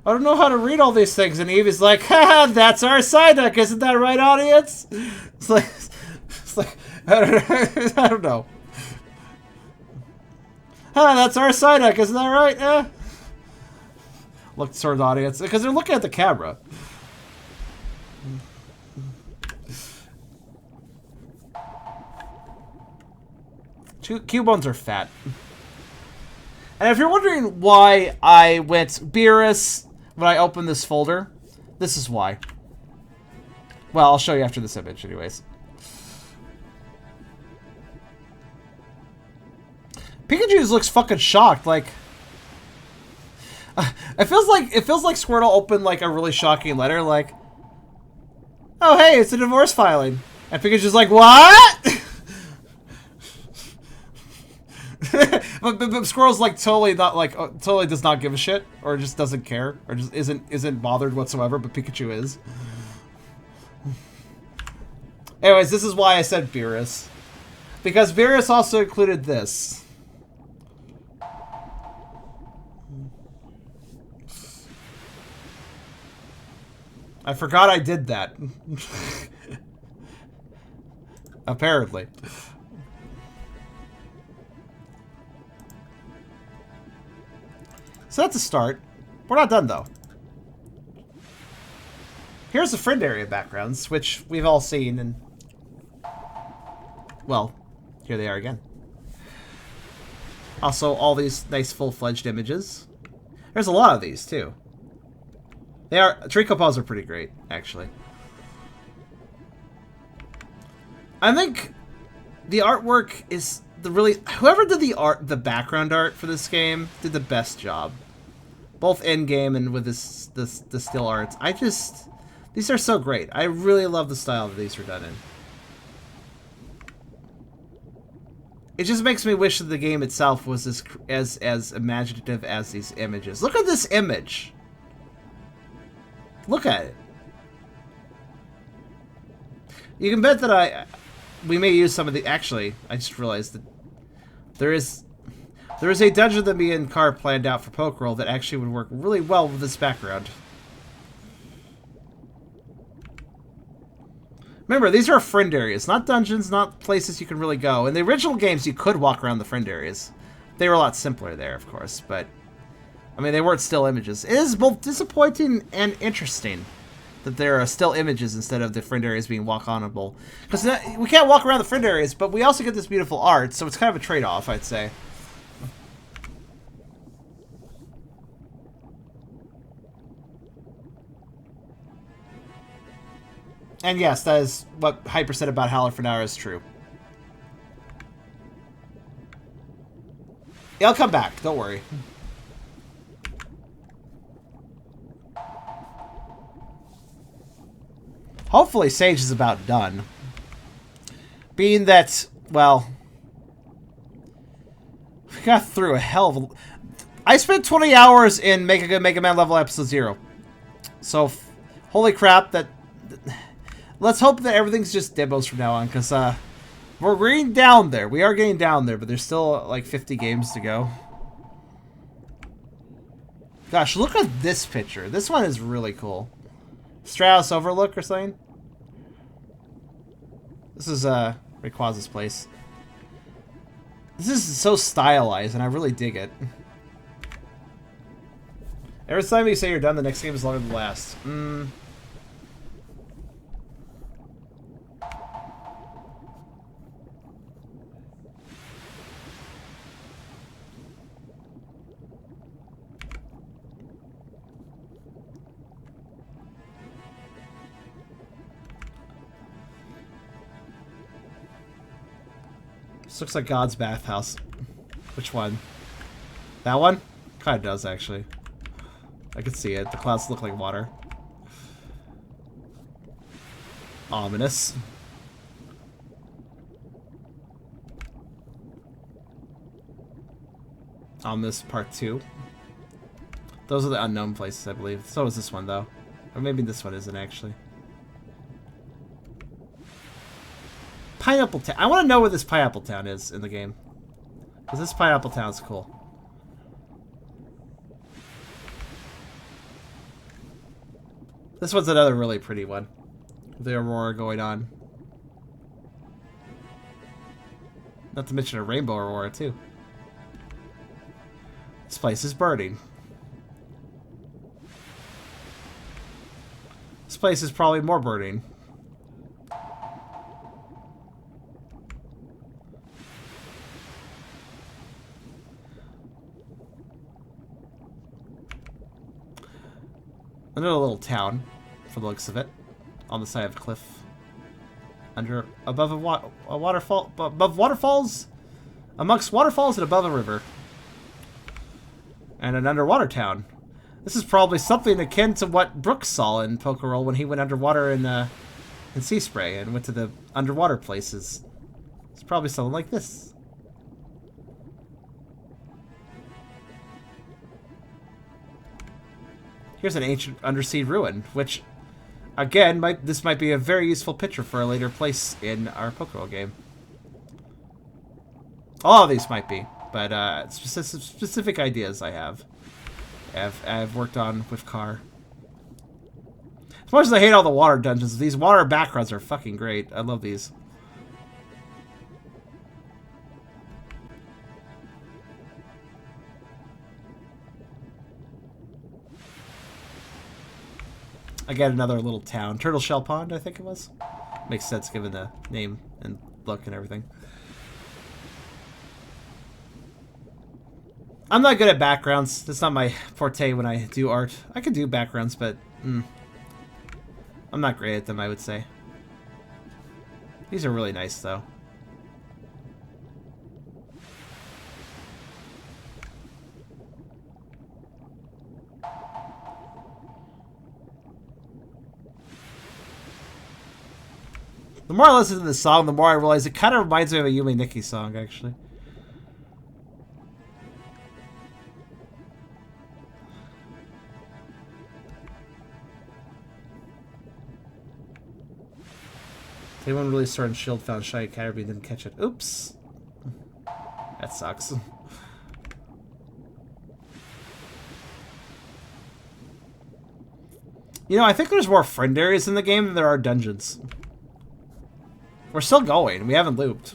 I don't know how to read all these things. And Eevee's like, haha, that's our Psyduck. Isn't that right, audience? It's like I don't know. Ah, that's our Psyduck. Isn't that right? Eh. Look towards the audience. Because they're looking at the camera. Cubons are fat. And if you're wondering why I went Beerus when I opened this folder, this is why. Well, I'll show you after this image anyways. Pikachu looks fucking shocked, like... it feels like Squirtle opened like a really shocking letter, like... Oh hey, it's a divorce filing. And Pikachu's like, what? but Squirrel's like totally not like totally does not give a shit or just doesn't care or just isn't bothered whatsoever, but Pikachu is. Anyways, this is why I said Beerus. Because Beerus also included this. I forgot I did that. Apparently. So that's a start. We're not done, though. Here's the friend area backgrounds, which we've all seen, and... well, here they are again. Also, all these nice full-fledged images. There's a lot of these, too. Tricopods are pretty great, actually. I think the artwork is... whoever did the background art for this game did the best job, both in game and with the still arts. These are so great. I really love the style that these are done in. It just makes me wish that the game itself was as imaginative as these images. Look at this image. Look at it. You can bet that we may use some of the... Actually, I just realized that there is a dungeon that me and Carr planned out for Pokerol that actually would work really well with this background. Remember, these are friend areas, not dungeons, not places you can really go. In the original games, you could walk around the friend areas. They were a lot simpler there, of course, but... I mean, they weren't still images. It is both disappointing and interesting that there are still images instead of the friend areas being walk-onable. Because we can't walk around the friend areas, but we also get this beautiful art, so it's kind of a trade-off, I'd say. And yes, that is what Hyper said about Howler for now is true. Yeah, I'll come back. Don't worry. Hopefully Sage is about done. Being that, well... We got through a hell of a... I spent 20 hours in Make a Good Mega Man Level Episode 0. So, holy crap, that... Let's hope that everything's just demos from now on, because we're getting down there. We are getting down there, but there's still like 50 games to go. Gosh, look at this picture. This one is really cool. Strauss Overlook or something? This is Rayquaza's place. This is so stylized, and I really dig it. Every time you say you're done, the next game is longer than the last. This looks like God's bathhouse. Which one? That one? Kind of does, actually. I can see it. The clouds look like water. Ominous. Ominous Part 2. Those are the unknown places, I believe. So is this one, though. Or maybe this one isn't, actually. Pineapple Town. I want to know where this Pineapple Town is in the game. Because this Pineapple Town is cool. This one's another really pretty one. The Aurora going on. Not to mention a Rainbow Aurora, too. This place is burning. This place is probably more burning. Another little town, for the looks of it, on the side of a cliff, above a waterfall, above waterfalls, amongst waterfalls and above a river, and an underwater town. This is probably something akin to what Brooks saw in Pokerol when he went underwater in Sea Spray and went to the underwater places. It's probably something like this. Here's an ancient undersea ruin, which, again, this might be a very useful picture for a later place in our Pokerol game. All of these might be, but specific ideas I've worked on with Carr. As much as I hate all the water dungeons, these water backgrounds are fucking great. I love these. Again, another little town. Turtle Shell Pond, I think it was. Makes sense given the name and look and everything. I'm not good at backgrounds. That's not my forte when I do art. I can do backgrounds, but I'm not great at them, I would say. These are really nice, though. The more I listen to this song, the more I realize it kind of reminds me of a Yume Nikki song, actually. Anyone really Sword and Shield found Shiny Caterpie and didn't catch it. Oops. That sucks. You know, I think there's more friend areas in the game than there are dungeons. We're still going. We haven't looped.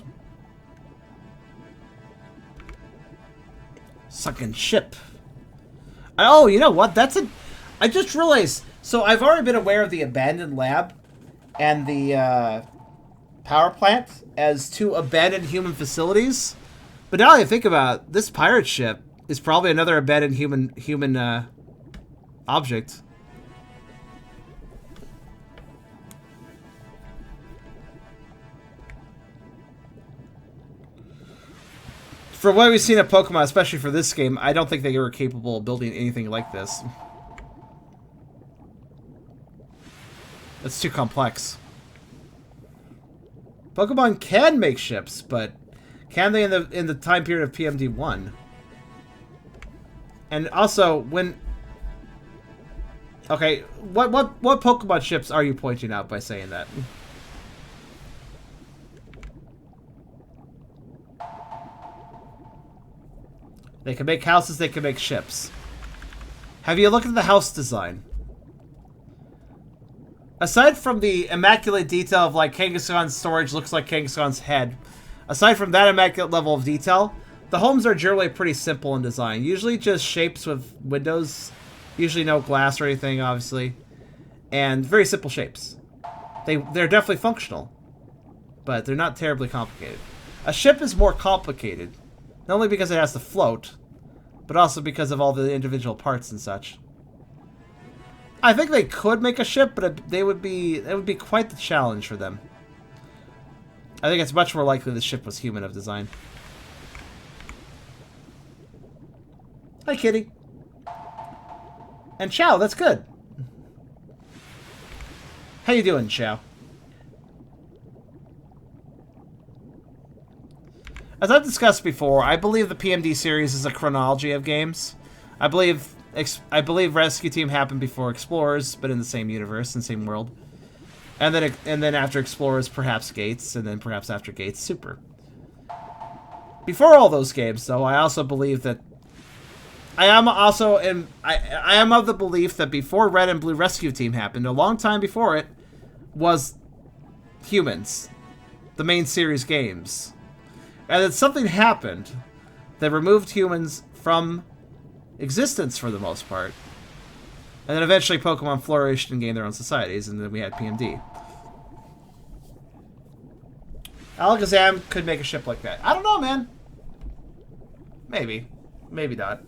Sunken ship. Oh, you know what? That's a... I just realized... So I've already been aware of the abandoned lab and the power plant as two abandoned human facilities. But now that I think about it, this pirate ship is probably another abandoned human object. For what we've seen of Pokemon, especially for this game, I don't think they were capable of building anything like this. It's too complex. Pokemon can make ships, but can they in the time period of PMD 1? And also, when... Okay, what Pokemon ships are you pointing out by saying that? They can make houses, they can make ships. Have you looked at the house design? Aside from the immaculate detail of like Kangaskhan's storage looks like Kangaskhan's head, aside from that immaculate level of detail, the homes are generally pretty simple in design. Usually just shapes with windows, usually no glass or anything, obviously, and very simple shapes. They're definitely functional, but they're not terribly complicated. A ship is more complicated. Not only because it has to float, but also because of all the individual parts and such. I think they could make a ship, but it would be quite the challenge for them. I think it's much more likely the ship was human of design. Hi, kitty. And Chow, that's good. How you doing, Chow? As I've discussed before, I believe the PMD series is a chronology of games. I believe Rescue Team happened before Explorers, but in the same universe and same world. And then after Explorers, perhaps Gates, and then perhaps after Gates, Super. Before all those games, though, I also believe that I am of the belief that before Red and Blue Rescue Team happened, a long time before it, was humans, the main series games. And then something happened that removed humans from existence for the most part. And then eventually Pokemon flourished and gained their own societies, and then we had PMD. Alakazam could make a ship like that. I don't know, man. Maybe. Maybe not.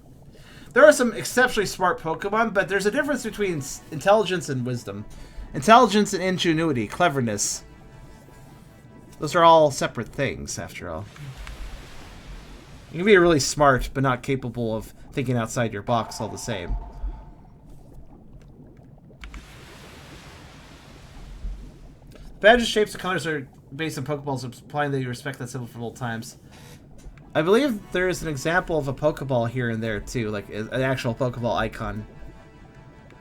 There are some exceptionally smart Pokemon, but there's a difference between intelligence and wisdom. Intelligence and ingenuity, cleverness. Those are all separate things, after all. You can be really smart, but not capable of thinking outside your box all the same. Badges, shapes, and colors are based on Pokeballs, implying that you respect that symbol from old times. I believe there is an example of a Pokeball here and there, too, like an actual Pokeball icon.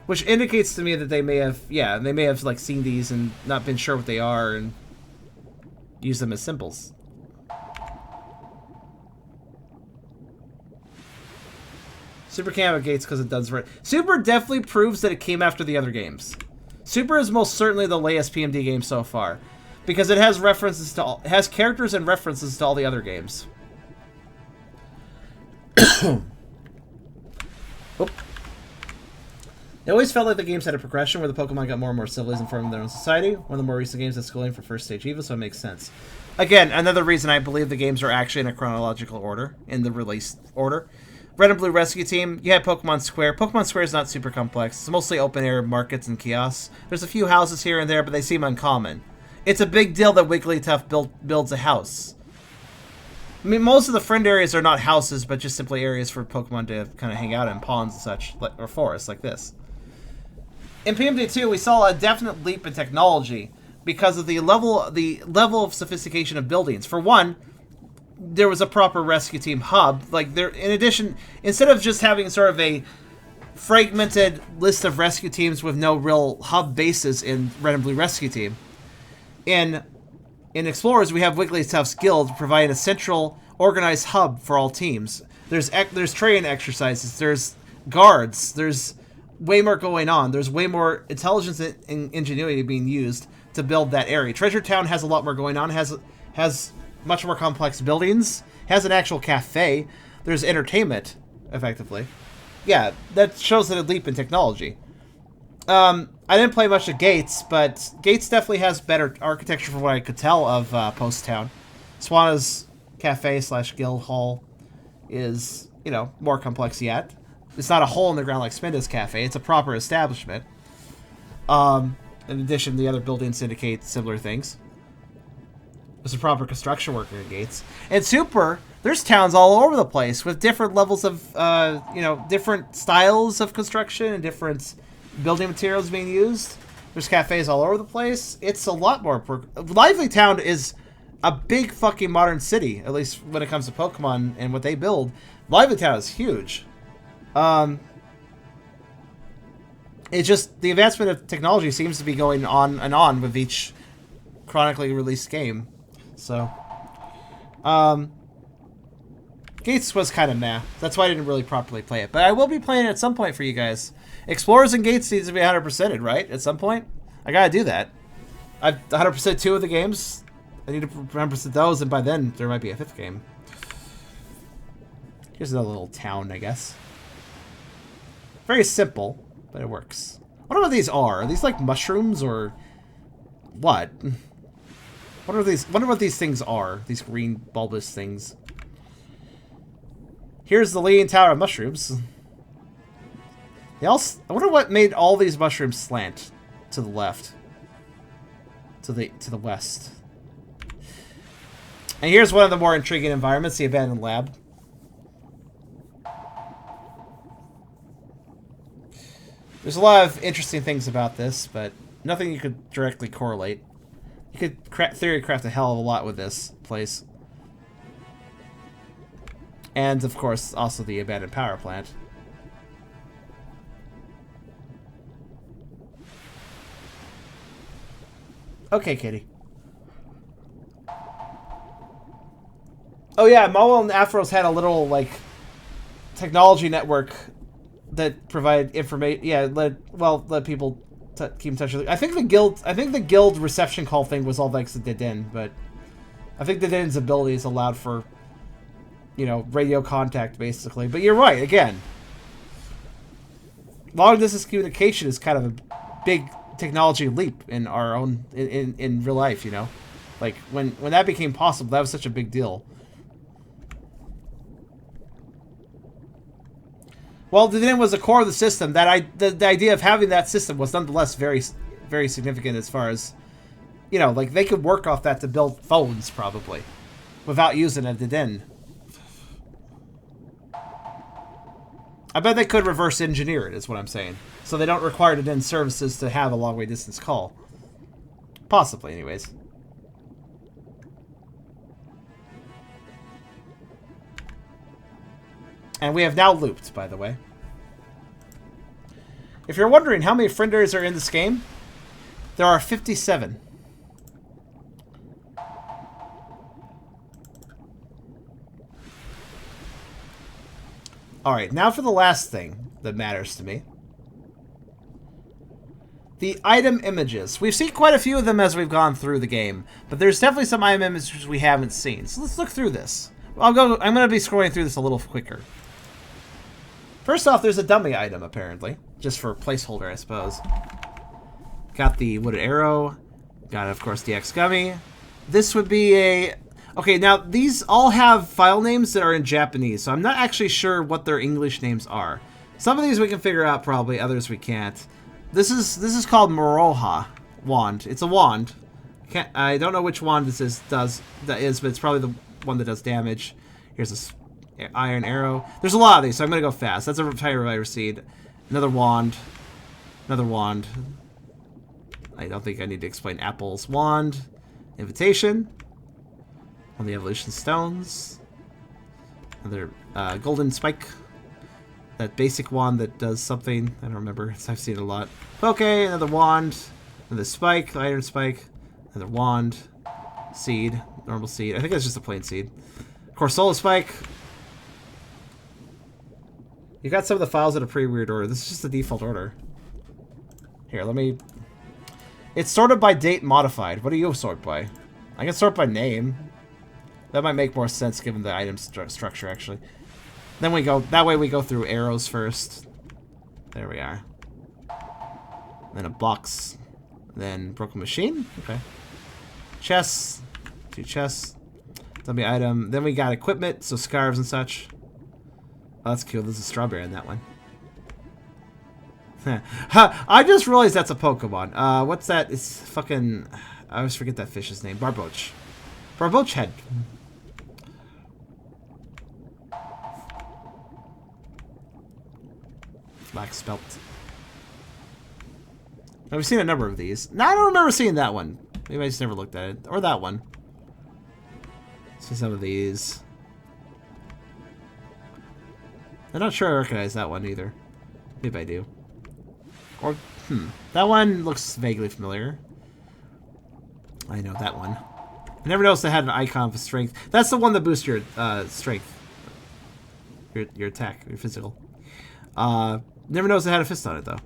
Which indicates to me that they may have, yeah, they may have, like, seen these and not been sure what they are and use them as symbols. Super came out of Gates because it does right. Super definitely proves that it came after the other games. Super is most certainly the latest PMD game so far, because it has references to all, it has characters and references to all the other games. Oop. It always felt like the games had a progression where the Pokemon got more and more civilized and formed their own society. One of the more recent games is schooling for first stage EVA, so it makes sense. Again, another reason I believe the games are actually in a chronological order, in the release order. Red and Blue Rescue Team, you had Pokemon Square. Pokemon Square is not super complex. It's mostly open-air markets and kiosks. There's a few houses here and there, but they seem uncommon. It's a big deal that Wigglytuff builds a house. I mean, most of the friend areas are not houses, but just simply areas for Pokemon to kind of hang out in, ponds and such, or forests like this. In PMD 2, we saw a definite leap in technology because of the level of sophistication of buildings. For one, there was a proper rescue team hub. Like there, in addition, instead of just having sort of a fragmented list of rescue teams with no real hub bases in Red and Blue Rescue Team, in In Explorers, we have Wigglytuff's Guild providing a central, organized hub for all teams. There's training exercises, there's guards, there's way more going on. There's way more intelligence and ingenuity being used to build that area. Treasure Town has a lot more going on, has much more complex buildings, has an actual cafe. There's entertainment, effectively. Yeah, that shows a leap in technology. I didn't play much of Gates, but Gates definitely has better architecture from what I could tell of Post Town. Swana's cafe / guild hall is, you know, more complex yet. It's not a hole in the ground like Spinda's cafe. It's a proper establishment. In addition, the other buildings indicate similar things. There's a proper construction worker at Gates. And Super, there's towns all over the place with different levels of, you know, different styles of construction and different building materials being used. There's cafes all over the place. It's a lot more... Lively Town is a big fucking modern city, at least when it comes to Pokemon and what they build. Lively Town is huge. It's just the advancement of technology seems to be going on and on with each chronically released game. So, Gates was kind of meh. That's why I didn't really properly play it. But I will be playing it at some point for you guys. Explorers and Gates needs to be 100%ed, right? At some point? I gotta do that. I've 100% 2 of the games. I need to 100% those, and by then, there might be a 5th game. Here's another little town, I guess. Very simple, but it works. I wonder what these are. Are these like mushrooms or what? Wonder what these things are. These green bulbous things. Here's the Leaning Tower of Mushrooms. I wonder what made all these mushrooms slant to the left, to the west. And here's one of the more intriguing environments: the abandoned lab. There's a lot of interesting things about this, but nothing you could directly correlate. You could theory craft a hell of a lot with this place. And, of course, also the abandoned power plant. Okay, kitty. Oh yeah, Mawel and Afros had a little, like, technology network that provided information. Yeah, let people keep in touch with it. I think the guild reception call thing was all thanks to Didin, but I think Didin's abilities allowed for, you know, radio contact, basically. But you're right, again. Long distance communication is kind of a big technology leap in our own, in real life, you know? Like, when that became possible, that was such a big deal. While Didin was the core of the system, the idea of having that system was nonetheless very, very significant as far as, you know, like, they could work off that to build phones, probably, without using a Didin. I bet they could reverse engineer it, is what I'm saying. So they don't require Didin services to have a long-way distance call. Possibly, anyways. And we have now looped, by the way. If you're wondering how many frienders are in this game, there are 57. Alright, now for the last thing that matters to me. The item images. We've seen quite a few of them as we've gone through the game, but there's definitely some item images we haven't seen. So let's look through this. I'm going to be scrolling through this a little quicker. First off, there's a dummy item, apparently. Just for placeholder, I suppose. Got the wooded arrow. Got, of course, the X gummy. This would be a... Okay, now, these all have file names that are in Japanese, so I'm not actually sure what their English names are. Some of these we can figure out, probably. Others we can't. This is called Moroha wand. It's a wand. I don't know which wand this is, but it's probably the one that does damage. Here's this iron arrow. There's a lot of these, so I'm going to go fast. That's a tire reviver seed. Another wand. Another wand. I don't think I need to explain apples. Wand. Invitation. On the evolution stones. Another golden spike. That basic wand that does something. I don't remember. I've seen it a lot. Okay, another wand. Another spike. Iron spike. Another wand. Seed. Normal seed. I think that's just a plain seed. Corsola Spike. You got some of the files in a pretty weird order. This is just the default order. Here, let me... It's sorted by date modified. What do you sort by? I can sort by name. That might make more sense given the item structure, actually. Then we go... That way we go through arrows first. There we are. Then a box. Then broken machine. Okay. Chests. 2 chests. Dummy item. Then we got equipment, so scarves and such. Oh, that's cool. There's a strawberry in that one. I just realized that's a Pokemon. What's that? It's fucking... I always forget that fish's name. Barboach. Barboach head. Black spelt. Now, we've seen a number of these. No, I don't remember seeing that one. Maybe I just never looked at it. Or that one. See some of these. I'm not sure I recognize that one either. Maybe I do. Or, that one looks vaguely familiar. I know that one. I never noticed I had an icon for strength. That's the one that boosts your strength. Your attack, your physical. Never noticed I had a fist on it, though.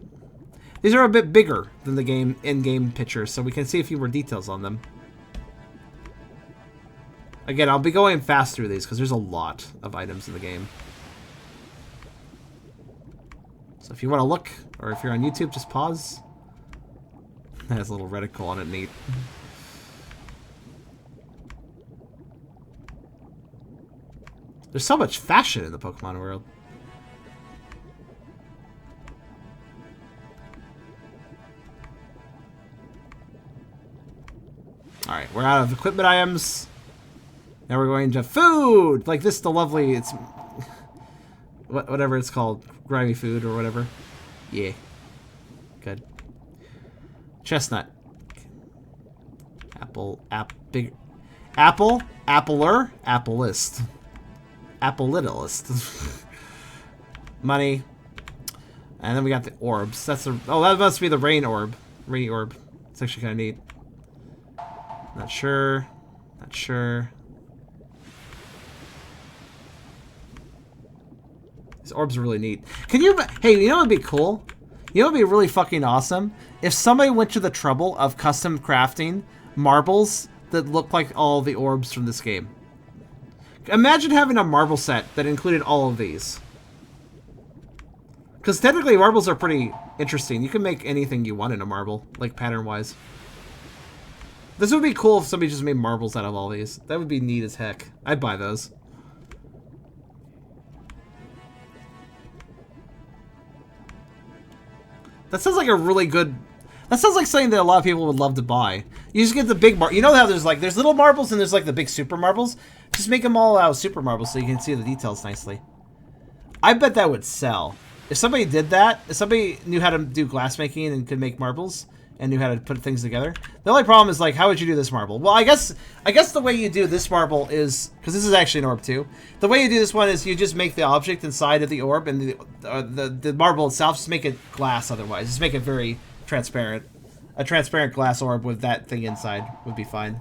These are a bit bigger than the in-game pictures, so we can see a few more details on them. Again, I'll be going fast through these, because there's a lot of items in the game. So if you want to look, or if you're on YouTube, just pause. That has a little reticle on it, neat. There's so much fashion in the Pokemon world. Alright, we're out of equipment items. Now we're going to food! Like this, the lovely, it's... whatever it's called. Grimy food or whatever. Yeah. Good. Chestnut. Apple, big... Apple? Appler? Applist. Applittlist. Money. And then we got the orbs. That's a... Oh, that must be the rain orb. Rainy orb. It's actually kind of neat. Not sure. Not sure. These orbs are really neat. Can you... Hey, you know what would be cool? You know what would be really fucking awesome? If somebody went to the trouble of custom crafting marbles that look like all the orbs from this game. Imagine having a marble set that included all of these. Because technically marbles are pretty interesting. You can make anything you want in a marble, like pattern-wise. This would be cool if somebody just made marbles out of all these. That would be neat as heck. I'd buy those. That sounds like a really good... That sounds like something that a lot of people would love to buy. You just get the big you know how there's little marbles and there's like the big super marbles? Just make them all out of super marbles so you can see the details nicely. I bet that would sell. If somebody did that, if somebody knew how to do glassmaking and could make marbles and knew how to put things together, the only problem is like, how would you do this marble? Well, I guess the way you do this marble is, because this is actually an orb too. The way you do this one is you just make the object inside of the orb and the marble itself, just make it glass otherwise. Just make it very transparent. A transparent glass orb with that thing inside would be fine.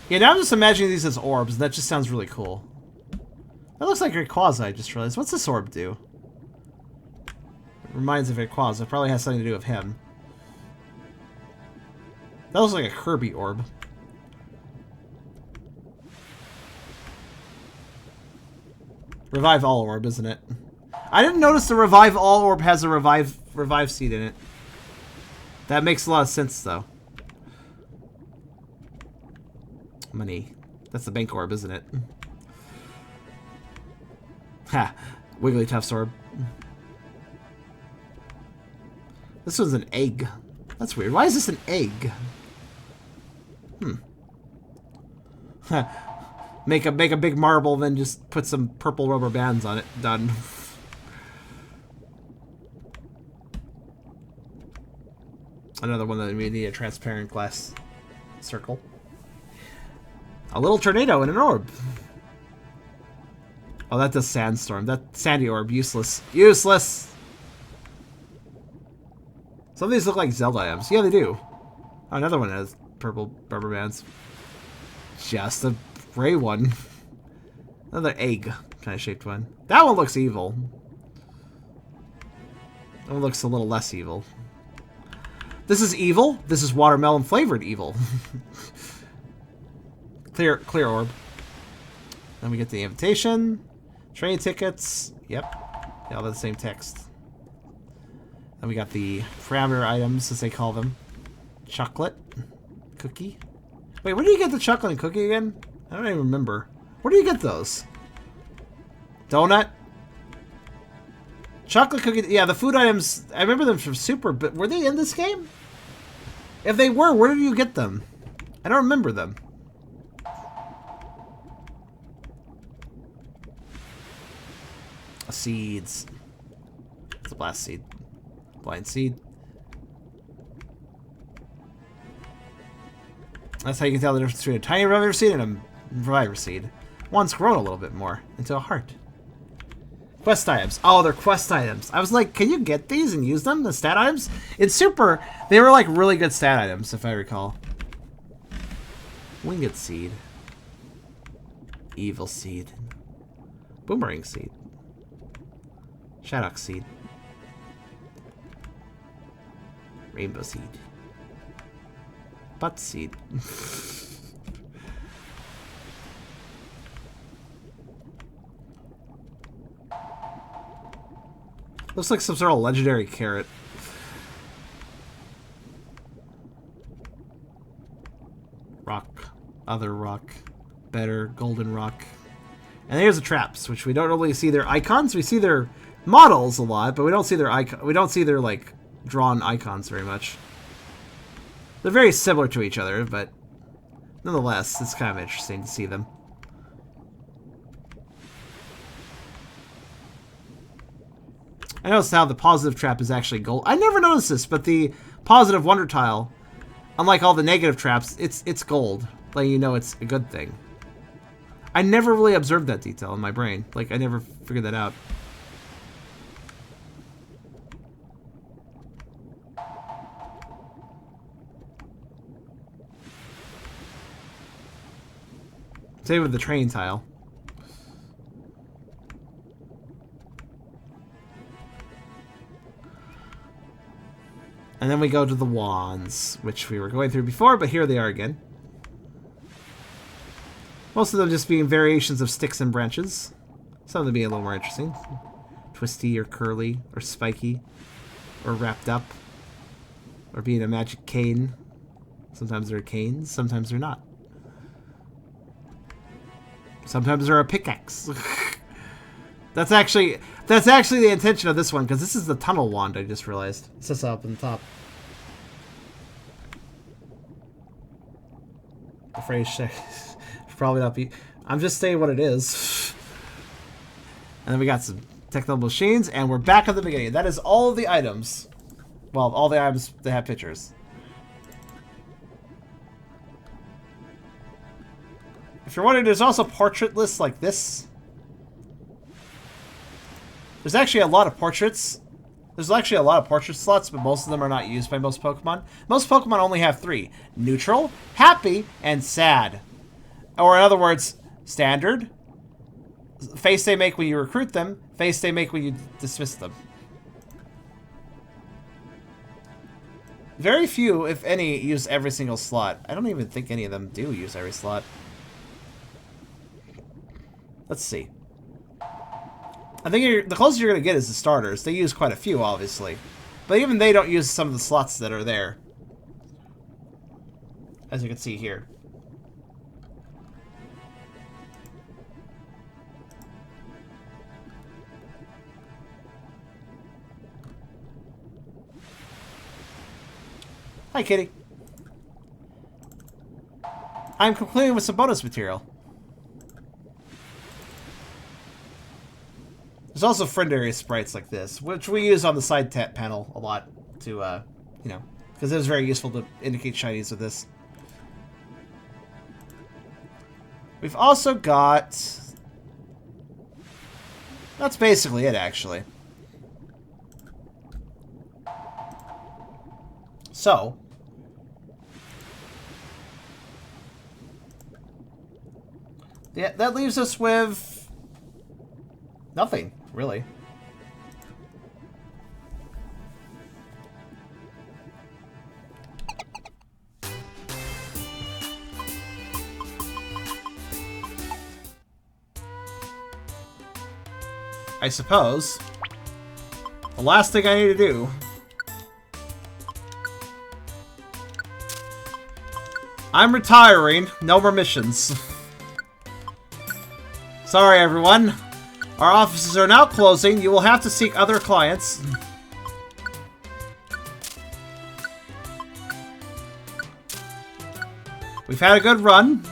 Yeah, now I'm just imagining these as orbs, and that just sounds really cool. That looks like Rayquaza, I just realized. What's this orb do? It reminds of Rayquaza. It probably has something to do with him. That looks like a Kirby orb. Revive All orb, isn't it? I didn't notice the Revive All orb has a revive seed in it. That makes a lot of sense, though. Money. That's the bank orb, isn't it? Ha! Wigglytuff's orb. This one's an egg. That's weird. Why is this an egg? Make a big marble, then just put some purple rubber bands on it. Done. Another one that we need a transparent glass circle. A little tornado in an orb. Oh, that does sandstorm. That sandy orb, useless. Useless! Some of these look like Zelda items. Yeah, they do. Oh, another one has purple rubber bands. Just a gray one. Another egg kind of shaped one. That one looks evil. That one looks a little less evil. This is evil. This is watermelon flavored evil. Clear orb. Then we get the invitation. Train tickets. Yep. They all have the same text. Then we got the parameter items, as they call them. Chocolate. Cookie. Wait, where do you get the chocolate and cookie again? I don't even remember. Where do you get those? Donut? Chocolate cookie. Yeah, the food items. I remember them from Super, but were they in this game? If they were, where did you get them? I don't remember them. Seeds. It's a blast seed. Blind seed. That's how you can tell the difference between a tiny reviver seed and a reviver seed. One's grown a little bit more into a heart. Quest items. Oh, they're quest items. I was like, can you get these and use them? The stat items? In Super, they were like really good stat items, if I recall. Winged seed. Evil seed. Boomerang seed. Shaddock seed. Rainbow seed. Butt seed. Looks like some sort of legendary carrot. Rock. Other rock. Better. Golden rock. And here's the traps, which we don't really see their icons. We see their models a lot, but we don't see their icon. We don't see their like drawn icons very much. They're very similar to each other, but nonetheless, it's kind of interesting to see them. I noticed how the positive trap is actually gold. I never noticed this, but the positive wonder tile, unlike all the negative traps, it's gold, letting you know it's a good thing. I never really observed that detail in my brain. Like, I never figured that out. Same with the train tile. And then we go to the wands, which we were going through before, but here they are again. Most of them just being variations of sticks and branches. Some of them being a little more interesting. Twisty or curly or spiky or wrapped up or being a magic cane. Sometimes they're canes, sometimes they're not. Sometimes they're a pickaxe. That's actually the intention of this one, because this is the tunnel wand, I just realized. It says up on the top. The phrase should probably not be. I'm just saying what it is. And then we got some technical machines, and we're back at the beginning. That is all of the items. Well, all the items that have pictures. If you're wondering, there's also portrait lists like this. There's actually a lot of portraits. There's actually a lot of portrait slots, but most of them are not used by most Pokemon. Most Pokemon only have 3. Neutral, happy, and sad. Or in other words, standard, face they make when you recruit them, face they make when you dismiss them. Very few, if any, use every single slot. I don't even think any of them do use every slot. Let's see. I think the closest you're going to get is the starters. They use quite a few, obviously. But even they don't use some of the slots that are there. As you can see here. Hi, kitty. I'm concluding with some bonus material. There's also friend area sprites like this, which we use on the side tap panel a lot to, you know, because it was very useful to indicate shinies with this. We've also got... That's basically it, actually. So... Yeah, that leaves us with nothing, really. I suppose. The last thing I need to do. I'm retiring. No more missions. Sorry, everyone. Our offices are now closing. You will have to seek other clients. We've had a good run.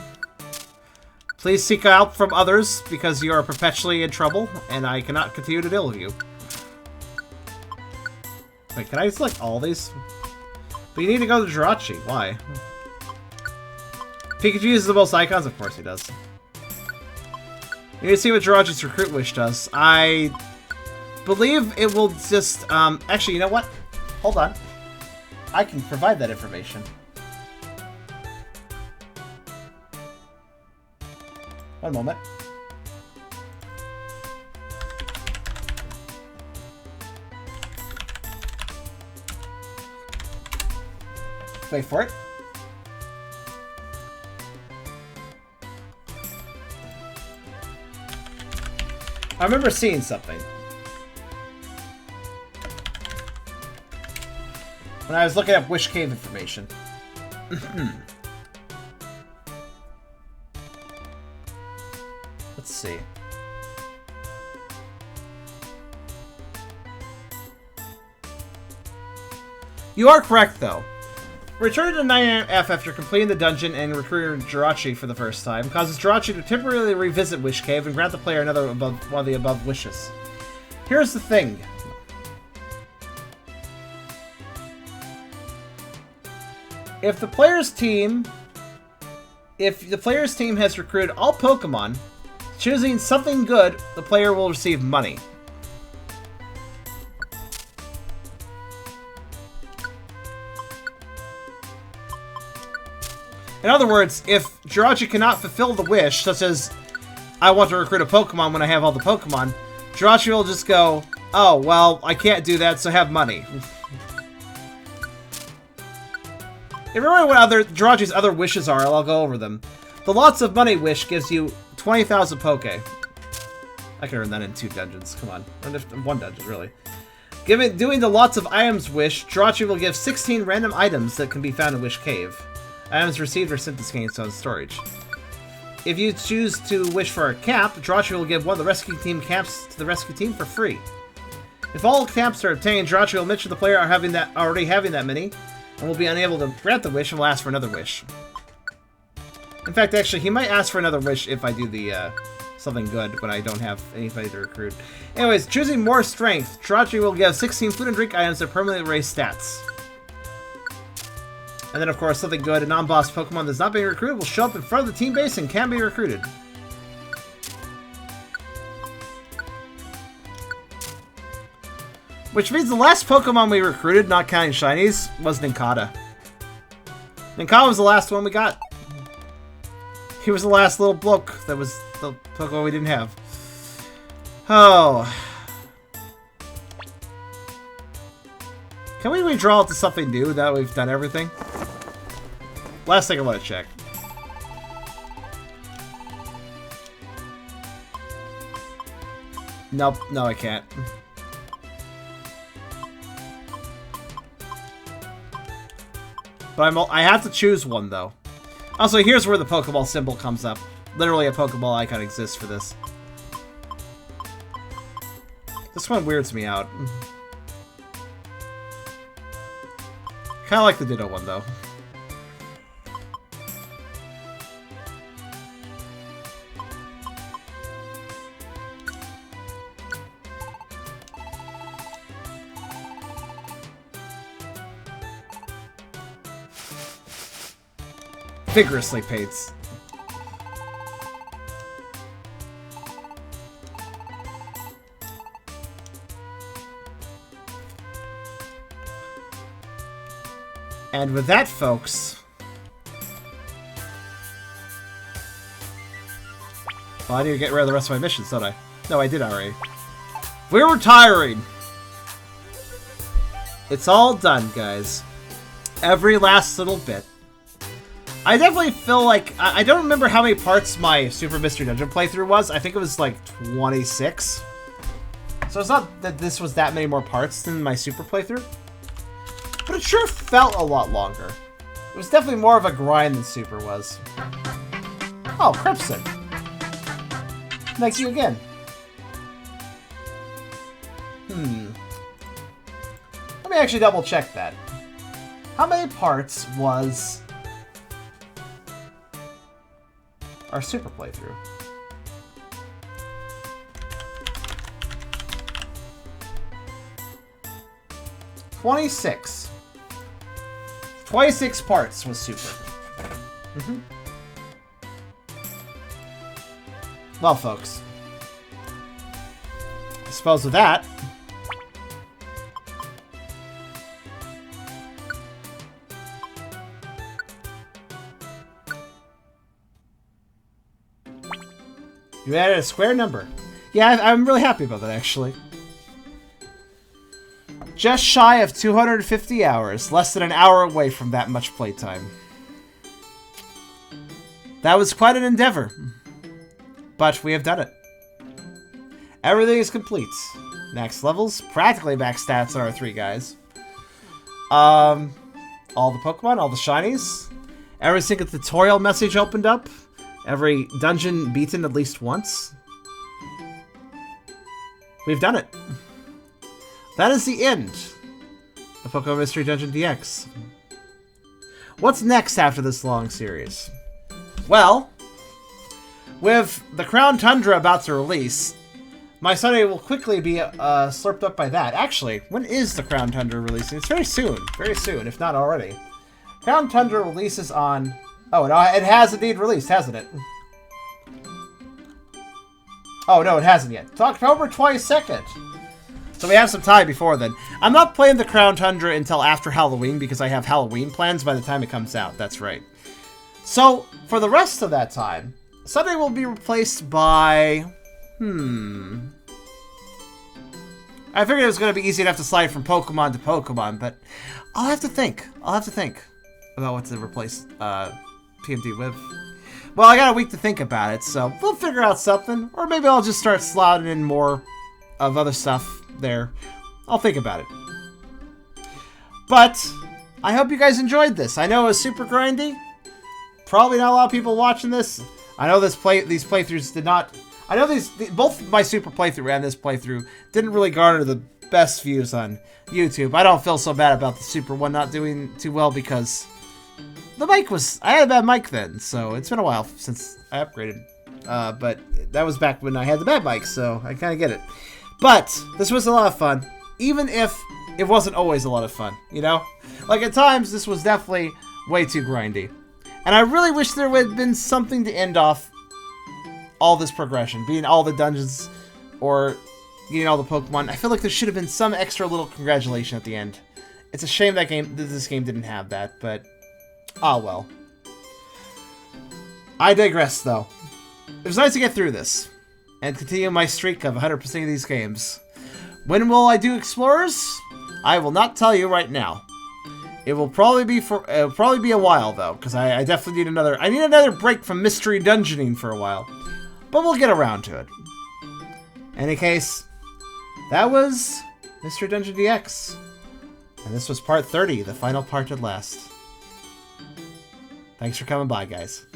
Please seek help from others because you are perpetually in trouble, and I cannot continue to deal with you. Wait, can I select all these? But you need to go to Jirachi. Why? Pikachu uses the most icons? Of course he does. You need to see what Jirachi's Recruit Wish does. I believe it will just... actually, you know what? Hold on. I can provide that information. One moment. Wait for it. I remember seeing something. When I was looking up Wish Cave information. Let's see. You are correct, though. Returning to 9FF after completing the dungeon and recruiting Jirachi for the first time causes Jirachi to temporarily revisit Wish Cave and grant the player another one of the above wishes. Here's the thing. If the player's team has recruited all Pokemon, choosing something good, the player will receive money. In other words, if Jirachi cannot fulfill the wish, such as, I want to recruit a Pokemon when I have all the Pokemon, Jirachi will just go, oh, well, I can't do that, so have money. If you remember what Jirachi's other wishes are, I'll go over them. The Lots of Money wish gives you 20,000 Poke. I can earn that in 2 dungeons, come on. Or 1 dungeon, really. Doing the Lots of Items wish, Jirachi will give 16 random items that can be found in Wish Cave. Items received are sent to Scanstone storage. If you choose to wish for a cap, Jirachi will give one of the rescue team caps to the rescue team for free. If all caps are obtained, Jirachi will mention the player already having that many, and will be unable to grant the wish and will ask for another wish. In fact, actually, he might ask for another wish if I do the something good when I don't have anybody to recruit. Anyways, choosing more strength, Jirachi will give 16 food and drink items that permanently raise stats. And then, of course, something good, a non-boss Pokemon that's not being recruited will show up in front of the team base and can be recruited. Which means the last Pokemon we recruited, not counting Shinies, was Nincada. Nincada was the last one we got. He was the last little bloke that was the Pokemon we didn't have. Oh. Can we redraw it to something new now that we've done everything? Last thing I want to check. Nope, no I can't. But I have to choose one though. Also, here's where the Pokeball symbol comes up. Literally a Pokeball icon exists for this. This one weirds me out. Kinda like the Ditto one though. Vigorously paints. And with that, folks, Well, I need to get rid of the rest of my missions, don't I? No, I did already. We're retiring! It's all done, guys. Every last little bit. I definitely feel like... I don't remember how many parts my Super Mystery Dungeon playthrough was. I think it was like 26. So it's not that this was that many more parts than my Super playthrough. But it sure felt a lot longer. It was definitely more of a grind than Super was. Oh, Crimson. Thank you again. Let me actually double check that. How many parts was our Super playthrough? $26. 26 parts was Super. Well, folks, I suppose with that, you added a square number. Yeah, I'm really happy about that, actually. Just shy of 250 hours, less than an hour away from that much playtime. That was quite an endeavor, but we have done it. Everything is complete. Max levels, practically max stats on our 3 guys. All the Pokemon, all the shinies. Every single tutorial message opened up. Every dungeon beaten at least once. We've done it. That is the end of Pokémon Mystery Dungeon DX. What's next after this long series? Well, with the Crown Tundra about to release, my Sunday will quickly be slurped up by that. Actually, when is the Crown Tundra releasing? It's very soon, if not already. Crown Tundra releases on... Oh, no, it has indeed released, hasn't it? Oh, no, it hasn't yet. It's October 22nd. So we have some time before then. I'm not playing the Crown Tundra until after Halloween because I have Halloween plans by the time it comes out. That's right. So, for the rest of that time, Sunday will be replaced by... I figured it was going to be easy enough to slide from Pokemon to Pokemon, but I'll have to think. About what to replace PMD with. Well, I got a week to think about it, so we'll figure out something. Or maybe I'll just start slotting in more of other stuff there. I'll think about it. But I hope you guys enjoyed this. I know it was super grindy. Probably not a lot of people watching this. I know these playthroughs did not... I know both my Super playthrough and this playthrough didn't really garner the best views on YouTube. I don't feel so bad about the Super one not doing too well because the mic was... I had a bad mic then, so it's been a while since I upgraded. But that was back when I had the bad mic, so I kind of get it. But this was a lot of fun, even if it wasn't always a lot of fun, you know? Like, at times, this was definitely way too grindy. And I really wish there would have been something to end off all this progression, being all the dungeons, or getting all the Pokemon. I feel like there should have been some extra little congratulation at the end. It's a shame that this game didn't have that, but ah well. I digress, though. It was nice to get through this, and continue my streak of 100% of these games. When will I do Explorers? I will not tell you right now. It'll probably be a while though, because I definitely need another break from mystery dungeoning for a while. But we'll get around to it. Any case, that was Mystery Dungeon DX. And this was part 30, the final part at last. Thanks for coming by, guys.